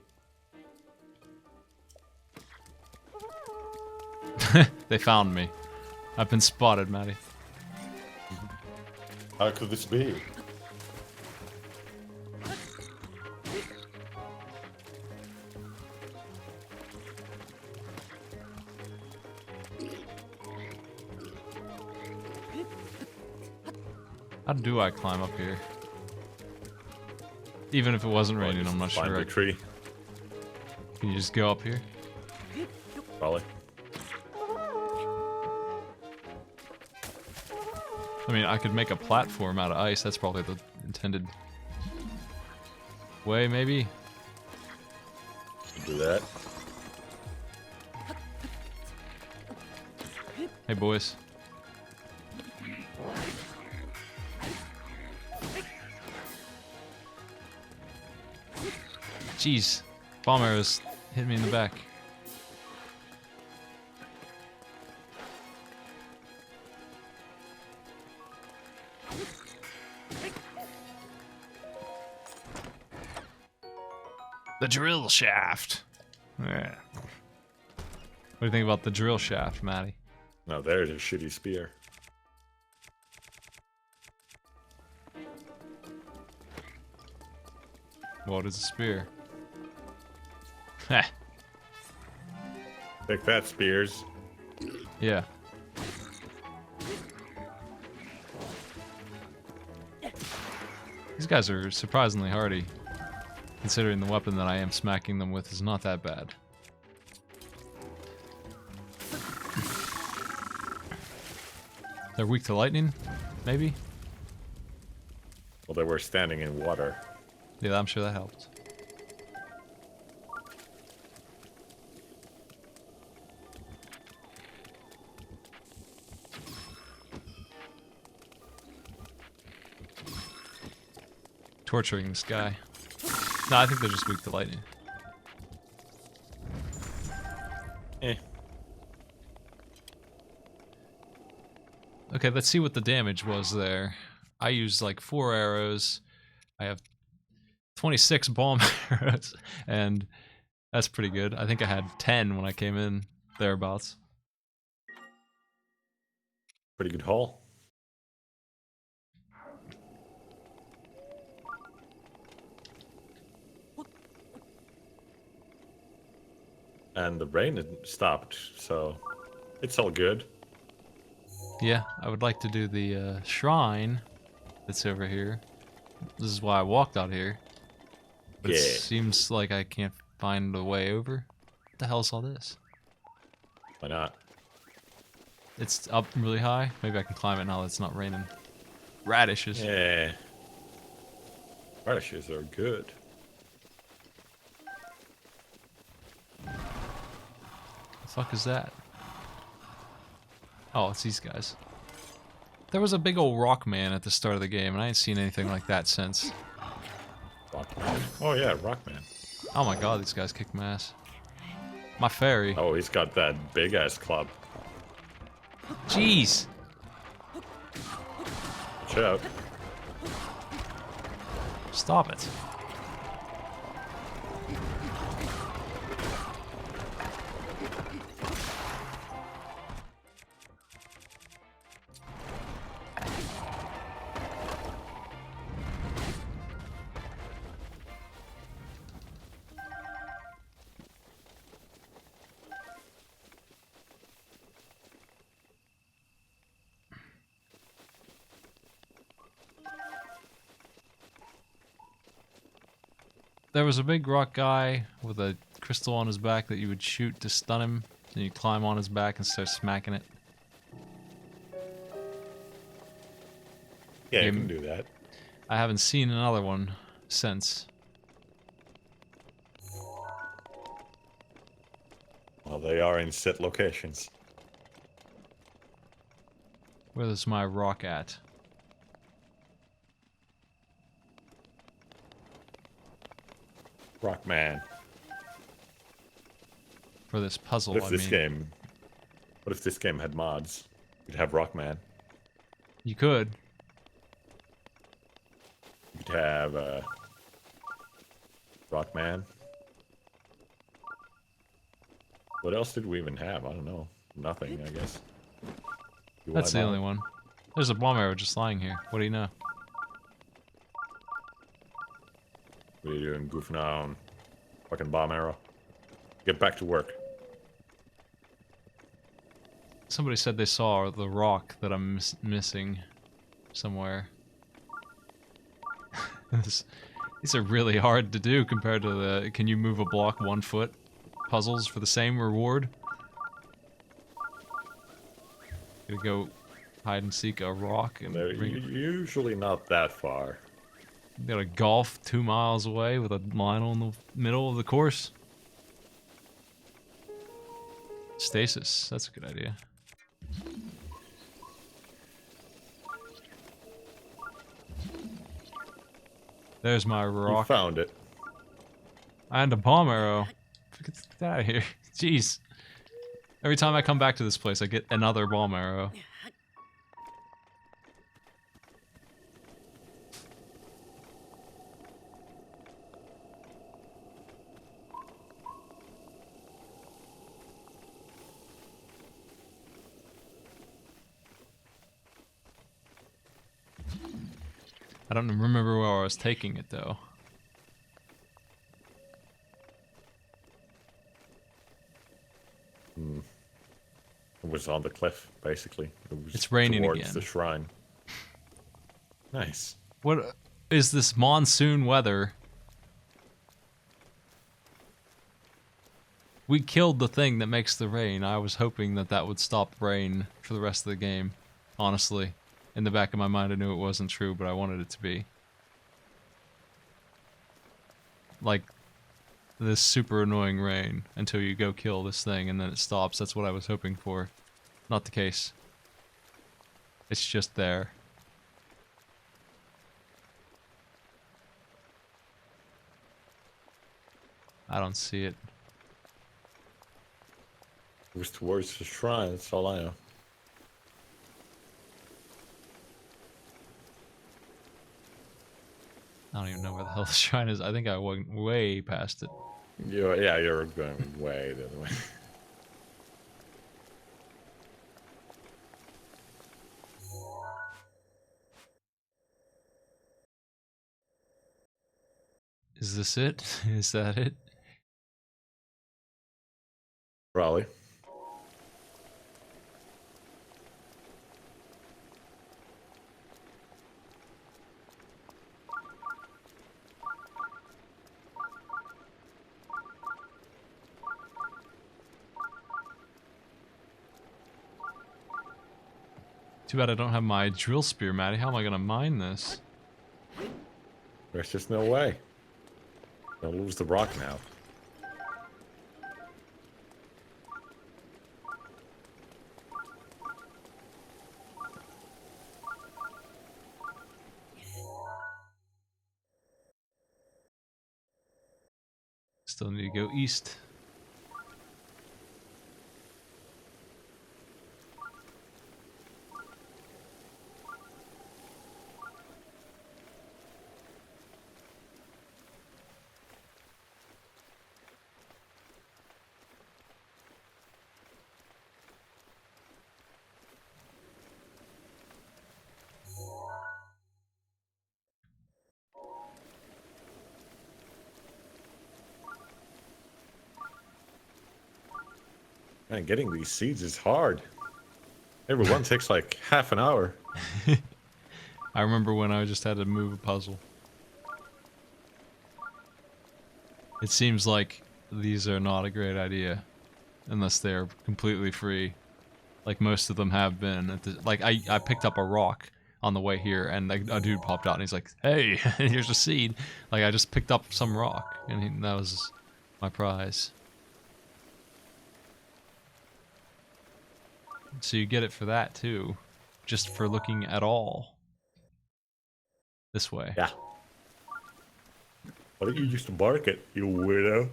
They found me. I've been spotted, Maddie. How could this be? How do I climb up here? Even if it wasn't raining, I'm not Climb sure. the tree, Can you just go up here? probably. I mean, I could make a platform out of ice. That's probably the intended way, maybe? Do that. Hey, boys. Jeez. Bomb arrows hit me in the back. The drill shaft. Yeah. What do you think about the drill shaft, Matty? Now there's a shitty spear. What is a spear? Heh. Take that, spears. Yeah. These guys are surprisingly hardy, considering the weapon that I am smacking them with is not that bad. They're weak to lightning? Maybe? Well, they were standing in water. Yeah, I'm sure that helped. Torturing this guy. No, I think they're just weak to lightning. Eh. Okay, let's see what the damage was there. I used like 4 arrows. I have 26 bomb arrows, and that's pretty good. I think I had 10 when I came in, thereabouts. Pretty good haul. And the rain had stopped, so it's all good. Yeah, I would like to do the shrine that's over here. This is why I walked out here. But Yeah. it seems like I can't find a way over. What the hell's all this? Why not? It's up really high. Maybe I can climb it now that it's not raining. Radishes. Yeah. Radishes are good. The fuck is that? Oh, it's these guys. There was a big old rock man at the start of the game, and I ain't seen anything like that since. Rockman. Oh yeah, Rockman. Oh my god, these guys kick my ass. My fairy. Oh, he's got that big ass club. Jeez! Watch out. Stop it. There was a big rock guy with a crystal on his back that you would shoot to stun him. Then you climb on his back and start smacking it. Yeah, you Game- can do that. I haven't seen another one since. Well, they are in set locations. Where's my rock at? Rockman. For this puzzle, What if I this mean. game? What if this game had mods? You'd have Rockman. You could. You could have Rockman. What else did we even have? I don't know. Nothing, I guess. You That's the wipe only out? one. There's a bomb arrow just lying here. What do you know? What are you doing? Goofing on fucking bomb arrow. Get back to work. Somebody said they saw the rock that I'm missing somewhere. These are really hard to do compared to the can you move a block 1 foot puzzles for the same reward. Gonna go hide and seek a rock and They're usually not that far. gotta golf 2 miles away with a Lionel in the middle of the course. Stasis, that's a good idea. There's my You rock. found it. And a bomb arrow. Get out of here. Jeez. Every time I come back to this place, I get another bomb arrow. I don't remember where I was taking it, though. It was on the cliff, basically. It was It's raining towards again. the shrine. Nice. What is this monsoon weather? We killed the thing that makes the rain. I was hoping that that would stop rain for the rest of the game, honestly. In the back of my mind, I knew it wasn't true, but I wanted it to be. Like, this super annoying rain until you go kill this thing and then it stops. That's what I was hoping for. Not the case. It's just there. I don't see it. It was towards the shrine, that's all I know. I don't even know where the hell the shrine is. I think I went way past it. You're going way the other way. Is this it? Is that it? Probably. Too bad I don't have my drill spear, Maddie. How am I gonna mine this? There's just no way. Don't lose the rock now. Still need to go east. Man, getting these seeds is hard. Every one takes like half an hour. I remember when I just had to move a puzzle. It seems like these are not a great idea. Unless they're completely free. Like most of them have been. Like, I picked up a rock on the way here, and a dude popped out, and he's like, "Hey, here's a seed." Like, I just picked up some rock, and that was my prize. So you get it for that, too. Just for looking at all. This way. Yeah. Why don't you just bark it, you weirdo?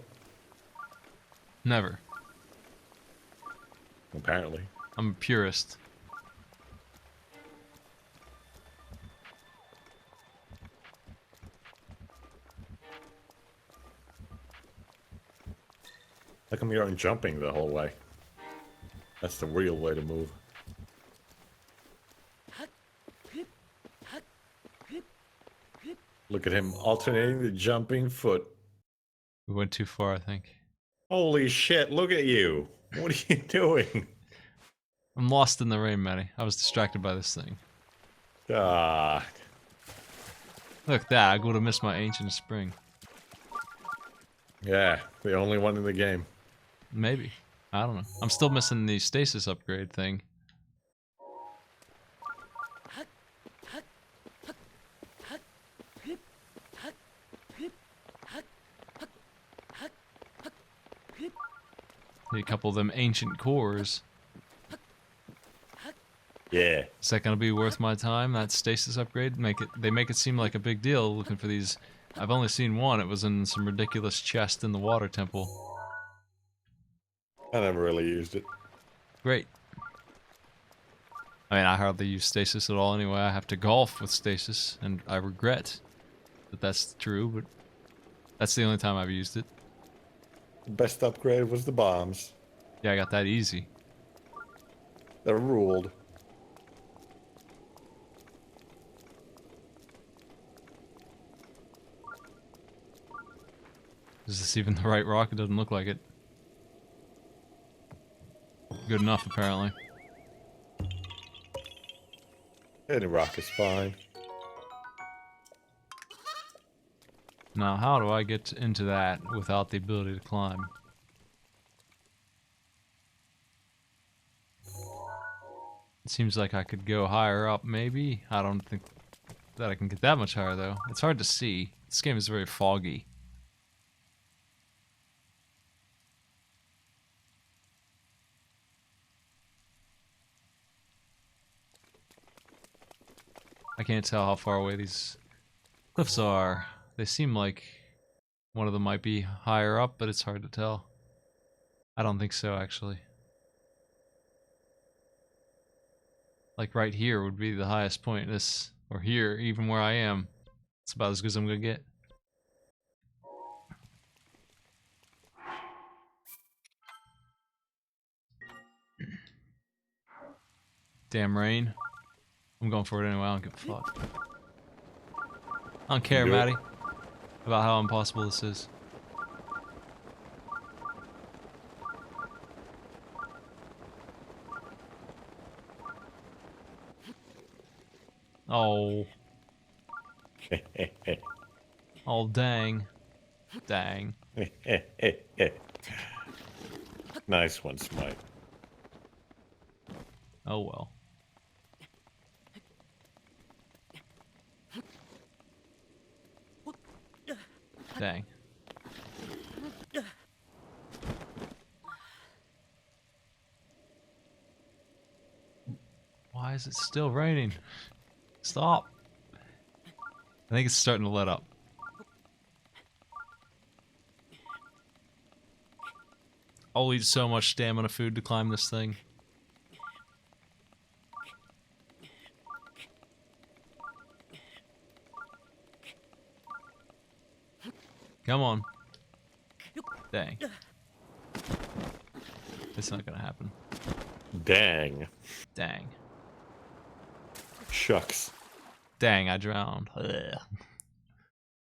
Never. Apparently. I'm a purist. How come you aren't jumping the whole way? That's the real way to move. Look at him alternating the jumping foot. We went too far, I think. Holy shit, look at you. What are you doing? I'm lost in the rain, Matty. I was distracted by this thing. God. Look at that, I would have missed my ancient spring. Yeah, the only one in the game. Maybe. I don't know. I'm still missing the stasis upgrade thing. Need a couple of them ancient cores. Yeah. Is that gonna be worth my time? That stasis upgrade? They make it seem like a big deal looking for these. I've only seen one. It was in some ridiculous chest in the water temple. I never really used it. Great. I mean, I hardly use stasis at all anyway. I have to golf with stasis, and I regret that that's true, but that's the only time I've used it. The best upgrade was the bombs. Yeah, I got that easy. They ruled. Is this even the right rock? It doesn't look like it. Good enough, apparently. Any rock is fine. Now, how do I get into that without the ability to climb? It seems like I could go higher up, maybe? I don't think that I can get that much higher, though. It's hard to see. This game is very foggy. I can't tell how far away these cliffs are. They seem like one of them might be higher up, but it's hard to tell. I don't think so, actually. Like right here would be the highest point. This, or here, even where I am. It's about as good as I'm gonna get. Damn rain. I'm going for it anyway, I don't give a fuck. I don't care, Do it. Matty, about how impossible this is. Oh. Oh, dang. Dang. Nice one, Smite. Oh well. Dang. Why is it still raining? Stop. I think it's starting to let up. I'll eat so much stamina food to climb this thing. Come on. Dang. It's not gonna happen. Dang. Dang. Shucks. Dang, I drowned. Ugh.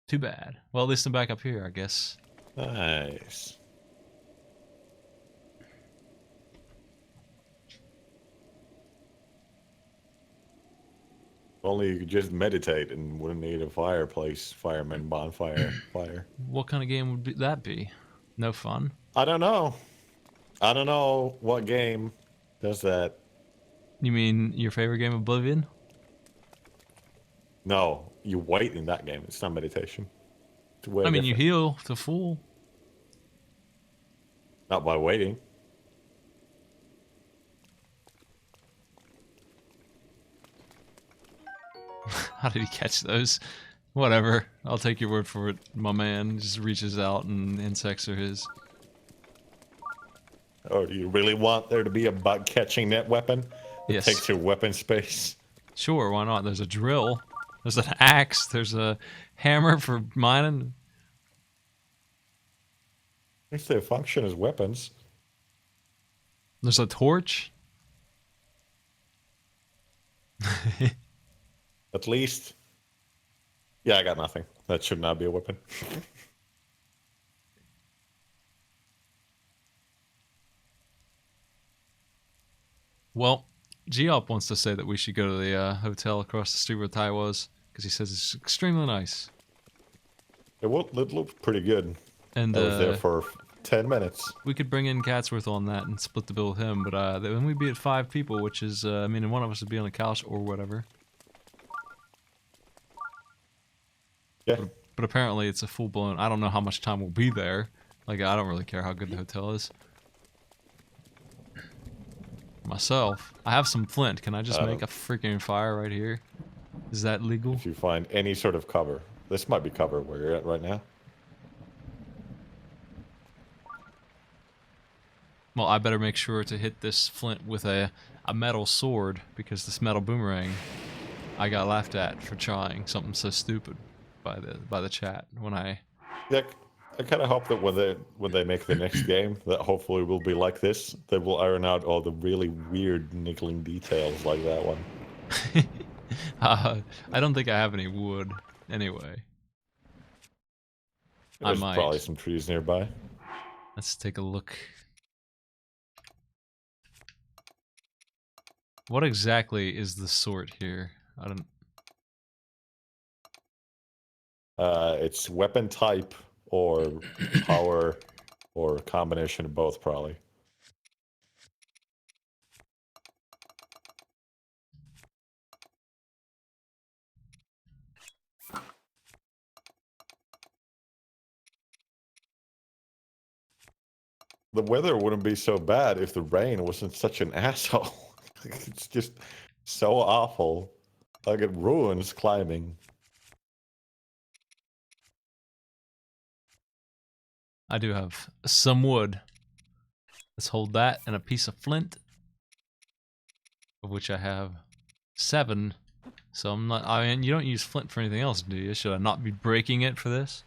Too bad. Well, at least I'm back up here, I guess. Nice. If only you could just meditate and wouldn't need a fireplace, fireman, bonfire, fire. What kind of game would that be? No fun? I don't know. I don't know what game does that. You mean your favorite game, Oblivion? No, you wait in that game. It's not meditation. It's way I mean, you different. heal to full. Not by waiting. How did he catch those? Whatever. I'll take your word for it, my man. He just reaches out and insects are his. Or do you really want there to be a bug catching that weapon? It Yes. takes your weapon space. Sure, why not? There's a drill. There's an axe. There's a hammer for mining. If they function as weapons. There's a torch? At least. Yeah, I got nothing. That should not be a weapon. Well, Geop wants to say that we should go to the hotel across the street where Ty was, because he says it's extremely nice. It looked pretty good. And I was there for 10 minutes. we could bring in Catsworth on that and split the bill with him, but then we'd be at 5 people, which is, I mean, one of us would be on a couch or whatever. Yeah. But apparently it's a full-blown, I don't know how much time we'll be there. Like, I don't really care how good the hotel is. Myself, I have some flint. Can I just make a freaking fire right here? Is that legal? If you find any sort of cover. This might be cover where you're at right now. Well, I better make sure to hit this flint with a metal sword, because this metal boomerang I got laughed at for trying something so stupid by the chat when I... Yeah, I kind of hope that when they make the next game, that hopefully will be like this. They will iron out all the really weird niggling details like that one. I don't think I have any wood, anyway. There's I might. probably some trees nearby. Let's take a look. What exactly is the sort here? I don't... It's weapon type or power or a combination of both, probably. The weather wouldn't be so bad if the rain wasn't such an asshole. It's just so awful. Like it ruins climbing. I do have some wood. Let's hold that and a piece of flint, of which I have 7. So I'm not. I mean, you don't use flint for anything else, do you? Should I not be breaking it for this?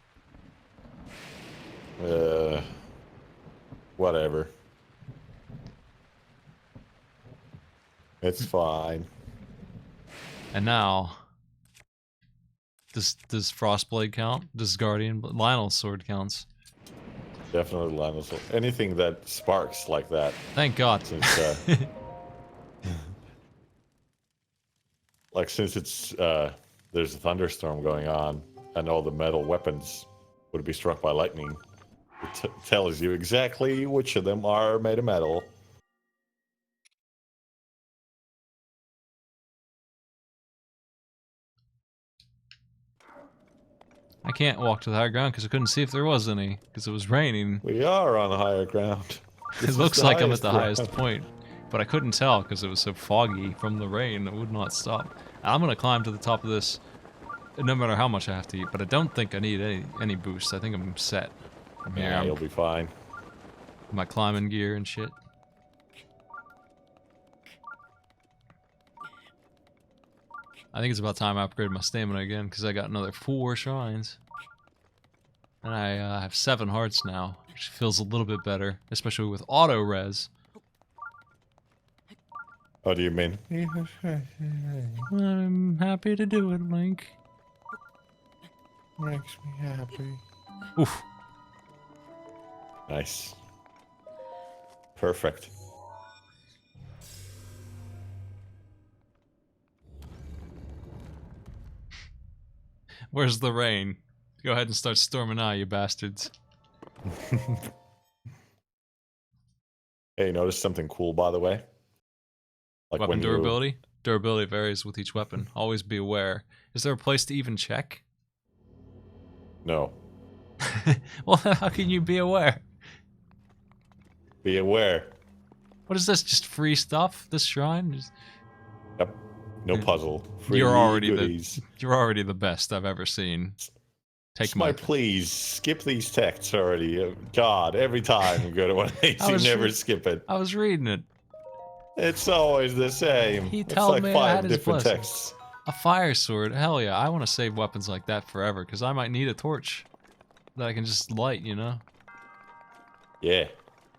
Whatever. It's fine. And now, does Frostblade count? Does Guardian Lionel's sword counts? Definitely Lionel's. Anything that sparks like that. Thank God. Since, since it's there's a thunderstorm going on, and all the metal weapons would be struck by lightning. It tells you exactly which of them are made of metal. I can't walk to the higher ground because I couldn't see if there was any, because it was raining. We are on higher ground. It looks like I'm at the highest point, but I couldn't tell because it was so foggy from the rain. It would not stop. I'm gonna climb to the top of this, no matter how much I have to eat. But I don't think I need any boosts. I think I'm set. I'm here. Yeah, you'll be fine. My climbing gear and shit. I think it's about time I upgrade my stamina again, because I got another 4 shrines. And I have 7 hearts now, which feels a little bit better, especially with auto res. What do you mean? I'm happy to do it, Link. Makes me happy. Oof. Nice. Perfect. Where's the rain? Go ahead and start storming out, you bastards. Hey, notice something cool, by the way? Like Weapon when you... durability? Durability varies with each weapon. Always be aware. Is there a place to even check? No. Well, how can you be aware? Be aware. What is this? Just free stuff? This shrine? Yep. No puzzle. Free You're already goodies. You're already the best I've ever seen. Take Smite, please skip these texts already. God, every time you go to one of these, you never skip it. I was reading it. It's always the same. He it's told like me I 5 had his different blessing. texts. A fire sword? Hell yeah! I want to save weapons like that forever because I might need a torch that I can just light. You know. Yeah.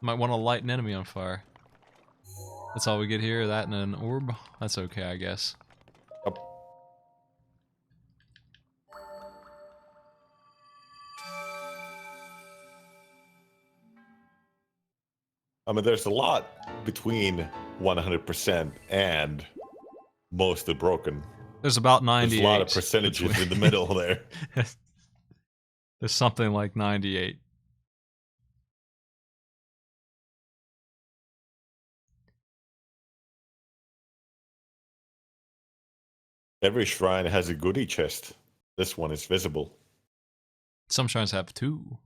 Might want to light an enemy on fire. That's all we get here, that and an orb. That's okay, I guess. Up. I mean, there's a lot between 100% and mostly broken. There's about 98. There's a lot of percentages in the middle there. There's something like 98. Every shrine has a goodie chest. This one is visible. Some shrines have 2.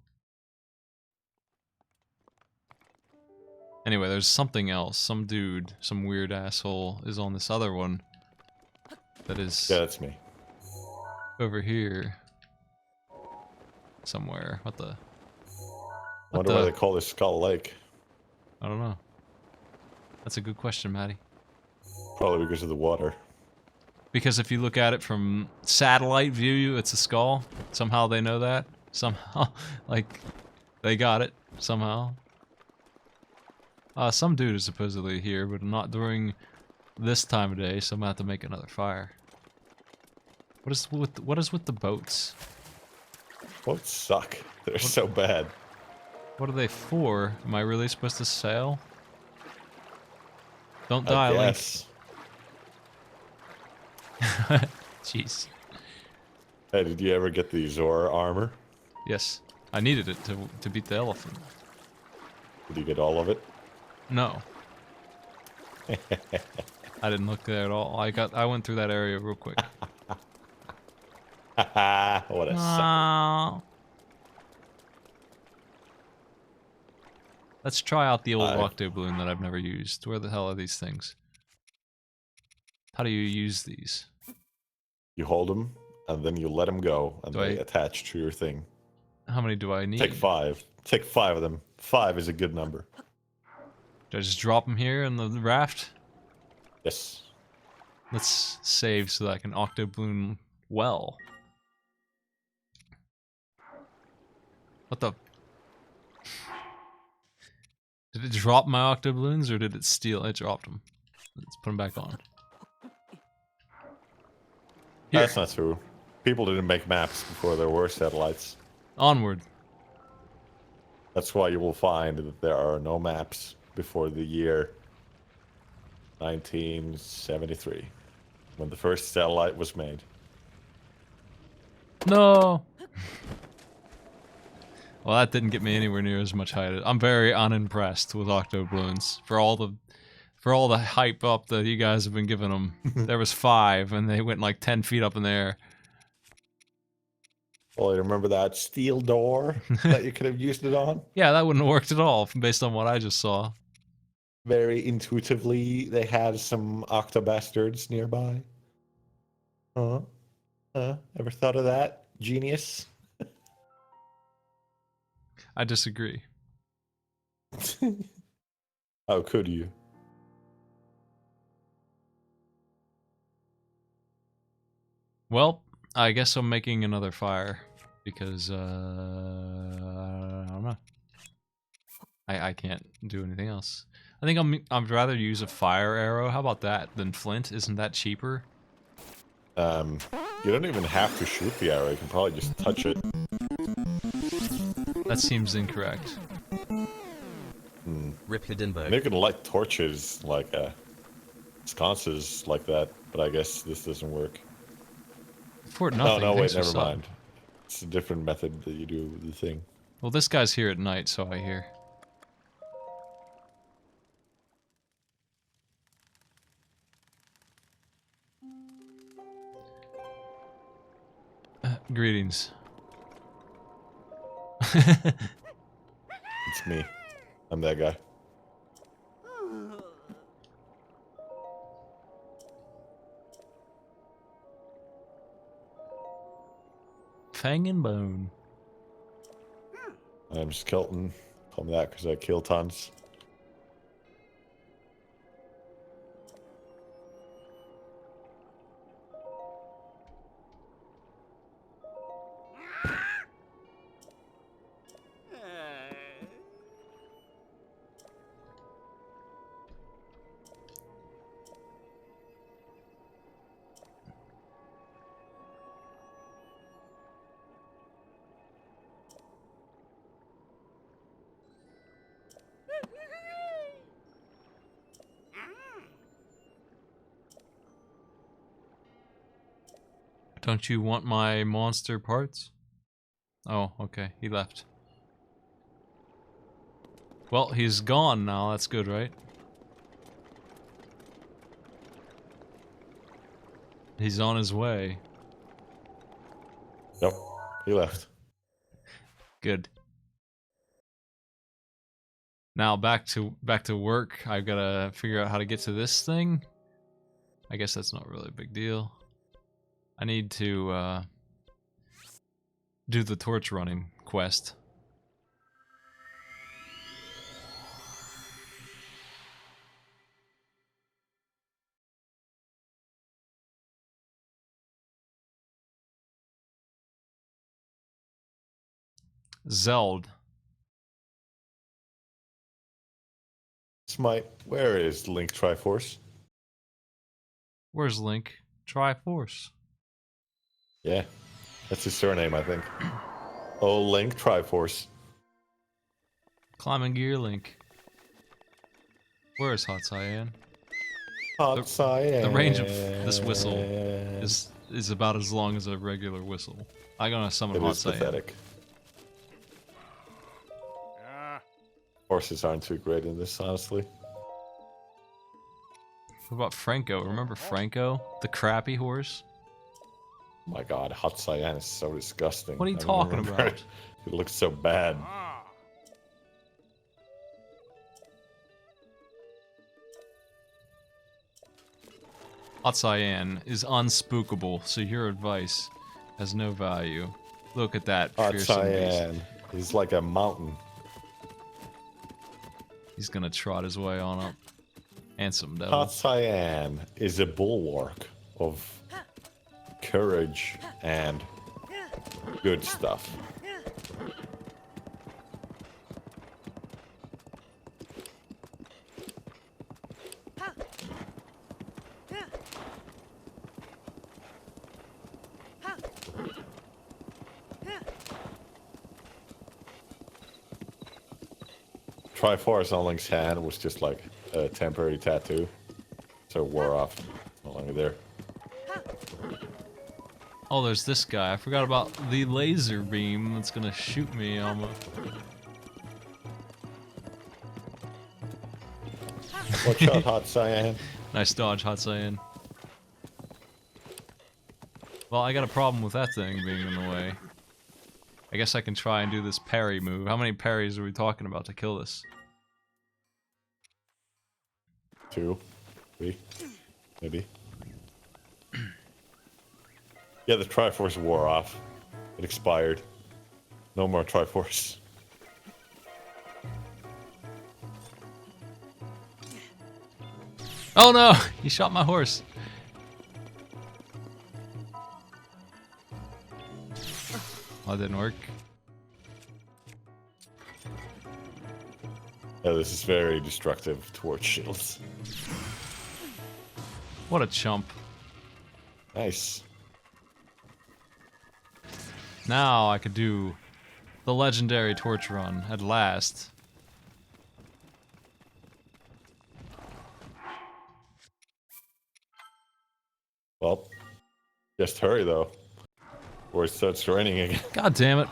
Anyway, there's something else. Some dude, some weird asshole is on this other one. That is Yeah, that's me. over here. Somewhere. What the? Wonder why they call this Skull Lake. I don't know. That's a good question, Maddie. Probably because of the water. Because if you look at it from satellite view, it's a skull. Somehow they know that. Somehow. Like, they got it. Somehow. Some dude is supposedly here, but not during this time of day, so I'm gonna have to make another fire. What is with the boats? Boats suck. They're so bad. What are they for? Am I really supposed to sail? Don't die, I Link. guess. Jeez. Hey, did you ever get the Zora armor? Yes. I needed it to beat the elephant. Did you get all of it? No. I didn't look there at all. I went through that area real quick. What a sucker. Let's try out the old octo balloon that I've never used. Where the hell are these things? How do you use these? You hold them, and then you let them go, and they attach to your thing. How many do I need? Take 5. Take 5 of them. 5 is a good number. Do I just drop them here in the raft? Yes. Let's save so that I can octo balloon well. What the? Did it drop my octo balloons or did it steal? It dropped them. Let's put them back on. Here. That's not true. People didn't make maps before there were satellites. Onward. That's why you will find that there are no maps before the year 1973, when the first satellite was made. No. Well, that didn't get me anywhere near as much height. I'm very unimpressed with octo balloons for all the hype up that you guys have been giving them. There was 5, and they went like 10 feet up in the air. Well, you remember that steel door that you could have used it on? Yeah, that wouldn't have worked at all, based on what I just saw. Very intuitively, they had some octobastards nearby. Ever thought of that? Genius? I disagree. How could you? Well, I guess I'm making another fire because I don't know. I can't do anything else. I think I'd rather use a fire arrow. How about that than flint? Isn't that cheaper? You don't even have to shoot the arrow. You can probably just touch it. That seems incorrect. Rip Hindenburg. And you can light torches like sconces like that, but I guess this doesn't work. For nothing. No, wait, Thanks for never subbing. mind. It's a different method that you do the thing. Well, this guy's here at night, so I hear. Greetings. It's me. I'm that guy. Fang and bone. I'm Skeleton. Call me that because I kill tons. Don't you want my monster parts? Oh, okay. He left. Well, he's gone now. That's good, right? He's on his way. Yep, he left. Good. Now back to work. I've got to figure out how to get to this thing. I guess that's not really a big deal. I need to do the torch running quest. Zelda. Smite, where is Link Triforce? Where's Link? Triforce. Yeah, that's his surname, I think. Oh, Link Triforce. Climbing gear Link. Where is Hot Cyan? Hot cyan. The range of this whistle is about as long as a regular whistle. I'm gonna summon It Hot is Cyan. pathetic. Yeah. Horses aren't too great in this, honestly. What about Franco? Remember Franco? The crappy horse? My god, Hot Cyan is so disgusting. What are you I don't talking remember. about? It looks so bad. Ah. Hot Cyan is unspookable, so your advice has no value. Look at that Hot fearsome beast. Cyan. He's like a mountain. He's gonna trot his way on up. Handsome devil. Hot Cyan is a bulwark of courage and good stuff. Triforce on Link's hand was just like a temporary tattoo, so it wore off. No longer there. Oh, there's this guy. I forgot about the laser beam that's gonna shoot me almost. Watch out, Hot Cyan. Nice dodge, Hot Cyan. Well, I got a problem with that thing being in the way. I guess I can try and do this parry move. How many parries are we talking about to kill this? 2, 3, maybe. Yeah, the Triforce wore off. It expired. No more Triforce. Oh no! He shot my horse. Oh, that didn't work. Yeah, this is very destructive towards shields. What a chump. Nice. Now I could do the legendary torch run at last. Well, just hurry though, or it starts raining again. God damn it.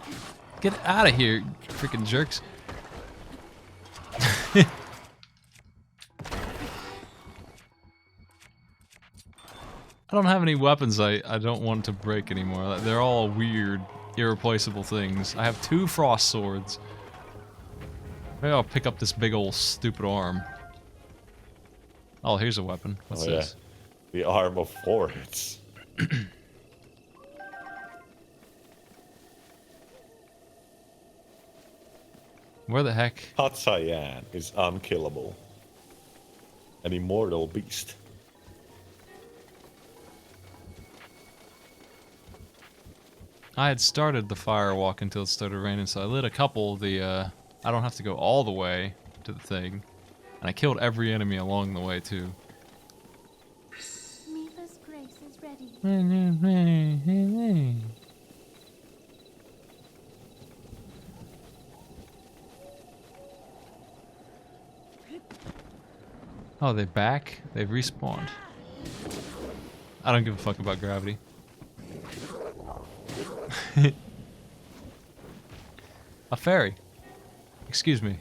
Get out of here, freaking jerks. I don't have any weapons I don't want to break anymore. They're all weird, irreplaceable things. I have 2 frost swords. Maybe I'll pick up this big old stupid arm. Oh, here's a weapon. What's Oh, yeah. this? The arm of Fords. Where the heck? Hot Cyan is unkillable. An immortal beast. I had started the fire walk until it started raining, so I lit a couple of the, I don't have to go all the way to the thing. And I killed every enemy along the way, too. Mifa's grace is ready. Oh, they back? They've respawned. I don't give a fuck about gravity. A fairy. Excuse me.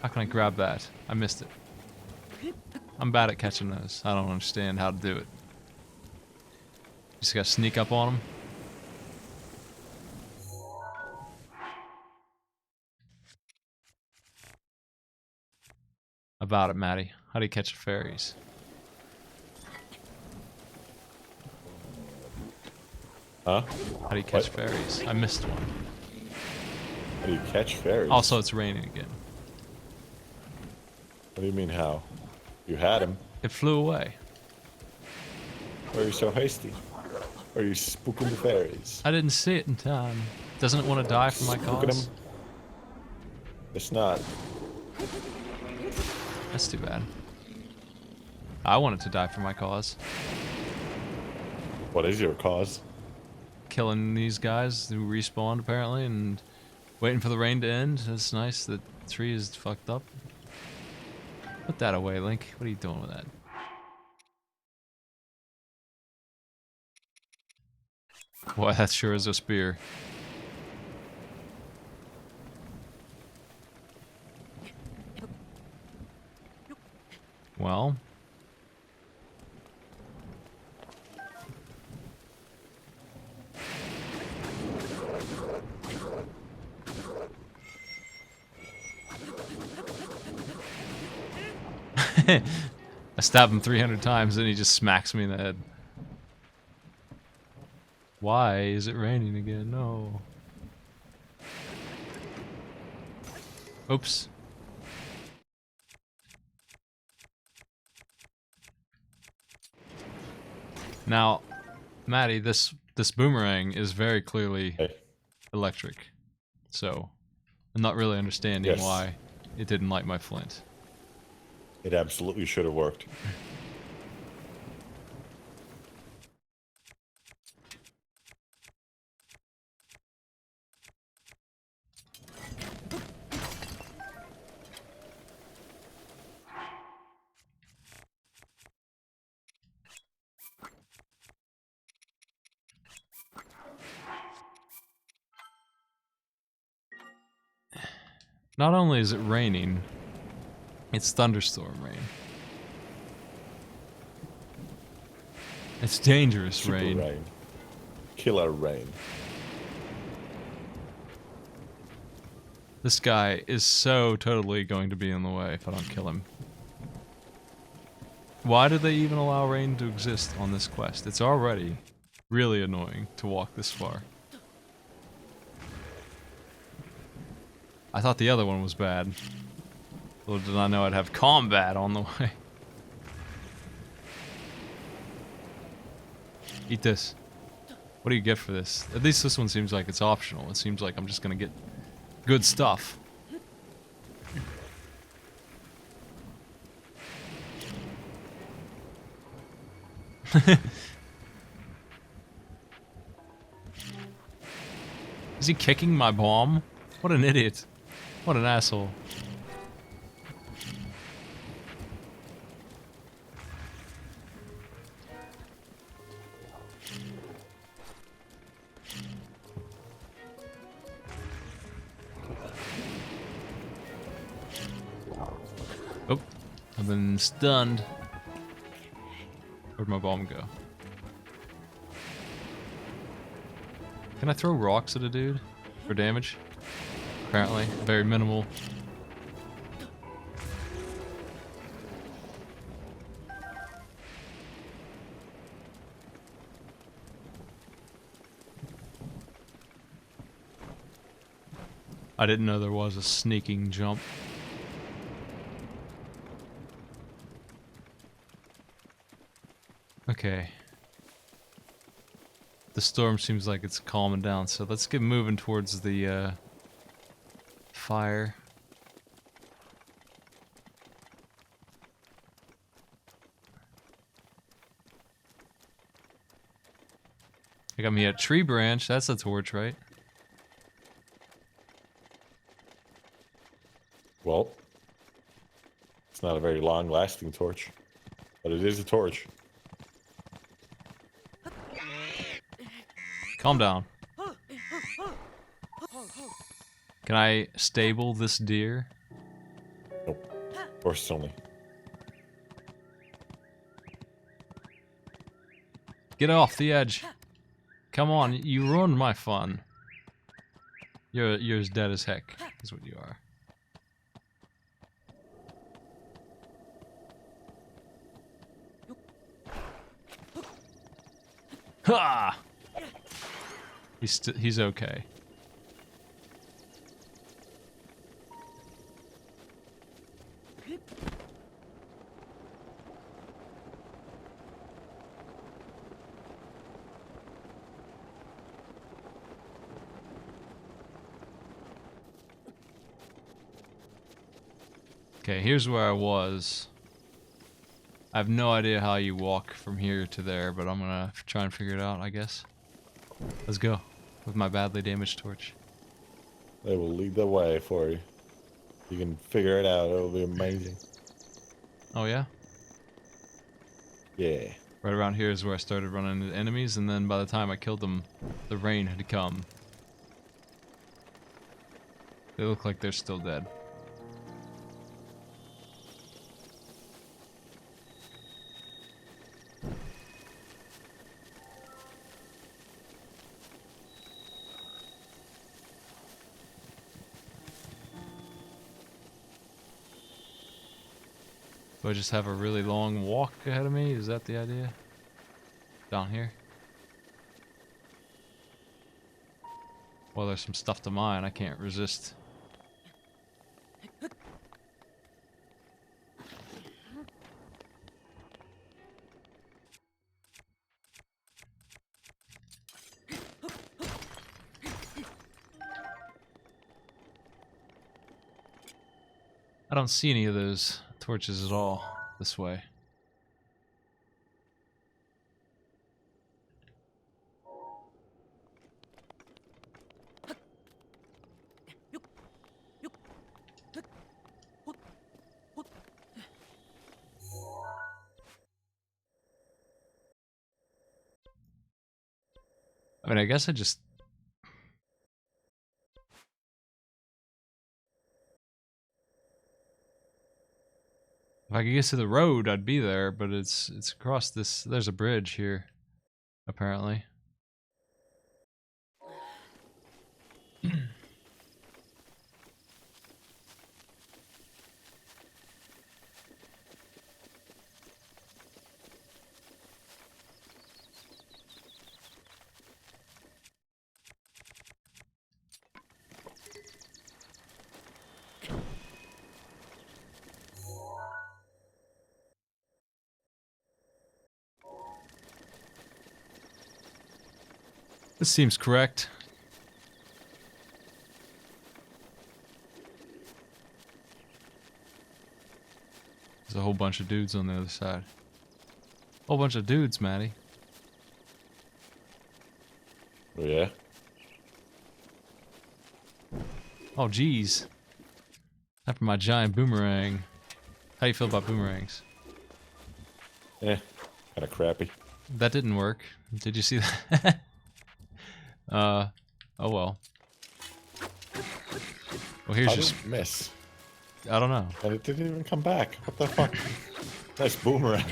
How can I grab that? I missed it. I'm bad at catching those. I don't understand how to do it. Just gotta sneak up on them. About it, Maddie. How do you catch fairies? Huh? How do you catch What? fairies? I missed one. How do you catch fairies? Also, it's raining again. What do you mean how? You had him. It flew away. Why are you so hasty? Are you spooking the fairies? I didn't see it in time. Doesn't it want to die for my Spooking cause? them? It's not. That's too bad. I wanted to die for my cause. What is your cause? Killing these guys who respawned apparently and waiting for the rain to end. It's nice. The tree is fucked up. Put that away, Link. What are you doing with that? Boy, that sure is a spear. Well. I stab him 300 times and he just smacks me in the head. Why is it raining again? No. Oops. Now, Maddie, this boomerang is very clearly Hey. electric. So, I'm not really understanding Yes. why it didn't light my flint. It absolutely should have worked. Not only is it raining, it's thunderstorm rain. It's dangerous Super rain. Killer rain. This guy is so totally going to be in the way if I don't kill him. Why do they even allow rain to exist on this quest? It's already really annoying to walk this far. I thought the other one was bad. Little did I know I'd have combat on the way. Eat this. What do you get for this? At least this one seems like it's optional. It seems like I'm just gonna get good stuff. Is he kicking my bomb? What an idiot. What an asshole. Oh, I've been stunned. Where'd my bomb go? Can I throw rocks at a dude for damage? Apparently, very minimal. I didn't know there was a sneaking jump. Okay. The storm seems like it's calming down, so let's get moving towards the fire. I got me a tree branch. That's a torch, right? Well, it's not a very long-lasting torch, but it is a torch. Calm down. Can I stable this deer? Nope. Horses only. Get off the edge. Come on, you ruined my fun. You're as dead as heck, is what you are. Ha! He's okay. Okay, here's where I was. I have no idea how you walk from here to there, but I'm gonna try and figure it out, I guess. Let's go. With my badly damaged torch. They will lead the way for you. You can figure it out. It'll be amazing. Oh yeah? Yeah. Right around here is where I started running into enemies, and then by the time I killed them, the rain had come. They look like they're still dead. Do I just have a really long walk ahead of me? Is that the idea? Down here? Well, there's some stuff to mine. I can't resist. I don't see any of those torches at all this way. I mean, I guess I just... If I could get to the road, I'd be there, but it's across this... There's a bridge here, apparently. This seems correct. There's a whole bunch of dudes on the other side. Whole bunch of dudes, Maddie. Oh, yeah? Oh, geez. After my giant boomerang. How do you feel about boomerangs? Eh. Kinda crappy. That didn't work. Did you see that? Oh well. Well, here's How your... did it miss? I don't know. And it didn't even come back. What the fuck? Nice boomerang.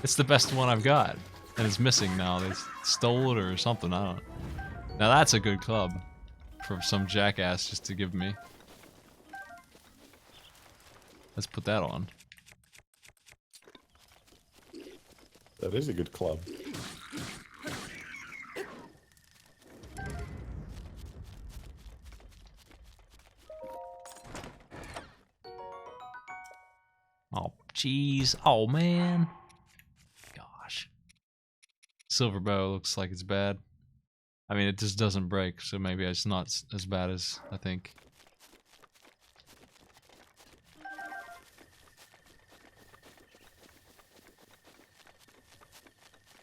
It's the best one I've got. And it's missing now. They stole it or something. I don't know. Now that's a good club. For some jackass just to give me. Let's put that on. That is a good club. Oh, jeez. Oh, man. Gosh. Silver bow looks like it's bad. I mean, it just doesn't break, so maybe it's not as bad as I think.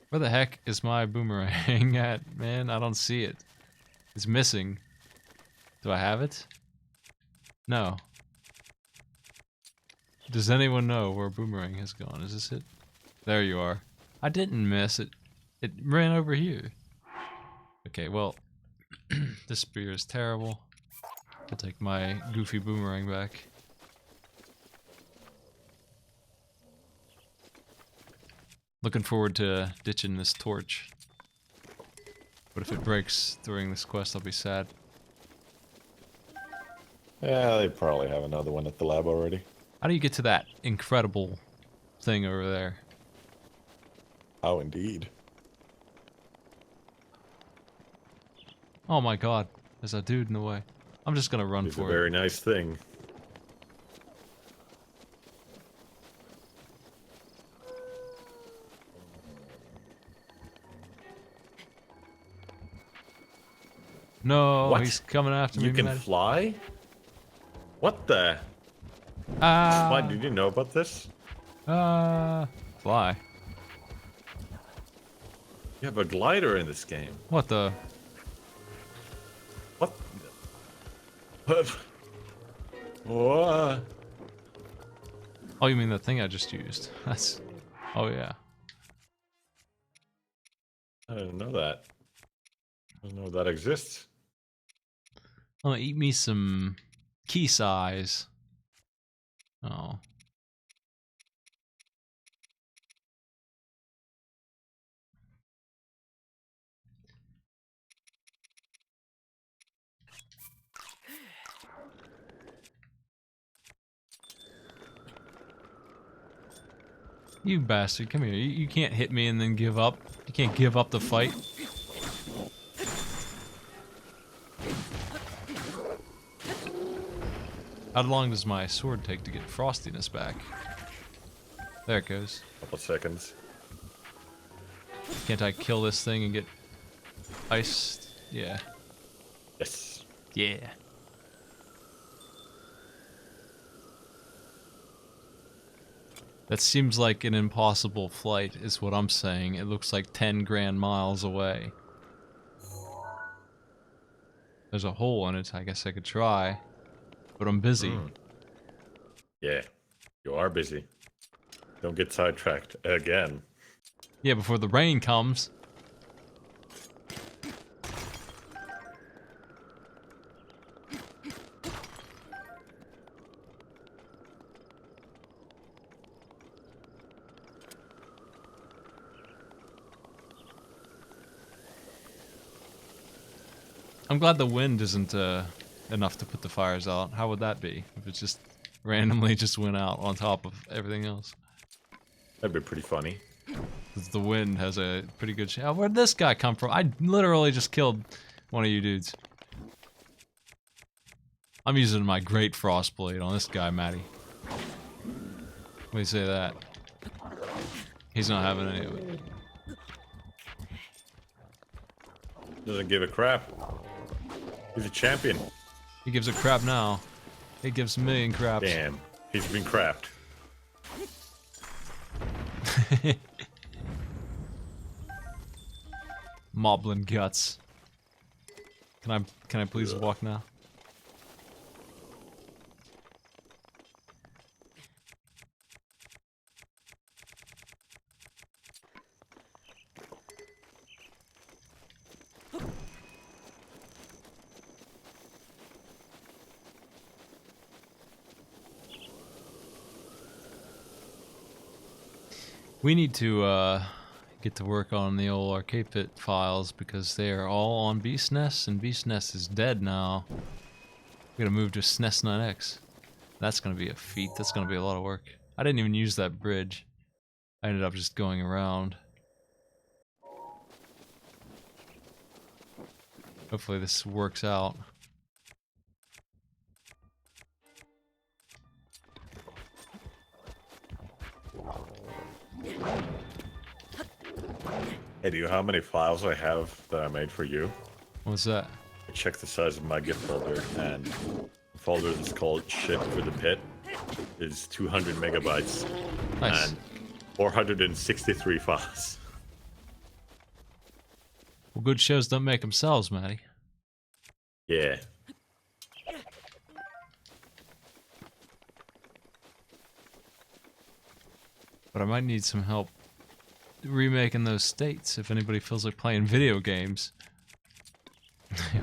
Where the heck is my boomerang at, man? I don't see it. It's missing. Do I have it? No. Does anyone know where boomerang has gone? Is this it? There you are. I didn't miss it. It ran over here. Okay, well, This spear is terrible. I'll take my goofy boomerang back. Looking forward to ditching this torch. But if it breaks during this quest, I'll be sad. Yeah, they probably have another one at the lab already. How do you get to that incredible thing over there? Oh, indeed. Oh my god, there's a dude in the way. I'm just gonna run It's a for very it. nice thing. No, What? he's coming after You me, can man. fly? What the? Ah, Why, did you know about this? fly. You have a glider in this game. What the? What? What? What? Oh, you mean the thing I just used? That's. Oh yeah. I didn't know that. I didn't know that exists. I'm gonna eat me some key size. Oh. You bastard, come here. You can't hit me and then give up. You can't give up the fight. How long does my sword take to get frostiness back? There it goes. Couple seconds. Can't I kill this thing and get iced? Yeah. Yes. Yeah. That seems like an impossible flight, is what I'm saying. It looks like 10 grand miles away. There's a hole in it, I guess I could try. But I'm busy. Yeah. You are busy. Don't get sidetracked again. Yeah, before the rain comes. I'm glad the wind isn't enough to put the fires out. How would that be if it just randomly just went out on top of everything else? That'd be pretty funny. 'Cause the wind has a pretty good chance. Where'd this guy come from? I literally just killed one of you dudes. I'm using my great frost blade on this guy, Matty. Let me say that. He's not having any of it. Doesn't give a crap. He's a champion. He gives a crap now. He gives a million craps. Damn. He's been crapped. Moblin guts. Can I please walk now? We need to get to work on the old arcade pit files because they are all on Beast Nest, and Beast Nest is dead now. We gotta move to SNES 9X. That's gonna be a feat. That's gonna be a lot of work. I didn't even use that bridge. I ended up just going around. Hopefully this works out. Hey, do you know how many files I have that I made for you? What's that? I checked the size of my gift folder, and the folder that's called Shit for the Pit is 200 megabytes Nice. and 463 files. Well, good shows don't make themselves, Matty. Yeah. But I might need some help remaking those states if anybody feels like playing video games.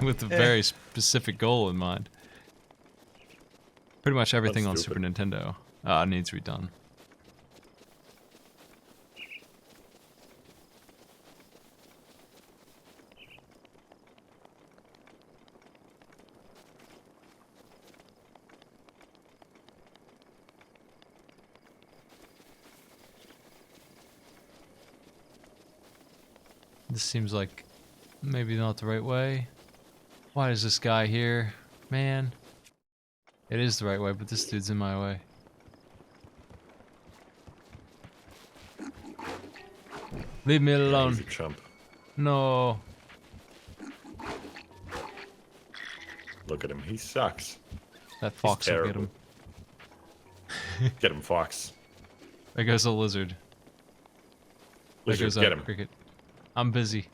with a very specific goal in mind. Pretty much everything on Super stupid. Nintendo needs redone. This seems like maybe not the right way. Why is this guy here? Man. It is the right way, but this dude's in my way. Leave me Yeah, alone. he's a chump. No. Look at him. He sucks. That fox will get terrible. him. Get him, Fox. There goes a lizard. There Lizard, goes get a him. cricket. I'm busy.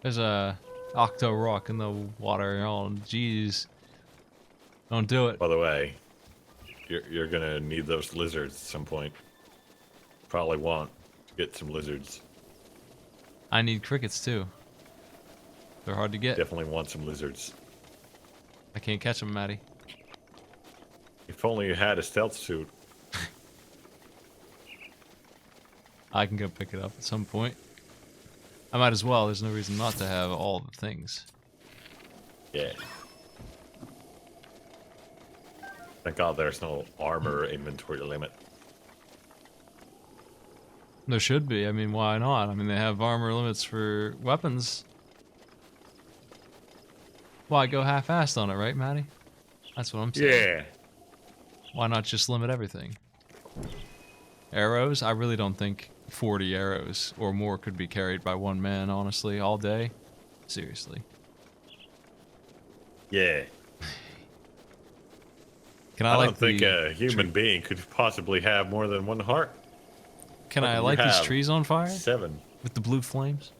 There's a octo rock in the water. Oh, jeez. Don't do it. By the way, you're gonna need those lizards at some point. Probably want to get some lizards. I need crickets too. They're hard to get. Definitely want some lizards. I can't catch them, Maddie. If only you had a stealth suit. I can go pick it up at some point. I might as well. There's no reason not to have all the things. Yeah. Thank God there's no armor inventory limit. There should be. I mean, why not? I mean, they have armor limits for weapons. Why go half-assed on it, right, Maddie? That's what I'm saying. Yeah. Why not just limit everything? Arrows? I really don't think 40 arrows or more could be carried by one man, honestly, all day. Seriously. Yeah. Can I I don't think a human being could possibly have more than one heart. Can I you light these have trees on fire 7, with the blue flames?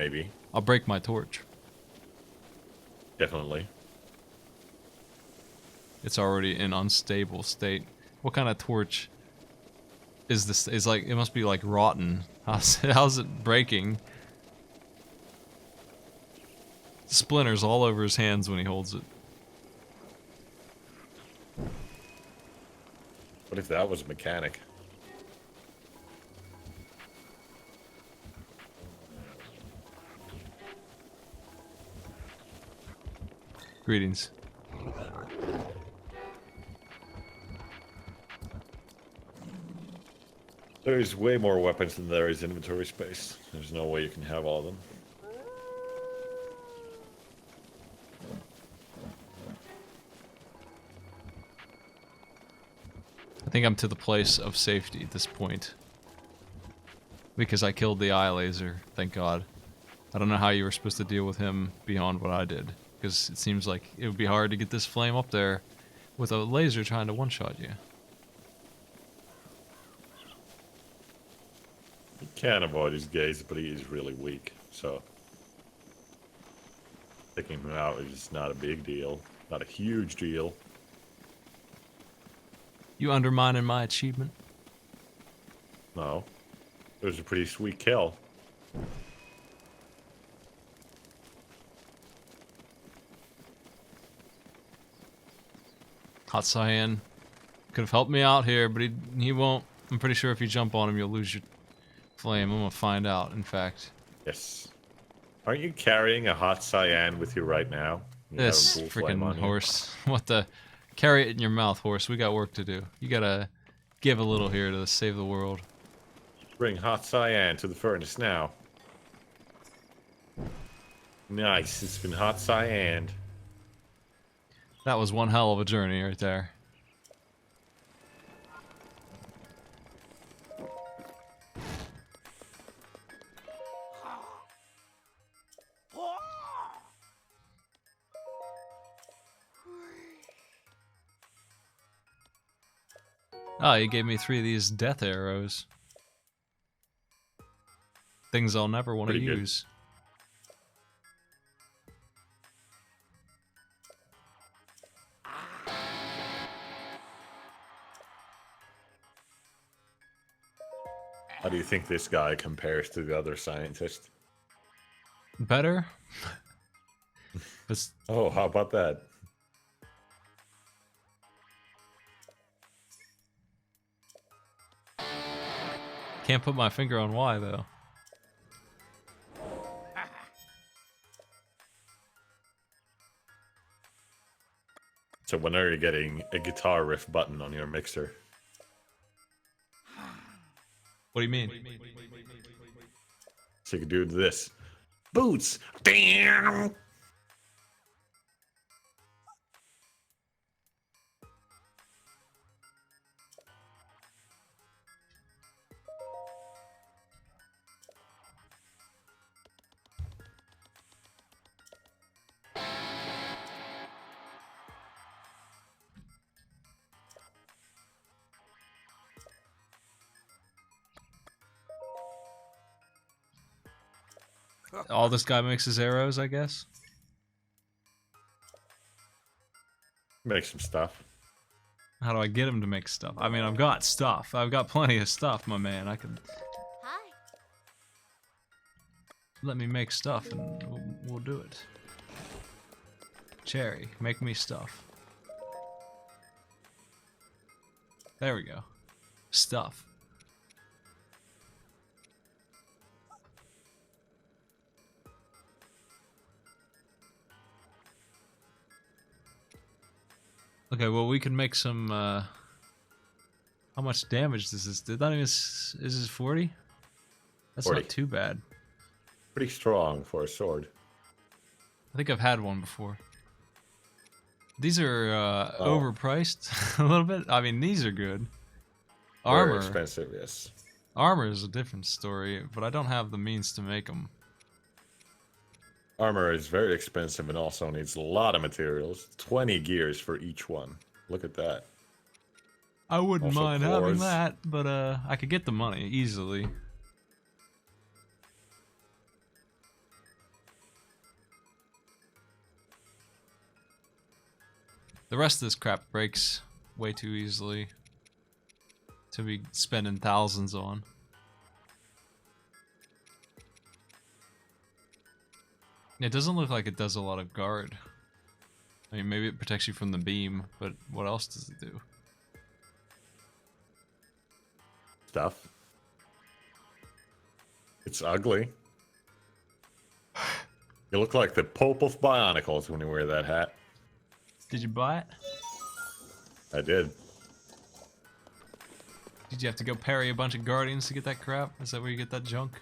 maybe. I'll break my torch. Definitely. It's already in unstable state. What kind of torch is this? Is like, it must be like rotten. How's it breaking? Splinters all over his hands when he holds it. What if that was a mechanic? Greetings. There's way more weapons than there is inventory space. There's no way you can have all of them. I think I'm to the place of safety at this point. Because I killed the eye laser, thank God. I don't know how you were supposed to deal with him beyond what I did. Because it seems like it would be hard to get this flame up there with a laser trying to one-shot you. You can avoid his gaze, but he is really weak, so taking him out is not a big deal. Not a huge deal. You undermining my achievement? No. It was a pretty sweet kill. Hot Cyan could have helped me out here, but he won't. I'm pretty sure if you jump on him, you'll lose your flame. I'm gonna find out, in fact. Yes. Aren't you carrying a hot cyan with you right now? You have a This bull flame on freaking you. horse. What the? Carry it in your mouth, horse. We got work to do. You gotta give a little here to save the world. Bring hot cyan to the furnace now. Nice. It's been hot cyan. That was one hell of a journey right there. Oh, you gave me 3 of these death arrows. Things I'll never want to Pretty good. use. How do you think this guy compares to the other scientist? better. It's, Oh, how about that? can't put my finger on why though. So when are you getting a guitar riff button on your mixer? What do you mean? So you can do this. Boots! Damn! All this guy makes his arrows, I guess. Make some stuff. How do I get him to make stuff? I mean, I've got stuff. I've got plenty of stuff, my man. I can Hi. let me make stuff, and we'll do it. Cherry, make me stuff. There we go. Stuff. Okay, well we can make some. How much damage does this do? That even is this 40? That's 40. not too bad. Pretty strong for a sword. I think I've had one before. These are Oh. overpriced a little bit. I mean, these are good. Very Armor, expensive, yes. armor is a different story, but I don't have the means to make them. Armor is very expensive and also needs a lot of materials. 20 gears for each one. Look at that. I wouldn't Also mind having cores. that, but I could get the money easily. The rest of this crap breaks way too easily to be spending thousands on. It doesn't look like it does a lot of guard. I mean, maybe it protects you from the beam, but what else does it do? Stuff. It's ugly. You look like the Pope of Bionicles when you wear that hat. Did you buy it? I did. Did you have to go parry a bunch of guardians to get that crap? Is that where you get that junk?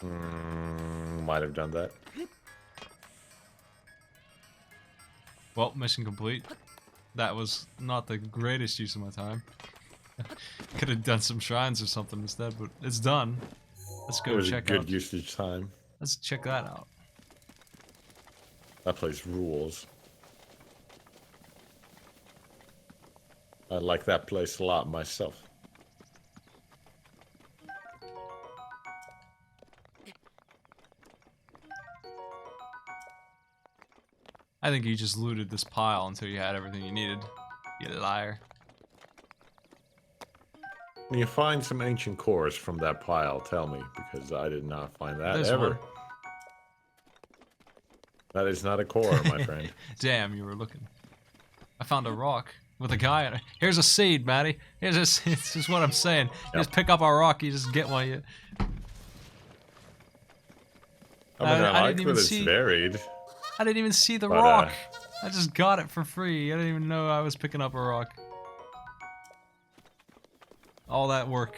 Might have done that. Well, mission complete. That was not the greatest use of my time. Could have done some shrines or something instead, but it's done. Let's It go was a check good out. usage time. Let's check that out. That place rules. I like that place a lot myself. I think you just looted this pile until you had everything you needed. You liar. When you find some ancient cores from that pile, tell me, because I did not find that There's ever. one. That is not a core, my friend. Damn, you were looking. I found a rock with a guy in it. Here's a seed, Matty. Here's a seed. This is what I'm saying. You just pick up a rock, you just get one. I mean, I I like didn't that even it's see- varied. I didn't even see the But, rock. I just got it for free. I didn't even know I was picking up a rock. All that work.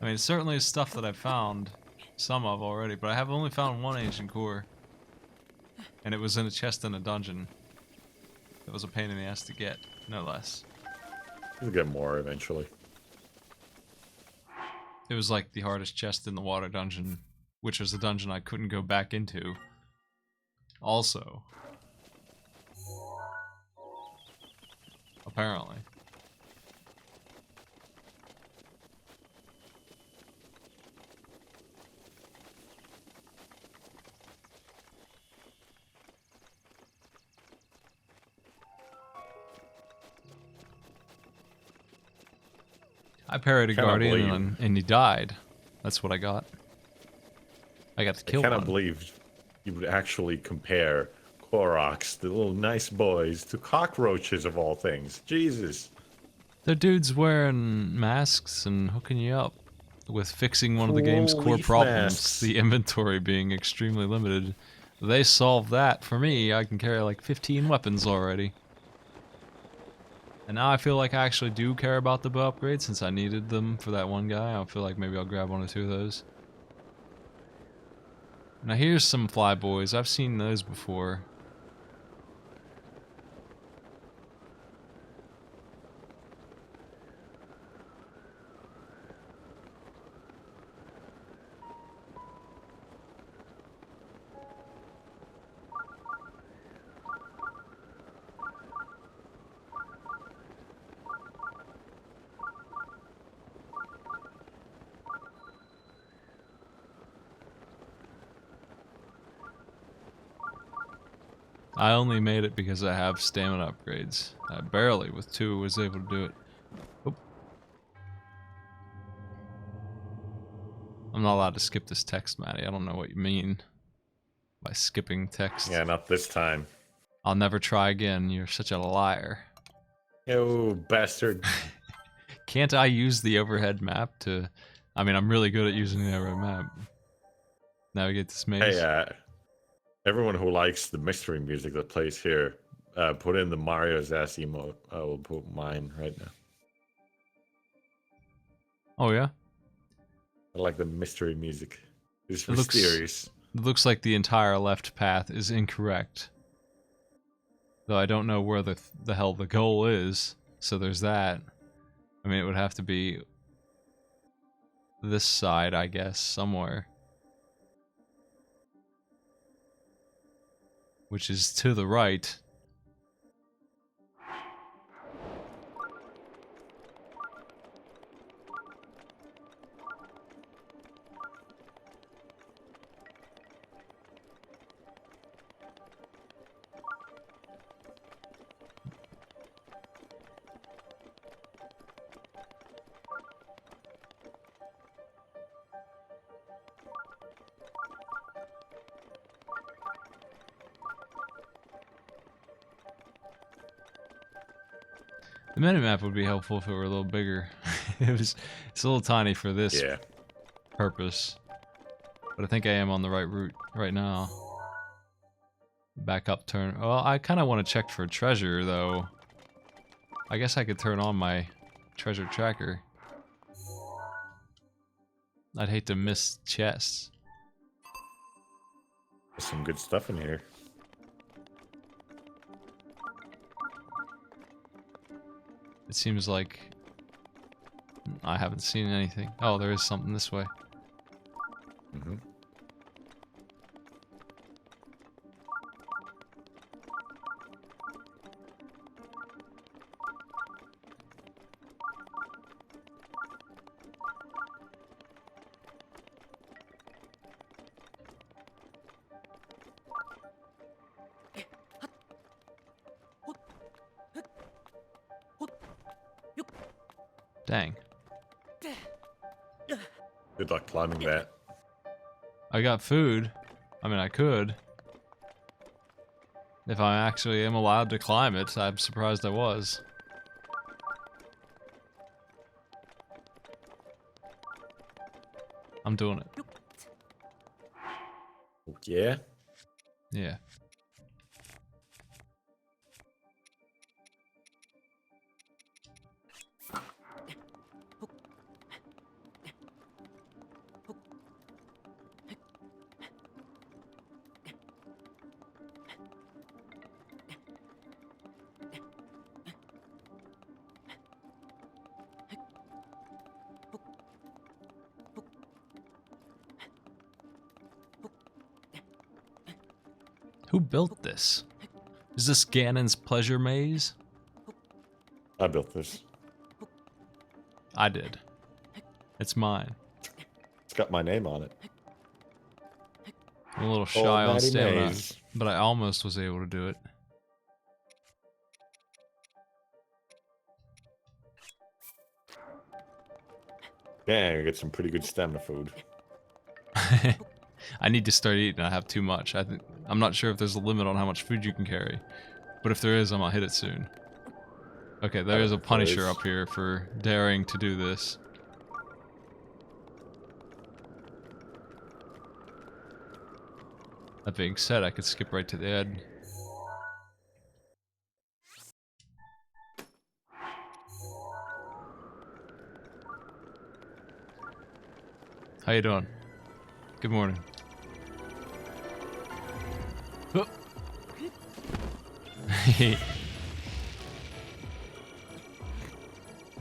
I mean, it certainly is stuff that I've found some of already, but I have only found one ancient core. And it was in a chest in a dungeon. It was a pain in the ass to get, no less. We'll get more eventually. It was like the hardest chest in the water dungeon, which was the dungeon I couldn't go back into. Also. Apparently. I parried a Cannot guardian believe. and he died. That's what I got. I got to I kill cannot one. believe you would actually compare Koroks, the little nice boys, to cockroaches of all things. Jesus. They're dudes wearing masks and hooking you up with fixing one of the game's Cool core leaf problems, masks. the inventory being extremely limited. They solved that for me. I can carry like 15 weapons already. And now I feel like I actually do care about the bow upgrades since I needed them for that one guy. I feel like maybe I'll grab one or two of those. Now here's some flyboys. I've seen those before. I only made it because I have stamina upgrades. I barely, with 2, was able to do it. Oop. I'm not allowed to skip this text, Maddie. I don't know what you mean by skipping text. Yeah, not this time. I'll never try again. You're such a liar. You bastard. Can't I use the overhead map to... I mean, I'm really good at using the overhead map. Navigate this maze. Hey, everyone who likes the mystery music that plays here, put in the Mario's ass emote. I will put mine right now. Oh, yeah? I like the mystery music. It's It looks- mysterious. It looks like the entire left path is incorrect. Though I don't know where the hell the goal is, so there's that. I mean, it would have to be this side, I guess, somewhere. Which is to the right. The minimap would be helpful if it were a little bigger. It's a little tiny for this Yeah. purpose. But I think I am on the right route right now. Back up turn. Well, I kind of want to check for treasure, though. I guess I could turn on my treasure tracker. I'd hate to miss chests. There's some good stuff in here. It seems like I haven't seen anything. Oh, there is something this way. Mm-hmm. Dang. Good luck climbing that. I got food. I mean, I could. If I actually am allowed to climb it, I'm surprised I was. I'm doing it. Yeah? Yeah. Who built this? Is this Ganon's pleasure maze? I built this. I did. It's mine. It's got my name on it. I'm a little Old shy on Natty stamina, Maze. but I almost was able to do it. Yeah, you get some pretty good stamina food. I need to start eating. I have too much. I'm not sure if there's a limit on how much food you can carry, but if there is, I'm gonna hit it soon. Okay, there is a Punisher up here for daring to do this. That being said, I could skip right to the end. How you doing? Good morning. Oh.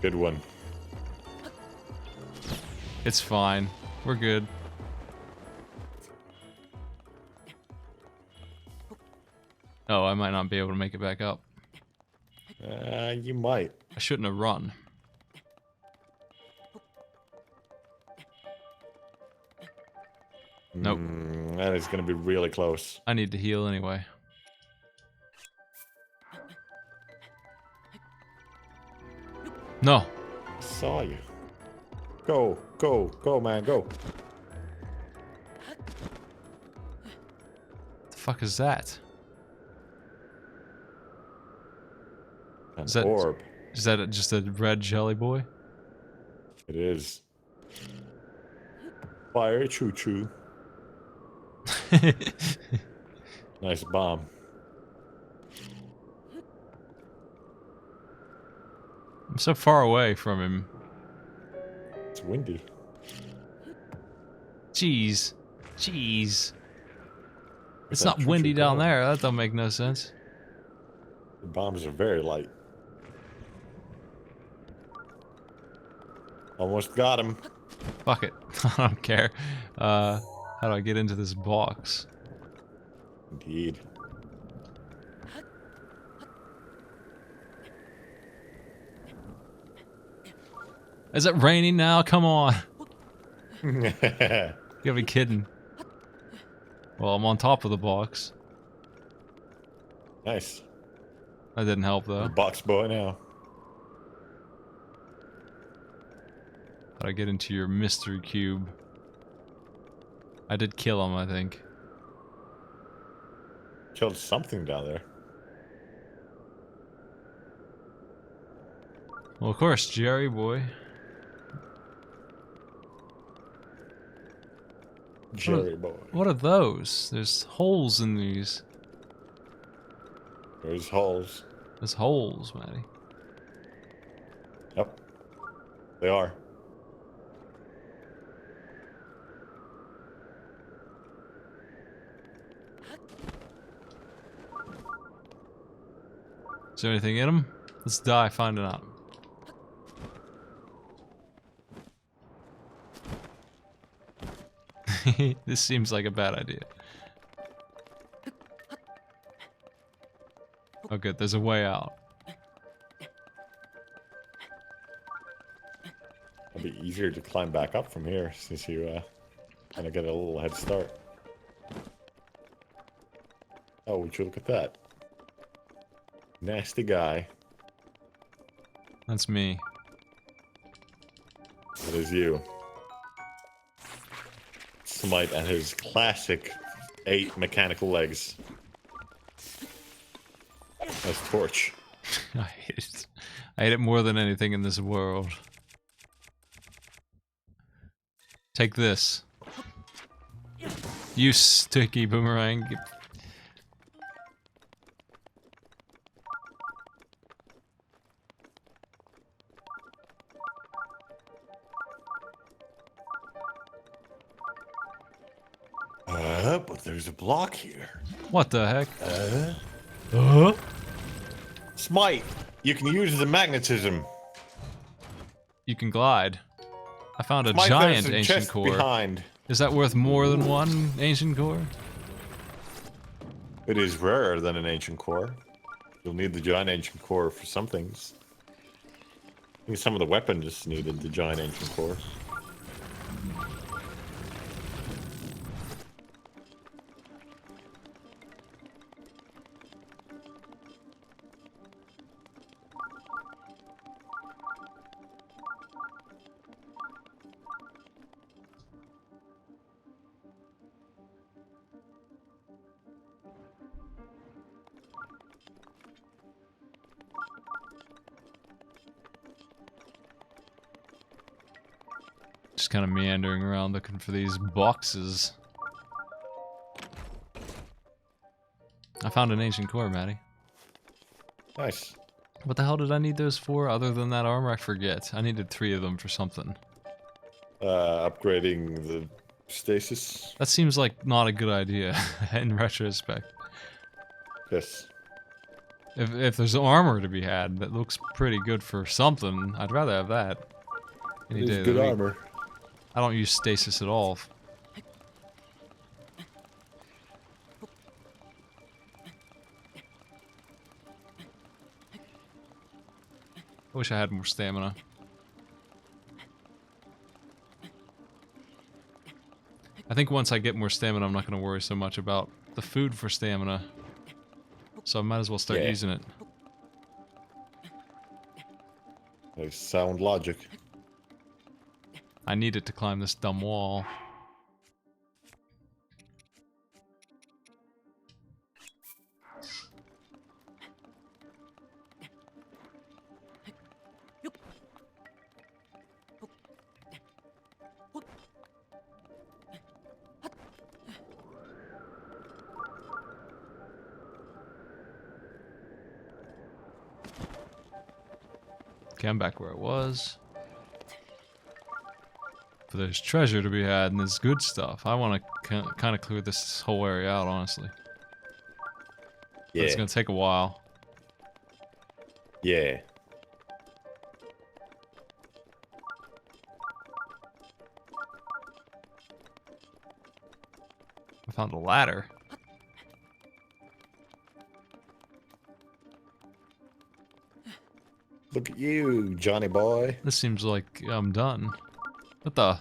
Good one. It's fine. We're good. Oh, I might not be able to make it back up. You might. I shouldn't have run. Nope. That is gonna be really close. I need to heal anyway. No. Saw you. Go, go, go, man, go. The fuck is that? An Is that- orb. Is that just a red jelly boy? It is. Fire choo choo. Nice bomb. I'm so far away from him. It's windy. Jeez. Jeez. It's that not choo-choo windy down coming? there. That don't make no sense. The bombs are very light. Almost got him. Fuck it. I don't care. How do I get into this box? Indeed. Is it raining now? Come on. Nice. You gotta be kidding. Well, I'm on top of the box. That didn't help though. The box boy now. How do I get into your mystery cube? I did kill him, I think. Killed something down there. Well, of course, Jerry boy. Jerry boy. What are those? There's holes in these. There's holes. There's holes, Matty. Yep. They are. Is there anything in them? Let's die finding out. This seems like a bad idea. Oh good, there's a way out. It'll be easier to climb back up from here since you kind of get a little head start. Oh, would you look at that? Nasty guy. That's me. That is you. Smite and his classic 8 mechanical legs. That's Torch. I hate it. I hate it more than anything in this world. Take this. You sticky boomerang. But there's a block here. What the heck? Smite! You can use the magnetism. You can glide. I found a Smite, giant there's a ancient chest core. behind. Is that worth more than one ancient core? It is rarer than an ancient core. You'll need the giant ancient core for some things. I think some of the weapons needed the giant ancient core. Just kind of meandering around looking for these boxes. I found an ancient core, Maddie. Nice. What the hell did I need those for other than that armor? I forget. I needed 3 of them for something. Upgrading the stasis. That seems like not a good idea in retrospect. Yes. If there's armor to be had that looks pretty good for something, I'd rather have that. Any It day is of the good week. armor. I don't use stasis at all. I wish I had more stamina. I think once I get more stamina, I'm not going to worry so much about the food for stamina. So I might as well start Yeah. using it. There's sound logic. I need it to climb this dumb wall. Okay, I'm back where I was. But there's treasure to be had and there's good stuff. I want to kind of clear this whole area out, honestly. But Yeah. it's going to take a while. Yeah. I found a ladder. Look at you, Johnny boy. This seems like I'm done. What the?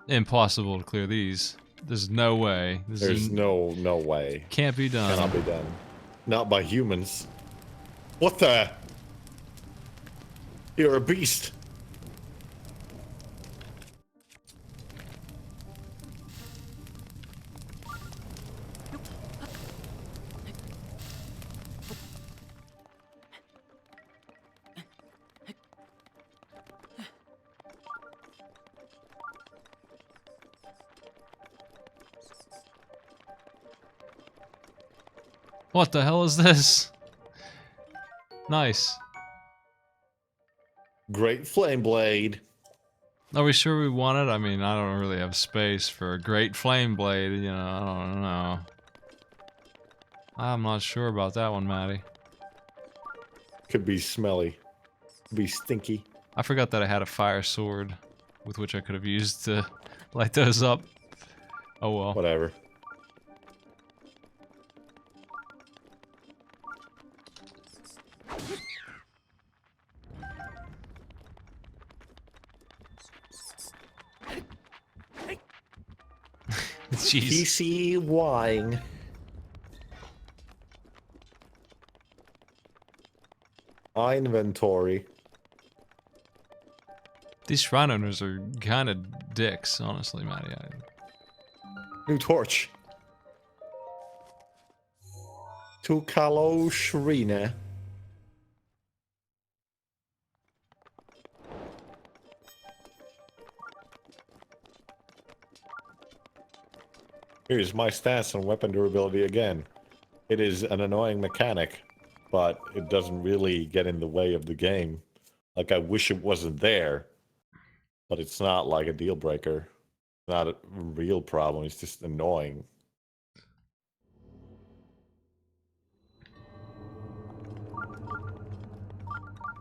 Impossible to clear these. There's no way. This There's is, no way. can't be done. Cannot be done. Not by humans. What the? You're a beast. What the hell is this? Nice. Great flame blade. Are we sure we want it? I mean, I don't really have space for a great flame blade, you know, I don't know. I'm not sure about that one, Maddie. Could be smelly. Could be stinky. I forgot that I had a fire sword with which I could have used to light those up. Oh well. Whatever. Jeez. PC wine. Inventory. These shrine owners are kind of dicks, honestly, Maddie. New torch. To Kalo Shrina. Here's my stance on weapon durability again. It is an annoying mechanic, but it doesn't really get in the way of the game. Like, I wish it wasn't there, but it's not like a deal breaker. Not a real problem, it's just annoying.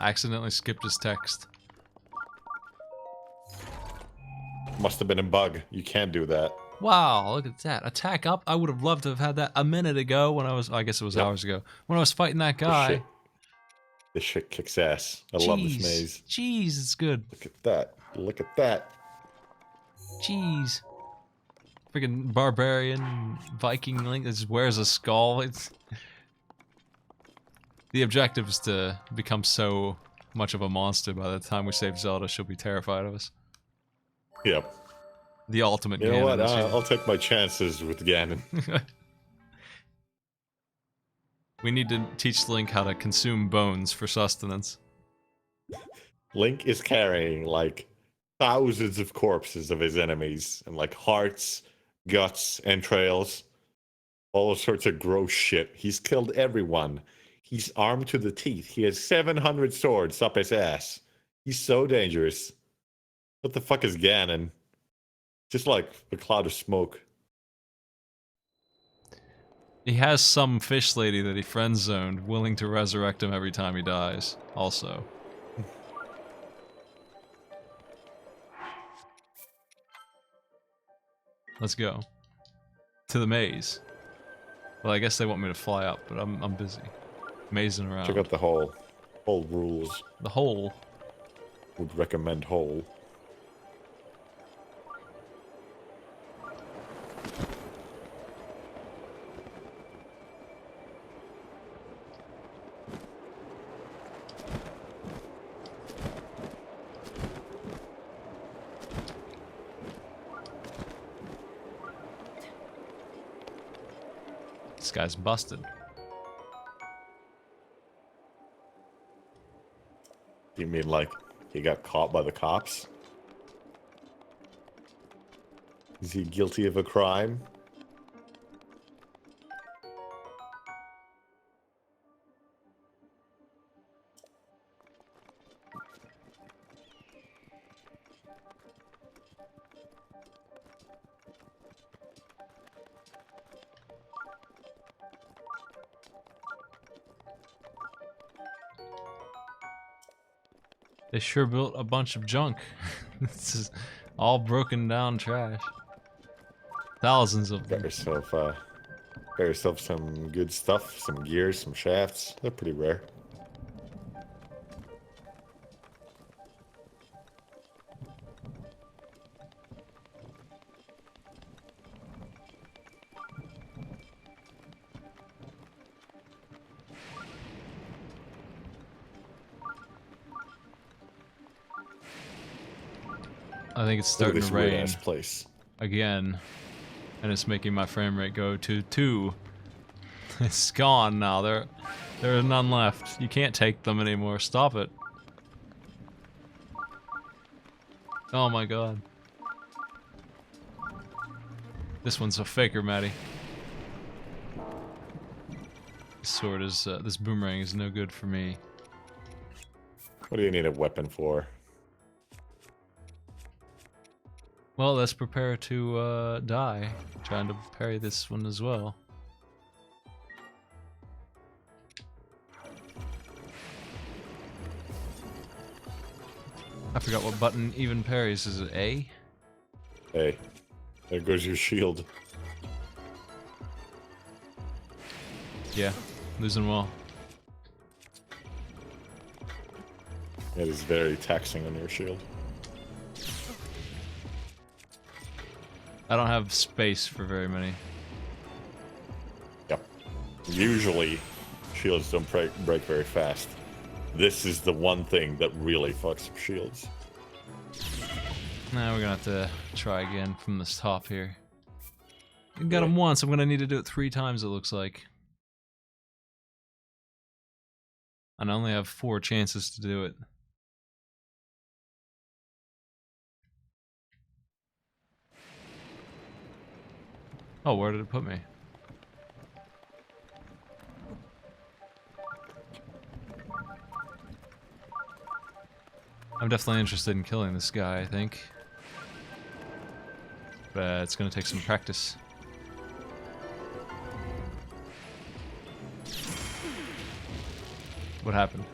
I accidentally skipped his text. Must have been a bug. You can't do that. Wow, look at that. Attack up. I would have loved to have had that a minute ago when I was, I guess it was Yep. hours ago, when I was fighting that guy. This shit kicks ass. I love this maze. Jeez, it's good. Look at that. Look at that. Jeez. Freaking barbarian Viking Link that just wears a skull. It's the objective is to become so much of a monster by the time we save Zelda, she'll be terrified of us. Yep. The ultimate You know what? Ganon machine. I'll take my chances with Ganon. We need to teach Link how to consume bones for sustenance. Link is carrying like thousands of corpses of his enemies and like hearts, guts, entrails, all sorts of gross shit. He's killed everyone. He's armed to the teeth. He has 700 swords up his ass. He's so dangerous. What the fuck is Ganon? Just like a cloud of smoke. He has some fish lady that he friend zoned, willing to resurrect him every time he dies. Also. Let's go. To the maze. Well, I guess they want me to fly up, but I'm busy. Mazing around. Check out the whole rules. The hole. Would recommend whole. This guy's busted. You mean like he got caught by the cops? Is he guilty of a crime? They sure built a bunch of junk. This is all broken down trash. Thousands of them. Got yourself some good stuff, some gears, some shafts. They're pretty rare. I think it's Look at starting this to weird rain ass place. again. And it's making my frame rate go to 2. It's gone now. There are none left. You can't take them anymore. Stop it. Oh my god. This one's a faker, Maddie. This sword is, this boomerang is no good for me. What do you need a weapon for? Well, let's prepare to, die. Trying to parry this one as well. I forgot what button even parries. Is it A? Hey, there goes your shield. Yeah, losing well. It is very taxing on your shield. I don't have space for very many. Yep. Usually, shields don't break very fast. This is the one thing that really fucks up shields. Now we're gonna have to try again from this top here. I got him once, I'm gonna need to do it 3 times it looks like. And I only have 4 chances to do it. Oh, where did it put me? I'm definitely interested in killing this guy, I think. But it's gonna take some practice. What happened?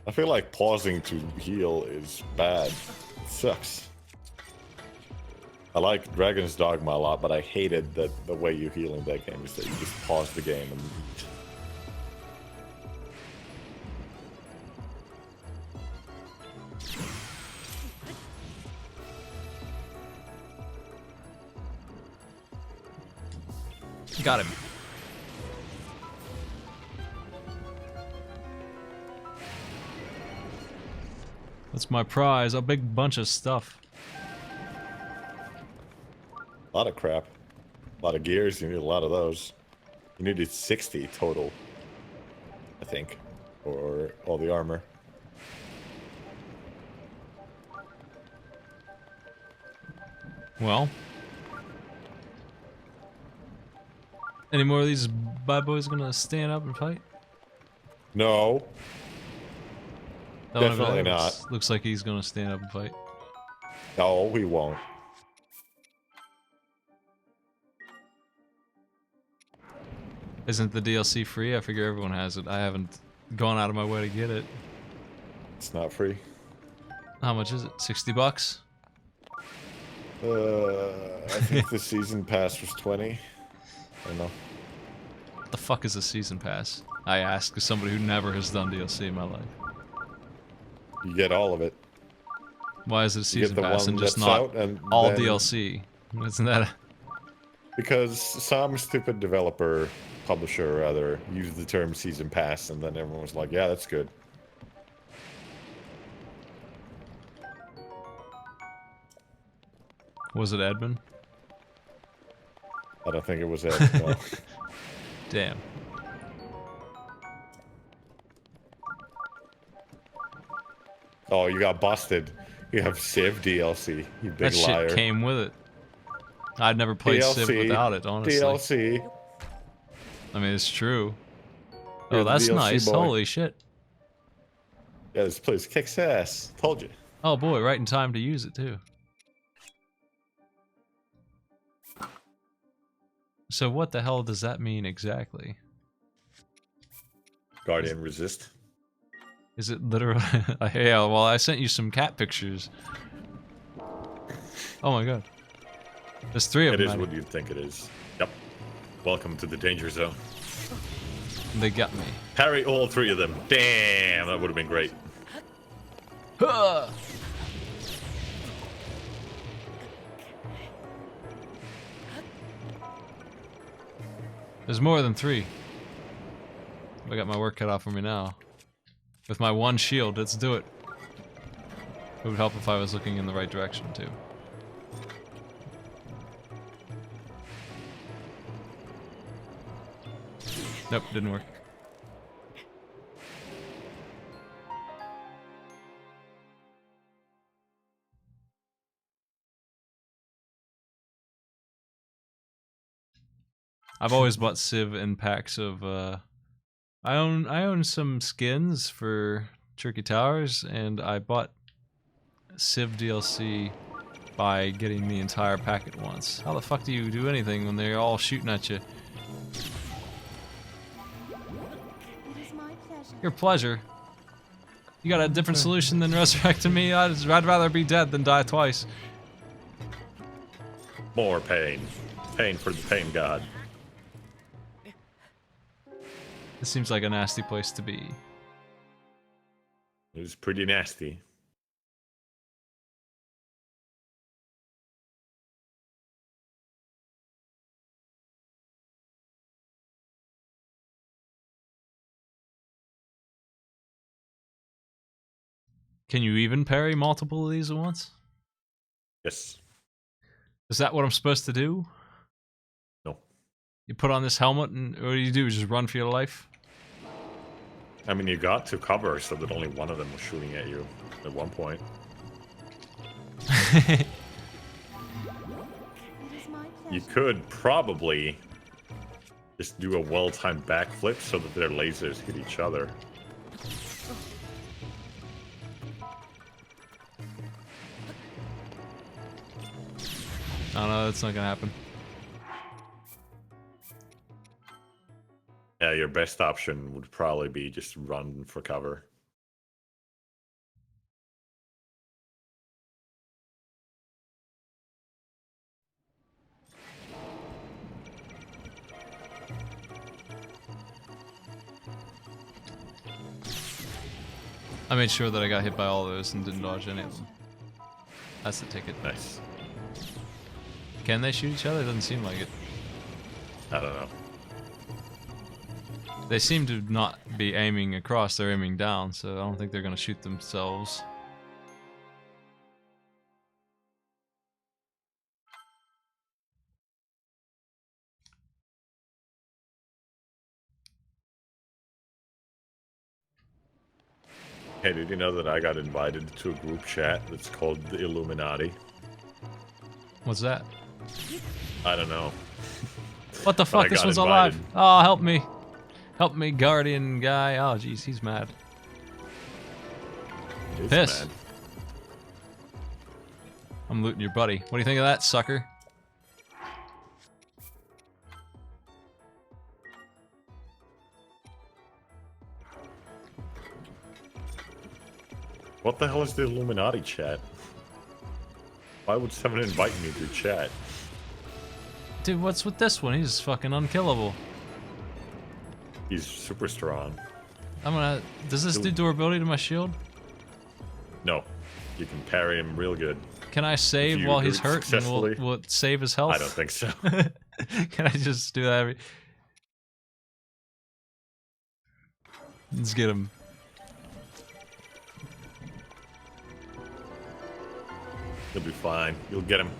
I feel like pausing to heal is bad. It sucks. I like Dragon's Dogma a lot, but I hated that the way you heal in that game is that you just pause the game and eat. Got him. That's my prize, a big bunch of stuff. A lot of crap. A lot of gears, you need a lot of those. You needed 60 total, I think, for all the armor. Well. Any more of these bad boys gonna stand up and fight? No, That one over definitely there not. looks like he's gonna stand up and fight. No, we won't. Isn't the DLC free? I figure everyone has it. I haven't gone out of my way to get it. It's not free. How much is it? 60 bucks? I think the season pass was 20. I don't know. What the fuck is a season pass? I ask as somebody who never has done DLC in my life. You get all of it. Why is it a You get season the pass one and just that's not out, and all then- DLC? Isn't that Because some stupid developer, publisher rather, used the term season pass, and then everyone was like, "Yeah, that's good." Was it Edmund? I don't think it was it. No. Damn. Oh, you got busted. You have Civ DLC. You big That liar. shit came with it. I'd never played Civ DLC, without it, honestly. DLC. I mean, it's true. You're Oh, the that's DLC nice. boy. Holy shit. Yeah, this place kicks ass. Told you. Oh boy, right in time to use it too. So what the hell does that mean exactly? Guardian resist. Is it literally? Yeah, well, I sent you some cat pictures. Oh my god. There's 3 of It them. is what you'd think it is. Yep. Welcome to the danger zone. They got me. Parry all 3 of them. Damn, that would have been great. Huh! There's more than 3. I got my work cut out for me now. With my 1 shield, let's do it. It would help if I was looking in the right direction too. Nope, didn't work. I've always bought Civ in packs of I own some skins for Turkey Towers, and I bought Civ DLC by getting the entire pack at once. How the fuck do you do anything when they're all shooting at you? It is my pleasure. Your pleasure. You got a different solution than resurrecting me? I'd rather be dead than die twice. More pain. Pain for the pain god. This seems like a nasty place to be. It was pretty nasty. Can you even parry multiple of these at once? Yes. Is that what I'm supposed to do? No. You put on this helmet and what do? Just run for your life? I mean, you got to cover so that only one of them was shooting at you at one point. It is my You pleasure. could probably just do a well-timed backflip so that their lasers hit each other. Oh no, that's not gonna happen. Yeah, your best option would probably be just run for cover. I made sure that I got hit by all those and didn't dodge any of them. That's the ticket. Nice. Can they shoot each other? It doesn't seem like it. I don't know. They seem to not be aiming across, they're aiming down, so I don't think they're gonna shoot themselves. Hey, did you know that I got invited to a group chat that's called the Illuminati? What's that? I don't know. What the But I fuck? This got one's invited. alive. Oh, help me. Help me, guardian guy. Oh, jeez, he's mad. It is Piss. mad. I'm looting your buddy. What do you think of that, sucker? What the hell is the Illuminati chat? Why would someone invite me to chat? Dude, what's with this one? He's fucking unkillable. He's super strong. I'm gonna... Does this do durability to my shield? No, you can parry him real good. Can I save you while do he's it hurt? And successfully? will it save his health? I don't think so. Can I just do that every... Let's get him. You'll be fine. You'll get him.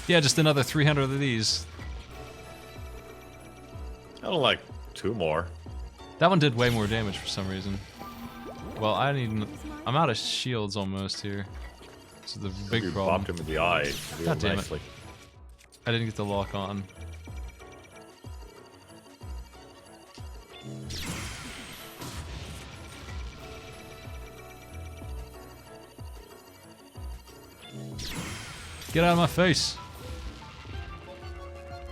Yeah, just another 300 of these. I don't like 2 more. That one did way more damage for some reason. Well, I need... I'm out of shields almost here. This is the big You problem. bopped him in the eye real God damn it. nicely. I didn't get the lock on. Get out of my face.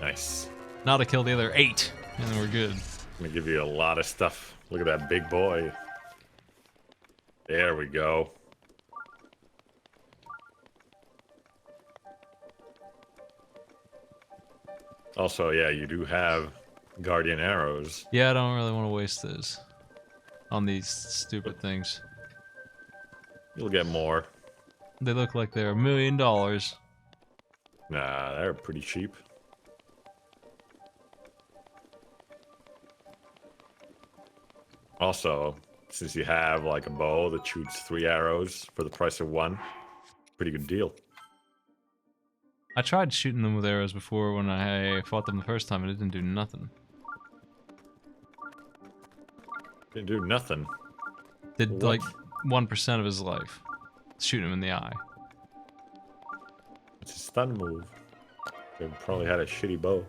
Nice. Now to kill the other 8, and then we're good. I'm gonna give you a lot of stuff. Look at that big boy. There we go. Also, yeah, you do have guardian arrows. Yeah, I don't really want to waste those on these stupid things. You'll get more. They look like they're $1 million. Nah, they're pretty cheap. Also, since you have like a bow that shoots 3 arrows for the price of 1, pretty good deal. I tried shooting them with arrows before when I fought them the first time and it didn't do nothing. Didn't do nothing. Did What? like 1% of his life. Shooting him in the eye. It's a stun move. They probably had a shitty bow.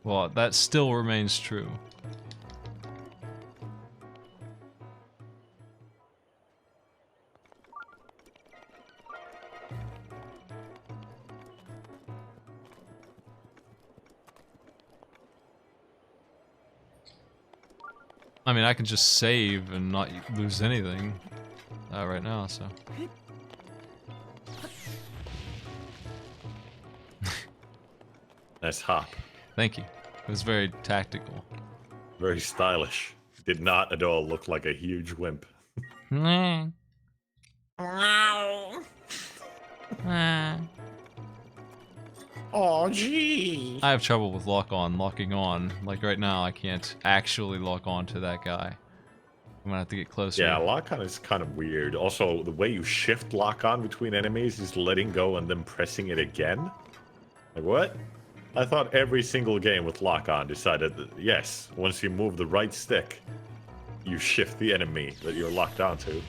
Well, that still remains true. I mean, I can just save and not lose anything right now, so. Nice hop. Thank you. It was very tactical. Very stylish. Did not at all look like a huge wimp. Oh, gee. I have trouble with locking on. Like right now, I can't actually lock on to that guy. I'm gonna have to get closer. Yeah, lock on is kind of weird. Also, the way you shift lock on between enemies is letting go and then pressing it again. Like, what? I thought every single game with lock on decided that, yes, once you move the right stick, you shift the enemy that you're locked onto.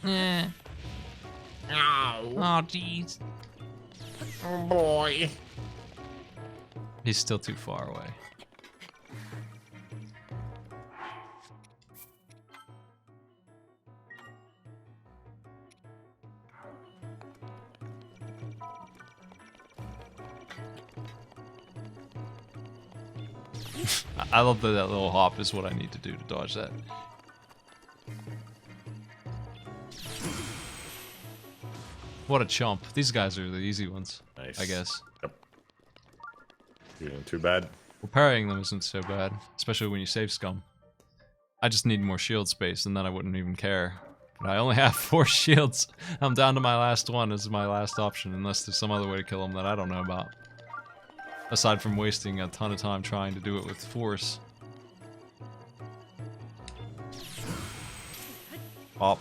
Oh, jeez. Oh, boy. He's still too far away. I love that that little hop is what I need to do to dodge that. What a chump. These guys are the easy ones, Nice. I guess. Yep. Doing too bad. Well, parrying them isn't so bad, especially when you save scum. I just need more shield space, and then I wouldn't even care. But I only have 4 shields. I'm down to my last one as my last option, unless there's some other way to kill them that I don't know about. Aside from wasting a ton of time trying to do it with force. Pop.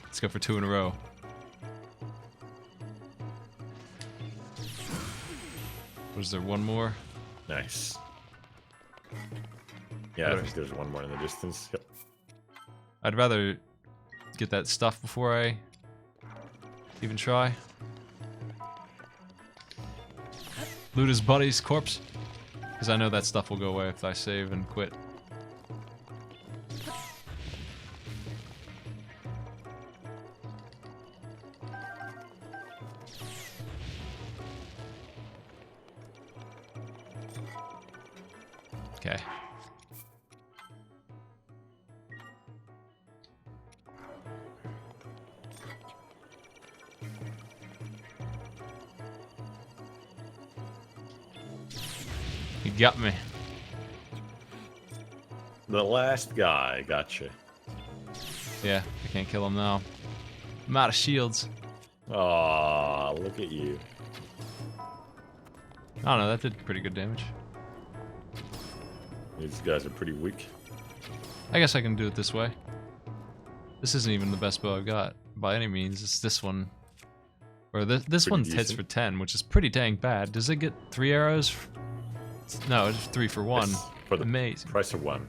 Let's go for 2 in a row. Was there one more? Nice. Yeah, I think there's one more in the distance. Yep. I'd rather get that stuff before I even try. loot his buddy's corpse. Because I know that stuff will go away if I save and quit. Okay. You got me. The last guy, gotcha. Yeah, I can't kill him now. I'm out of shields. Aw, look at you. I don't know, that did pretty good damage. These guys are pretty weak. I guess I can do it this way. This isn't even the best bow I've got, by any means. It's this one. Or this Pretty one hits decent. for 10, which is pretty dang bad. Does it get 3 arrows? No, it's 3 for 1. Yes, for the Amazing. price of one.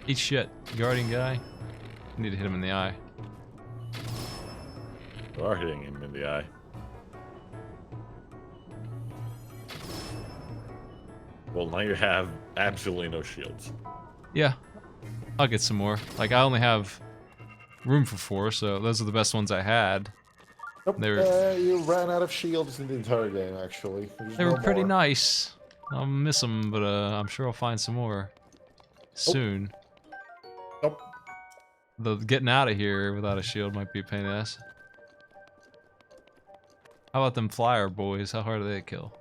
Eat shit. Guardian guy. I need to hit him in the eye. You are hitting him in the eye. Well, now you have absolutely no shields. Yeah. I'll get some more. Like, I only have room for 4, so those are the best ones I had. Nope, They were- you ran out of shields in the entire game, actually. There's They no were pretty more. nice. I'll miss them, but I'm sure I'll find some more soon. Nope. Though getting out of here without a shield might be a pain in the ass. How about them flyer boys? How hard are they to kill?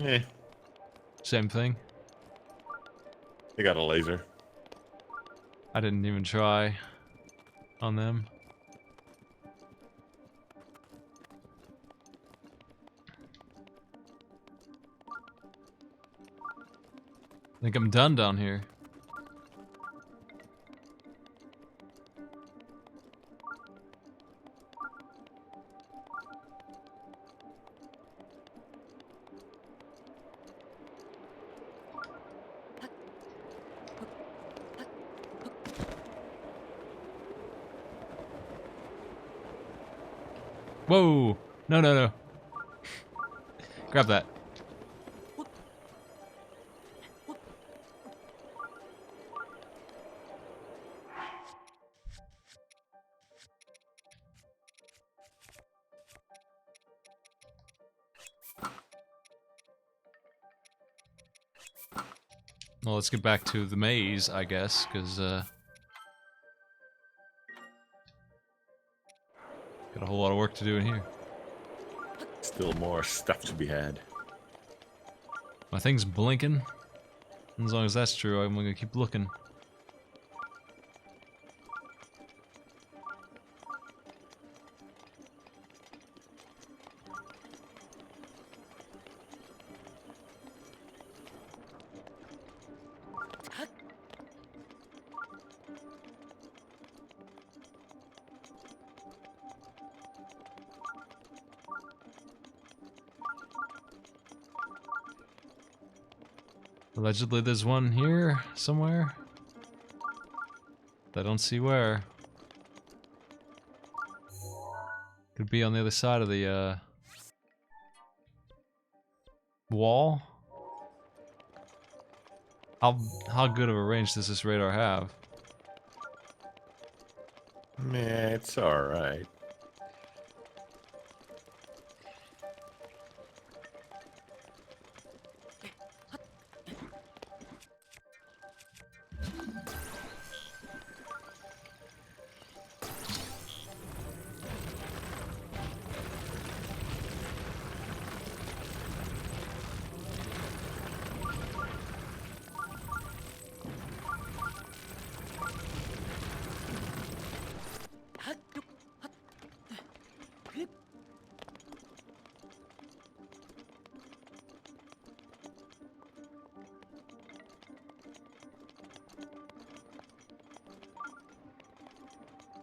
Eh, Same thing. they got a laser. I didn't even try on them. I think I'm done down here. Whoa! No, no, no. Grab that. Well, let's get back to the maze, I guess, because, got a whole lot of work to do in here. Still more stuff to be had. My thing's blinking. As long as that's true, I'm gonna keep looking. Allegedly there's one here, somewhere. I don't see where. Could be on the other side of the, wall? How good of a range does this radar have? Meh, it's alright.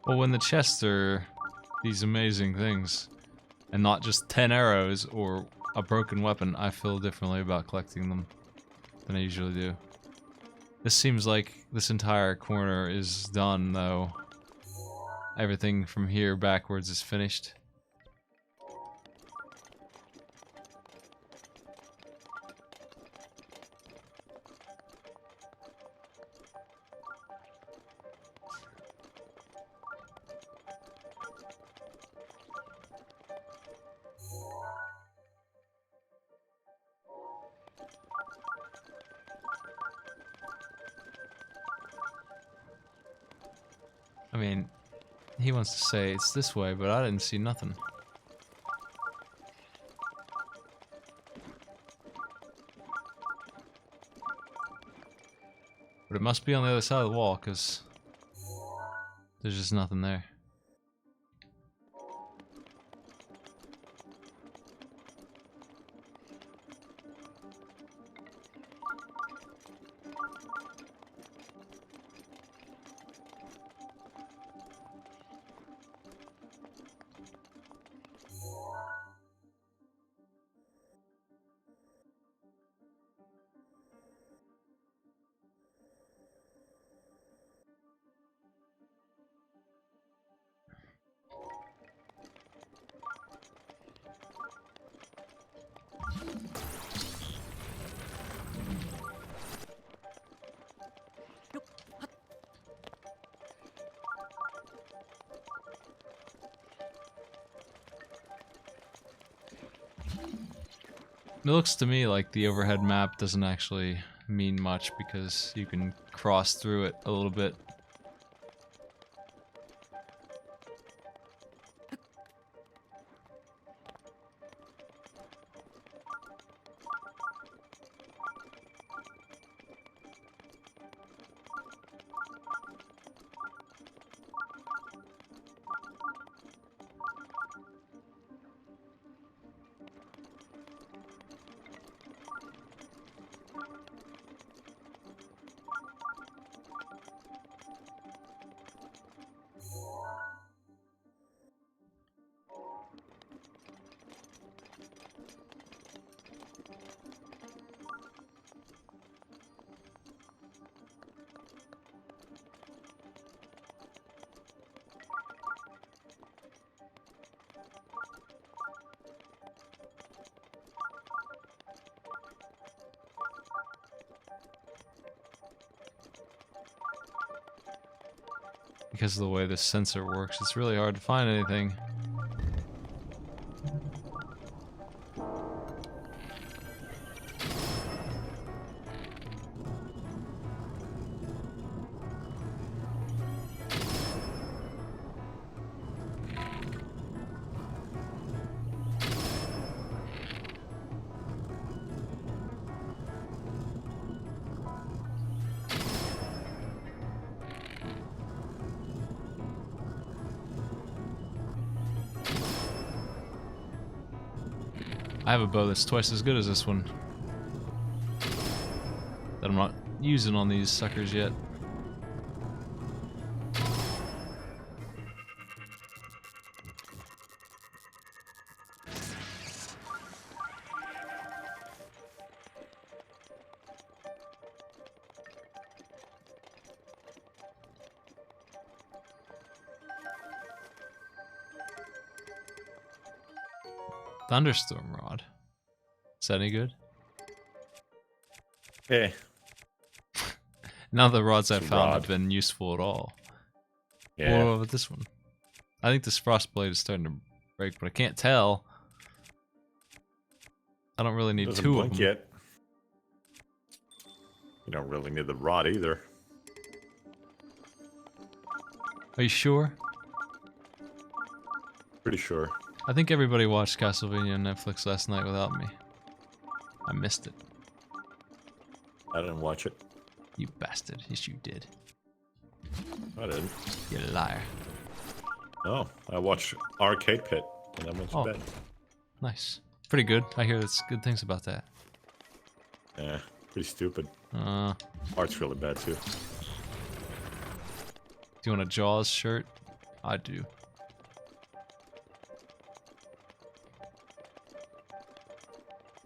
Well, when the chests are these amazing things, and not just 10 arrows or a broken weapon, I feel differently about collecting them than I usually do. This seems like this entire corner is done, though. Everything from here backwards is finished. I mean, he wants to say it's this way, but I didn't see nothing. But it must be on the other side of the wall, because there's just nothing there. It looks to me like the overhead map doesn't actually mean much because you can cross through it a little bit. Because of the way this sensor works, it's really hard to find anything. I have a bow that's twice as good as this one that I'm not using on these suckers yet. Thunderstorm rod. Is that any good? Eh. None of the rods I've It's a found rod. have been useful at all. Yeah. What about this one? I think this frost blade is starting to break, but I can't tell. I don't really need Doesn't two of blink them. yet. You don't really need the rod either. Are you sure? Pretty sure. I think everybody watched Castlevania on Netflix last night without me. I missed it. I didn't watch it. You bastard. Yes, you did. I didn't. You liar. Oh, I watched Arcade Pit, and I went to Oh. bed. Nice. Pretty good. I hear that's good things about that. Yeah, pretty stupid. Do Art's really bad too. you want a Jaws shirt? I do.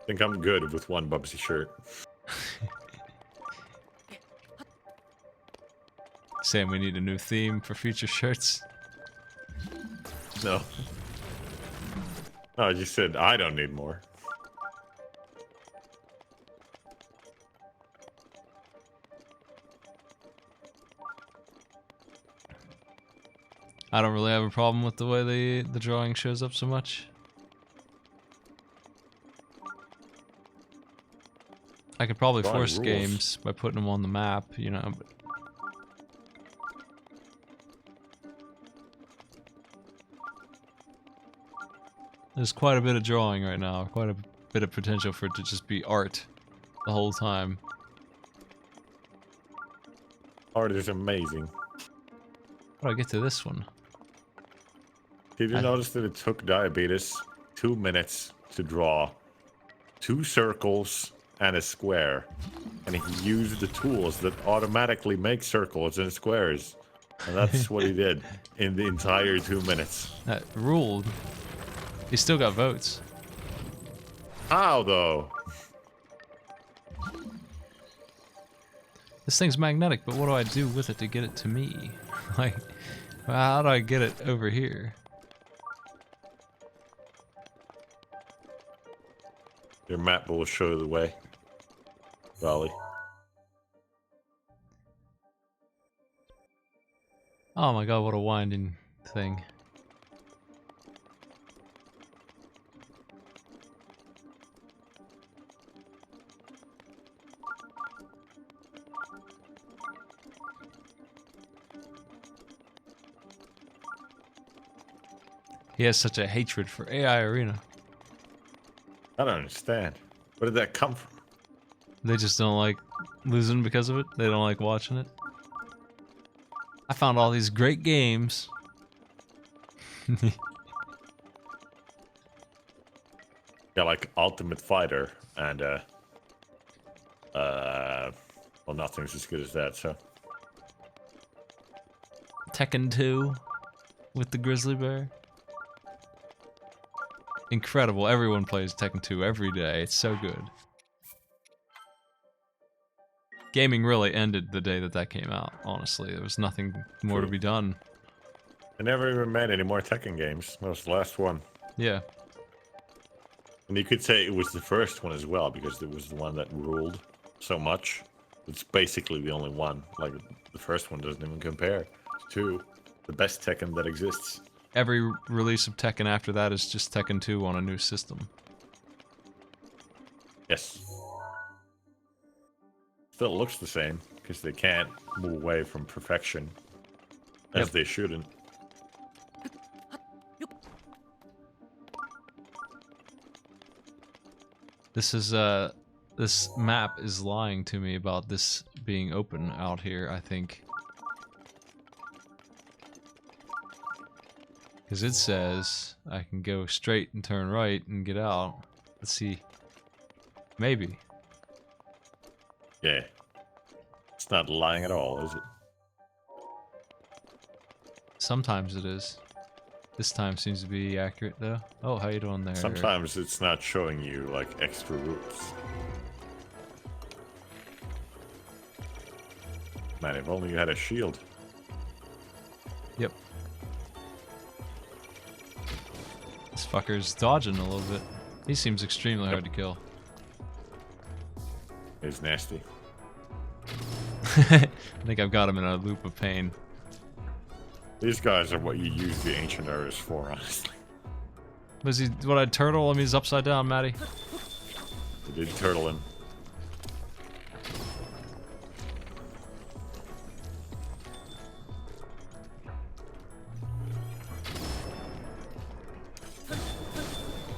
I think I'm good with one Bubsy shirt. Saying we need a new theme for future shirts. No. Oh, you said I don't need more. I don't really have a problem with the way the drawing shows up so much. I could probably Drawing force rules. games by putting them on the map, you know, but There's quite a bit of drawing right now, quite a bit of potential for it to just be art the whole time. Art is amazing. How do I get to this one? Did you notice that it took Diabetes 2 minutes to draw 2 circles and a square? And he used the tools that automatically make circles and squares. And that's what he did in the entire 2 minutes. That ruled. He still got votes. How, though? This thing's magnetic, but what do I do with it to get it to me? Like, how do I get it over here? Your map will show the way. Probably. Oh my god, what a winding thing. He has such a hatred for AI Arena. I don't understand. Where did that come from? They just don't like losing because of it. They don't like watching it. I found all these great games. Yeah, like Ultimate Fighter and well, nothing's as good as that, so. Tekken 2 with the grizzly bear. Incredible. Everyone plays Tekken 2 every day. It's so good. Gaming really ended the day that that came out, honestly. There was nothing more to be done. They never even made any more Tekken games. That was the last one. Yeah. And you could say it was the first one as well, because it was the one that ruled so much. It's basically the only one. Like, the first one doesn't even compare to the best Tekken that exists. Every release of Tekken after that is just Tekken 2 on a new system. Yes. Still looks the same, because they can't move away from perfection. As they shouldn't. This is, this map is lying to me about this being open out here, I think. Because it says I can go straight and turn right and get out. Let's see. Maybe. Yeah. It's not lying at all, is it? Sometimes it is. This time seems to be accurate, though. Oh, how you doing there? Sometimes it's not showing you, like, extra routes. Man, if only you had a shield. Yep. This fucker's dodging a little bit. He seems extremely hard to kill. It's nasty. I think I've got him in a loop of pain. These guys are what you use the ancient eras for, honestly. Was he what I turtle him? He's upside down, Matty. They did turtle him.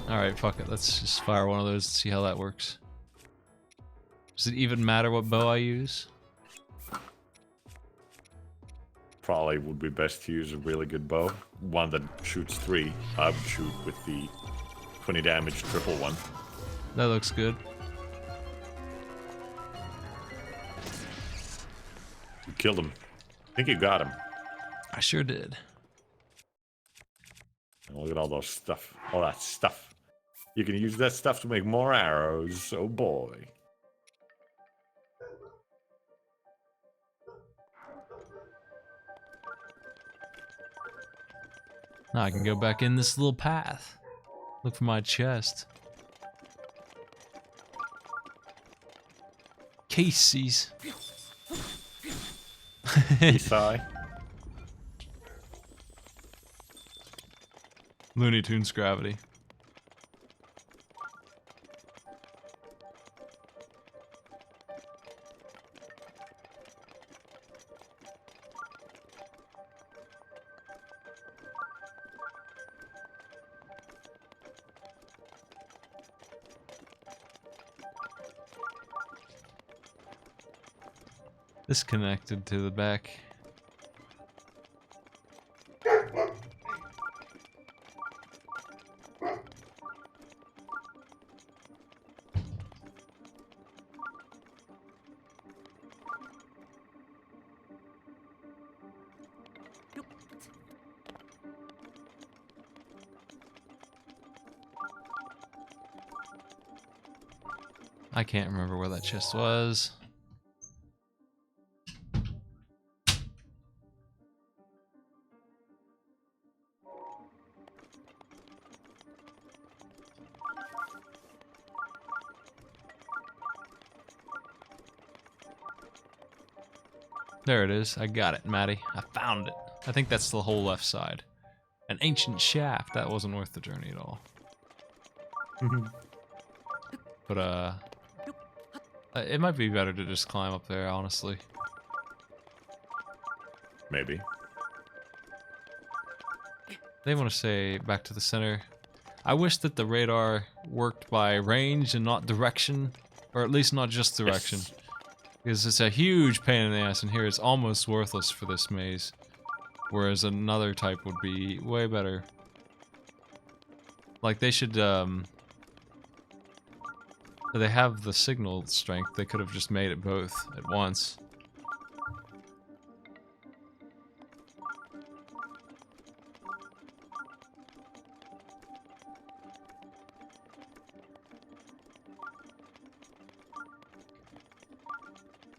Alright, fuck it. Let's just fire one of those and see how that works. Does it even matter what bow I use? Probably would be best to use a really good bow. One that shoots 3. I would shoot with the 20 damage triple one. That looks good. You killed him. I think you got him. I sure did. And look at all those stuff. All that stuff. You can use that stuff to make more arrows. Oh boy. Now I can go back in this little path. Look for my chest. Casey's. Sigh. Looney Tunes gravity. This connected to the back. I can't remember where that chest was. There it is. I got it, Maddie. I found it. I think that's the whole left side. An ancient shaft. That wasn't worth the journey at all. But, it might be better to just climb up there, honestly. Maybe. They want to say back to the center. I wish that the radar worked by range and not direction. Or at least not just direction. Yes. Because it's a huge pain in the ass, and here it's almost worthless for this maze. Whereas another type would be way better. Like, they should, they have the signal strength. They could have just made it both at once.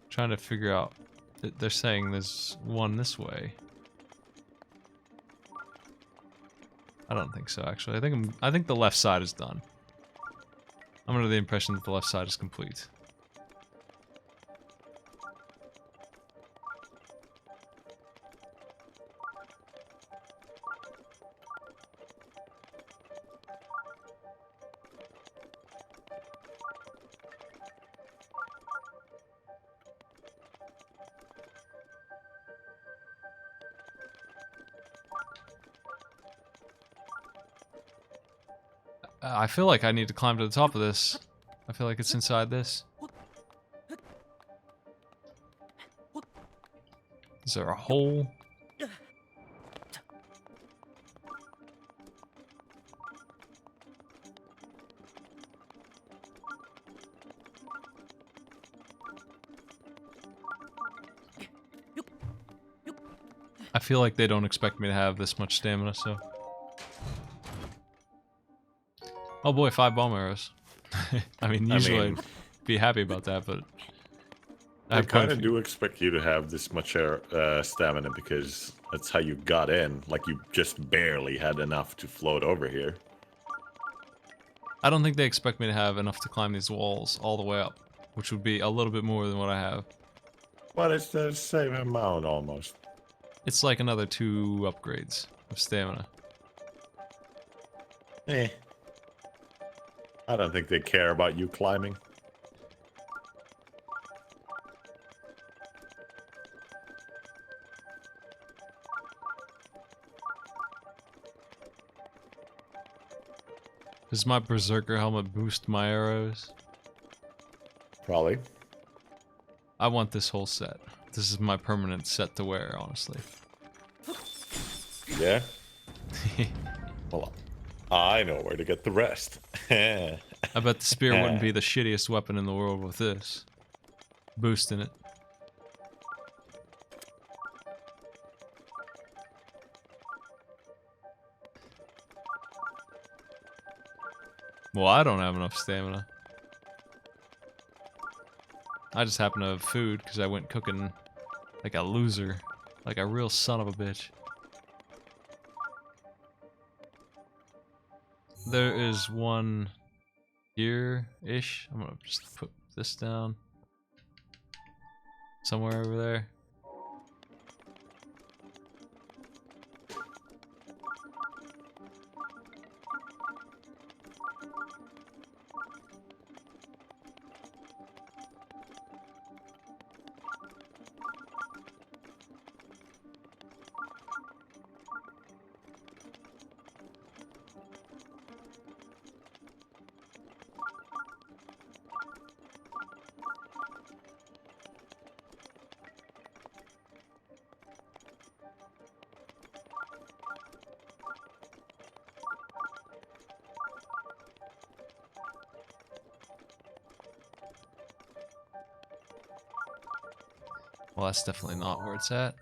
Trying to figure out. They're saying there's one this way. I don't think so, actually. I think the left side is done. I'm under the impression that the left side is complete. I feel like I need to climb to the top of this. I feel like it's inside this. Is there a hole? I feel like they don't expect me to have this much stamina, so... Oh boy, 5 bomb arrows. I mean, usually I'd be happy about that, but... I kind of do expect you to have this much stamina because that's how you got in. Like, you just barely had enough to float over here. I don't think they expect me to have enough to climb these walls all the way up, which would be a little bit more than what I have. Well, it's the same amount almost. It's like another 2 upgrades of stamina. Eh. I don't think they care about you climbing. Does my Berserker helmet boost my arrows? Probably. I want this whole set. This is my permanent set to wear, honestly. Yeah? Well, I know where to get the rest. I bet the spear wouldn't be the shittiest weapon in the world with this. Boosting it. Well, I don't have enough stamina. I just happen to have food because I went cooking like a loser. Like a real son of a bitch. There is one here-ish. I'm gonna just put this down. Somewhere over there. Well, that's definitely not where it's at.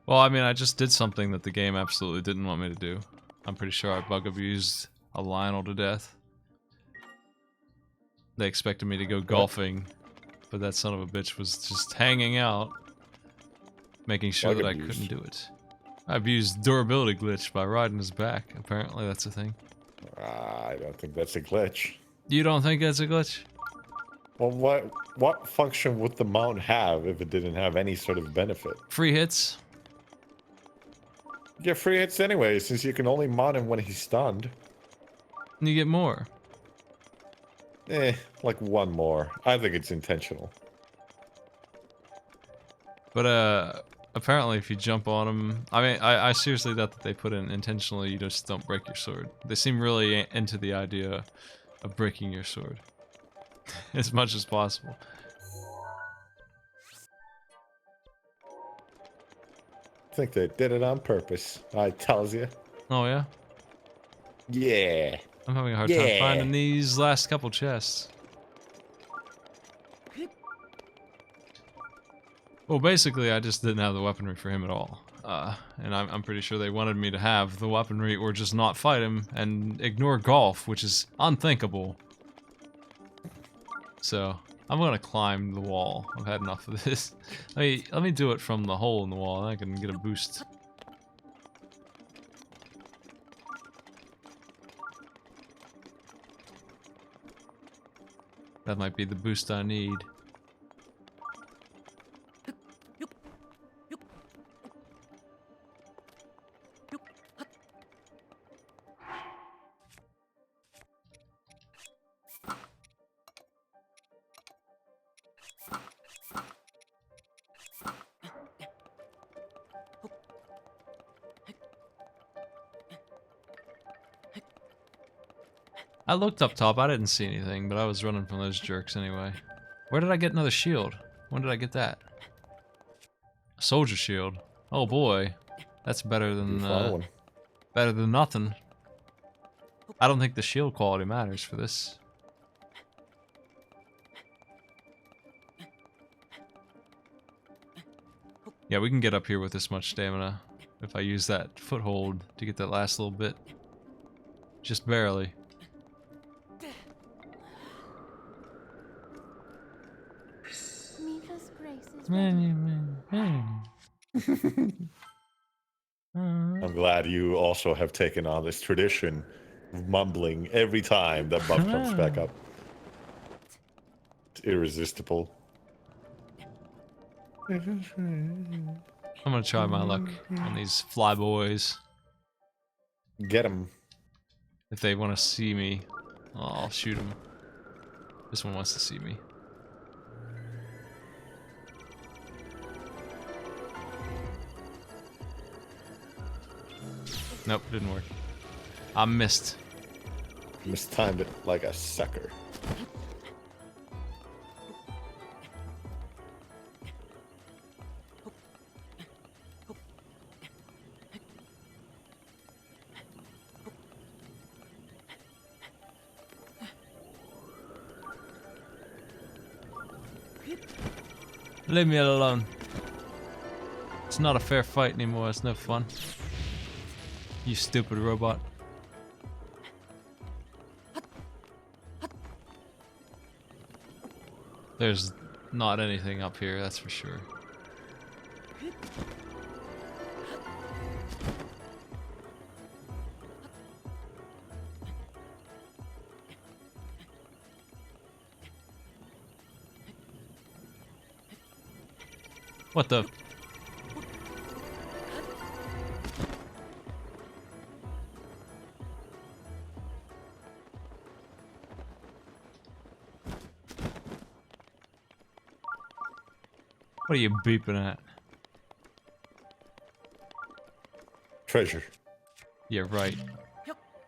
Well, I mean, I just did something that the game absolutely didn't want me to do. I'm pretty sure I bug abused a Lionel to death. They expected me to go golfing, but that son of a bitch was just hanging out, making sure Bug that abuse. I couldn't do it. I abused durability glitch by riding his back. Apparently, that's a thing. I don't think that's a glitch. You don't think that's a glitch? Well, what function would the mount have if it didn't have any sort of benefit? Free hits? You get free hits anyway, since you can only mount him when he's stunned. And you get more. Like one more. I think it's intentional. But, apparently if you jump on them... I mean, I seriously doubt that they put in intentionally, you just don't break your sword. They seem really into the idea of breaking your sword. As much as possible. I think they did it on purpose. I tells you. Oh, yeah? Yeah. I'm having a hard time finding these last couple chests. Well, basically, I just didn't have the weaponry for him at all. And I'm pretty sure they wanted me to have the weaponry or just not fight him and ignore golf, which is unthinkable. So, I'm gonna climb the wall. I've had enough of this. Let me do it from the hole in the wall, and I can get a boost. That might be the boost I need. I looked up top, I didn't see anything, but I was running from those jerks anyway. Where did I get another shield? When did I get that? A soldier shield. Oh boy. That's better than nothing. I don't think the shield quality matters for this. Yeah, we can get up here with this much stamina if I use that foothold to get that last little bit. Just barely. Mipha's grace is ready. I'm glad you also have taken on this tradition of mumbling every time that buff comes back up. It's irresistible. I'm gonna try my luck on these flyboys. Get him. If they want to see me, I'll shoot them. This one wants to see me. Nope, didn't work. I missed. Mistimed it like a sucker. Leave me alone. It's not a fair fight anymore, it's no fun. You stupid robot. There's not anything up here, that's for sure. What the? What are you beeping at? Treasure. Yeah, right.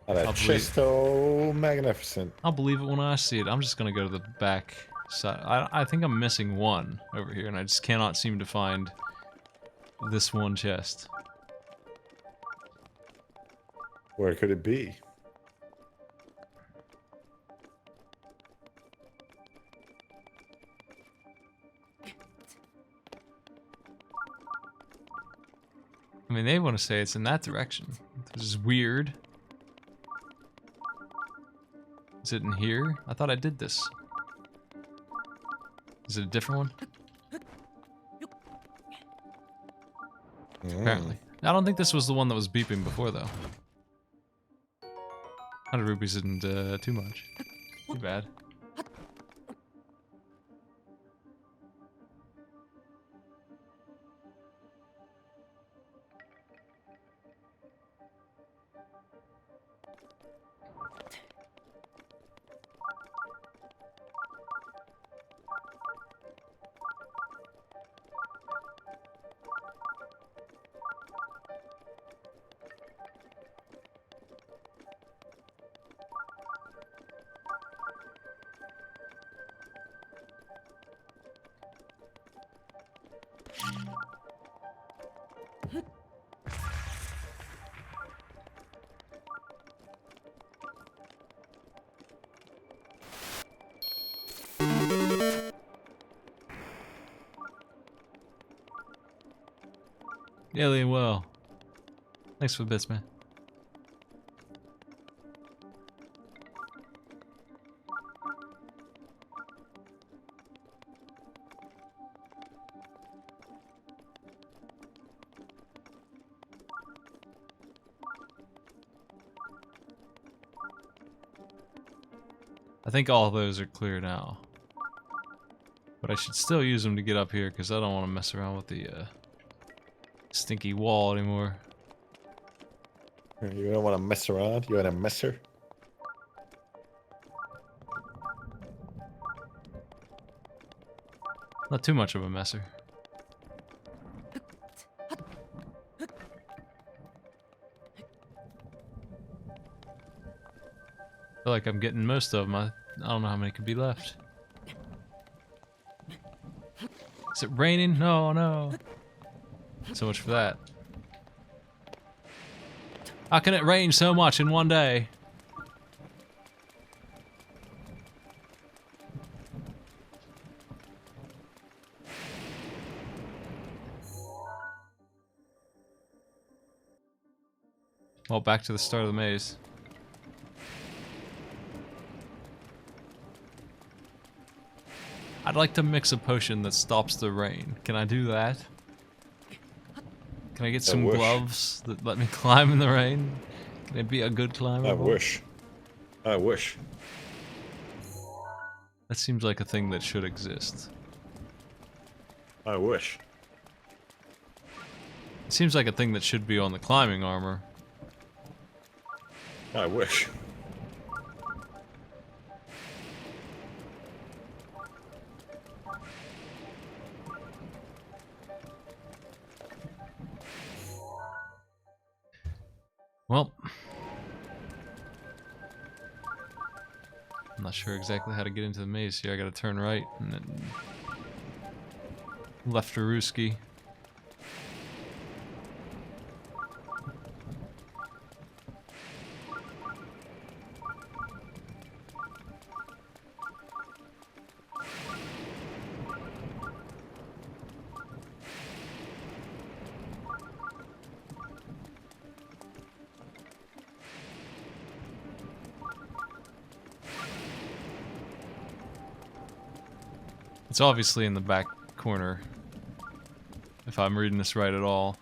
Oh, that's just so magnificent. I'll believe it when I see it. I'm just gonna go to the back side. I think I'm missing one over here, and I just cannot seem to find this one chest. Where could it be? I mean, they want to say it's in that direction. This is weird. Is it in here? I thought I did this. Is it a different one? Apparently. I don't think this was the one that was beeping before, though. 100 rupees isn't too much. Too bad. Alien well. Thanks for the bits, man. I think all of those are clear now. But I should still use them to get up here because I don't want to mess around with the stinky wall anymore. You don't want to mess around? You're in a messer? Not too much of a messer. I feel like I'm getting most of them. I don't know how many could be left. Is it raining? No, no. So much for that. How can it rain so much in one day? Well, back to the start of the maze. I'd like to mix a potion that stops the rain. Can I do that? Can I get some gloves that let me climb in the rain? Can it be a good climber? I wish. I wish. That seems like a thing that should exist. I wish. It seems like a thing that should be on the climbing armor. I wish. Well, I'm not sure exactly how to get into the maze here. I gotta turn right and then left to Ruski. It's obviously in the back corner, if I'm reading this right at all.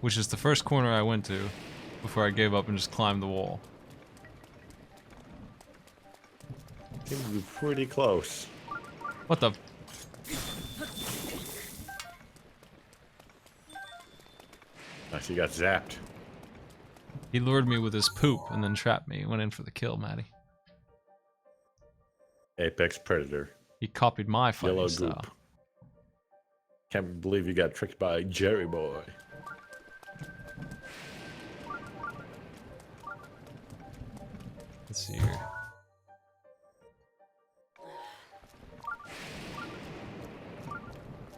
Which is the first corner I went to before I gave up and just climbed the wall. Seems to be pretty close. What the? I see you got zapped. He lured me with his poop and then trapped me. Went in for the kill, Matty. Apex Predator. He copied my fighting Yellow style. goop. Can't believe you got tricked by Jerry Boy. Let's see here.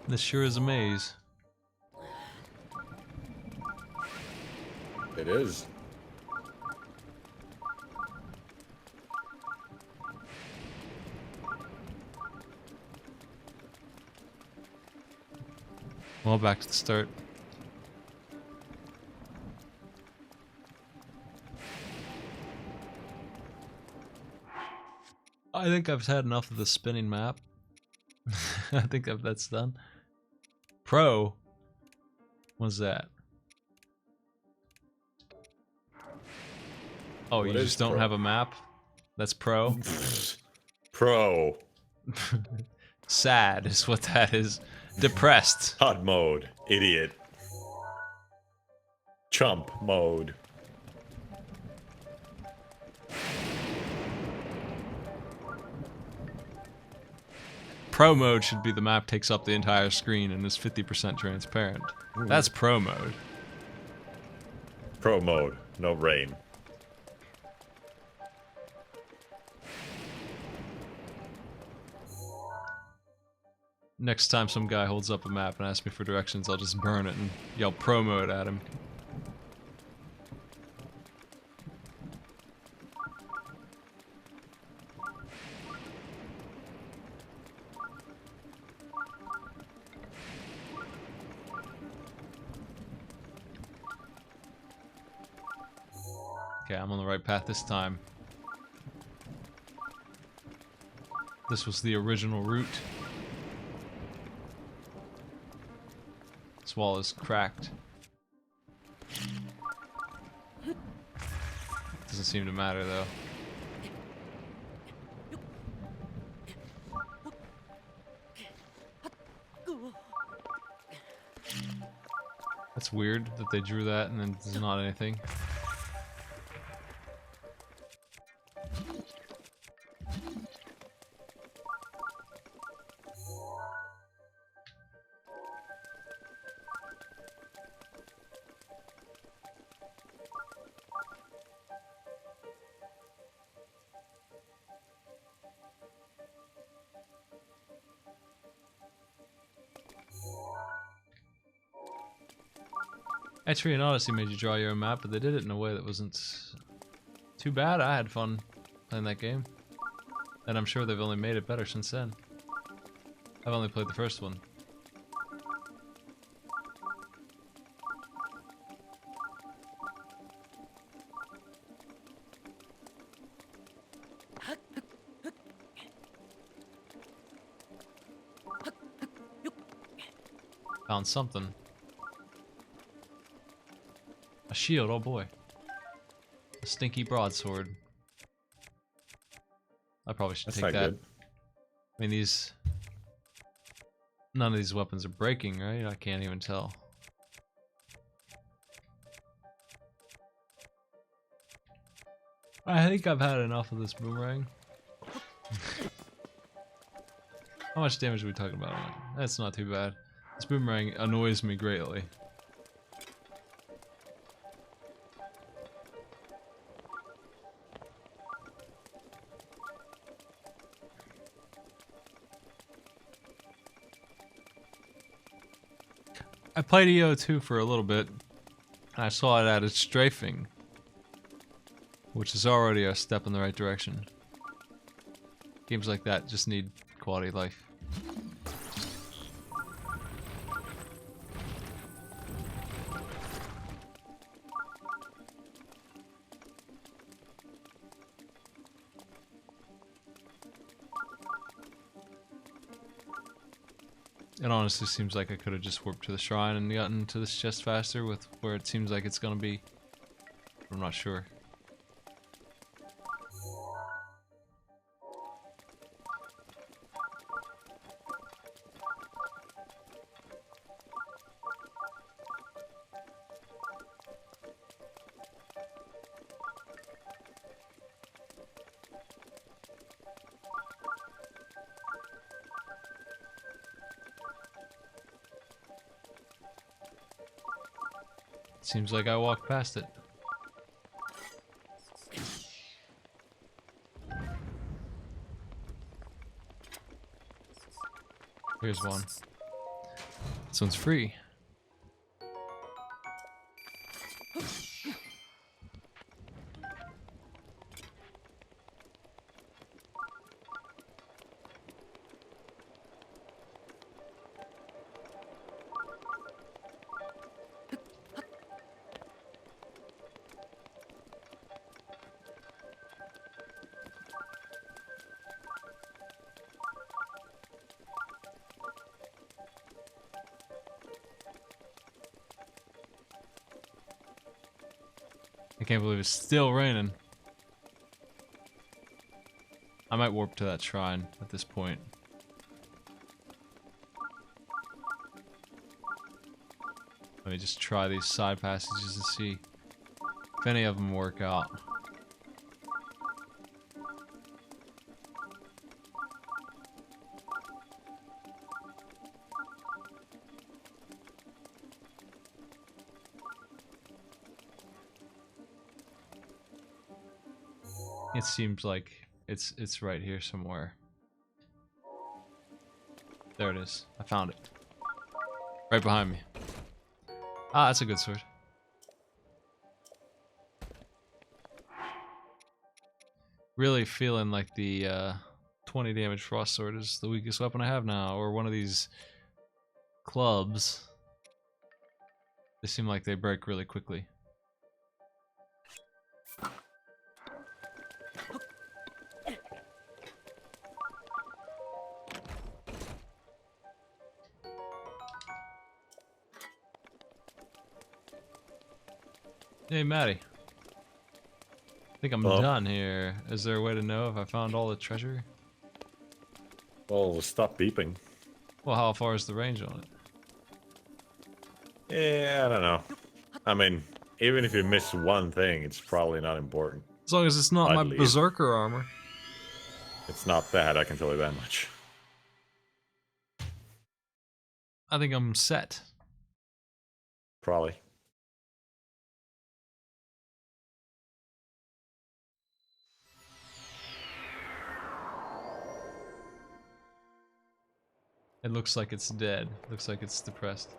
This sure is a maze. It is. Well, back to the start. I think I've had enough of the spinning map. I think that's done. Pro? What's that? Oh, What you is just don't pro? have a map? That's pro? Pro. Sad is what that is. Depressed. HUD mode. Idiot. Chump mode. Pro mode should be the map takes up the entire screen and is 50% transparent. That's pro mode. Pro mode. No rain. Next time some guy holds up a map and asks me for directions, I'll just burn it and yell pro mode at him. Okay, I'm on the right path this time. This was the original route. This wall is cracked. Doesn't seem to matter though. That's weird that they drew that and then there's not anything. Entry and Odyssey made you draw your own map, but they did it in a way that wasn't too bad. I had fun playing that game. And I'm sure they've only made it better since then. I've only played the first one. Found something. A shield, oh boy. A stinky broadsword. I probably should That's take not that. good. I mean, none of these weapons are breaking, right? I can't even tell. I think I've had enough of this boomerang. How much damage are we talking about on it? That's not too bad. This boomerang annoys me greatly. I played EO2 for a little bit, and I saw it added strafing, which is already a step in the right direction. Games like that just need quality of life. It honestly seems like I could have just warped to the shrine and gotten to this chest faster with where it seems like it's gonna be. I'm not sure. Seems like I walked past it. Here's one. This one's free. I can't believe it's still raining. I might warp to that shrine at this point. Let me just try these side passages and see if any of them work out. It seems like it's right here somewhere. There it is. I found it. Right behind me. Ah, that's a good sword. Really feeling like the 20 damage frost sword is the weakest weapon I have now, or one of these clubs. They seem like they break really quickly. Hey, Maddie. I think I'm Hello? done here. Is there a way to know if I found all the treasure? Well, stop beeping. Well, how far is the range on it? Yeah, I don't know. I mean, even if you miss one thing, it's probably not important. As long as it's not I'd my leave. berserker armor. It's not bad, I can tell you that much. I think I'm set. Probably. It looks like it's dead. Looks like it's depressed.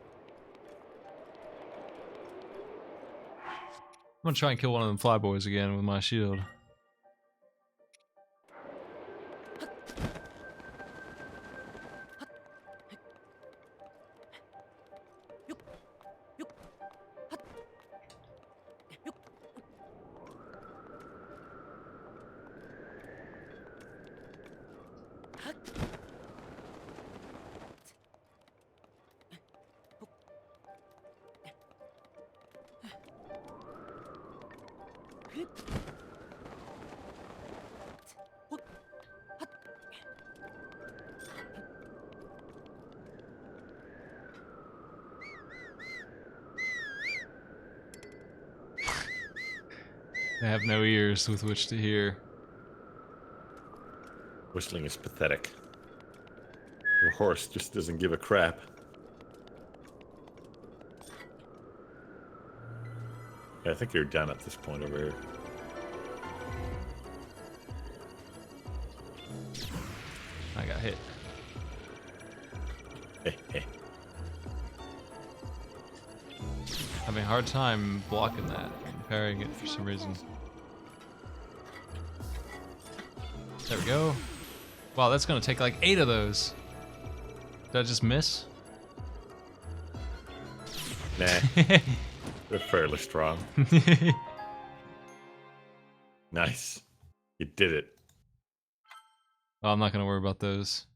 I'm gonna try and kill one of them flyboys again with my shield. They have no ears with which to hear. Whistling is pathetic. Your horse just doesn't give a crap. Yeah, I think you're done at this point over here. I got hit. Having a hard time blocking that and parrying it for some reason. There we go. Wow, that's gonna take like 8 of those. Did I just miss? Nah, they're fairly strong. Nice. You did it. Oh, I'm not gonna worry about those.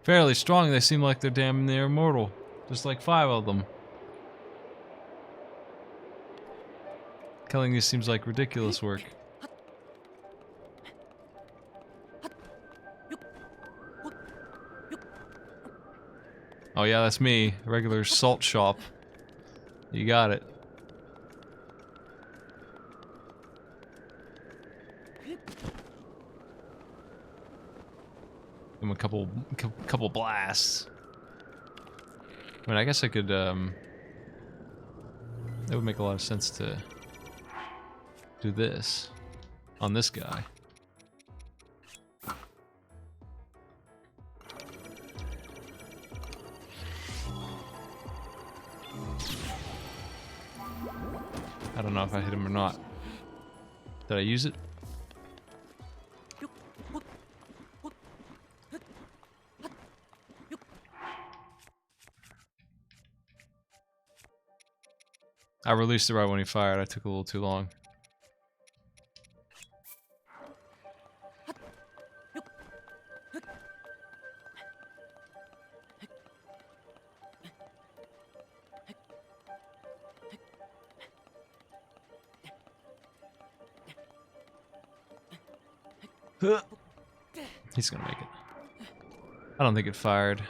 Fairly strong, they seem like they're damn near immortal. Just like 5 of them. Killing these seems like ridiculous work. Oh yeah, that's me. Regular salt shop. You got it. I'm a couple blasts. I mean, I guess I could. It would make a lot of sense to do this on this guy. I don't know if I hit him or not. Did I use it? I released it right when he fired. I took a little too long. He's gonna make it. I don't think it fired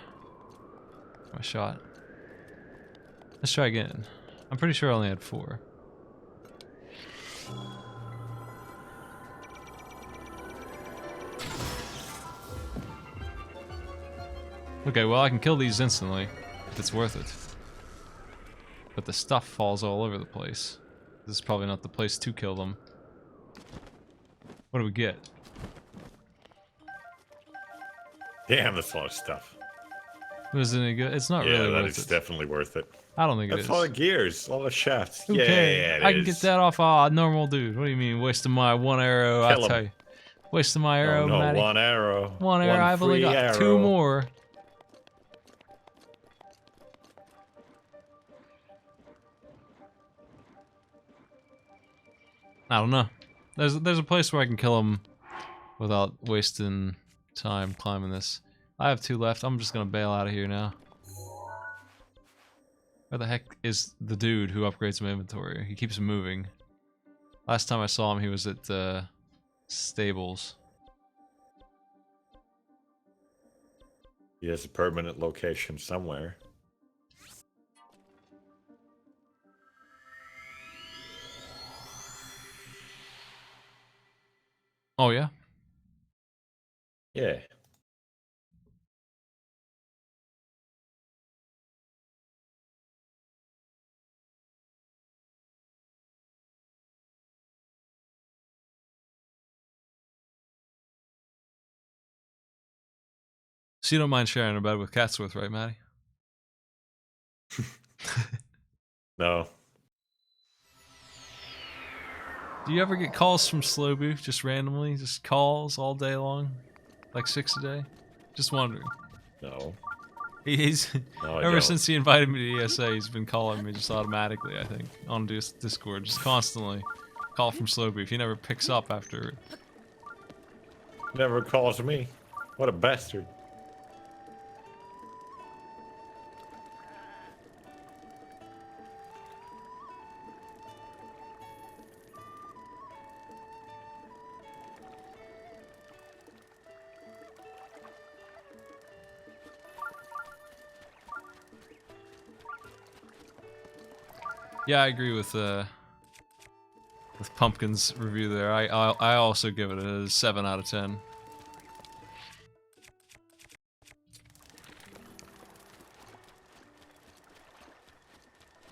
my shot. Let's try again. I'm pretty sure I only had 4. Okay, well I can kill these instantly if it's worth it. But the stuff falls all over the place. This is probably not the place to kill them. What do we get? Damn, that's a lot of stuff. Was it any good? It's not Yeah, really that worth is it. definitely worth it. I don't think it That's is. a lot of gears, a lot of shafts. Who Yeah, cares? it I can is. get that off a normal dude. What do you mean, wasting my 1 arrow? Kill I him. tell you, wasting my arrow, No, Matty. 1 arrow. 1 arrow. I've only free got 2 arrow. more. I don't know. There's a place where I can kill him without wasting time climbing this. I have 2 left. I'm just gonna bail out of here now. Where the heck is the dude who upgrades my inventory? He keeps moving. Last time I saw him, he was at the stables. He has a permanent location somewhere. Oh yeah? Yeah. So you don't mind sharing a bed with Catsworth, right, Maddie? No. Do you ever get calls from Slowbooth just randomly? Just calls all day long? Like 6 a day? Just wondering. No. He's No, I ever don't. since he invited me to ESA, he's been calling me just automatically, I think, on Discord, just constantly. Call from Slowbooth. He never picks up after. Never calls me. What a bastard. Yeah, I agree with Pumpkin's review there. I also give it a 7 out of 10.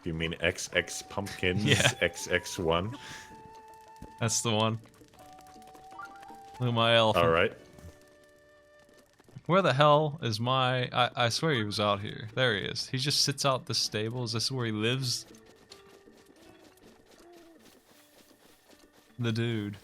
You mean XX Pumpkins? Yeah. XX1? That's the one. Look at my elephant. Alright. Where the hell is my... I swear he was out here. There he is. He just sits out the stable. Is this where he lives? The dude.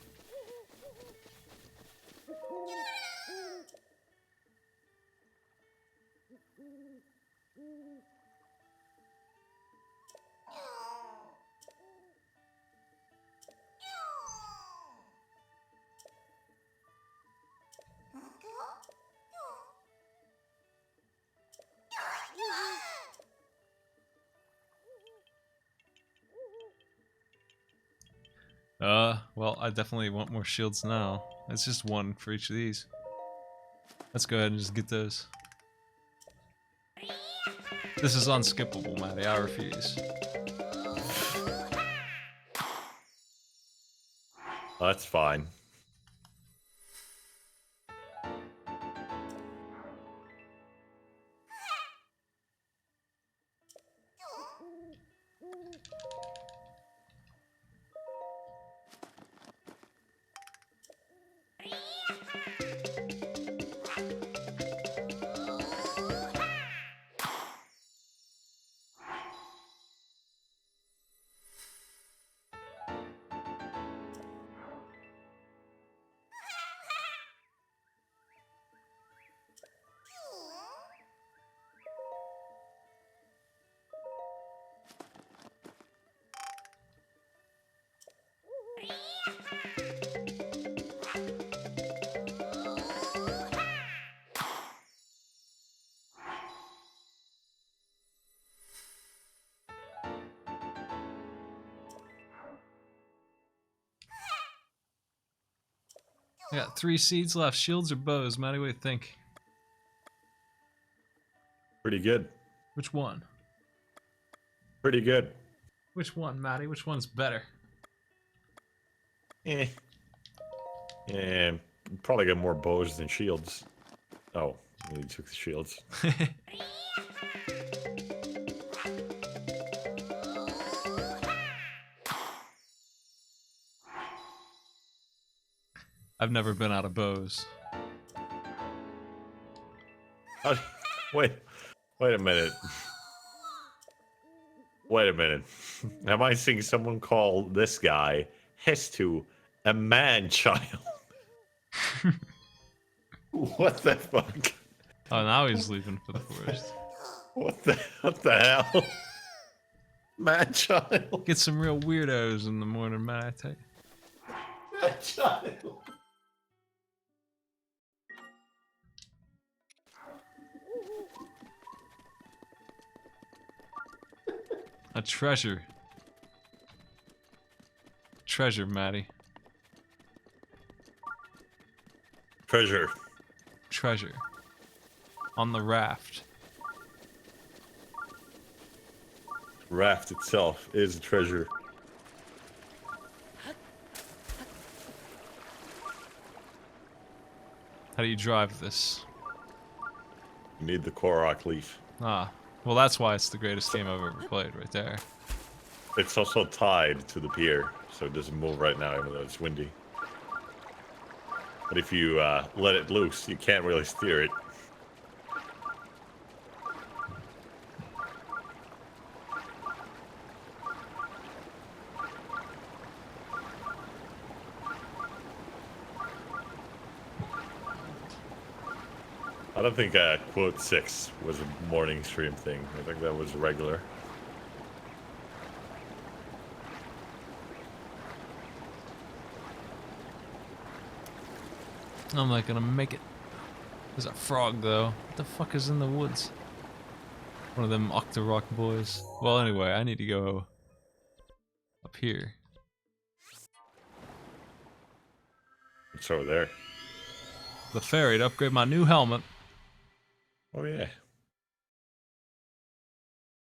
Well, I definitely want more shields now. It's just 1 for each of these. Let's go ahead and just get those. This is unskippable, Maddie. I refuse. That's fine. I got 3 seeds left. Shields or bows? Maddie, what do you think? Pretty good. Which one? Pretty good. Which one, Maddie? Which one's better? Eh. Yeah, probably got more bows than shields. Oh, he took the shields. I've never been out of bows. How- Wait a minute. Wait a minute. Am I seeing someone call this guy Hestu a man-child? What the fuck? Oh, now he's leaving for the forest. What the hell? Man-child? Get some real weirdos in the morning, man, I tell you. Man-child? A treasure. Treasure, Maddie. Treasure. Treasure. On the raft. Raft itself is a treasure. How do you drive this? You need the Korok leaf. Ah, well that's why it's the greatest game I've ever played, right there. It's also tied to the pier, so it doesn't move right now, even though it's windy. But if you let it loose, you can't really steer it. I don't think quote 6 was a morning stream thing. I think that was regular. I'm not gonna make it. There's a frog though. What the fuck is in the woods? One of them Octorok boys. Well, anyway, I need to go up here. It's over there. The ferry to upgrade my new helmet. Oh yeah.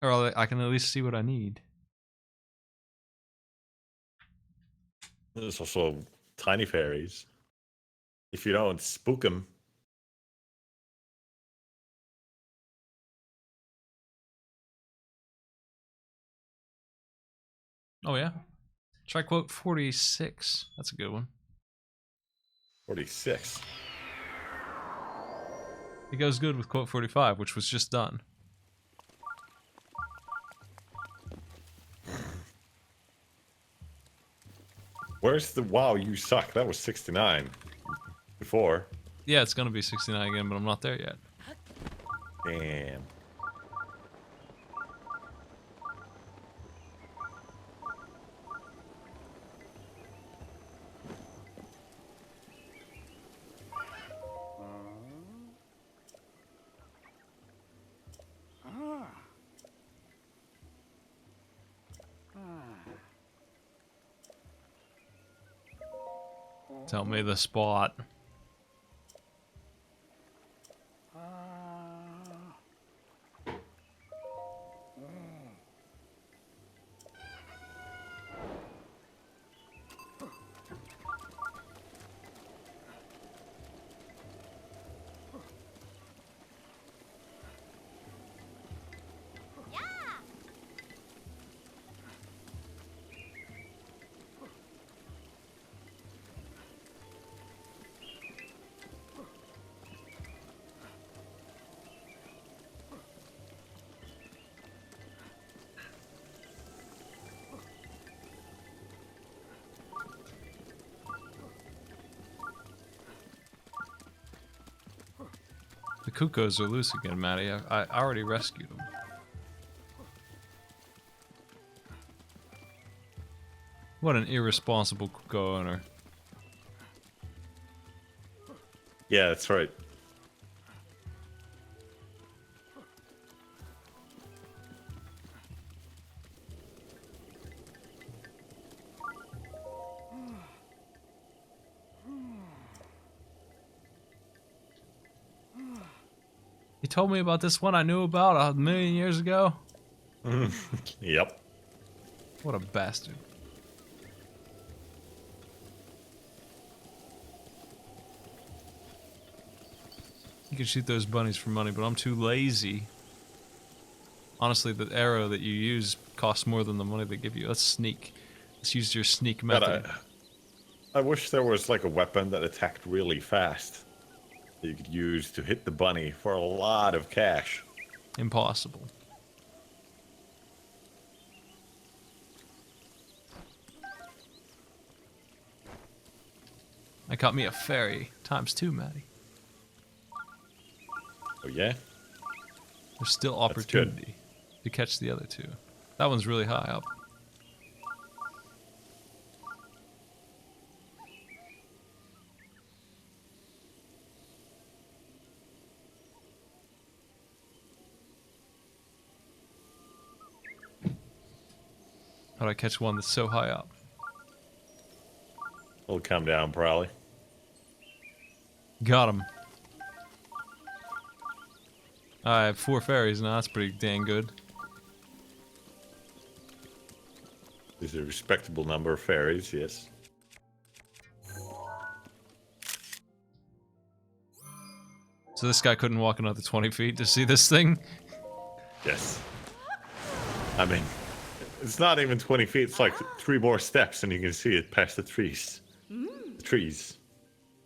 Or I can at least see what I need. There's also tiny fairies. If you don't spook them. Oh yeah? Try quote 46. That's a good one. 46. It goes good with quote 45, which was just done. Where's the wow, you suck? That was 69 before. Yeah, it's gonna be 69 again, but I'm not there yet. Damn. Tell me the spot. Cuckoos are loose again, Maddie. I already rescued them. What an irresponsible Cucko owner. Yeah, that's right. You told me about this one I knew about a million years ago? Yep. What a bastard. You can shoot those bunnies for money, but I'm too lazy. Honestly, the arrow that you use costs more than the money they give you. Let's sneak. Let's use your sneak method. I wish there was like a weapon that attacked really fast that you could use to hit the bunny for a lot of cash. Impossible. I caught me a fairy. ×2, Maddie. Oh yeah? There's still That's good. opportunity to catch the other two. That one's really high up. How'd I catch one that's so high up? It'll come down probably. Got him. I have 4 fairies now. That's pretty dang good. There's a respectable number of fairies, yes. So this guy couldn't walk another 20 feet to see this thing? Yes. I mean, it's not even 20 feet. It's like 3 more steps and you can see it past the trees. The trees.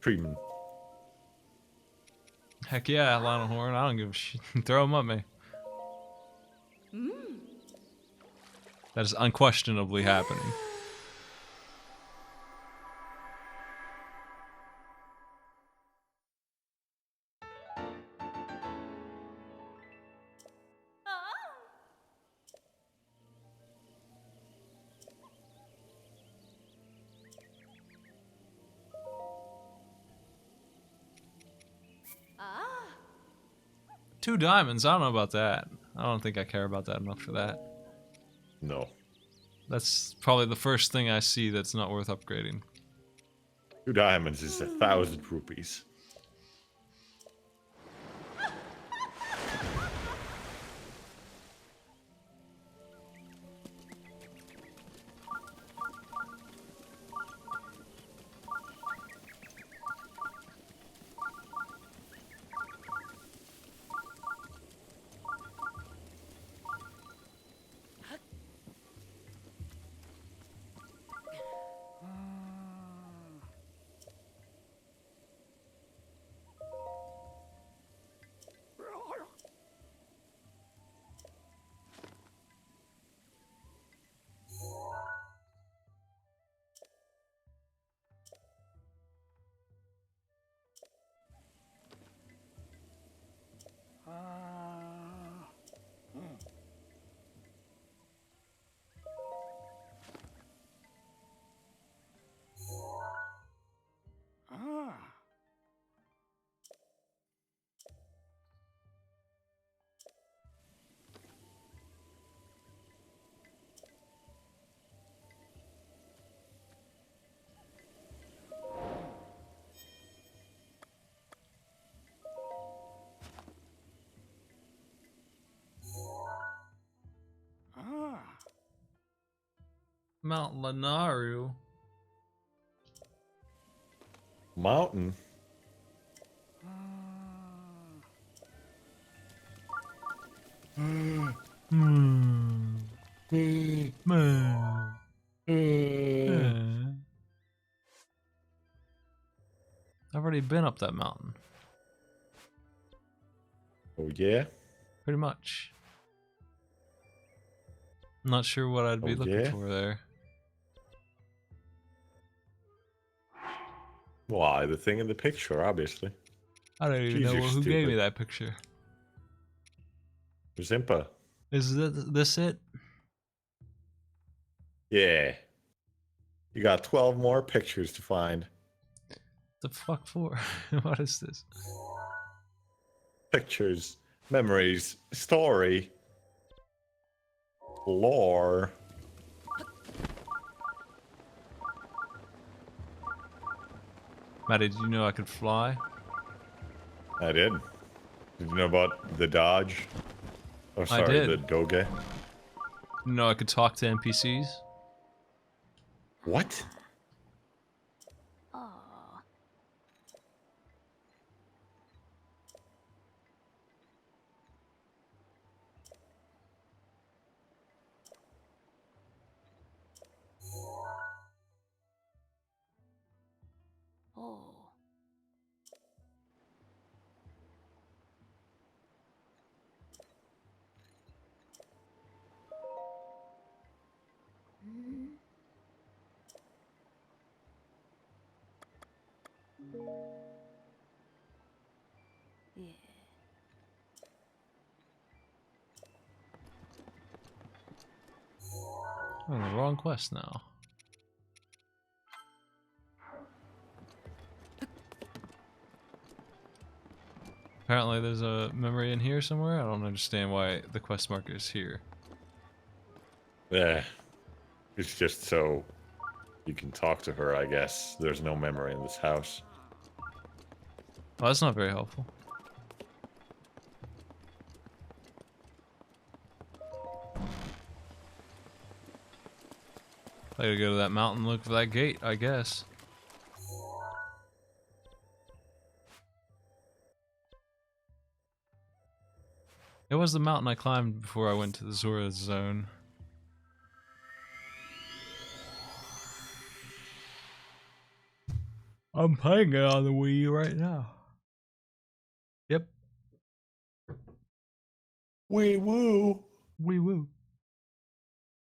Treeman. Heck yeah, Lionel Horn. I don't give a shit. Throw him at me. That is unquestionably happening. Ah. 2 diamonds. I don't know about that. I don't think I care about that enough for that. No. That's probably the first thing I see that's not worth upgrading. 2 diamonds is 1,000 rupees. Mount Lanaru. Mountain? I've already been up that mountain. Oh yeah? Pretty much. I'm not sure what I'd be Oh, looking yeah? for there. Why, the thing in the picture, obviously. I don't even Jeez, know you're who gave me stupid. that picture. Zimpa. Is this it? Yeah. You got 12 more pictures to find. The fuck for? What is this? Pictures, memories, story, lore. Maddie, did you know I could fly? I did. Did you know about the Dodge? Oh, I sorry, did. the Doge. You know I could talk to NPCs? What? Oh. Oh. Mm. Yeah. I'm on the wrong quest now. Apparently there's a memory in here somewhere. I don't understand why the quest marker is here. Yeah. It's just so you can talk to her, I guess. There's no memory in this house. Well, that's not very helpful. I gotta go to that mountain and look for that gate, I guess. It was the mountain I climbed before I went to the Zora zone. I'm playing it on the Wii U right now. Yep. Wee woo. Wii Woo.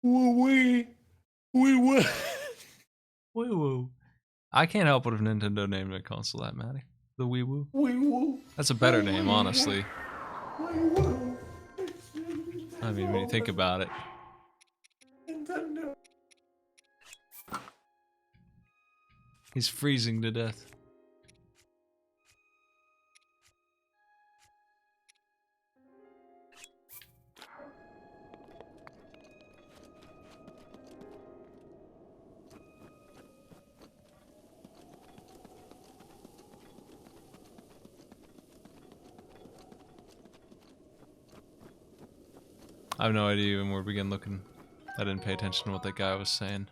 Woo wee. Wee woo. Wii Woo. I can't help it if Nintendo named their console that, Maddie. The Wii Woo. Wee woo. That's a better name, honestly. Wee woo. I mean, when you think about it. Nintendo. He's freezing to death. I have no idea even where to begin looking. I didn't pay attention to what that guy was saying.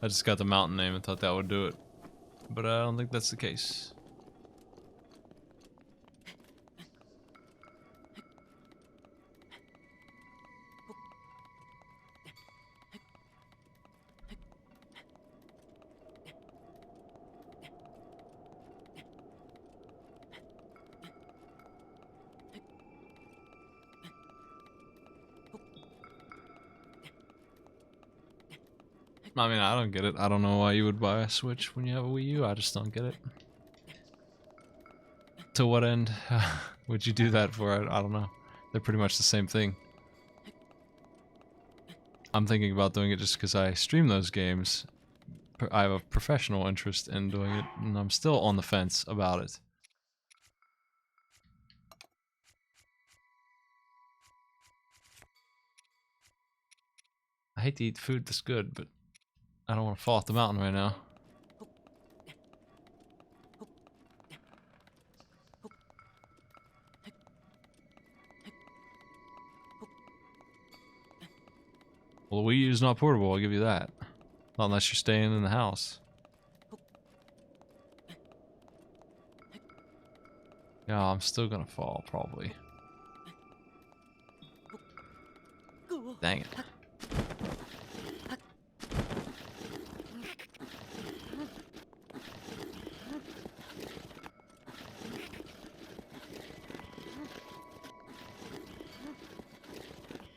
I just got the mountain name and thought that would do it. But I don't think that's the case. I mean, I don't get it. I don't know why you would buy a Switch when you have a Wii U. I just don't get it. To what end would you do that for? I don't know. They're pretty much the same thing. I'm thinking about doing it just because I stream those games. I have a professional interest in doing it, and I'm still on the fence about it. I hate to eat food that's good, but I don't want to fall off the mountain right now. Well, the Wii U's not portable, I'll give you that. Not unless you're staying in the house. Yeah, I'm still gonna fall, probably. Dang it.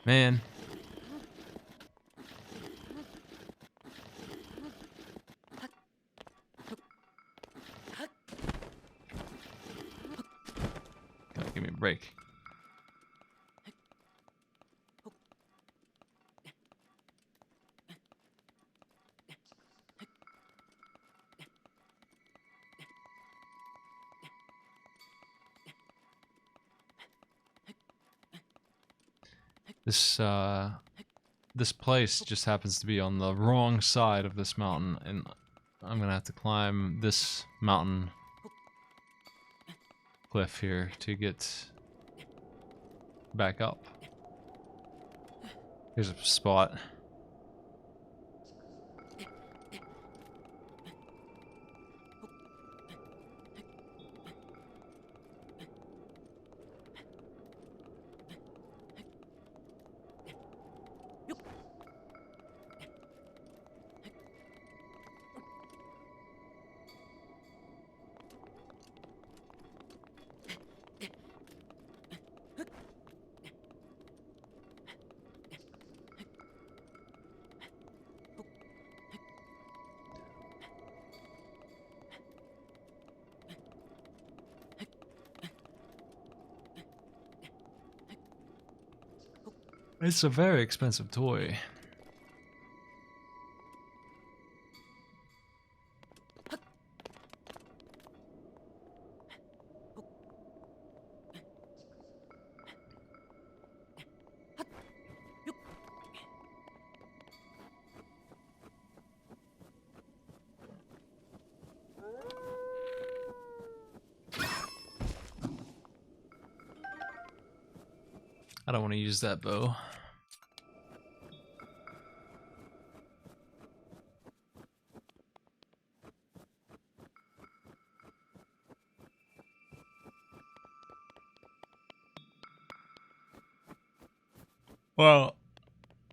Man. me a break. This place just happens to be on the wrong side of this mountain, and I'm gonna have to climb this mountain cliff here to get back up. Here's a spot. It's a very expensive toy. I don't want to use that bow. Well,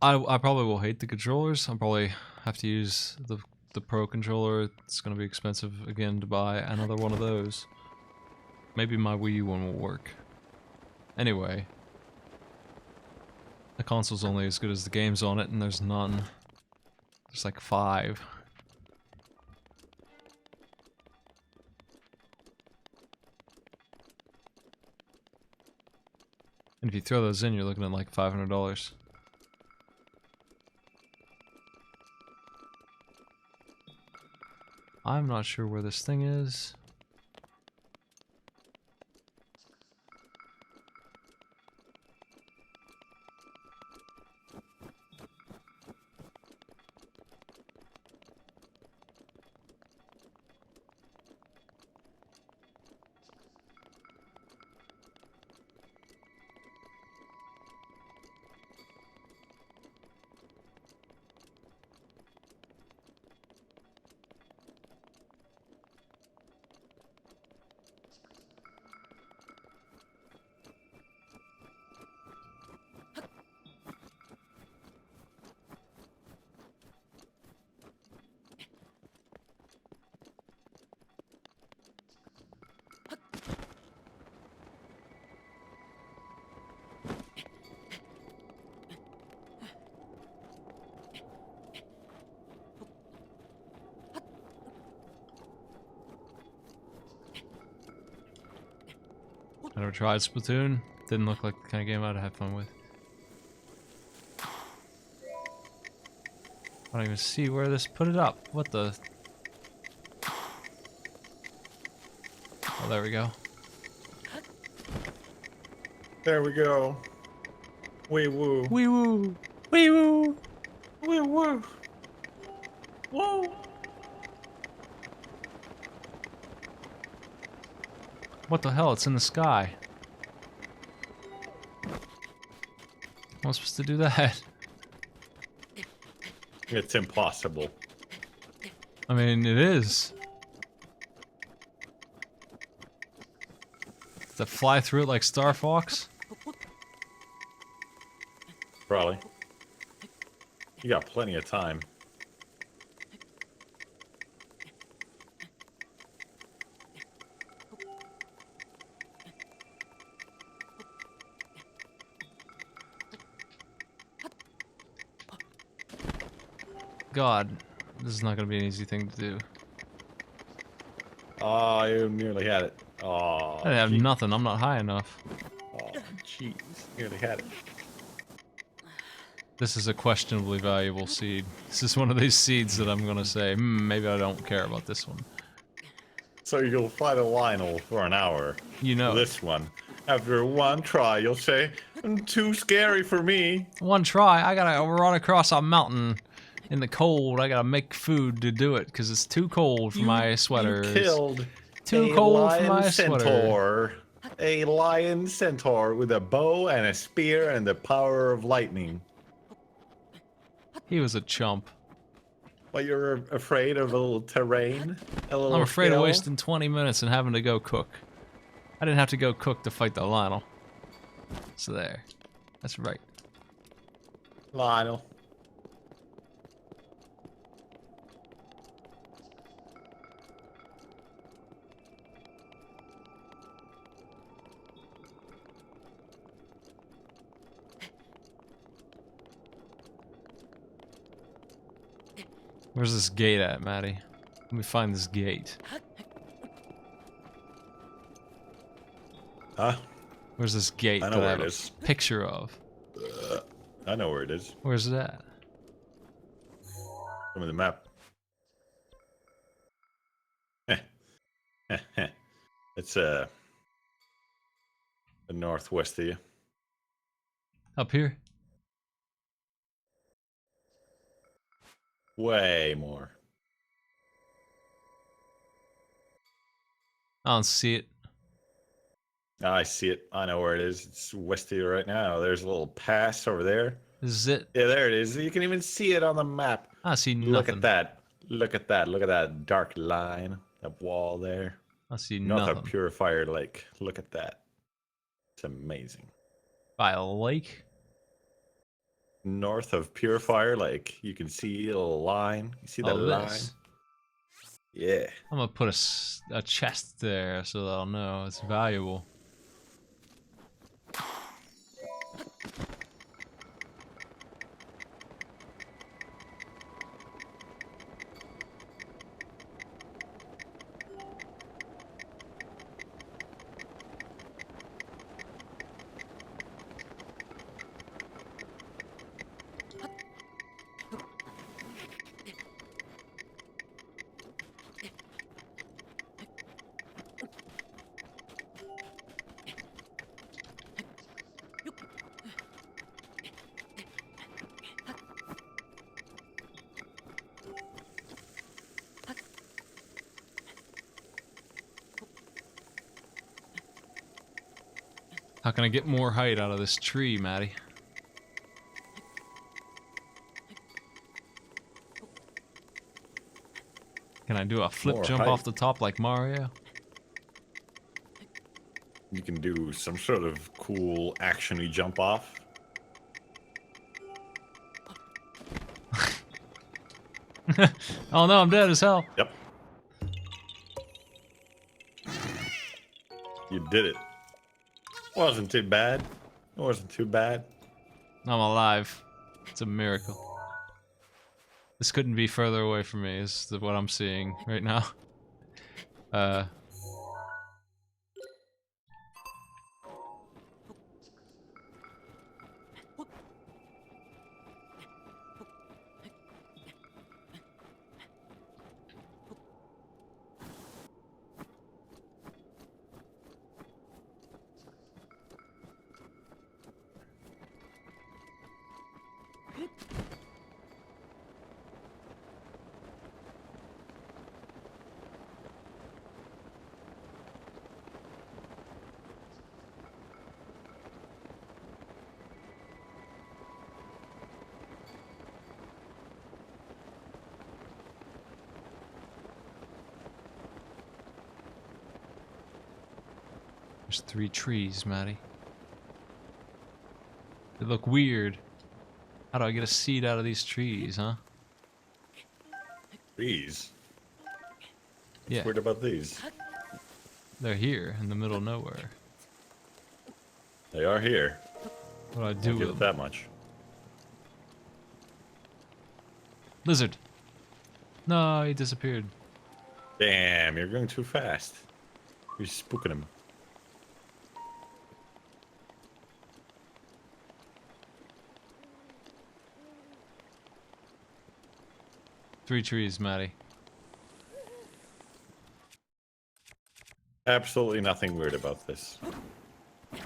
I probably will hate the controllers. I'll probably have to use the Pro controller. It's gonna be expensive again to buy another one of those. Maybe my Wii U one will work. Anyway, the console's only as good as the games on it, and there's none. There's like 5. And if you throw those in, you're looking at like $500. I'm not sure where this thing is. I never tried Splatoon. Didn't look like the kind of game I'd have fun with. I don't even see where this put it up. What the? Oh, there we go. There we go. Wee woo. Wee woo! Wee woo! Wee woo. Whoa! What the hell? It's in the sky. How am I supposed to do that? It's impossible. I mean, it is. To fly through it like Star Fox? Probably. You got plenty of time. God, this is not going to be an easy thing to do. Oh, you nearly had it. Oh, I didn't have nothing. I'm not high enough. Oh, jeez. Nearly had it. This is a questionably valuable seed. This is one of these seeds that I'm gonna say, maybe I don't care about this one. So you'll fight a Lionel for an hour. You know it. This one. After one try, you'll say, too scary for me. One try, I gotta run across a mountain in the cold. I gotta make food to do it because it's too cold for my sweater. You killed Too a cold lion for my sweater. centaur. A lion centaur with a bow and a spear and the power of lightning. He was a chump. Well, you're afraid of a little terrain? A little I'm afraid of hill? wasting 20 minutes and having to go cook. I didn't have to go cook to fight the Lionel. So there. That's right. Lionel. Where's this gate at, Maddie? Let me find this gate. Huh? Where's this gate I know that I where have it a is. picture of? I know where it is. Where's it at? Show me the map. It's the northwest of you. Up here? Way more. I don't see it. I see it. I know where it is. It's west of you right now. There's a little pass over there. This is it. Yeah, there it is. You can even see it on the map. I see nothing. Look at that. Look at that. Look at that dark line. That wall there. I see North nothing. of Purifier Lake. Look at that. It's amazing. By a lake? North of Purifier Lake. You can see a little line. You see the Oh, line? this. Yeah. I'm gonna put a chest there so that I'll know it's valuable. How can I get more height out of this tree, Maddie? Can I do a flip More jump height. off the top like Mario? You can do some sort of cool actiony jump off. Oh no, I'm dead as hell. Yep. You did it. Wasn't too bad. It wasn't too bad. I'm alive. It's a miracle. This couldn't be further away from me, is what I'm seeing right now. There's 3 trees, Maddie. They look weird. How do I get a seed out of these trees, huh? These. Yeah, What's weird about these? they're here in the middle of nowhere. They are here. What do I do I'll give with it them? that much. Lizard. No, he disappeared. Damn, you're going too fast. You're spooking him. Three trees, Maddie. Absolutely nothing weird about this.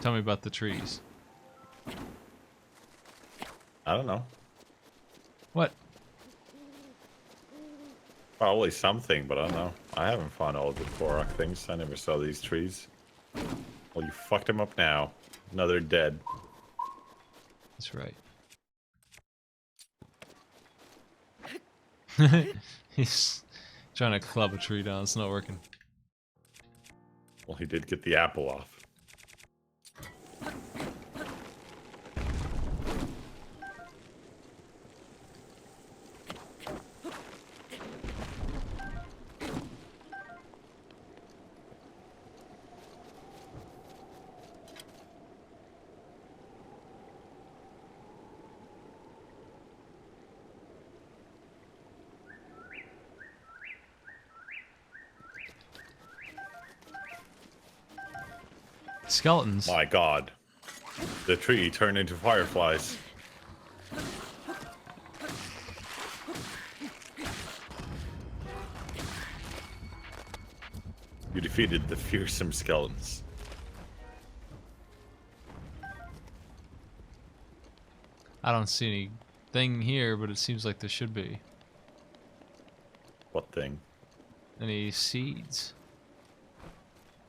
Tell me about the trees. I don't know. What? Probably something, but I don't know. I haven't found all of the Korok things. I never saw these trees. Well, you fucked him up now. Another dead. That's right. He's trying to club a tree down. It's not working. Well, he did get the apple off. Skeletons. My god. The tree turned into fireflies. You defeated the fearsome skeletons. I don't see anything here, but it seems like there should be. What thing? Any seeds?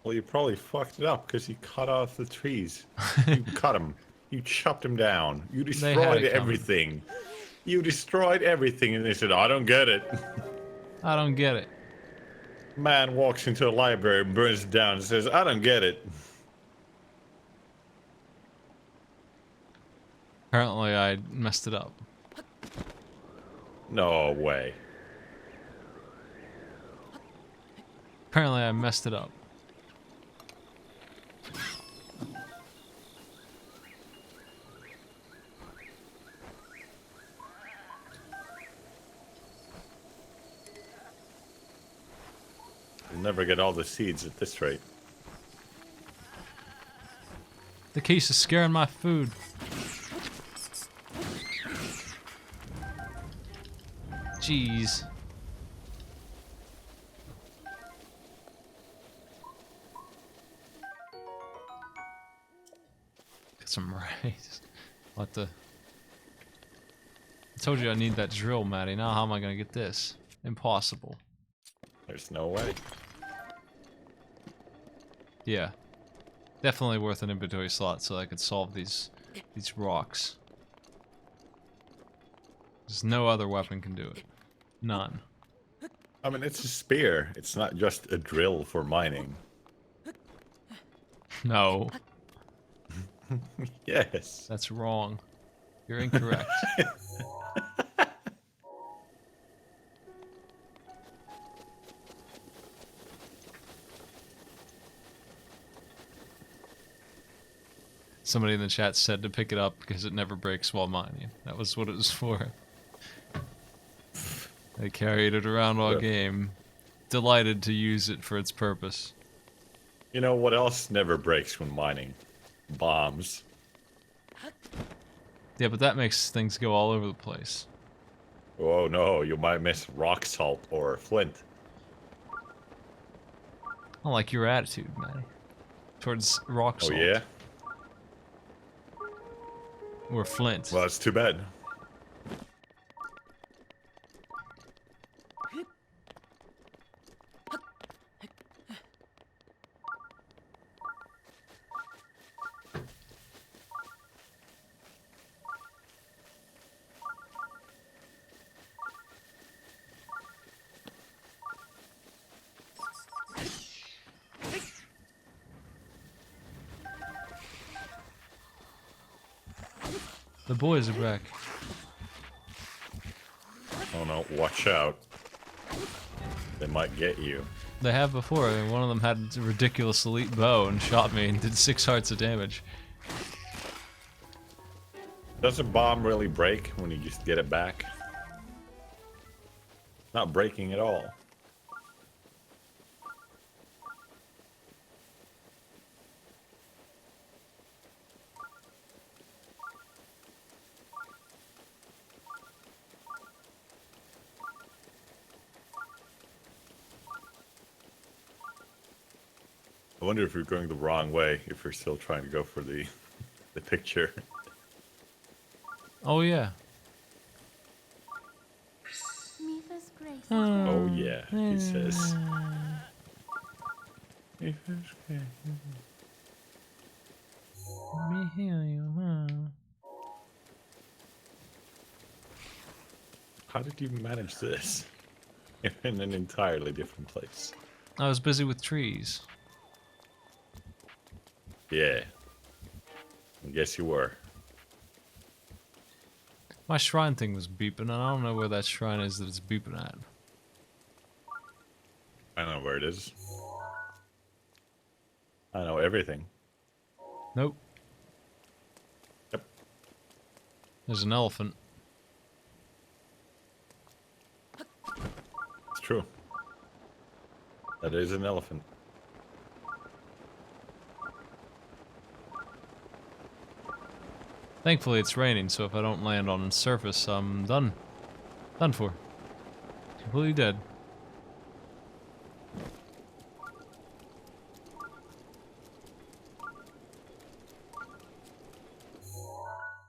Well, you probably fucked it up because you cut off the trees. You cut them. You chopped them down. You They had destroyed it coming. everything. You destroyed everything, and they said, I don't get it. I don't get it. Man walks into a library and burns it down and says, I don't get it. Apparently I messed it up. No way. Apparently I messed it up. You'll never get all the seeds at this rate. The case is scaring my food. Jeez. Get some rice. What the? I told you I need that drill, Maddie. Now how am I gonna get this? Impossible. There's no way. Yeah. Definitely worth an inventory slot so I could solve these rocks. There's no other weapon can do it. None. I mean, it's a spear. It's not just a drill for mining. No, Yes. that's wrong. You're incorrect. Somebody in the chat said to pick it up because it never breaks while mining. That was what it was for. They carried it around all Yeah. game, delighted to use it for its purpose. You know what else never breaks when mining? Bombs. Yeah, but that makes things go all over the place. Oh no, you might miss rock salt or flint. I don't like your attitude, Maddie. Towards rock Oh salt. yeah? Or flint. Well, that's too bad. The boys are back. Oh no, watch out. They might get you. They have before. I mean, one of them had a ridiculous elite bow and shot me and did 6 hearts of damage. Does a bomb really break when you just get it back? Not breaking at all. I wonder if you're going the wrong way, if you're still trying to go for the picture. Oh yeah. Mifa's grace. Oh yeah, he says. Me heal you, huh? How did you manage this? In an entirely different place. I was busy with trees. Yeah. I guess you were. My shrine thing was beeping, and I don't know where that shrine is that it's beeping at. I know where it is. I know everything. Nope. Yep. There's an elephant. It's true. That is an elephant. Thankfully it's raining, so if I don't land on the surface, I'm done. Done for. Completely dead.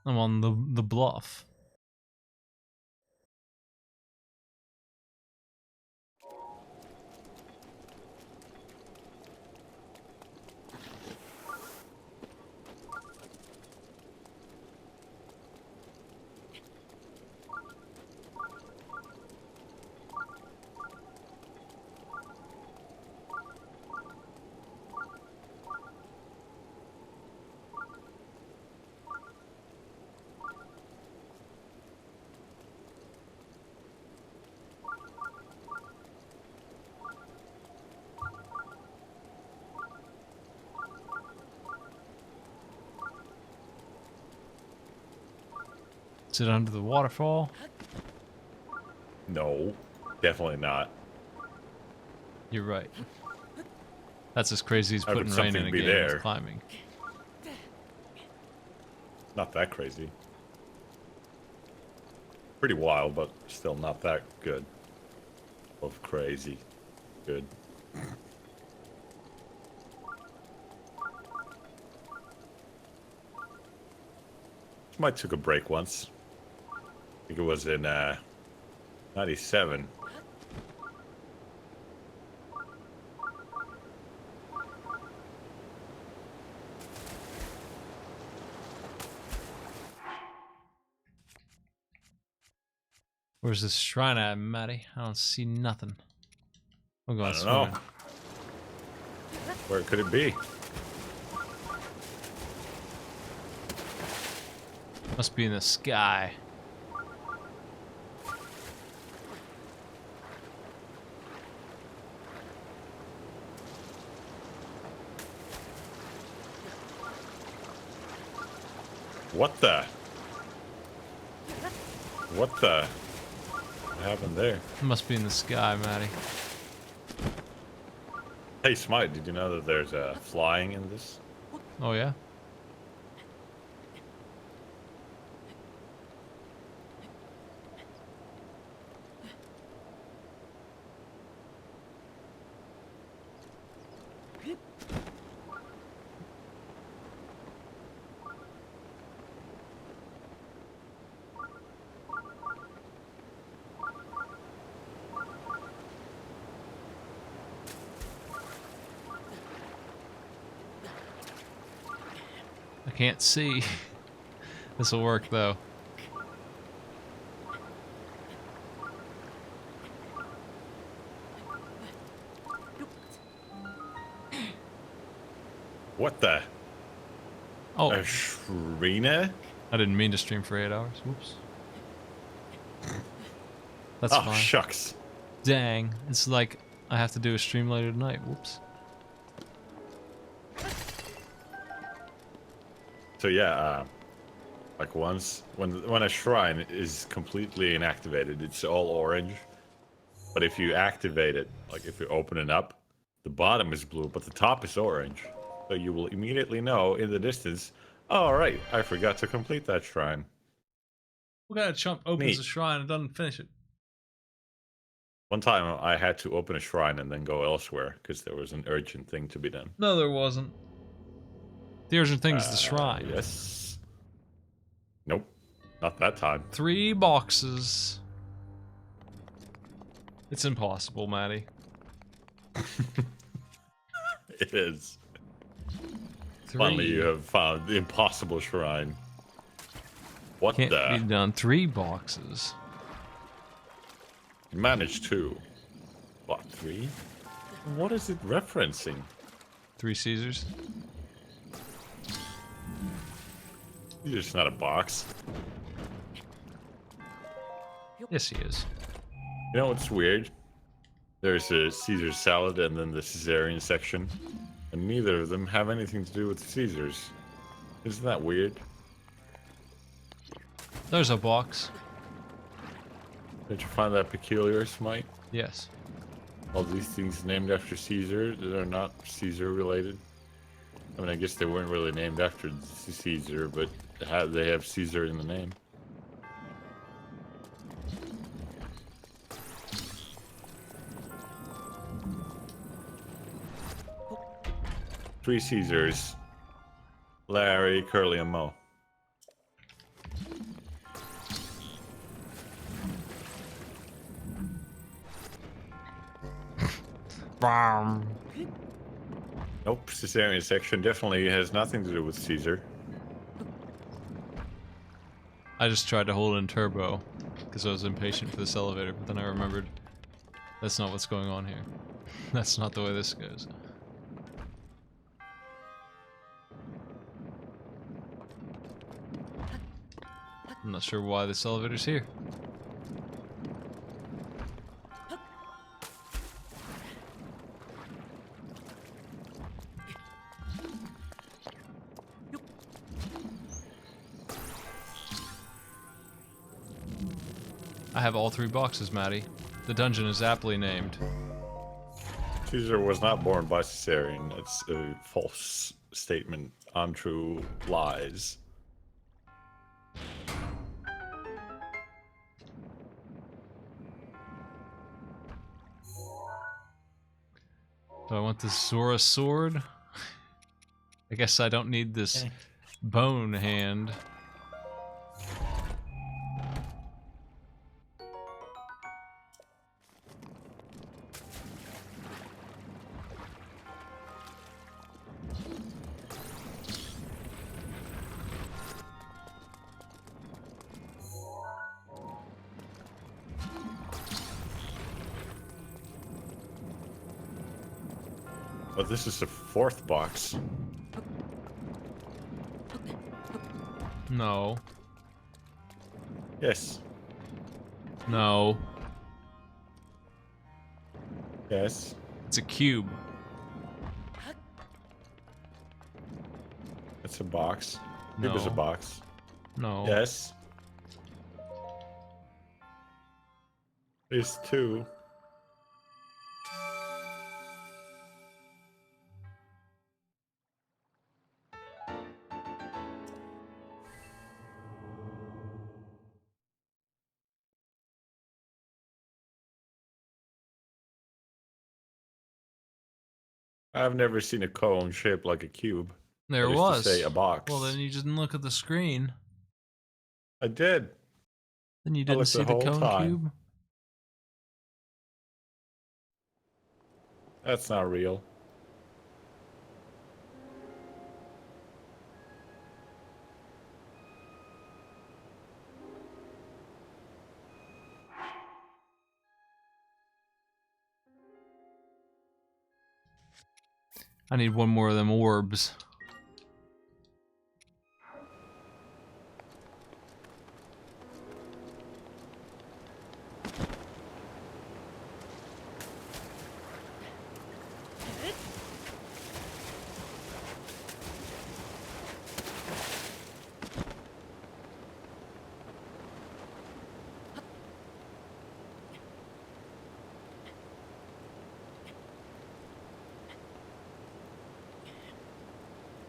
I'm on the bluff. Is it under the waterfall? No, definitely not. You're right. That's as crazy as How could putting rain in something a be game there? with climbing. Not that crazy. Pretty wild, but still not that good. Of crazy. Good. Might took a break once. I think it was in 97. Where's this shrine at, Matty? I don't see nothing. We're I going don't swimming. know. Where could it be? Must be in the sky. What the? What the? What happened there? It must be in the sky, Matty. Hey, Smite, did you know that there's flying in this? Oh yeah? I can't see. This'll work though. What the? Oh, A Shrina? I didn't mean to stream for 8 hours. Whoops. That's Oh, fine. shucks. Dang. It's like I have to do a stream later tonight. Whoops. So yeah, like once when a shrine is completely inactivated, it's all orange. But if you activate it, like if you open it up, the bottom is blue, but the top is orange. So you will immediately know in the distance, oh right, I forgot to complete that shrine. What kind of chump opens Neat. a shrine and doesn't finish it? One time I had to open a shrine and then go elsewhere because there was an urgent thing to be done. No, there wasn't. The urgent thing is the shrine. Yes. Nope. Not that time. 3 boxes. It's impossible, Maddie. It is. 3. Finally, you have found the impossible shrine. What Can't the? be done. 3 boxes. You managed 2. What, 3? What is it referencing? 3 Caesars. It's just not a box. Yes, he is. You know what's weird? There's a Caesar salad and then the Caesarean section. And neither of them have anything to do with Caesars. Isn't that weird? There's a box. Did you find that peculiar, Smite? Yes. All these things named after Caesar that are not Caesar related? I mean, I guess they weren't really named after Caesar, but they have Caesar in the name. Three Caesars. Larry, Curly, and Moe. Nope, Caesarean section definitely has nothing to do with Caesar. I just tried to hold in turbo because I was impatient for this elevator, but then I remembered that's not what's going on here. That's not the way this goes. I'm not sure why this elevator's here. I have all 3 boxes, Maddie. The dungeon is aptly named. Caesar was not born by Caesarean. It's a false statement. Untrue lies. Do I want this Zora sword? I guess I don't need this bone hand. Oh, this is the 4th box. No. Yes. No. Yes. It's a cube. It's a box. No. Cube is a box. No. Yes. There's 2. I've never seen a cone shaped like a cube. There That is was. to say, a box. Well, then you didn't look at the screen. I did. Then you didn't looked see the the whole cone time. cube. That's not real. I need one more of them orbs.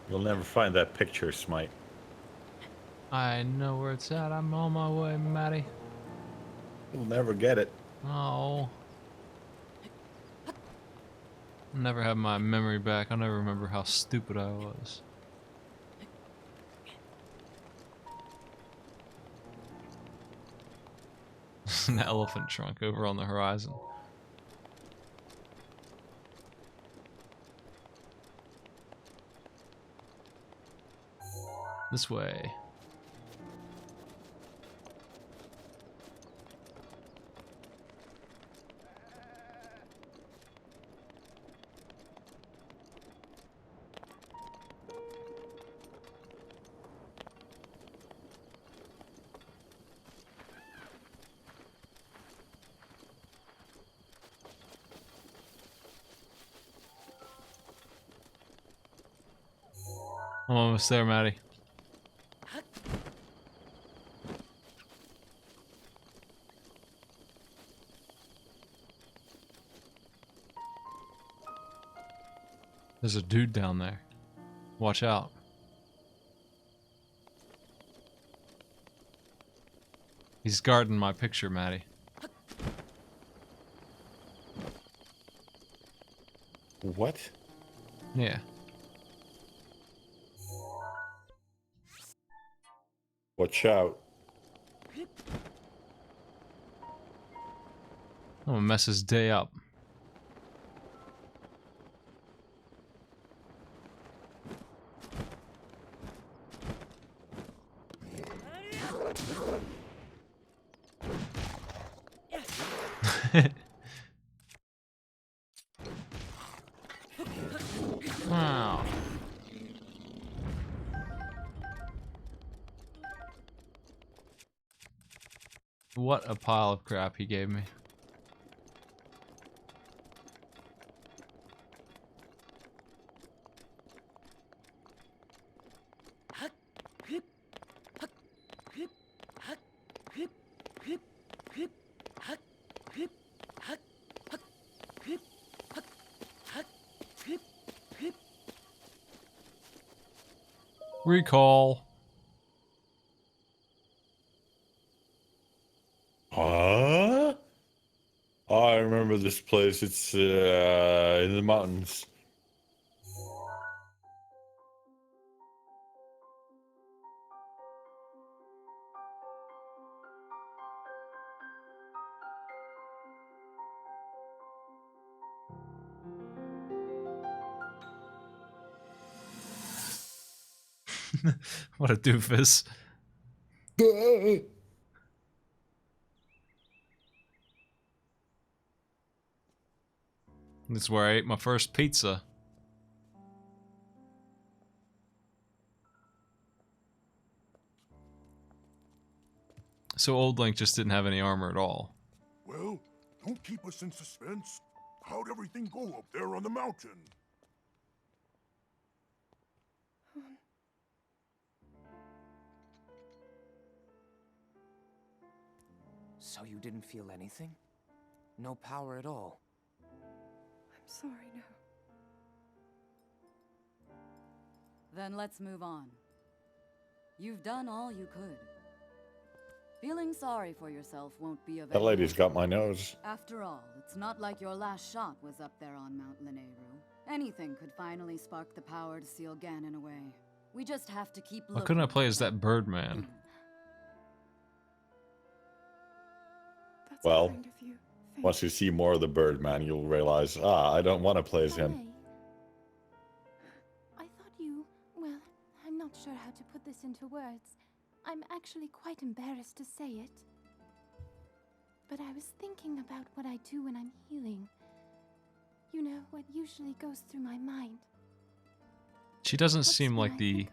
You'll never find that picture, Smite. I know where it's at. I'm on my way, Maddie. You'll never get it. Oh. Never have my memory back. I never remember how stupid I was. An elephant trunk over on the horizon. This way. I'm almost there, Maddie. There's a dude down there. Watch out. He's guarding my picture, Maddie. What? Yeah. Watch out. I'm gonna mess his day up. Wow. What a pile of crap he gave me. Recall. Huh? Oh, I remember this place. It's in the mountains. What a doofus. This is where I ate my first pizza. So Old Link just didn't have any armor at all. Well, don't keep us in suspense. How'd everything go up there on the mountain? So you didn't feel anything? No power at all? I'm sorry now. Then let's move on. You've done all you could. Feeling sorry for yourself won't be of That any lady's help. got my nose. After all, it's not like your last shot was up there on Mount Lineru. Anything could finally spark the power to seal Ganon away. We just have to keep Why looking. couldn't I play as that Birdman? That's Well, kind of you. Thank Once you see more of the Birdman, you'll realize, I don't want to play as If I him. may, I thought you... Well, I'm not sure how to put this into words. I'm actually quite embarrassed to say it. But I was thinking about what I do when I'm healing. You know, what usually goes through my mind. She doesn't What's seem when like I the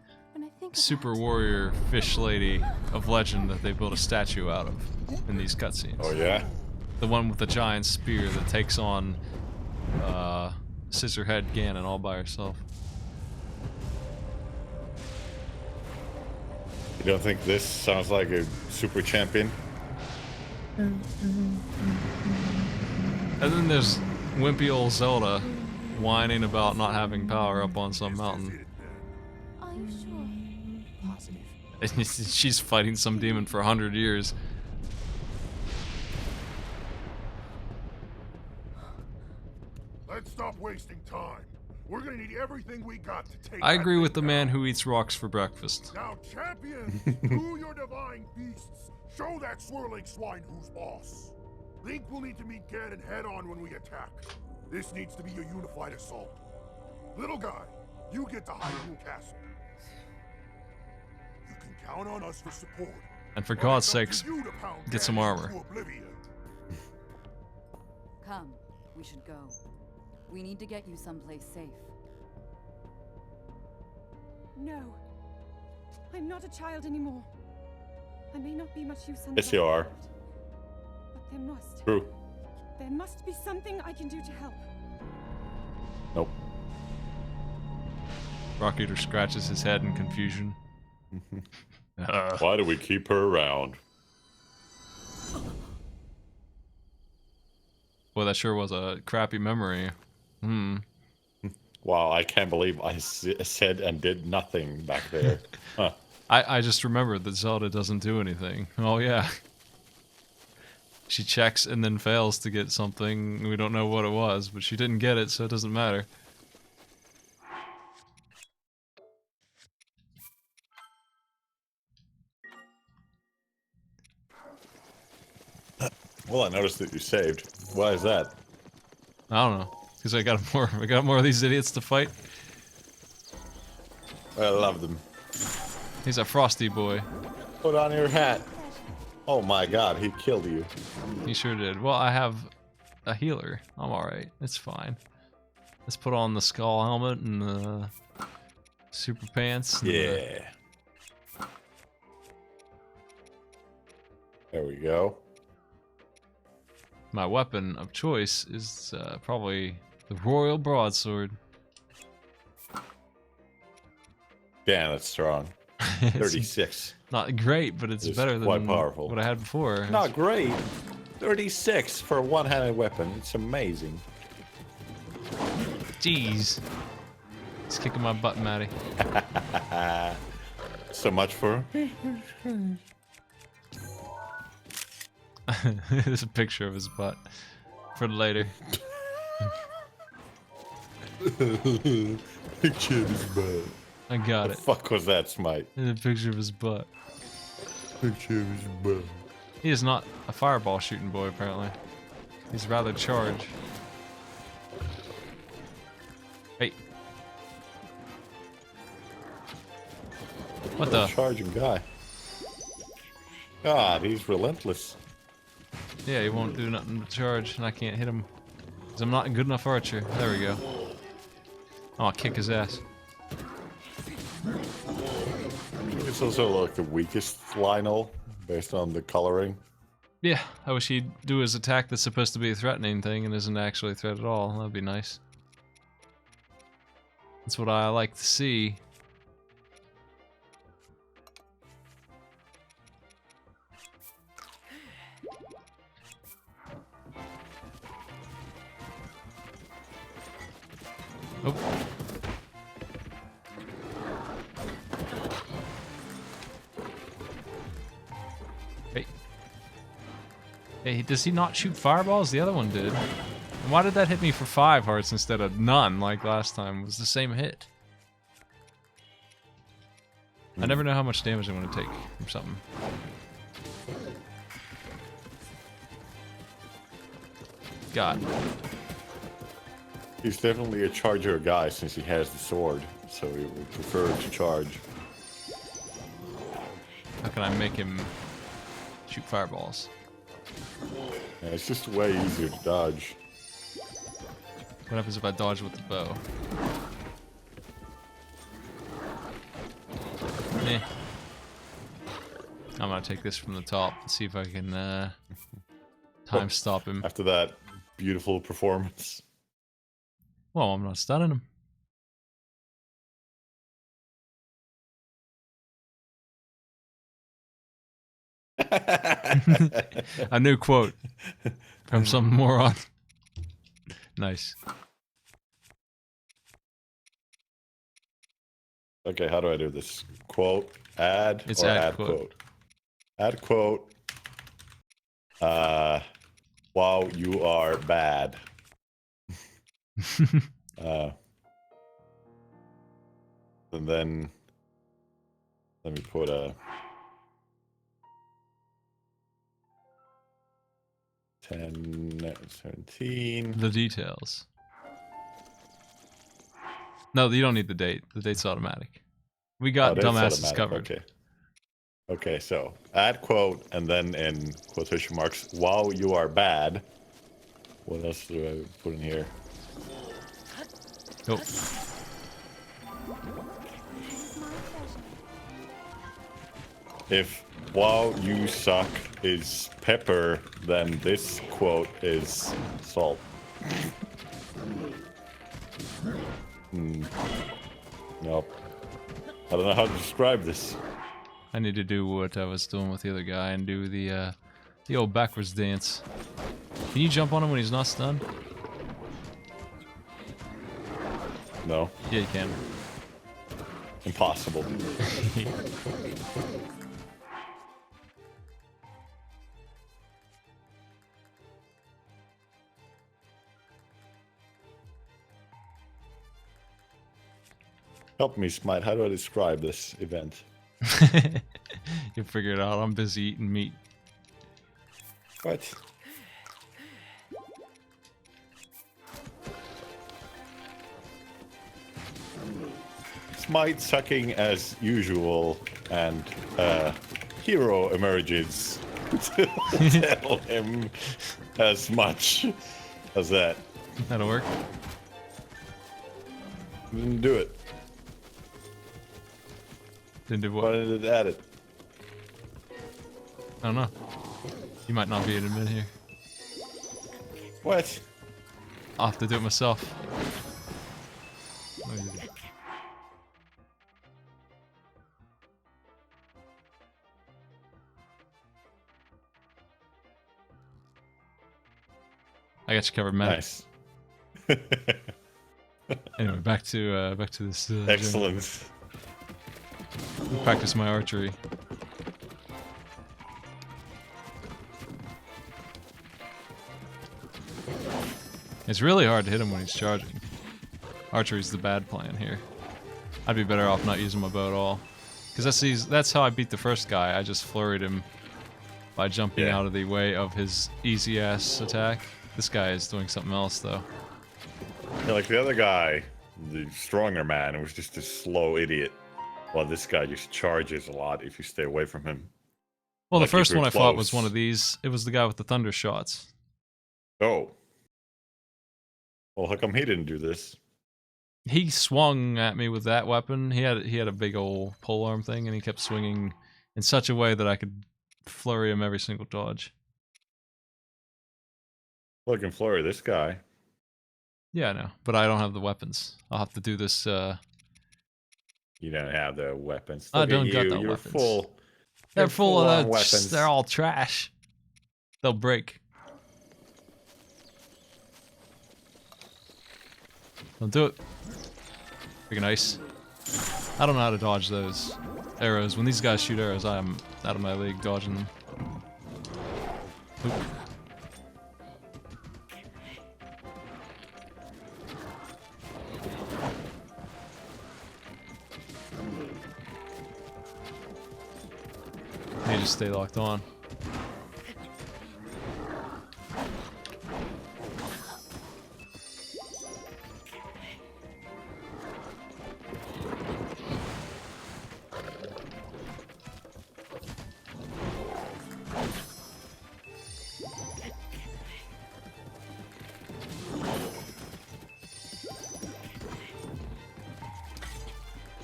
think super about- warrior fish lady of legend that they built a statue out of in these cutscenes. Oh, yeah? The one with the giant spear that takes on Scissorhead Ganon all by herself. You don't think this sounds like a super champion? And then there's wimpy old Zelda whining about not having power up on some mountain. Are you sure? Positive. And she's fighting some demon for 100 years. Let's stop stop wasting time. We're gonna need everything we got to take. I that agree thing with the man down. who eats rocks for breakfast. Now, champions, do your divine beasts. Show that swirling swine who's boss. Link will need to meet Ganon head-on when we attack. This needs to be a unified assault. Little guy, you get to Hyrule Castle. You can count on us for support. And for But God's it's up to sakes, you to pound get some Ganon armor. into oblivion. Come, we should go. We need to get you someplace safe. No. I'm not a child anymore. I may not be much use on Yes, the you are. battlefield, but there must. True. There must be something I can do to help. Nope. Rock Eater scratches his head in confusion. Why do we keep her around? Boy, that sure was a crappy memory. Wow, I can't believe I said and did nothing back there. Huh. I just remembered that Zelda doesn't do anything. Oh yeah. She checks and then fails to get something. We don't know what it was, but she didn't get it, so it doesn't matter. Well, I noticed that you saved. Why is that? I don't know, because I got more of these idiots to fight. I love them. He's a frosty boy. Put on your hat. Oh my god, he killed you. He sure did. Well, I have a healer. I'm alright. It's fine. Let's put on the skull helmet and the super pants. And Yeah. There we go. my weapon of choice is probably the Royal Broadsword. Damn, that's strong. It's 36. not great, but it's It's better than quite powerful. what I had before. Not great. 36 for a one-handed weapon. It's amazing. Jeez. It's kicking my butt, Matty. So much for... There's a picture of his butt for later. Picture of his butt. I got The it. fuck was that, Smite? There's a picture of his butt. Picture of his butt. He is not a fireball shooting boy, apparently. He's rather charge. Hey. What the? Charging guy. God, he's relentless. Yeah, he won't do nothing but charge, and I can't hit him. Because I'm not a good enough archer. There we go. Oh, I'll kick his ass. It's also like the weakest Lionel, based on the coloring. Yeah, I wish he'd do his attack that's supposed to be a threatening thing and isn't actually a threat at all. That'd be nice. That's what I like to see. Oh. Hey. Hey, does he not shoot fireballs? The other one did. And why did that hit me for 5 hearts instead of none like last time? It was the same hit. I never know how much damage I'm going to take from something. God. He's definitely a charger guy since he has the sword, so he would prefer to charge. How can I make him shoot fireballs? Yeah, it's just way easier to dodge. What happens if I dodge with the bow? Eh. I'm gonna take this from the top and see if I can time stop him. After that beautiful performance. Well, I'm not stunning him. A new quote from some moron. Nice. Okay, how do I do this? Quote, add, It's or add add quote. quote? Add quote. Wow, you are bad. And then let me put a 10, 17. The details. No, you don't need the date. The date's automatic. We got that's dumbasses automatic, covered. Okay. Okay, so add quote and then in quotation marks, wow, you are bad. What else do I put in here? Nope. It is my pleasure. If wow, you suck is pepper, then this quote is salt. Nope. I don't know how to describe this. I need to do what I was doing with the other guy and do the old backwards dance. Can you jump on him when he's not stunned? No. Yeah, you can. Impossible. Help me, Smite. How do I describe this event? You'll figure it out. I'm busy eating meat. What? Smite sucking as usual, and hero emerges to tell him as much as that. That'll work. Didn't do it. Didn't do Why what? did it add it? I don't know. You might not be an admin here. What? I'll have to do it myself. I got you covered, man. Nice. Anyway, back to this. Excellent. Practice my archery. It's really hard to hit him when he's charging. Archery's the bad plan here. I'd be better off not using my bow at all. Because that's how I beat the first guy. I just flurried him by jumping out of the way of his easy-ass attack. This guy is doing something else, though. Yeah, like the other guy, the stronger man, was just a slow idiot. While this guy just charges a lot if you stay away from him. Well, Like the first if you're one I fought was close. one of these. It was the guy with the thunder shots. Oh. Well, how come he didn't do this? He swung at me with that weapon. He had a big old polearm thing, and he kept swinging in such a way that I could flurry him every single dodge. Look and flurry this guy. Yeah, I know, but I don't have the weapons. I'll have to do this. You don't have the weapons. I Look don't at got you. no You're weapons. full. They're You're full on of that. weapons. They're all trash. They'll break. Don't do it. Freaking ice. I don't know how to dodge those arrows. When these guys shoot arrows, I am out of my league dodging them. Oop. They just stay locked on.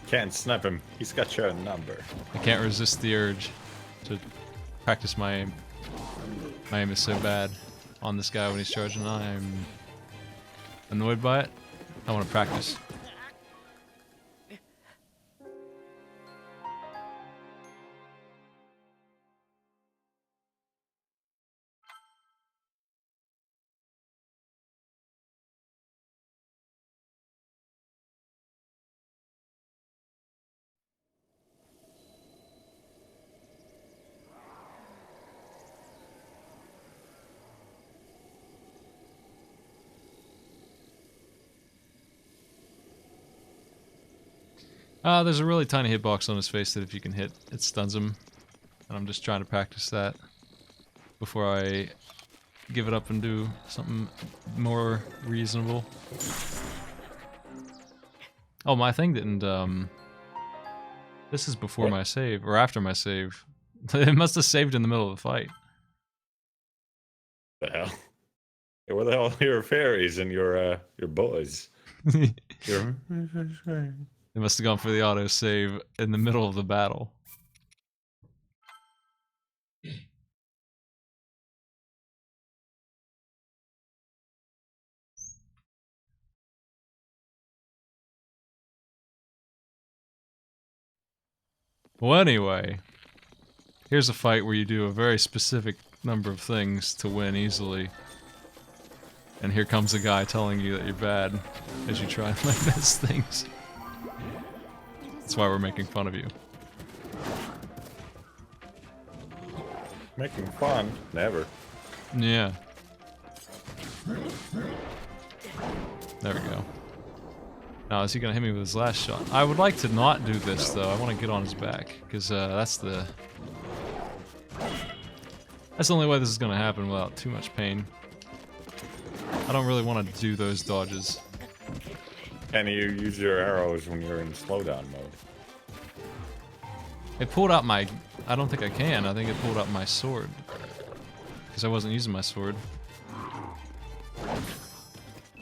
Can't snap him. He's got your number. I can't resist the urge to practice my aim. My aim is so bad on this guy when he's charging. I'm annoyed by it. I want to practice. There's a really tiny hitbox on his face that if you can hit, it stuns him. And I'm just trying to practice that before I give it up and do something more reasonable. Oh, my thing didn't, this is before my save, or after my save. It must have saved in the middle of the fight. The hell? Hey, where the hell are your fairies and your boys? Your... They must have gone for the auto save in the middle of the battle. Well, anyway, here's a fight where you do a very specific number of things to win easily. And here comes a guy telling you that you're bad as you try and learn those things. That's why we're making fun of you. Making fun? Never. Yeah. There we go. Now, is he gonna hit me with his last shot? I would like to not do this, though. I want to get on his back, because that's the only way this is gonna happen without too much pain. I don't really want to do those dodges. Can you use your arrows when you're in slowdown mode? It pulled out my... I don't think I can. I think it pulled out my sword. Because I wasn't using my sword.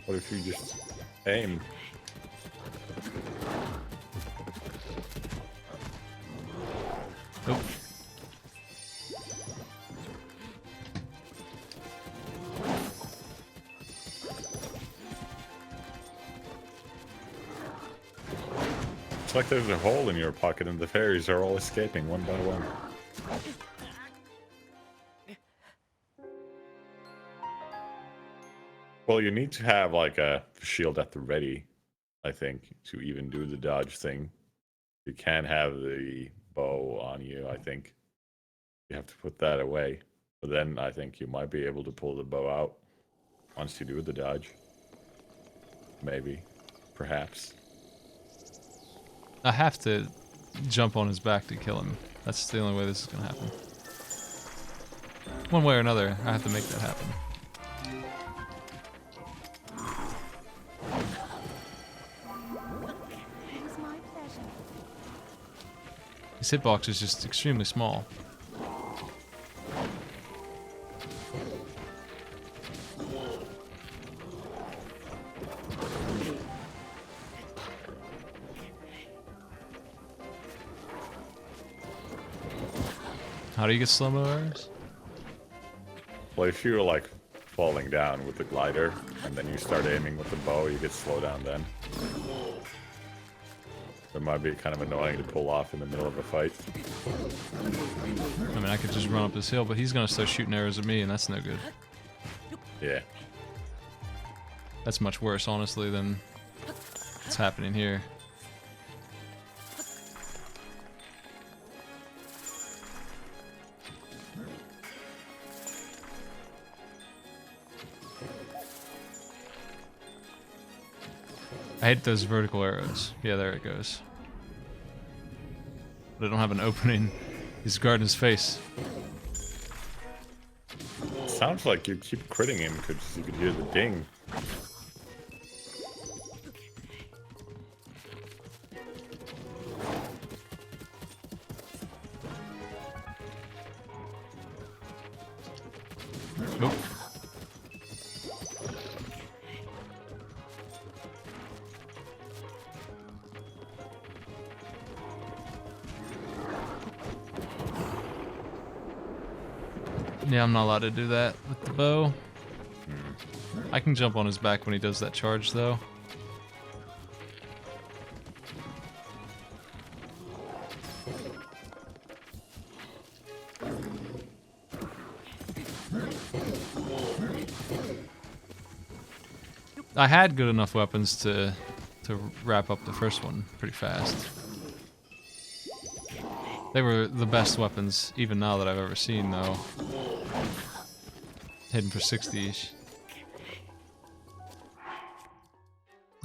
What if you just aim? Nope. It's like there's a hole in your pocket and the fairies are all escaping one by one. Well, you need to have like a shield at the ready, I think, to even do the dodge thing. You can't have the bow on you, I think. You have to put that away. But then I think you might be able to pull the bow out once you do the dodge. Maybe. Perhaps. I have to jump on his back to kill him. That's the only way this is gonna happen. One way or another, I have to make that happen. It is my pleasure. His hitbox is just extremely small. How do you get slow-mo arrows? Well, if you're like falling down with the glider and then you start aiming with the bow, you get slow down then. It might be kind of annoying to pull off in the middle of a fight. I mean, I could just run up this hill, but he's gonna start shooting arrows at me, and that's no good. Yeah. That's much worse, honestly, than what's happening here. I hate those vertical arrows. Yeah, there it goes. But I don't have an opening. He's guarding his face. Sounds like you keep critting him because you could hear the ding. Nope. Yeah, I'm not allowed to do that with the bow. I can jump on his back when he does that charge, though. I had good enough weapons to wrap up the first one pretty fast. They were the best weapons, even now, that I've ever seen, though. Hidden for 60-ish.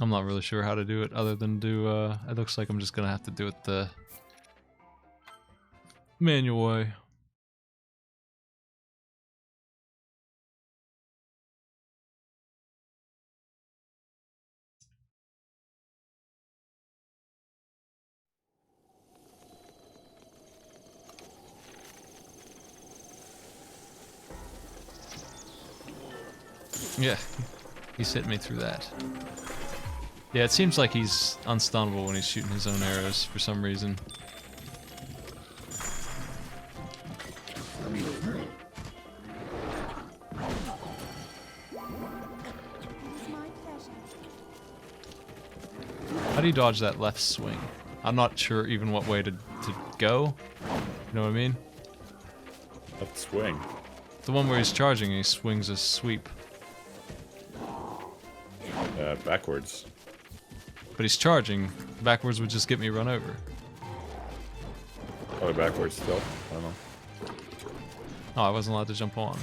I'm not really sure how to do it other than do, it looks like I'm just gonna have to do it the manual way. Yeah, he's hitting me through that. Yeah, it seems like he's unstunnable when he's shooting his own arrows for some reason. My pleasure. How do you dodge that left swing? I'm not sure even what way to go. You know what I mean? Let's swing. The one where he's charging, he swings a sweep. Backwards. But he's charging. Backwards would just get me run over. Oh, backwards still? I don't know. Oh, I wasn't allowed to jump on.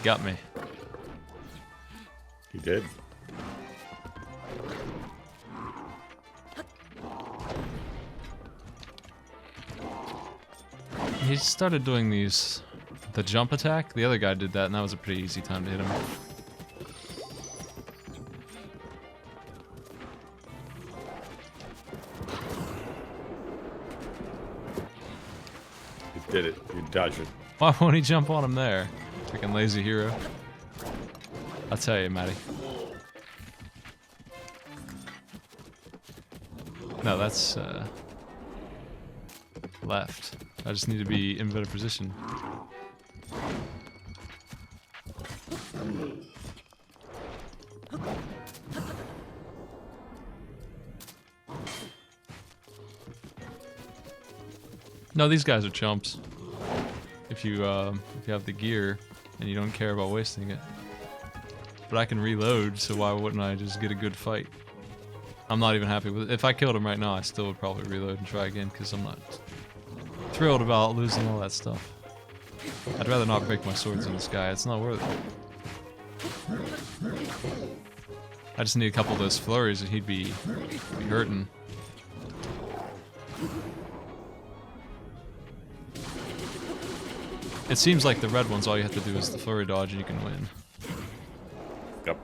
Got me. He did. He started doing the jump attack. The other guy did that, and that was a pretty easy time to hit him. He did it. He dodged it. Why won't he jump on him there? Freaking lazy hero. I'll tell you, Matty. No, that's left. I just need to be in better position. No, these guys are chumps. If you have the gear and you don't care about wasting it. But I can reload, so why wouldn't I just get a good fight? I'm not even happy with it. If I killed him right now, I still would probably reload and try again, because I'm not thrilled about losing all that stuff. I'd rather not break my swords in this guy. It's not worth it. I just need a couple of those flurries and he'd be hurting. It seems like the red ones, all you have to do is the flurry dodge and you can win. Yep.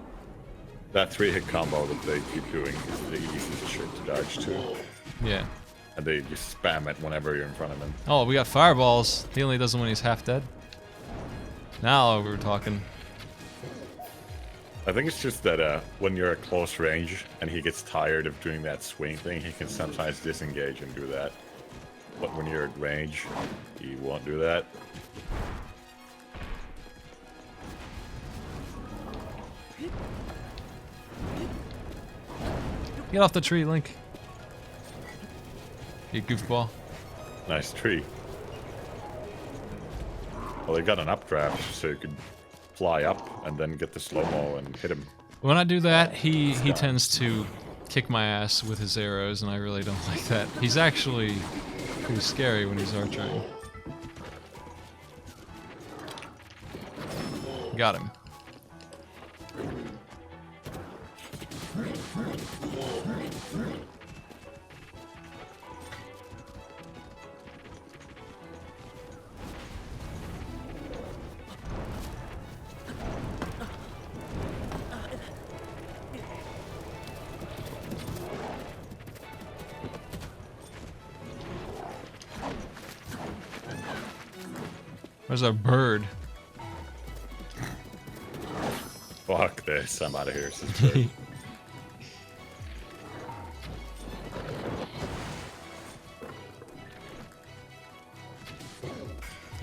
That 3-hit combo that they keep doing is the easiest shit to dodge too. Yeah. And they just spam it whenever you're in front of them. Oh, we got fireballs. He only does them when he's half dead. Now we're talking. I think it's just that when you're at close range and he gets tired of doing that swing thing, he can sometimes disengage and do that. But when you're at range, he won't do that. Get off the tree, Link. You goofball. Nice tree. Well, they got an updraft, so you could fly up and then get the slow-mo and hit him. When I do that, he tends to kick my ass with his arrows, and I really don't like that. He's actually pretty scary when he's archering. Got him. Where's our bird? Fuck this, I'm out of here. Sister.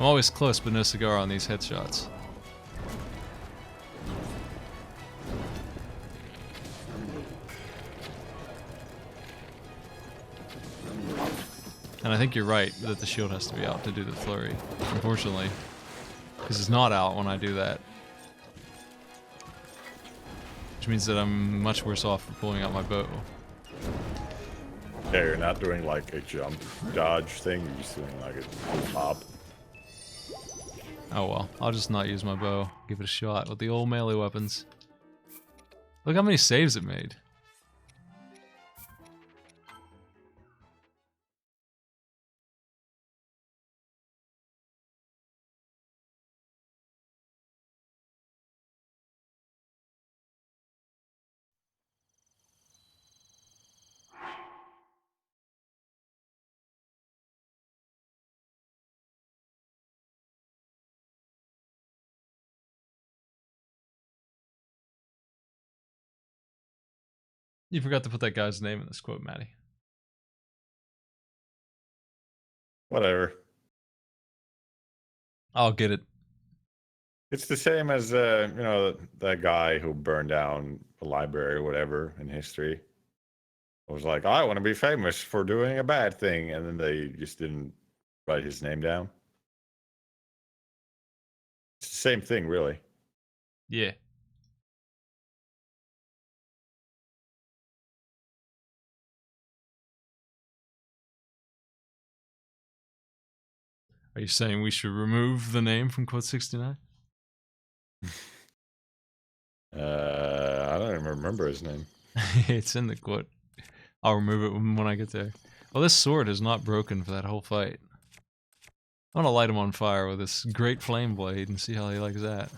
I'm always close, but no cigar on these headshots. And I think you're right that the shield has to be out to do the flurry, unfortunately. Because it's not out when I do that. Which means that I'm much worse off for pulling out my bow. Yeah, you're not doing like a jump dodge thing, you're just doing like a pop. Oh well, I'll just not use my bow. Give it a shot with the old melee weapons. Look how many saves it made. You forgot to put that guy's name in this quote, Maddie. Whatever. I'll get it. It's the same as, you know, that guy who burned down a library or whatever in history. It was like, I want to be famous for doing a bad thing, and then they just didn't write his name down. It's the same thing, really. Yeah. Are you saying we should remove the name from quote 69? I don't even remember his name. It's in the quote. I'll remove it when I get there. Well, this sword is not broken for that whole fight. I want to light him on fire with this great flame blade and see how he likes that.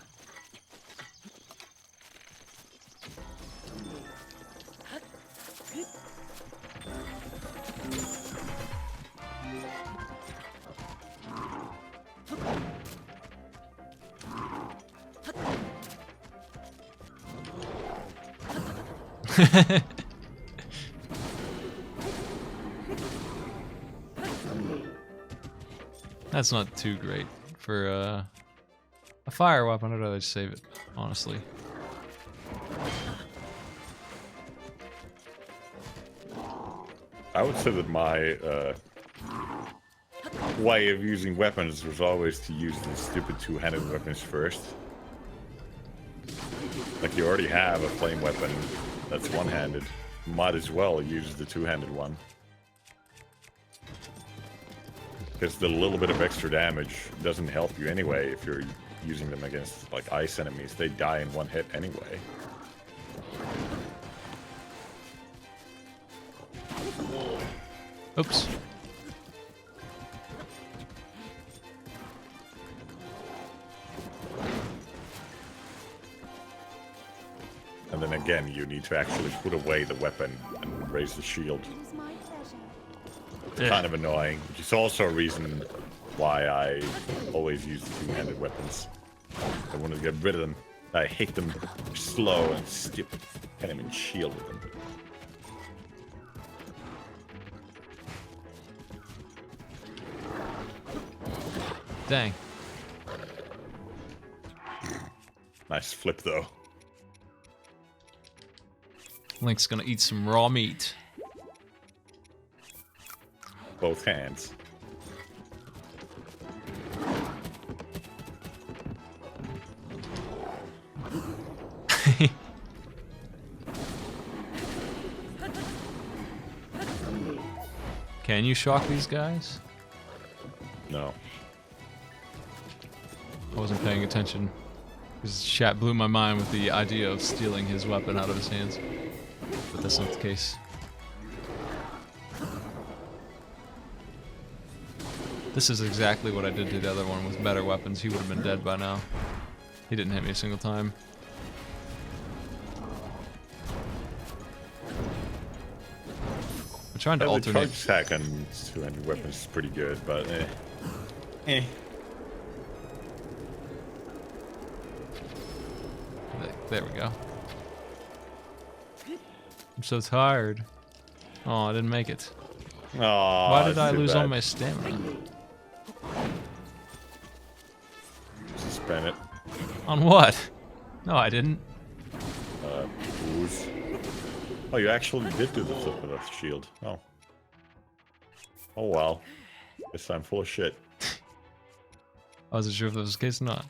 That's not too great for a fire weapon. I'd rather just save it, honestly. I would say that my way of using weapons was always to use the stupid two-handed weapons first. Like, you already have a flame weapon that's one-handed. Might as well use the two-handed one. Because the little bit of extra damage doesn't help you anyway if you're using them against, like, ice enemies. They die in one hit anyway. Oops. And then again, you need to actually put away the weapon and raise the shield. It is my pleasure. Yeah. Kind of annoying, which is also a reason why I always use the two-handed weapons. I want to get rid of them. I hate them. They're slow and stupid. Can't even shield with them. Dang. Nice flip, though. Link's gonna eat some raw meat. Both hands. Can you shock these guys? No. I wasn't paying attention. Because chat blew my mind with the idea of stealing his weapon out of his hands. But that's not the case. This is exactly what I did to the other one with better weapons. He would have been dead by now. He didn't hit me a single time. I'm trying to The alternate. charge attack on two-handed weapons is pretty good, but eh. There we go. I'm so tired. Oh, I didn't make it. Aw, Why did that's I too lose bad. all my stamina? On what? No, I didn't. Booze. Oh, you actually did do the flip of that shield. Oh. Oh well. Guess I'm full of shit. I wasn't sure if that was the case or not.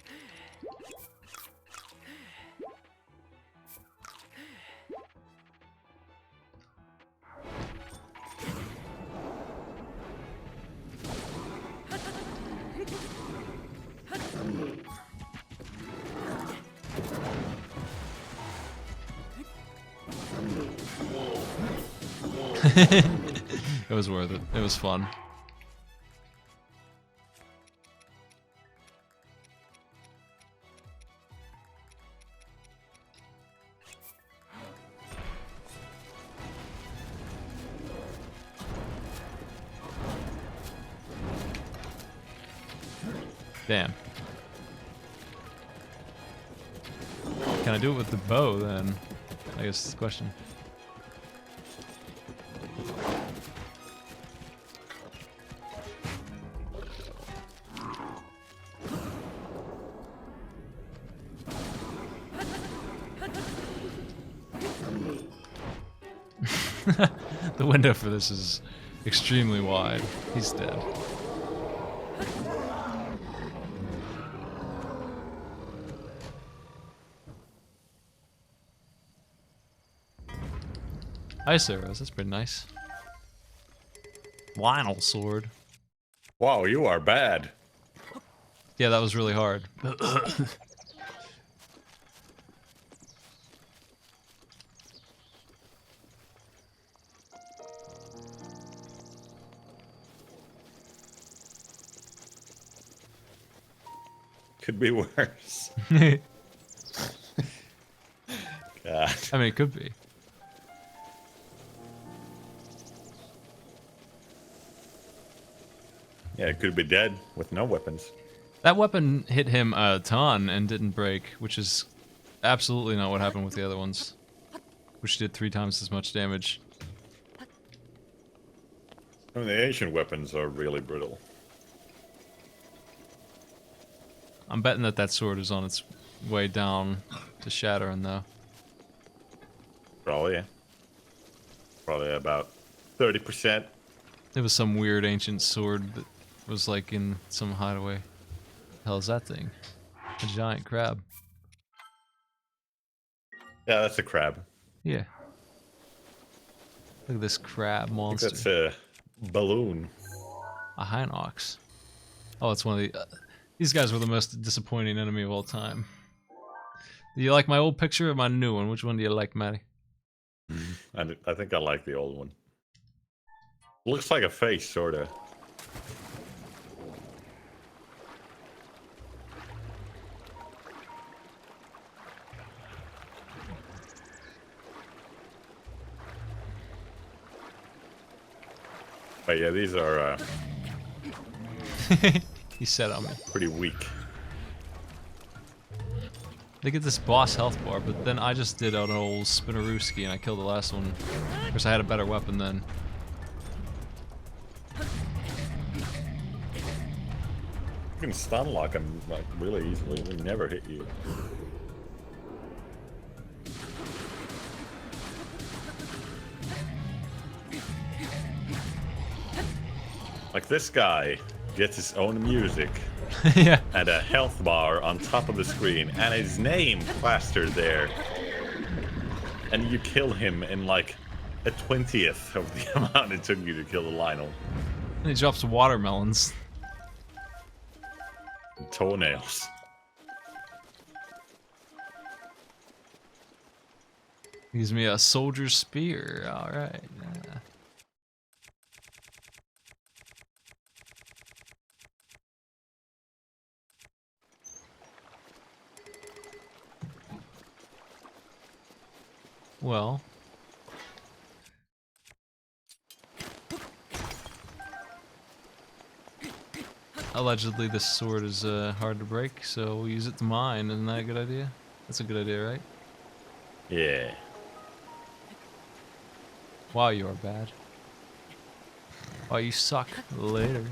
It was worth it. It was fun. Damn. Can I do it with the bow then? I guess is the question. The window for this is extremely wide. He's dead. Ice arrows, that's pretty nice. Lionel sword. Wow, you are bad. Yeah, that was really hard. Could be worse. I God. mean, it could be. Yeah, it could be dead with no weapons. That weapon hit him a ton and didn't break, which is absolutely not what happened with the other ones, which did 3 times as much damage. I mean, the ancient weapons are really brittle. I'm betting that that sword is on its way down to shattering, though. Probably, yeah. Probably about 30%. It was some weird ancient sword that was like in some hideaway. The hell is that thing? A giant crab. Yeah, that's a crab. Yeah. Look at this crab I think monster. that's a balloon. A Hinox. Oh, it's one of the... these guys were the most disappointing enemy of all time. Do you like my old picture or my new one? Which one do you like, Matty? I think I like the old one. Looks like a face, sorta. But yeah, these are He set on me. pretty weak. They get this boss health bar, but then I just did an old Spinnerooski and I killed the last one. Of course, I had a better weapon then. You can stun lock them like really easily. They never hit you. Like this guy gets his own music Yeah. and a health bar on top of the screen and his name plastered there. And you kill him in like a 20th of the amount it took you to kill the Lionel. And he drops watermelons. Toenails. Gives me a soldier's spear. Alright. Yeah. Well. Allegedly, this sword is hard to break, so we'll use it to mine. Isn't that a good idea? That's a good idea, right? Yeah. Wow, you are bad. Oh, you suck. Later.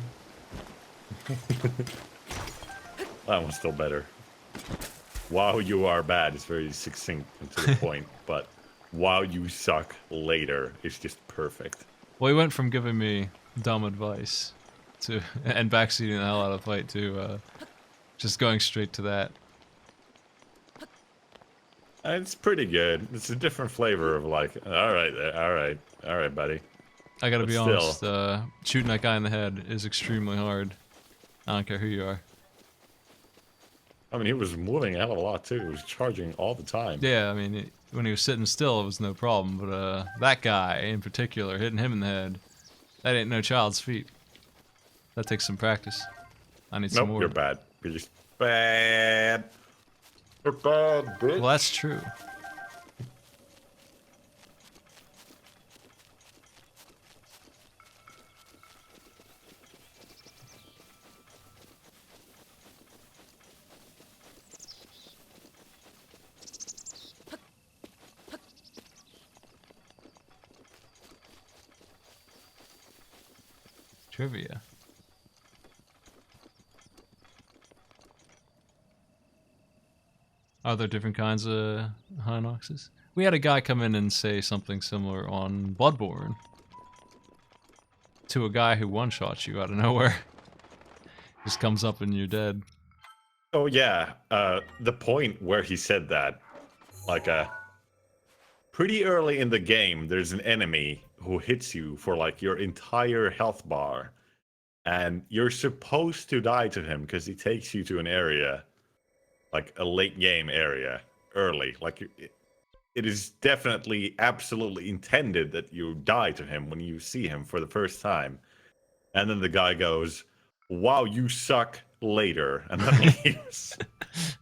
That one's still better. wow, you are bad is very succinct and to the point, but wow, you suck later is just perfect. Well, he went from giving me dumb advice to and backseating the hell out of the fight to just going straight to that. It's pretty good. It's a different flavor of like, all right, buddy. I gotta But be still. honest, shooting that guy in the head is extremely hard. I don't care who you are. I mean, he was moving a hell of a lot too. He was charging all the time. Yeah, I mean, when he was sitting still, it was no problem. But that guy in particular, hitting him in the head, that ain't no child's feat. That takes some practice. I need some Nope, more. you're bad. You're just bad. You're bad, bitch. Well, that's true. Trivia. Are there different kinds of Hinoxes? We had a guy come in and say something similar on Bloodborne to a guy who one-shots you out of nowhere. Just comes up and you're dead. Oh yeah, the point where he said that, like pretty early in the game, there's an enemy who hits you for like your entire health bar, and you're supposed to die to him because he takes you to an area, like a late game area, early. Like it is definitely, absolutely intended that you die to him when you see him for the first time, and then the guy goes, "Wow, you suck." Later, and then leaves.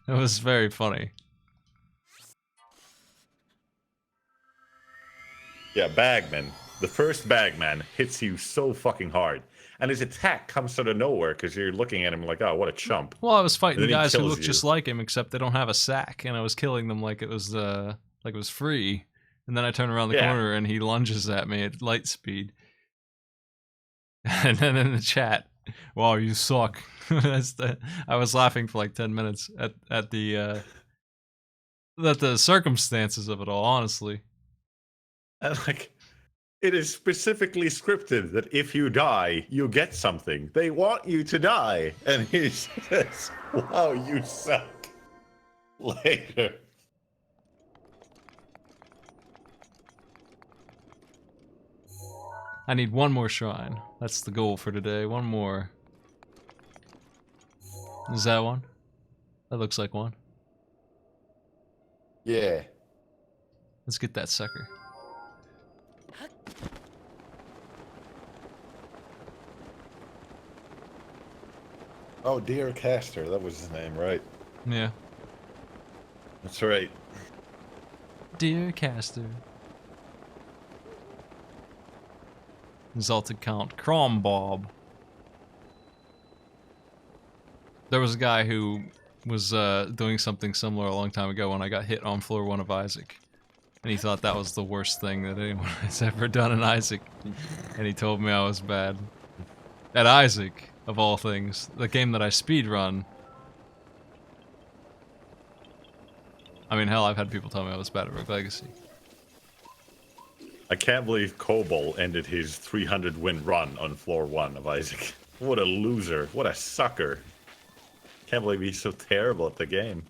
It was very funny. Yeah, Bagman. The first Bagman hits you so fucking hard. And his attack comes out of nowhere because you're looking at him like, oh, what a chump. Well, I was fighting And then he guys who kills look you. just like him, except they don't have a sack, and I was killing them like it was free. And then I turn around the Yeah. corner and he lunges at me at light speed. And then in the chat, wow, you suck. I was laughing for like 10 minutes at the circumstances of it all, honestly. And like, it is specifically scripted that if you die, you get something. They want you to die. And he says, wow, you suck. Later. I need one more shrine. That's the goal for today. One more. Is that one? That looks like one. Yeah. Let's get that sucker. Oh, Dear Caster. That was his name, right? Yeah. That's right. Dear Caster. Exalted Count Crombob. There was a guy who was doing something similar a long time ago when I got hit on floor 1 of Isaac. And he thought that was the worst thing that anyone has ever done in Isaac. And he told me I was bad. At Isaac, of all things. The game that I speedrun. I mean, hell, I've had people tell me I was bad at Rogue Legacy. I can't believe Kobol ended his 300 win run on floor 1 of Isaac. What a loser. What a sucker. Can't believe he's so terrible at the game.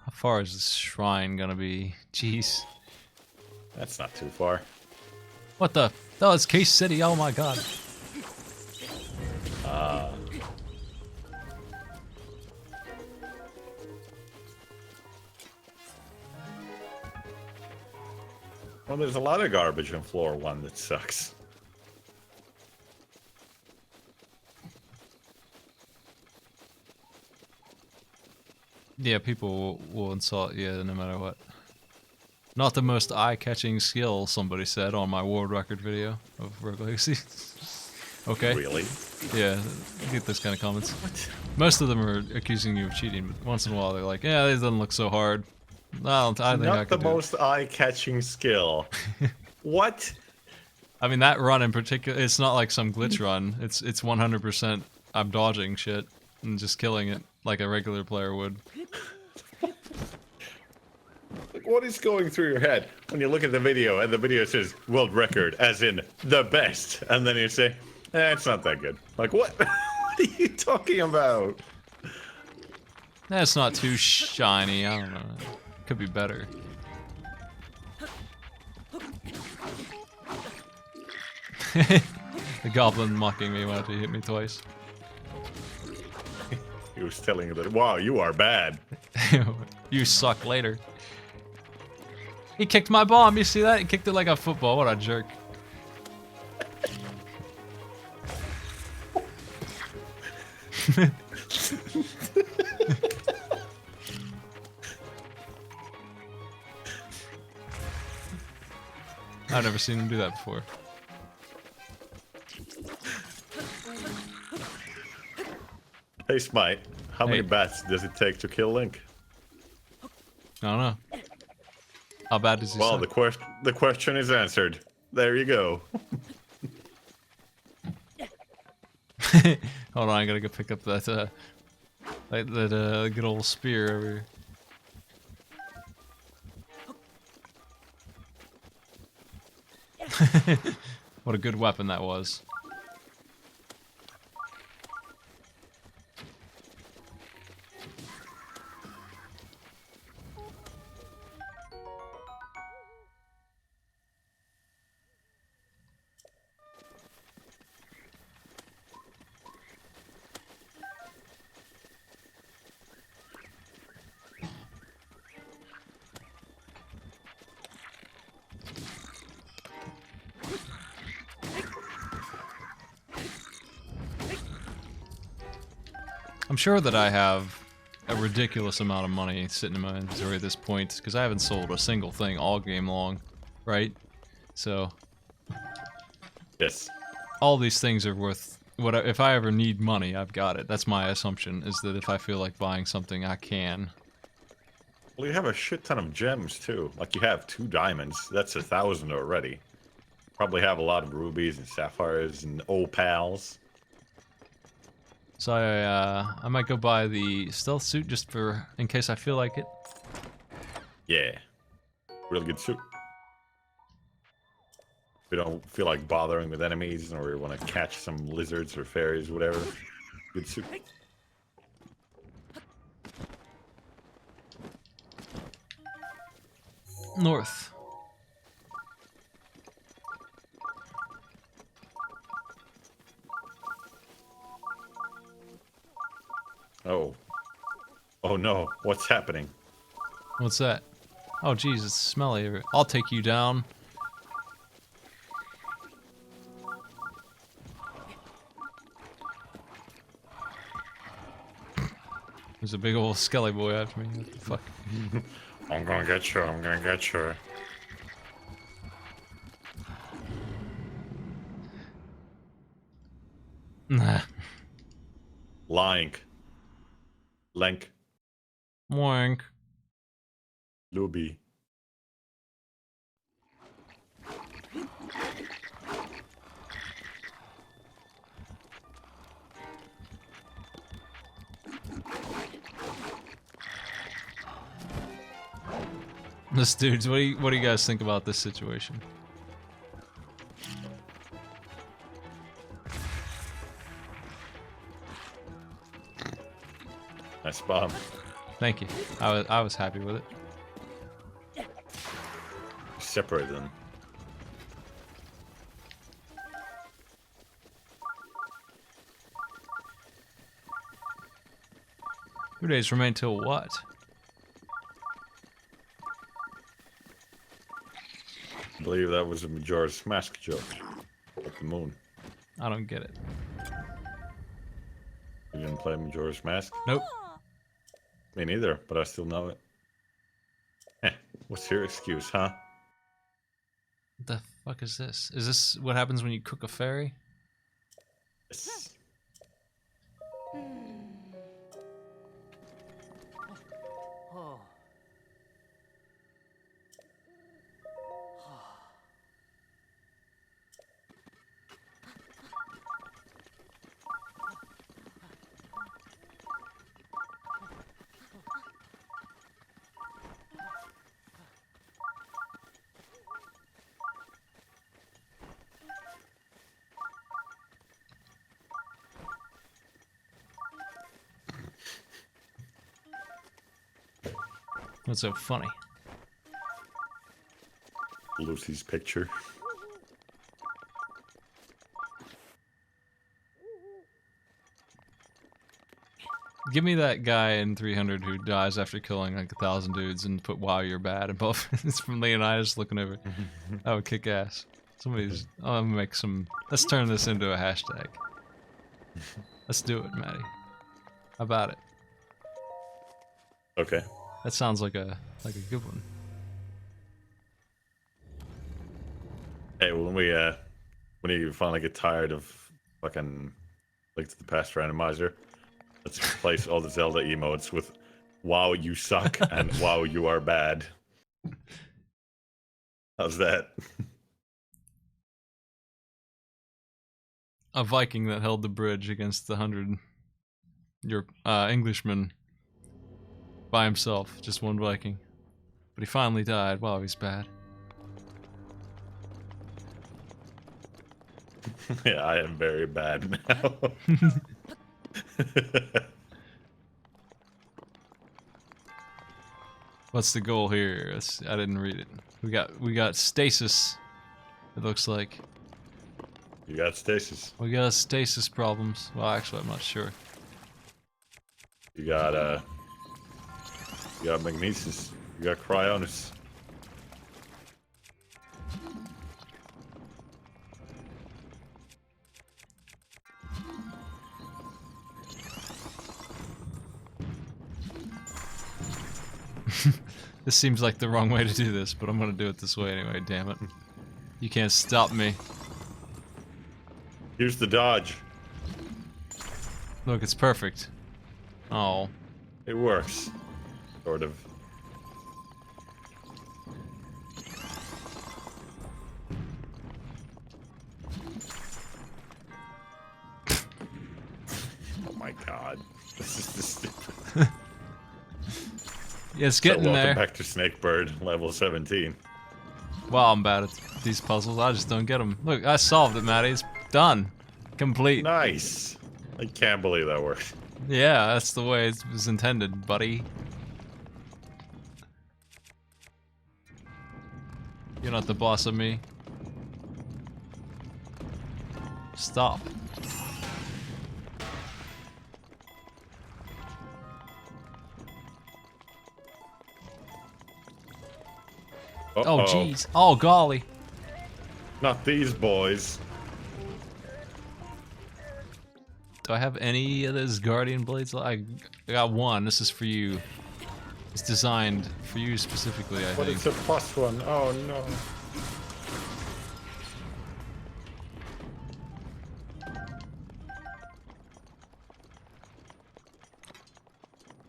How far is this shrine gonna be? Jeez. That's not too far. What the? Oh, it's Case City. Oh my god. Well, there's a lot of garbage on floor 1 that sucks. Yeah, people will insult you no matter what. Not the most eye-catching skill, somebody said on my world record video of Rogue Legacy. Okay. Really? Yeah, you get those kind of comments. Most of them are accusing you of cheating, but once in a while they're like, yeah, this doesn't look so hard. I think I Not the can do it. most eye-catching skill. What? I mean, that run in particular, it's not like some glitch run. It's 100% I'm dodging shit and just killing it like a regular player would. Like, what is going through your head when you look at the video and the video says world record, as in the best, and then you say, it's not that good. Like, what? What are you talking about? That's not too shiny. I don't know. Could be better. The goblin mocking me when he hit me twice. He was telling you that, wow, you are bad. You suck later. He kicked my bomb, you see that? He kicked it like a football, what a jerk. I've never seen him do that before. Hey, Smite, how many Hey. bats does it take to kill Link? I don't know. How bad does he Well, suck? the question is answered. There you go. Hold on, I gotta go pick up that good old spear over here. What a good weapon that was. I'm sure that I have a ridiculous amount of money sitting in my inventory at this point, because I haven't sold a single thing all game long, right? So, Yes. all these things are worth... if I ever need money, I've got it. That's my assumption, is that if I feel like buying something, I can. Well, you have a shit ton of gems, too. Like, you have 2 diamonds. That's 1,000 already. Probably have a lot of rubies and sapphires and opals. So I might go buy the stealth suit just for... in case I feel like it. Yeah. Really good suit. If you don't feel like bothering with enemies, or you want to catch some lizards or fairies, whatever. Good suit. North. Oh. Oh no, what's happening? What's that? Oh geez, it's smelly. I'll take you down. There's a big old skelly boy after me. What the fuck? I'm gonna get you, I'm gonna get you. Nah. Link. Link. Moink. Luby. This dudes, what do you guys think about this situation? Nice bomb. Thank you. I was happy with it. Separate them. Two days remain till what? I believe that was a Majora's Mask joke. At the moon. I don't get it. You didn't play Majora's Mask? Nope. Me neither, but I still know it. What's your excuse, huh? What the fuck is this? Is this what happens when you cook a fairy? Yes. What's so funny? Lucy's picture. Give me that guy in 300 who dies after killing like 1,000 dudes and put "Wow, you're bad" above. It's from Leonidas looking over. That would kick ass. Somebody's. I'll make some. Let's turn this into a hashtag. Let's do it, Maddie. How about it? Okay. That sounds like a good one. Hey, when you finally get tired of fucking Link to the Past randomizer, let's replace all the Zelda emotes with "Wow, you suck" and "Wow, you are bad." How's that? A Viking that held the bridge against the 100 Englishmen by himself, just one Viking. But he finally died. Wow, he's bad. Yeah, I am very bad now. What's the goal here? I didn't read it. We got stasis. It looks like You got stasis. we got stasis problems. Well, actually, I'm not sure. You got magnesis. You got cryonis. This seems like the wrong way to do this, but I'm gonna do it this way anyway. Damn it! You can't stop me. Here's the dodge. Look, it's perfect. Oh. It works. Sort of. Oh my god. This is the stupid. Yeah, it's getting welcome there. back to Snakebird, level 17. Wow, I'm bad at these puzzles. I just don't get them. Look, I solved it, Maddie. It's done. Complete. Nice. I can't believe that worked. Yeah, that's the way it was intended, buddy. You're not the boss of me. Stop. Uh-oh. Oh, jeez. Oh, golly. Not these boys. Do I have any of those Guardian Blades? I got one. This is for you. It's designed for you specifically, I But think. it's a plus one. Oh no.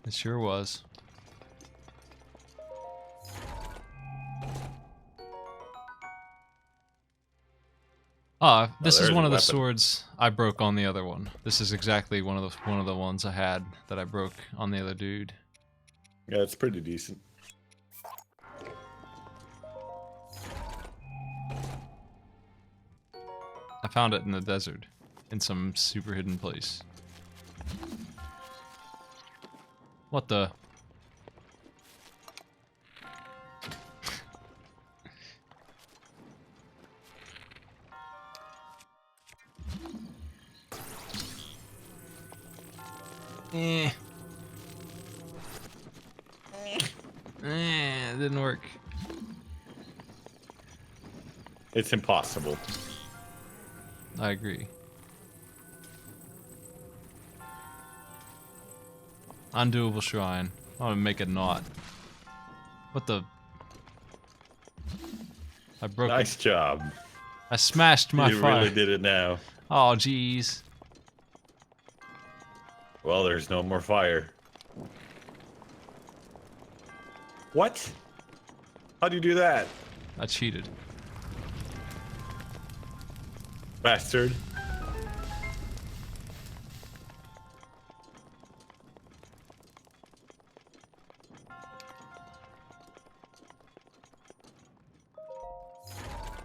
It sure was. This is there's one a of the weapon. swords I broke on the other one. This is exactly one of the ones I had that I broke on the other dude. Yeah, it's pretty decent. I found it in the desert, in some super hidden place. What the? Eh. It didn't work. It's impossible. I agree. Undoable shrine. I'm gonna make a knot. What the? I broke Nice it. job. I smashed my You fire. really did it now. Oh, jeez. Well, there's no more fire. What? How do you do that? I cheated. Bastard.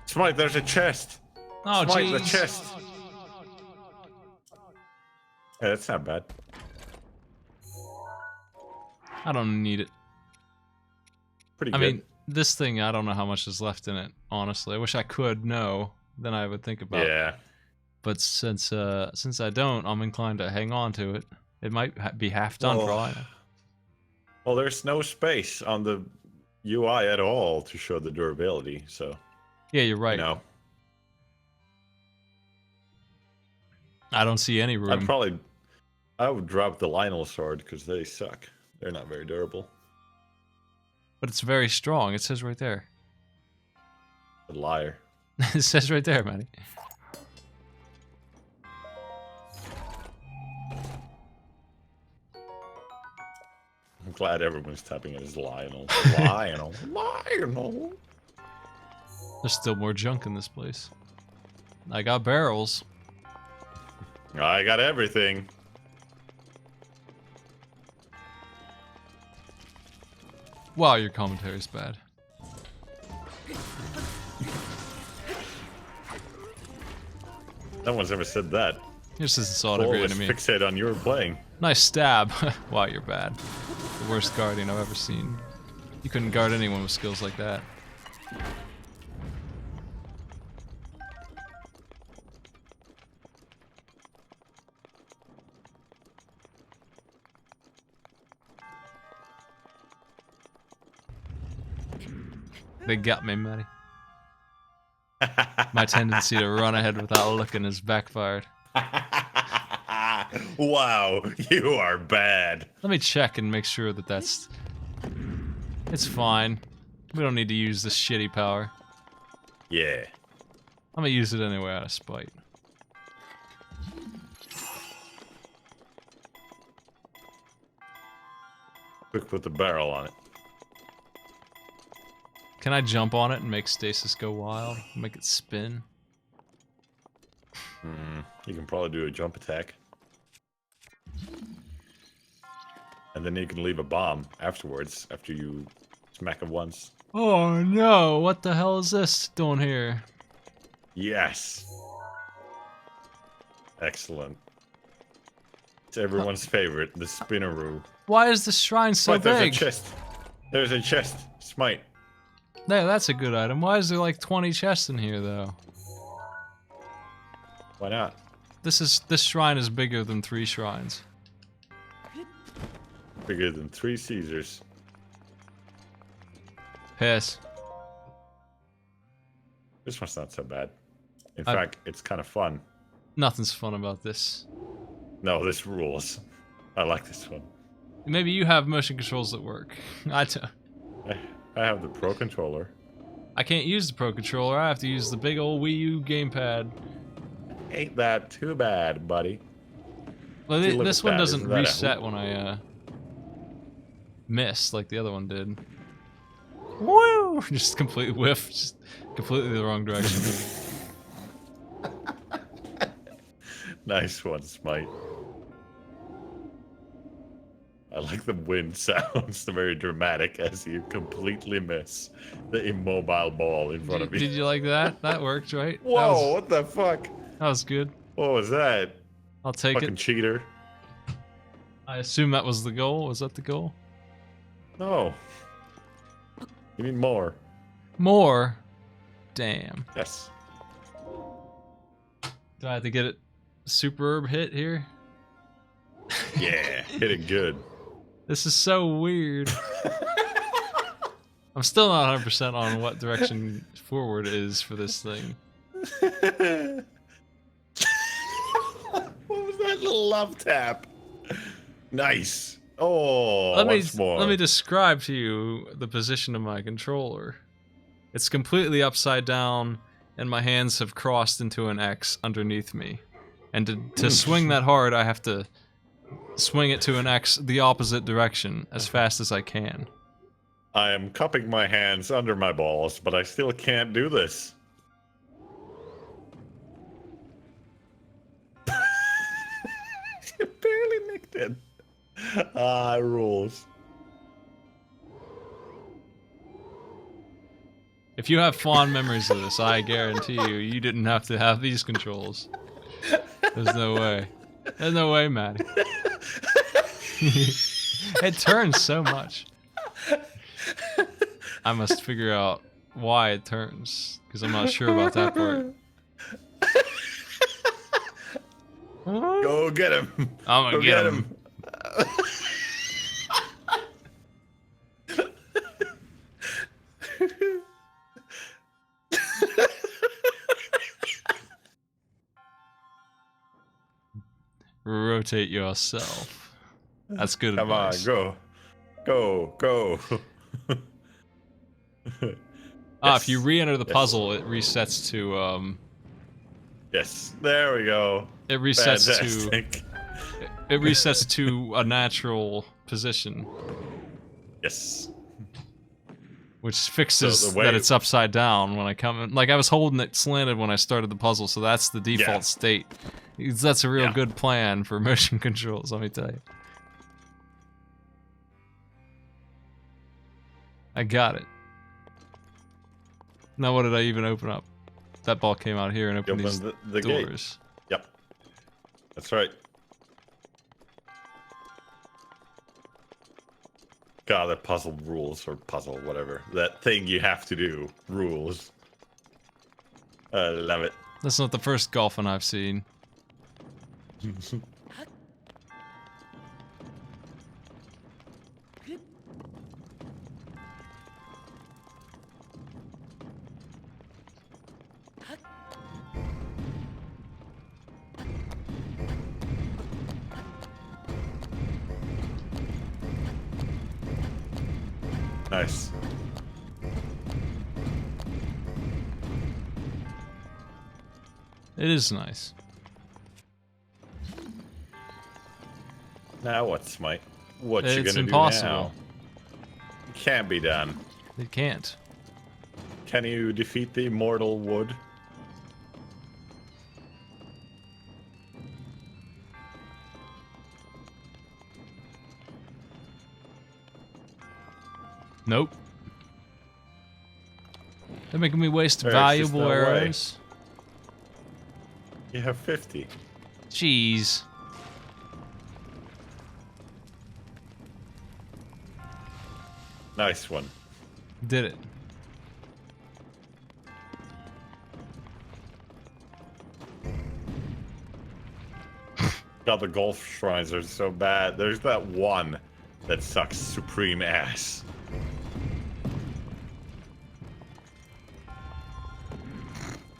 Smite, there's a chest. Oh, Smite, the jeez. chest. Yeah, that's not bad. I don't need it. Pretty I good. mean, this thing, I don't know how much is left in it, honestly. I wish I could know, then I would think about it. Yeah. But since I don't, I'm inclined to hang on to it. It might be half done for all I know. Well, there's no space on the UI at all to show the durability, so Yeah, you're right. you know, I don't see any room. I would drop the Lionel sword because they suck. They're not very durable. But it's very strong. It says right there. A liar. It says right there, Matty. I'm glad everyone's tapping it as Lionel. Lionel. Lionel. There's still more junk in this place. I got barrels. I got everything. Wow, your commentary's bad. No one's ever said that. This isn't solid every Always enemy. fixate on your playing. Nice stab. Wow, you're bad. The worst guardian I've ever seen. You couldn't guard anyone with skills like that. They got me, Matty. My tendency to run ahead without looking has backfired. Wow, you are bad. Let me check and make sure that that's... It's fine. We don't need to use this shitty power. Yeah. I'm gonna use it anyway out of spite. Quick, put the barrel on it. Can I jump on it and make stasis go wild? Make it spin? You can probably do a jump attack. And then you can leave a bomb afterwards, after you smack it once. Oh no, what the hell is this doing here? Yes. Excellent. It's everyone's favorite, the Spinneroo. Why is the shrine so But there's big? a chest. There's a chest. Smite. Yeah, that's a good item. Why is there like 20 chests in here though? Why not? This shrine is bigger than 3 shrines. Bigger than 3 Caesars. Piss. This one's not so bad. In fact, it's kind of fun. Nothing's fun about this. No, this rules. I like this one. Maybe you have motion controls that work. I have the Pro Controller. I can't use the Pro Controller. I have to use the big old Wii U gamepad. Ain't that too bad, buddy? Well, See, look this at one that. doesn't Isn't that a reset when I miss like the other one did. Woo! Just complete whiff. Just completely the wrong direction. Nice one, Smite. I like the wind sounds. They're very dramatic as you completely miss the immobile ball in front of you. Did you like that? That worked, right? Whoa, what the fuck? That was good. What was that? I'll take Fucking it. cheater. I assume that was the goal. Was that the goal? No. You need more. More? Damn. Yes. Do I have to get it super herb hit here? Yeah, hit it good. This is so weird. I'm still not 100% on what direction forward is for this thing. What was that little love tap? Nice. Oh, Let more. me describe to you the position of my controller. It's completely upside down, and my hands have crossed into an X underneath me. And to swing that hard, I have to swing it to an X the opposite direction as fast as I can. I am cupping my hands under my balls, but I still can't do this. You barely nicked it. Ah, rules. If you have fond memories of this, I guarantee you didn't have to have these controls. There's no way. There's no way, Maddie. It turns so much. I must figure out why it turns, because I'm not sure about that part. Go get him. I'm gonna Go get him. Rotate yourself. That's good Come advice. on, go. If you re-enter the puzzle, it resets to Yes, there we go. It resets Fantastic. to. It resets to a natural position, Yes. which fixes So the way- that it's upside down when I come in. Like I was holding it slanted when I started the puzzle, so that's the default Yeah. state. That's a real Yeah. good plan for motion controls. Let me tell you. I got it. Now what did I even open up? That ball came out here and opened these the gate. doors. Yep. That's right. God, that puzzle rules, or puzzle, whatever. That thing you have to do rules. I love it. That's not the first golfing I've seen. Nice. It is nice. Now what, Smite? What you It's gonna impossible. do now? It can't be done. It can't. Can you defeat the immortal wood? Nope. They're making me waste There's just valuable no way. arrows. You have 50. Jeez. Nice one. Did it. God, the golf shrines are so bad. There's that one that sucks supreme ass.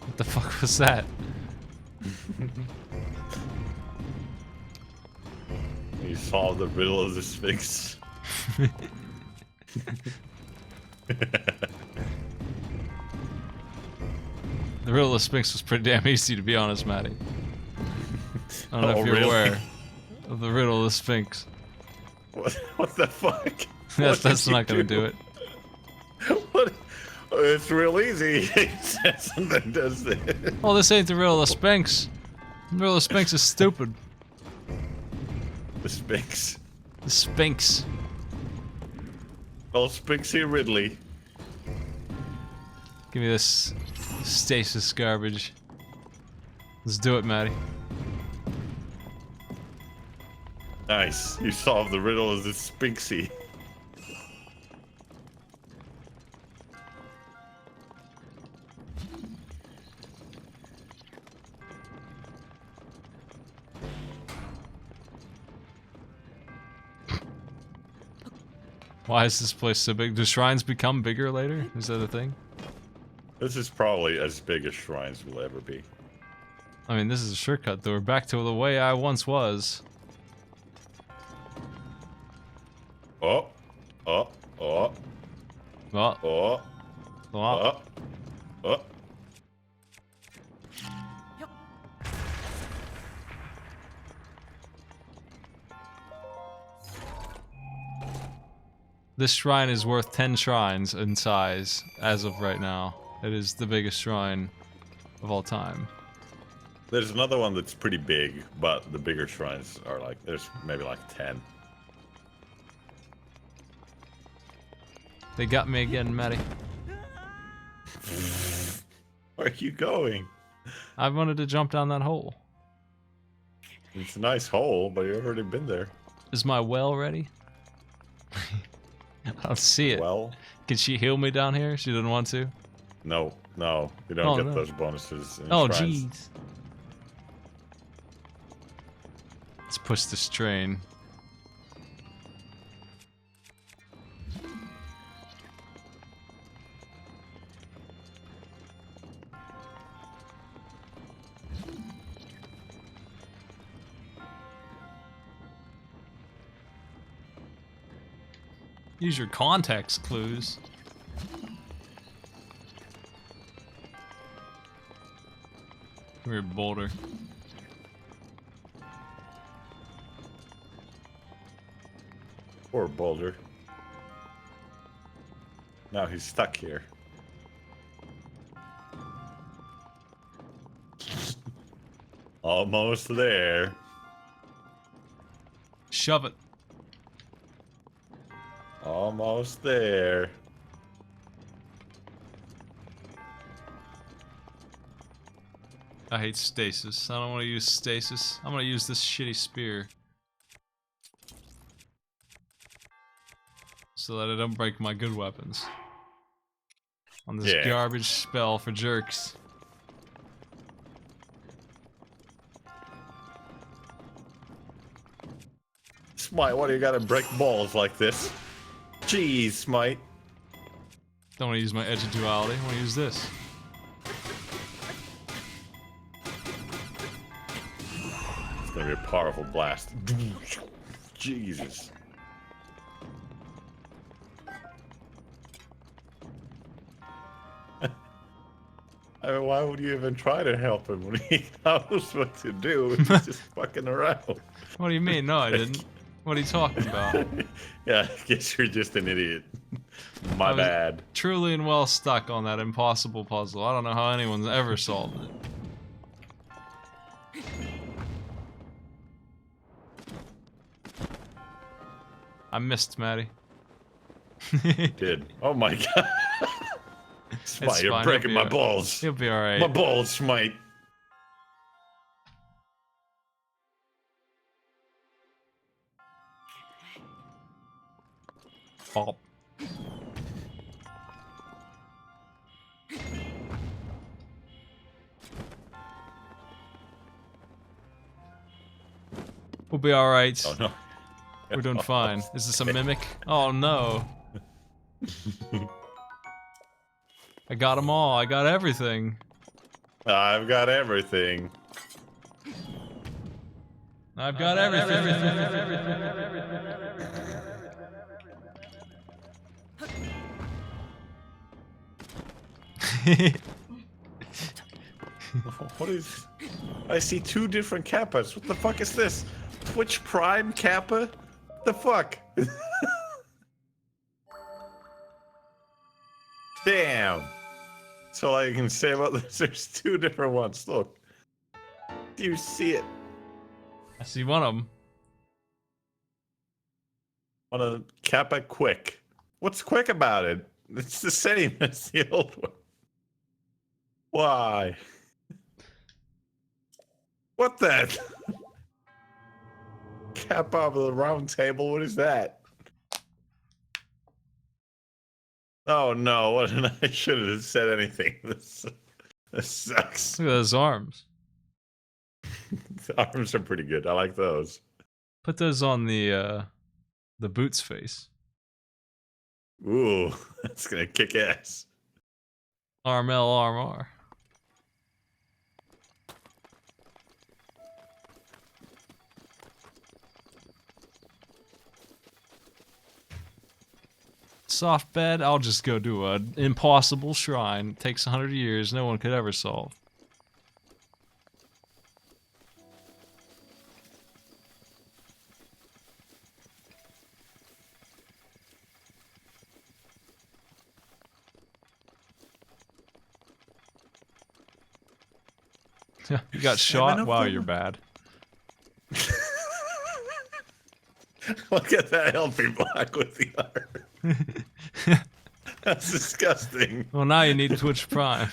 What the fuck was that? You solve the riddle of the Sphinx. The riddle of Sphinx was pretty damn easy, to be honest, Maddie. I don't know Oh, if you're really? aware of the riddle of the Sphinx. What the fuck? That's not gonna do it. What? It's real easy. It says and then does it. Oh, this ain't the riddle of the Sphinx. The riddle of the Sphinx is stupid. The Sphinx. The Sphinx. Oh, Sphinxy Ridley. Give me this stasis garbage. Let's do it, Maddie. Nice. You solved the riddle of the Sphinxy. Why is this place so big? Do shrines become bigger later? Is that a thing? This is probably as big as shrines will ever be. I mean, this is a shortcut, though. We're back to the way I once was. Oh. Oh. Oh. Oh, Oh. oh. Oh. Oh. This shrine is worth 10 shrines in size as of right now. It is the biggest shrine of all time. There's another one that's pretty big, but the bigger shrines are like, there's maybe like 10. They got me again, Maddie. Where are you going? I wanted to jump down that hole. It's a nice hole, but you've already been there. Is my well ready? I don't see it. Well, Can she heal me down here? She didn't want to. No, no, you don't Oh, get no. those bonuses. In Oh, shrines. jeez. Let's push this train. Use your context clues. Come here, Boulder. Poor Boulder. Now he's stuck here. Almost there. Shove it. Almost there. I hate stasis. I don't want to use stasis. I'm gonna use this shitty spear. So that I don't break my good weapons. On this Yeah. garbage spell for jerks. Smite, why do you gotta break balls like this? Jeez, Smite. Don't want to use my edge of duality. I want to use this. It's gonna be a powerful blast. Jesus. I mean, why would you even try to help him when he knows what to do? He's just fucking around. What do you mean? No, I didn't. What are you talking about? Yeah, I guess you're just an idiot. My I was bad. Truly and well stuck on that impossible puzzle. I don't know how anyone's ever solved it. I missed, Maddie. Did. Oh my god. Smite, you're fine, breaking he'll my be balls. You'll be alright. My balls, Smite. Pop. We'll be alright. Oh no. We're doing fine. Is this a mimic? Oh no. I got them all. I got everything. I've got everything. I've got everything. What is... I see two different Kappas. What the fuck is this? Twitch Prime Kappa? What the fuck? Damn. That's all I can say about this. There's two different ones. Look. Do you see it? I see one of them. On a Kappa Quick. What's quick about it? It's the same as the old one. Why? What the? Kappa of the round table? What is that? Oh no, what did I should have said anything. This sucks. Look at those arms. The arms are pretty good. I like those. Put those on the boots face. Ooh, that's gonna kick ass. Arm L, arm R. Soft bed, I'll just go do an impossible shrine. It takes 100 years, no one could ever solve. You got shot? Wow, you're bad. Look at that healthy block with the arm. That's disgusting. Well, now you need Twitch Prime.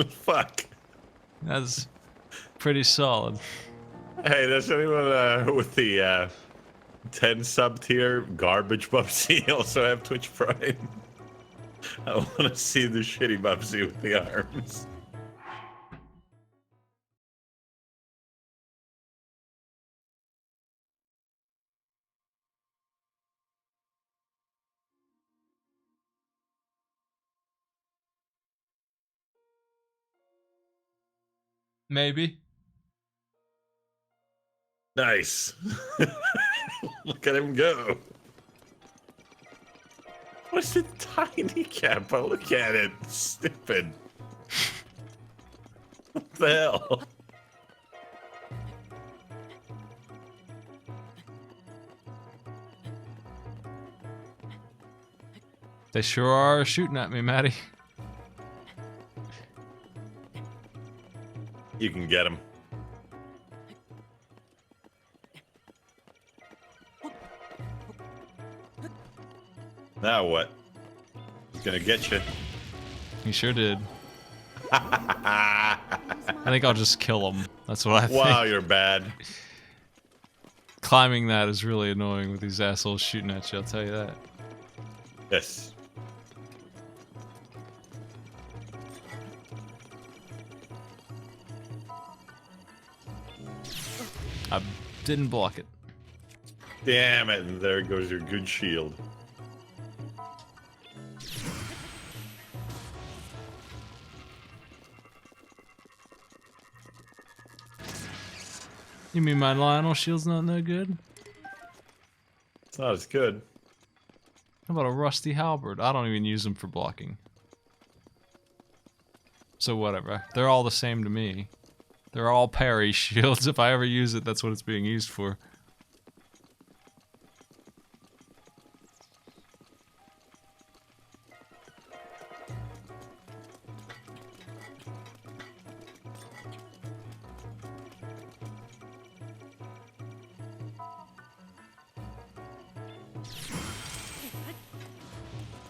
Fuck. That's pretty solid. Hey, does anyone with the 10 sub tier garbage Bubsy also have Twitch Prime? I want to see the shitty Bubsy with the arms. Maybe. Nice. Look at him go. What's the tiny Kappa? Look at it. Stupid. What the hell? They sure are shooting at me, Maddie. You can get him. Now what? He's gonna get you. He sure did. Wow, I think I'll just kill him. That's what I think. you're bad. Climbing that is really annoying with these assholes shooting at you, I'll tell you that. Yes. I didn't block it. Damn it, and there goes your good shield. You mean my Lionel shield's not no good? It's not as good. How about a rusty halberd? I don't even use them for blocking. So whatever. They're all the same to me. They're all parry shields. If I ever use it, that's what it's being used for.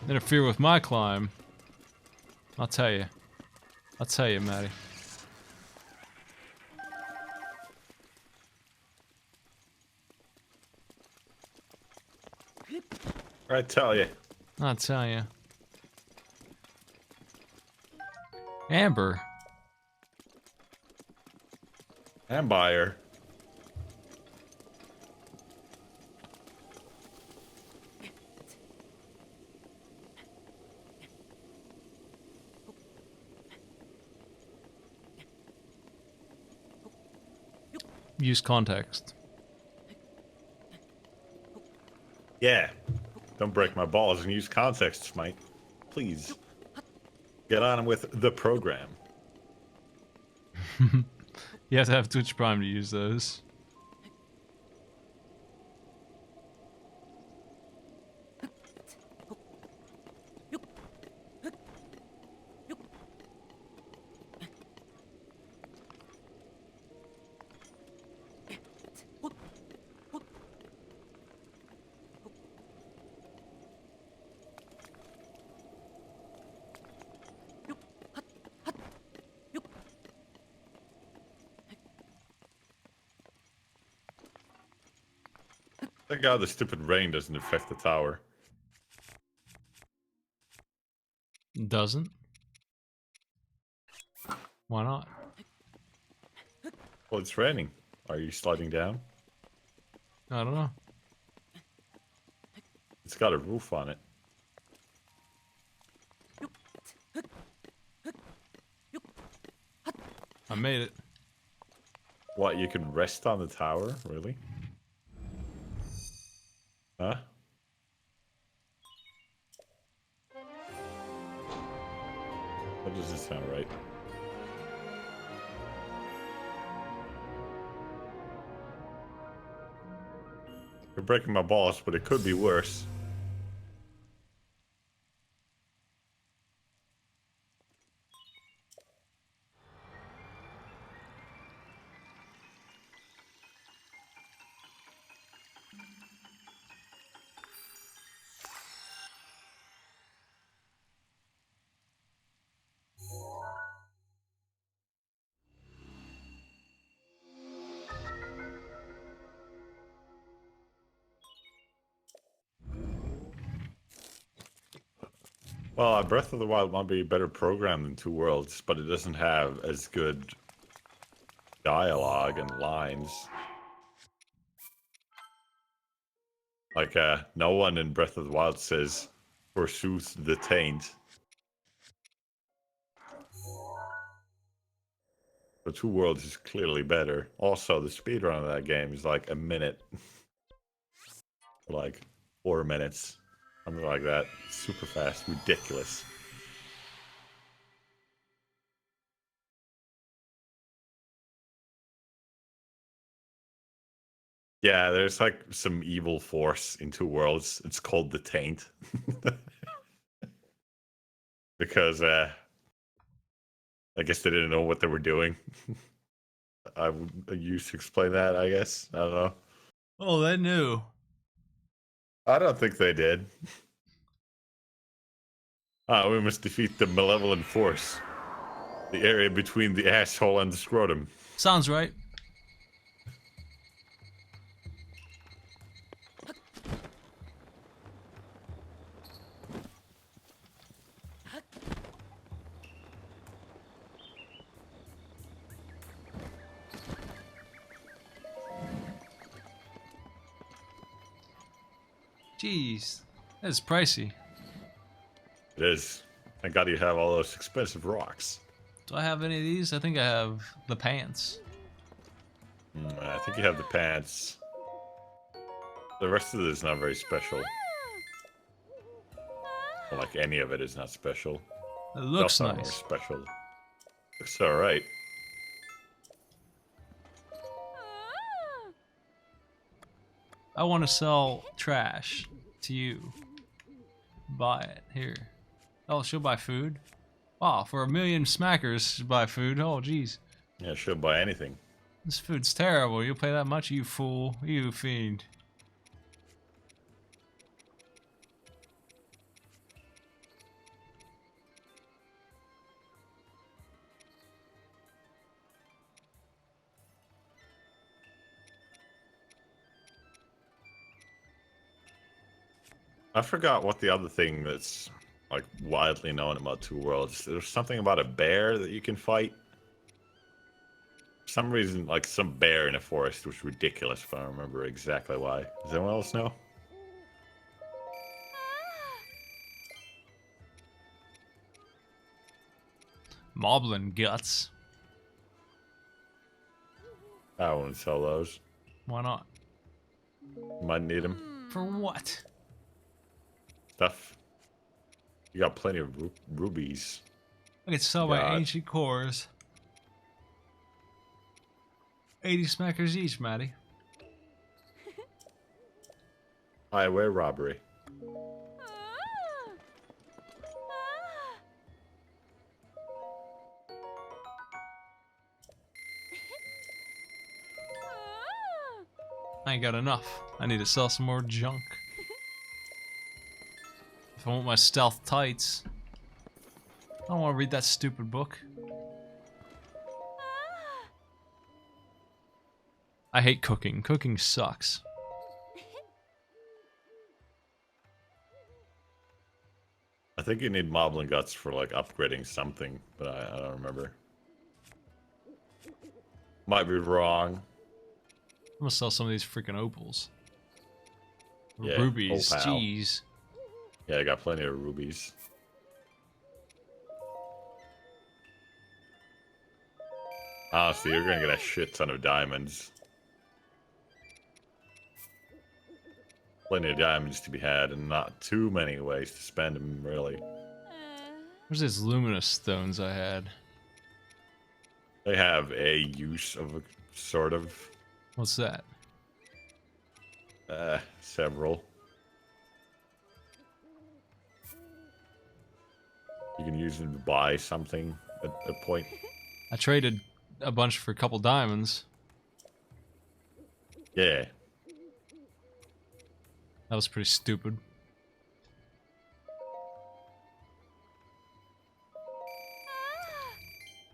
Interfere with my climb. I'll tell you. I'll tell you, Maddie. I tell you. I'll tell you. Amber. And buyer. Use context. Yeah. Don't break my balls and use context, Smite. Please. Get on with the program. You have to have Twitch Prime to use those. Thank God the stupid rain doesn't affect the tower. Doesn't? Why not? Well, it's raining. Are you sliding down? I don't know. It's got a roof on it. I made it. What, you can rest on the tower? Really? Huh? That doesn't sound right. You're breaking my balls, but it could be worse. Well, Breath of the Wild might be better programmed than Two Worlds, but it doesn't have as good dialogue and lines. Like, no one in Breath of the Wild says, "Forsooth the taint." But Two Worlds is clearly better. Also, the speedrun of that game is like a minute. Like 4 minutes. Something like that. Super fast. Ridiculous. Yeah, there's like some evil force in Two Worlds. It's called the Taint. Because I guess they didn't know what they were doing. I used to explain that, I guess. I don't know. Oh, they knew. I don't think they did. We must defeat the malevolent force. The area between the asshole and the scrotum. Sounds right. Jeez, that's pricey. It is. Thank God you have all those expensive rocks. Do I have any of these? I think I have the pants. I think you have the pants. The rest of it is not very special. Like any of it is not special. It looks More nice. special. Looks alright. I want to sell trash to you. Buy it. Here. Oh, she'll buy food? Wow, for 1,000,000 smackers, she'll buy food. Oh, jeez. Yeah, she'll buy anything. This food's terrible. You'll pay that much? You fool. You fiend. I forgot what the other thing that's like widely known about Two Worlds. There's something about a bear that you can fight. For some reason, like some bear in a forest was ridiculous, if I don't remember exactly why. Does anyone else know? Moblin guts. I wouldn't sell those. Why not? Might need them. For what? Stuff. You got plenty of rubies. I could sell my God. ancient cores. 80 smackers each, Maddie. Highway robbery. I ain't got enough. I need to sell some more junk. If I want my stealth tights. I don't want to read that stupid book. I hate cooking. Cooking sucks. I think you need moblin guts for like upgrading something, but I don't remember. Might be wrong. I'm gonna sell some of these freaking opals. Yeah, Rubies, opal. jeez. Yeah, I got plenty of rubies. Honestly, you're gonna get a shit ton of diamonds. Plenty of diamonds to be had, and not too many ways to spend them, really. Where's these luminous stones I had? They have a use of a sort of What's that? several. You can use them to buy something at a point. I traded a bunch for a couple diamonds. Yeah. That was pretty stupid.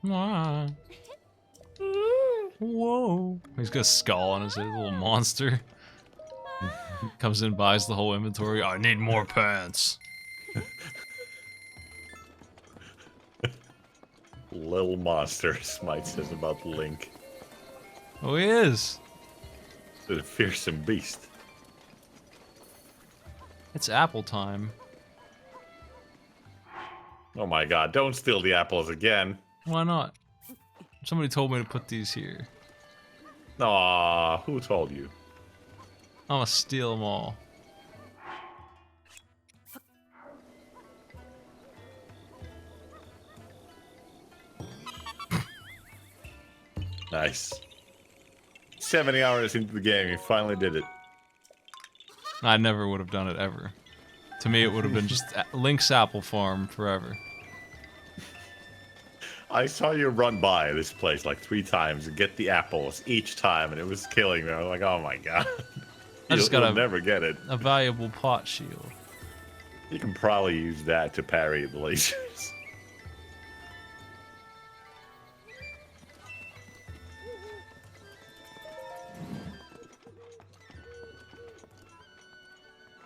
Ah. Whoa. He's got a skull on his head, little monster. Comes in, buys the whole inventory. I need more pants. Little monster, Smite says about Link. Oh, he is. The fearsome beast. It's apple time. Oh my god, don't steal the apples again. Why not? Somebody told me to put these here. Aw, who told you? I'm gonna steal them all. Nice. 70 hours into the game, you finally did it. I never would have done it ever. To me, it would have been just Link's apple farm forever. I saw you run by this place like 3 times and get the apples each time, and it was killing me. I was like, oh my god. I just got you'll never get it. a valuable pot shield. You can probably use that to parry the lasers.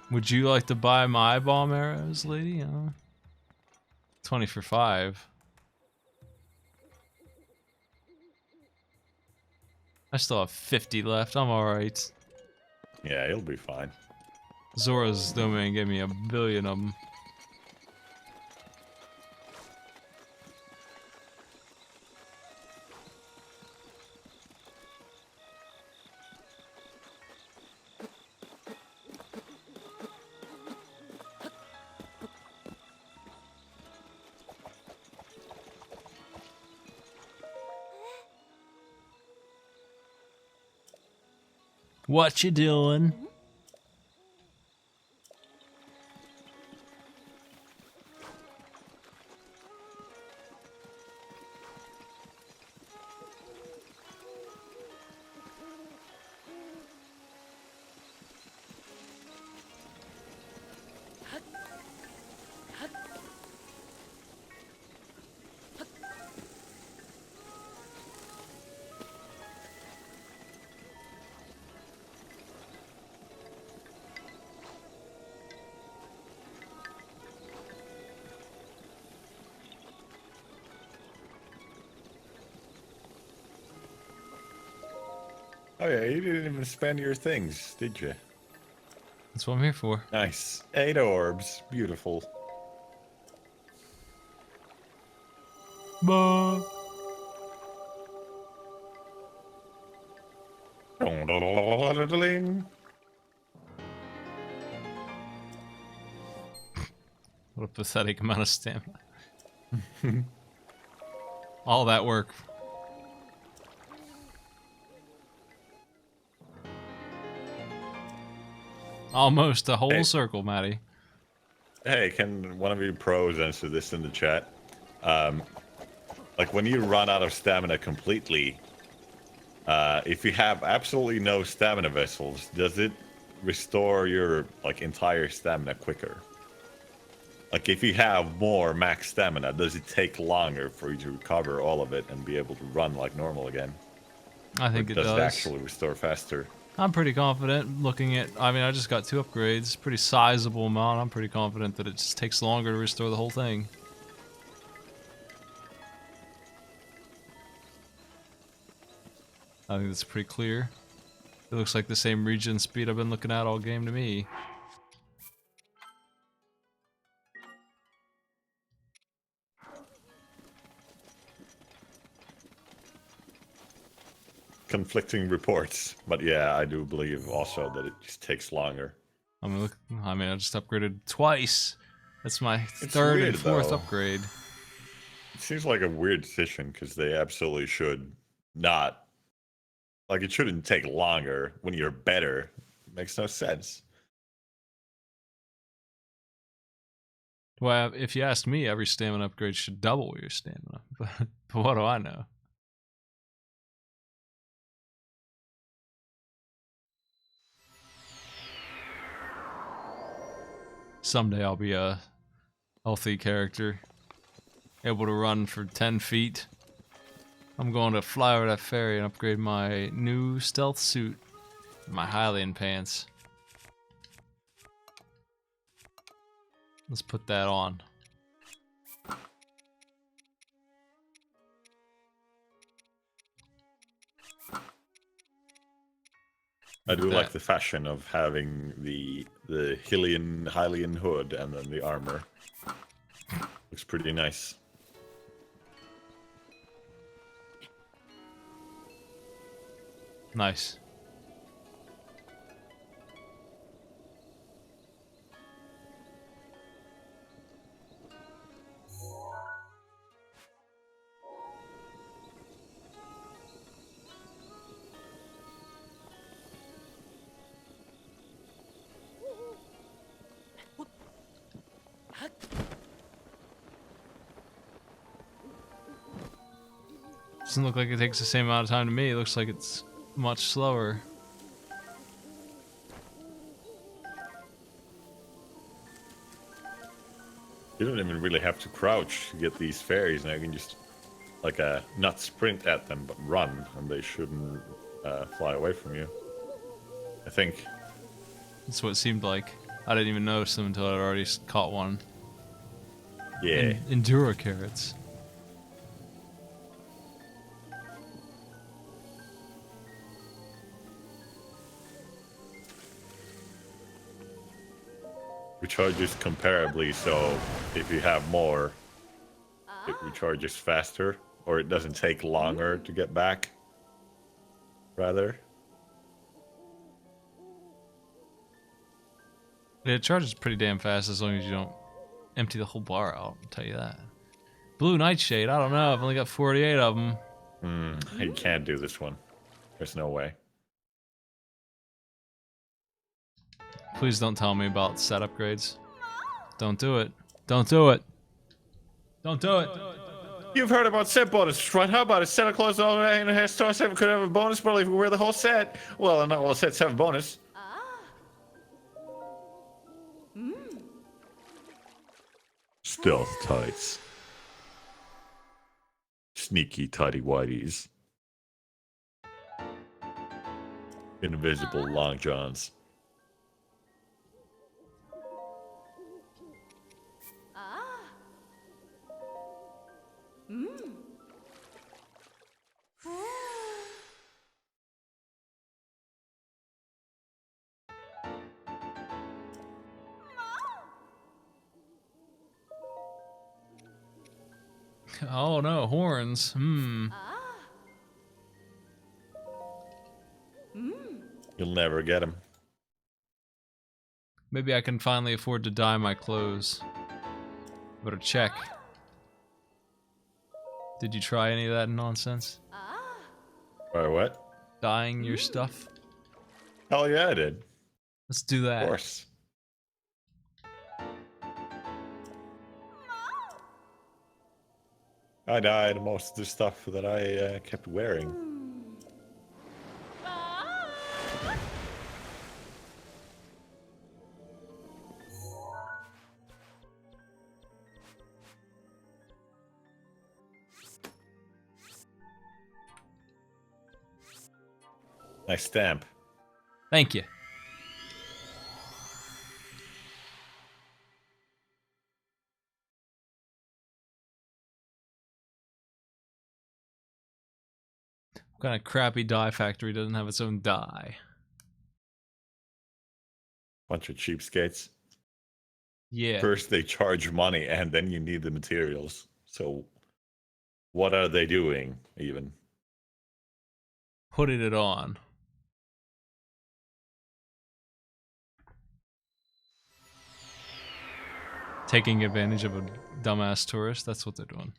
Would you like to buy my bomb arrows, lady? 20 for 5. I still have 50 left. I'm alright. Yeah, you'll be fine. Zora's domain gave me 1 billion of them. What you doing? Oh yeah, you didn't even spend your things, did you? That's what I'm here for. Nice. 8 orbs. Beautiful. Bah. What a pathetic amount of stamina. All that work. Almost a whole Hey. circle, Maddie. Hey, can one of you pros answer this in the chat? Like when you run out of stamina completely, if you have absolutely no stamina vessels, does it restore your like entire stamina quicker? Like if you have more max stamina, does it take longer for you to recover all of it and be able to run like normal again? I think Or it does does. it actually restore faster? I'm pretty confident looking at, I mean, I just got 2 upgrades, pretty sizable amount. I'm pretty confident that it just takes longer to restore the whole thing. I think that's pretty clear. It looks like the same regen speed I've been looking at all game to me. Conflicting reports, but yeah, I do believe also that it just takes longer. I mean, look, I just upgraded twice. That's my It's third weird, and fourth though. upgrade. It seems like a weird decision because they absolutely should not. Like, it shouldn't take longer when you're better. It makes no sense. Well, if you ask me, every stamina upgrade should double your stamina. But what do I know? Someday I'll be a healthy character, able to run for 10 feet. I'm going to fly over that ferry and upgrade my new stealth suit, my Hylian pants. Let's put that on. I do That. like the fashion of having the Hylian hood and then the armor. Looks pretty nice. Nice. Doesn't look like it takes the same amount of time to me. It looks like it's much slower. You don't even really have to crouch to get these fairies. Now you can just, like, not sprint at them, but run, and they shouldn't fly away from you. I think. That's what it seemed like. I didn't even notice them until I'd already caught one. Yeah. Endura carrots. Recharges comparably, so if you have more, it recharges faster, or it doesn't take longer to get back. Rather. It charges pretty damn fast as long as you don't empty the whole bar out, I'll tell you that. Blue Nightshade, I don't know, I've only got 48 of them. You can't do this one. There's no way. Please don't tell me about set upgrades. Don't do it. Don't do it. Don't do it. You've heard about set bonuses, right? How about it? Santa Claus and Star 7 could have a bonus, probably if we wear the whole set. Well, not all sets have a bonus. Stealth tights. Sneaky tighty whities. Invisible long johns. Oh no, horns. You'll never get them. Maybe I can finally afford to dye my clothes. Better check. Did you try any of that nonsense? Or what? Dyeing your stuff? Hell yeah, I did. Let's do that. Of course. I dyed most of the stuff that I kept wearing. Nice stamp. Thank you. What kind of crappy dye factory doesn't have its own dye? Bunch of cheapskates. Yeah. First they charge money and then you need the materials. So what are they doing even? Putting it on. Taking advantage of a dumbass tourist, that's what they're doing.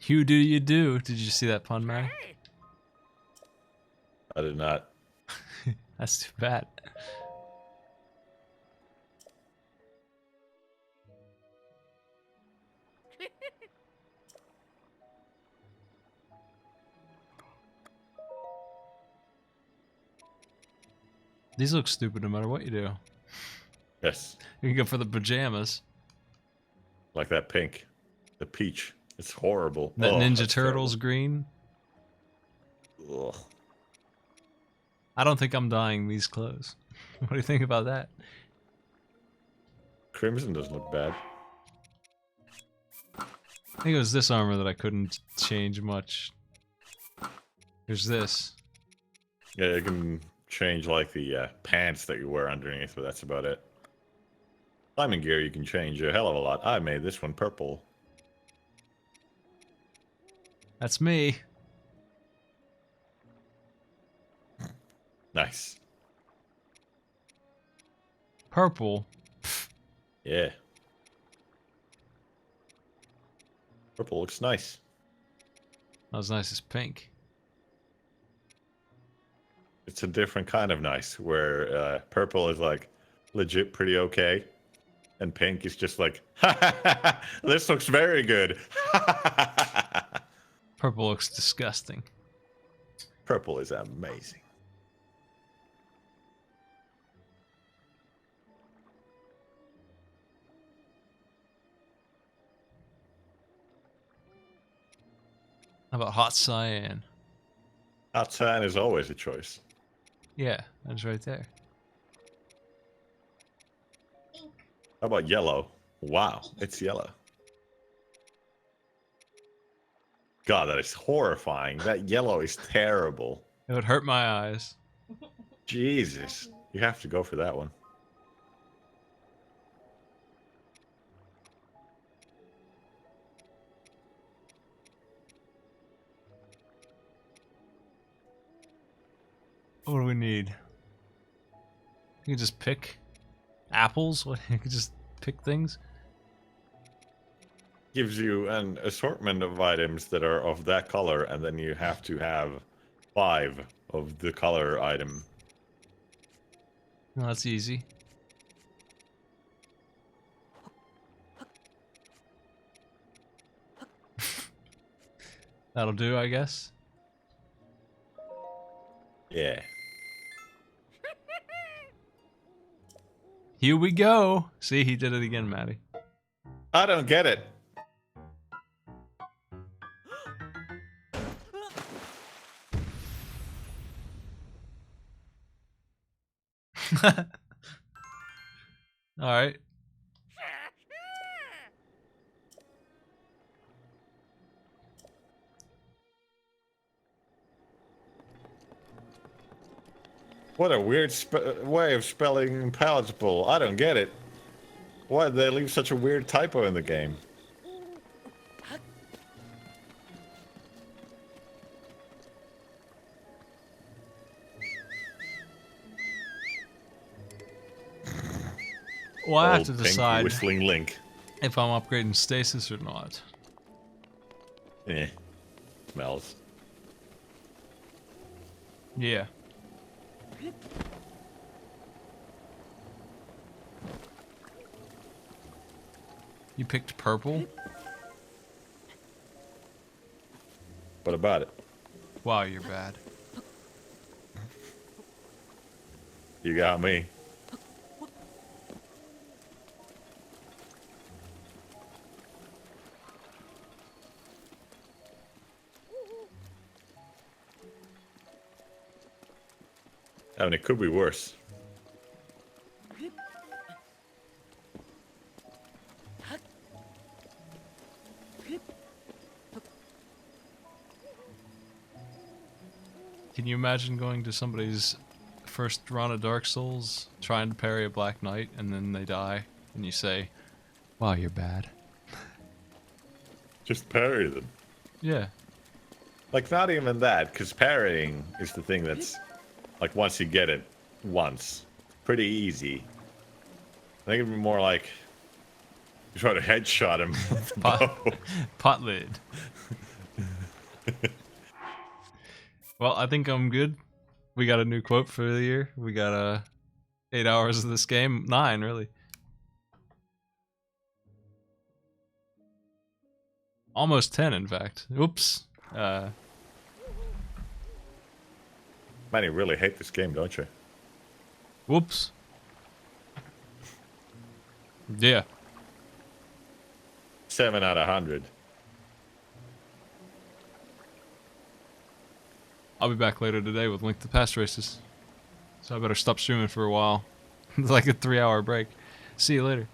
You do, you do. Did you see that pun, Mary? I did not. That's too bad. These look stupid no matter what you do. Yes. You can go for the pajamas. Like that pink. The peach. It's horrible. That Oh, Ninja that's Turtles green. terrible. Ugh. I don't think I'm dyeing these clothes. What do you think about that? Crimson doesn't look bad. I think it was this armor that I couldn't change much. There's this. Yeah, you can change like the pants that you wear underneath, but that's about it. Climbing gear you can change a hell of a lot. I made this one purple. That's me. Nice. Purple. Yeah. Purple looks nice. Not as nice as pink. It's a different kind of nice, where purple is like legit pretty okay, and pink is just like, this looks very good. Purple looks disgusting. Purple is amazing. How about hot cyan? Hot cyan is always a choice. Yeah, that's right there. How about yellow? Wow, it's yellow. God, that is horrifying. That yellow is terrible. It would hurt my eyes. Jesus. You have to go for that one. What do we need? You can just pick apples? What? You can just pick things? Gives you an assortment of items that are of that color, and then you have to have 5 of the color item. No, that's easy. That'll do, I guess. Yeah. Here we go. See, he did it again, Maddie. I don't get it. All right. What a weird way of spelling palatable. I don't get it. Why did they leave such a weird typo in the game? Well, I have Old to pink decide whistling Link. if I'm upgrading stasis or not. Eh. Smells. Yeah. You picked purple? What about it? Wow, you're bad. You got me. I mean, it could be worse. Can you imagine going to somebody's first run of Dark Souls, trying to parry a Black Knight, and then they die, and you say, wow, you're bad? Just parry them. Yeah. Like, not even that, because parrying is the thing that's, like, once you get it once, pretty easy. I think it'd be more like you try to headshot him with the bow. Pot lid. Well, I think I'm good. We got a new quote for the year. We got 8 hours of this game. 9, really. Almost 10, in fact. Oops. Man, you really hate this game, don't you? Whoops. Yeah. 7 out of 100. I'll be back later today with Link to Past Races. So I better stop streaming for a while. It's like a 3-hour break. See you later.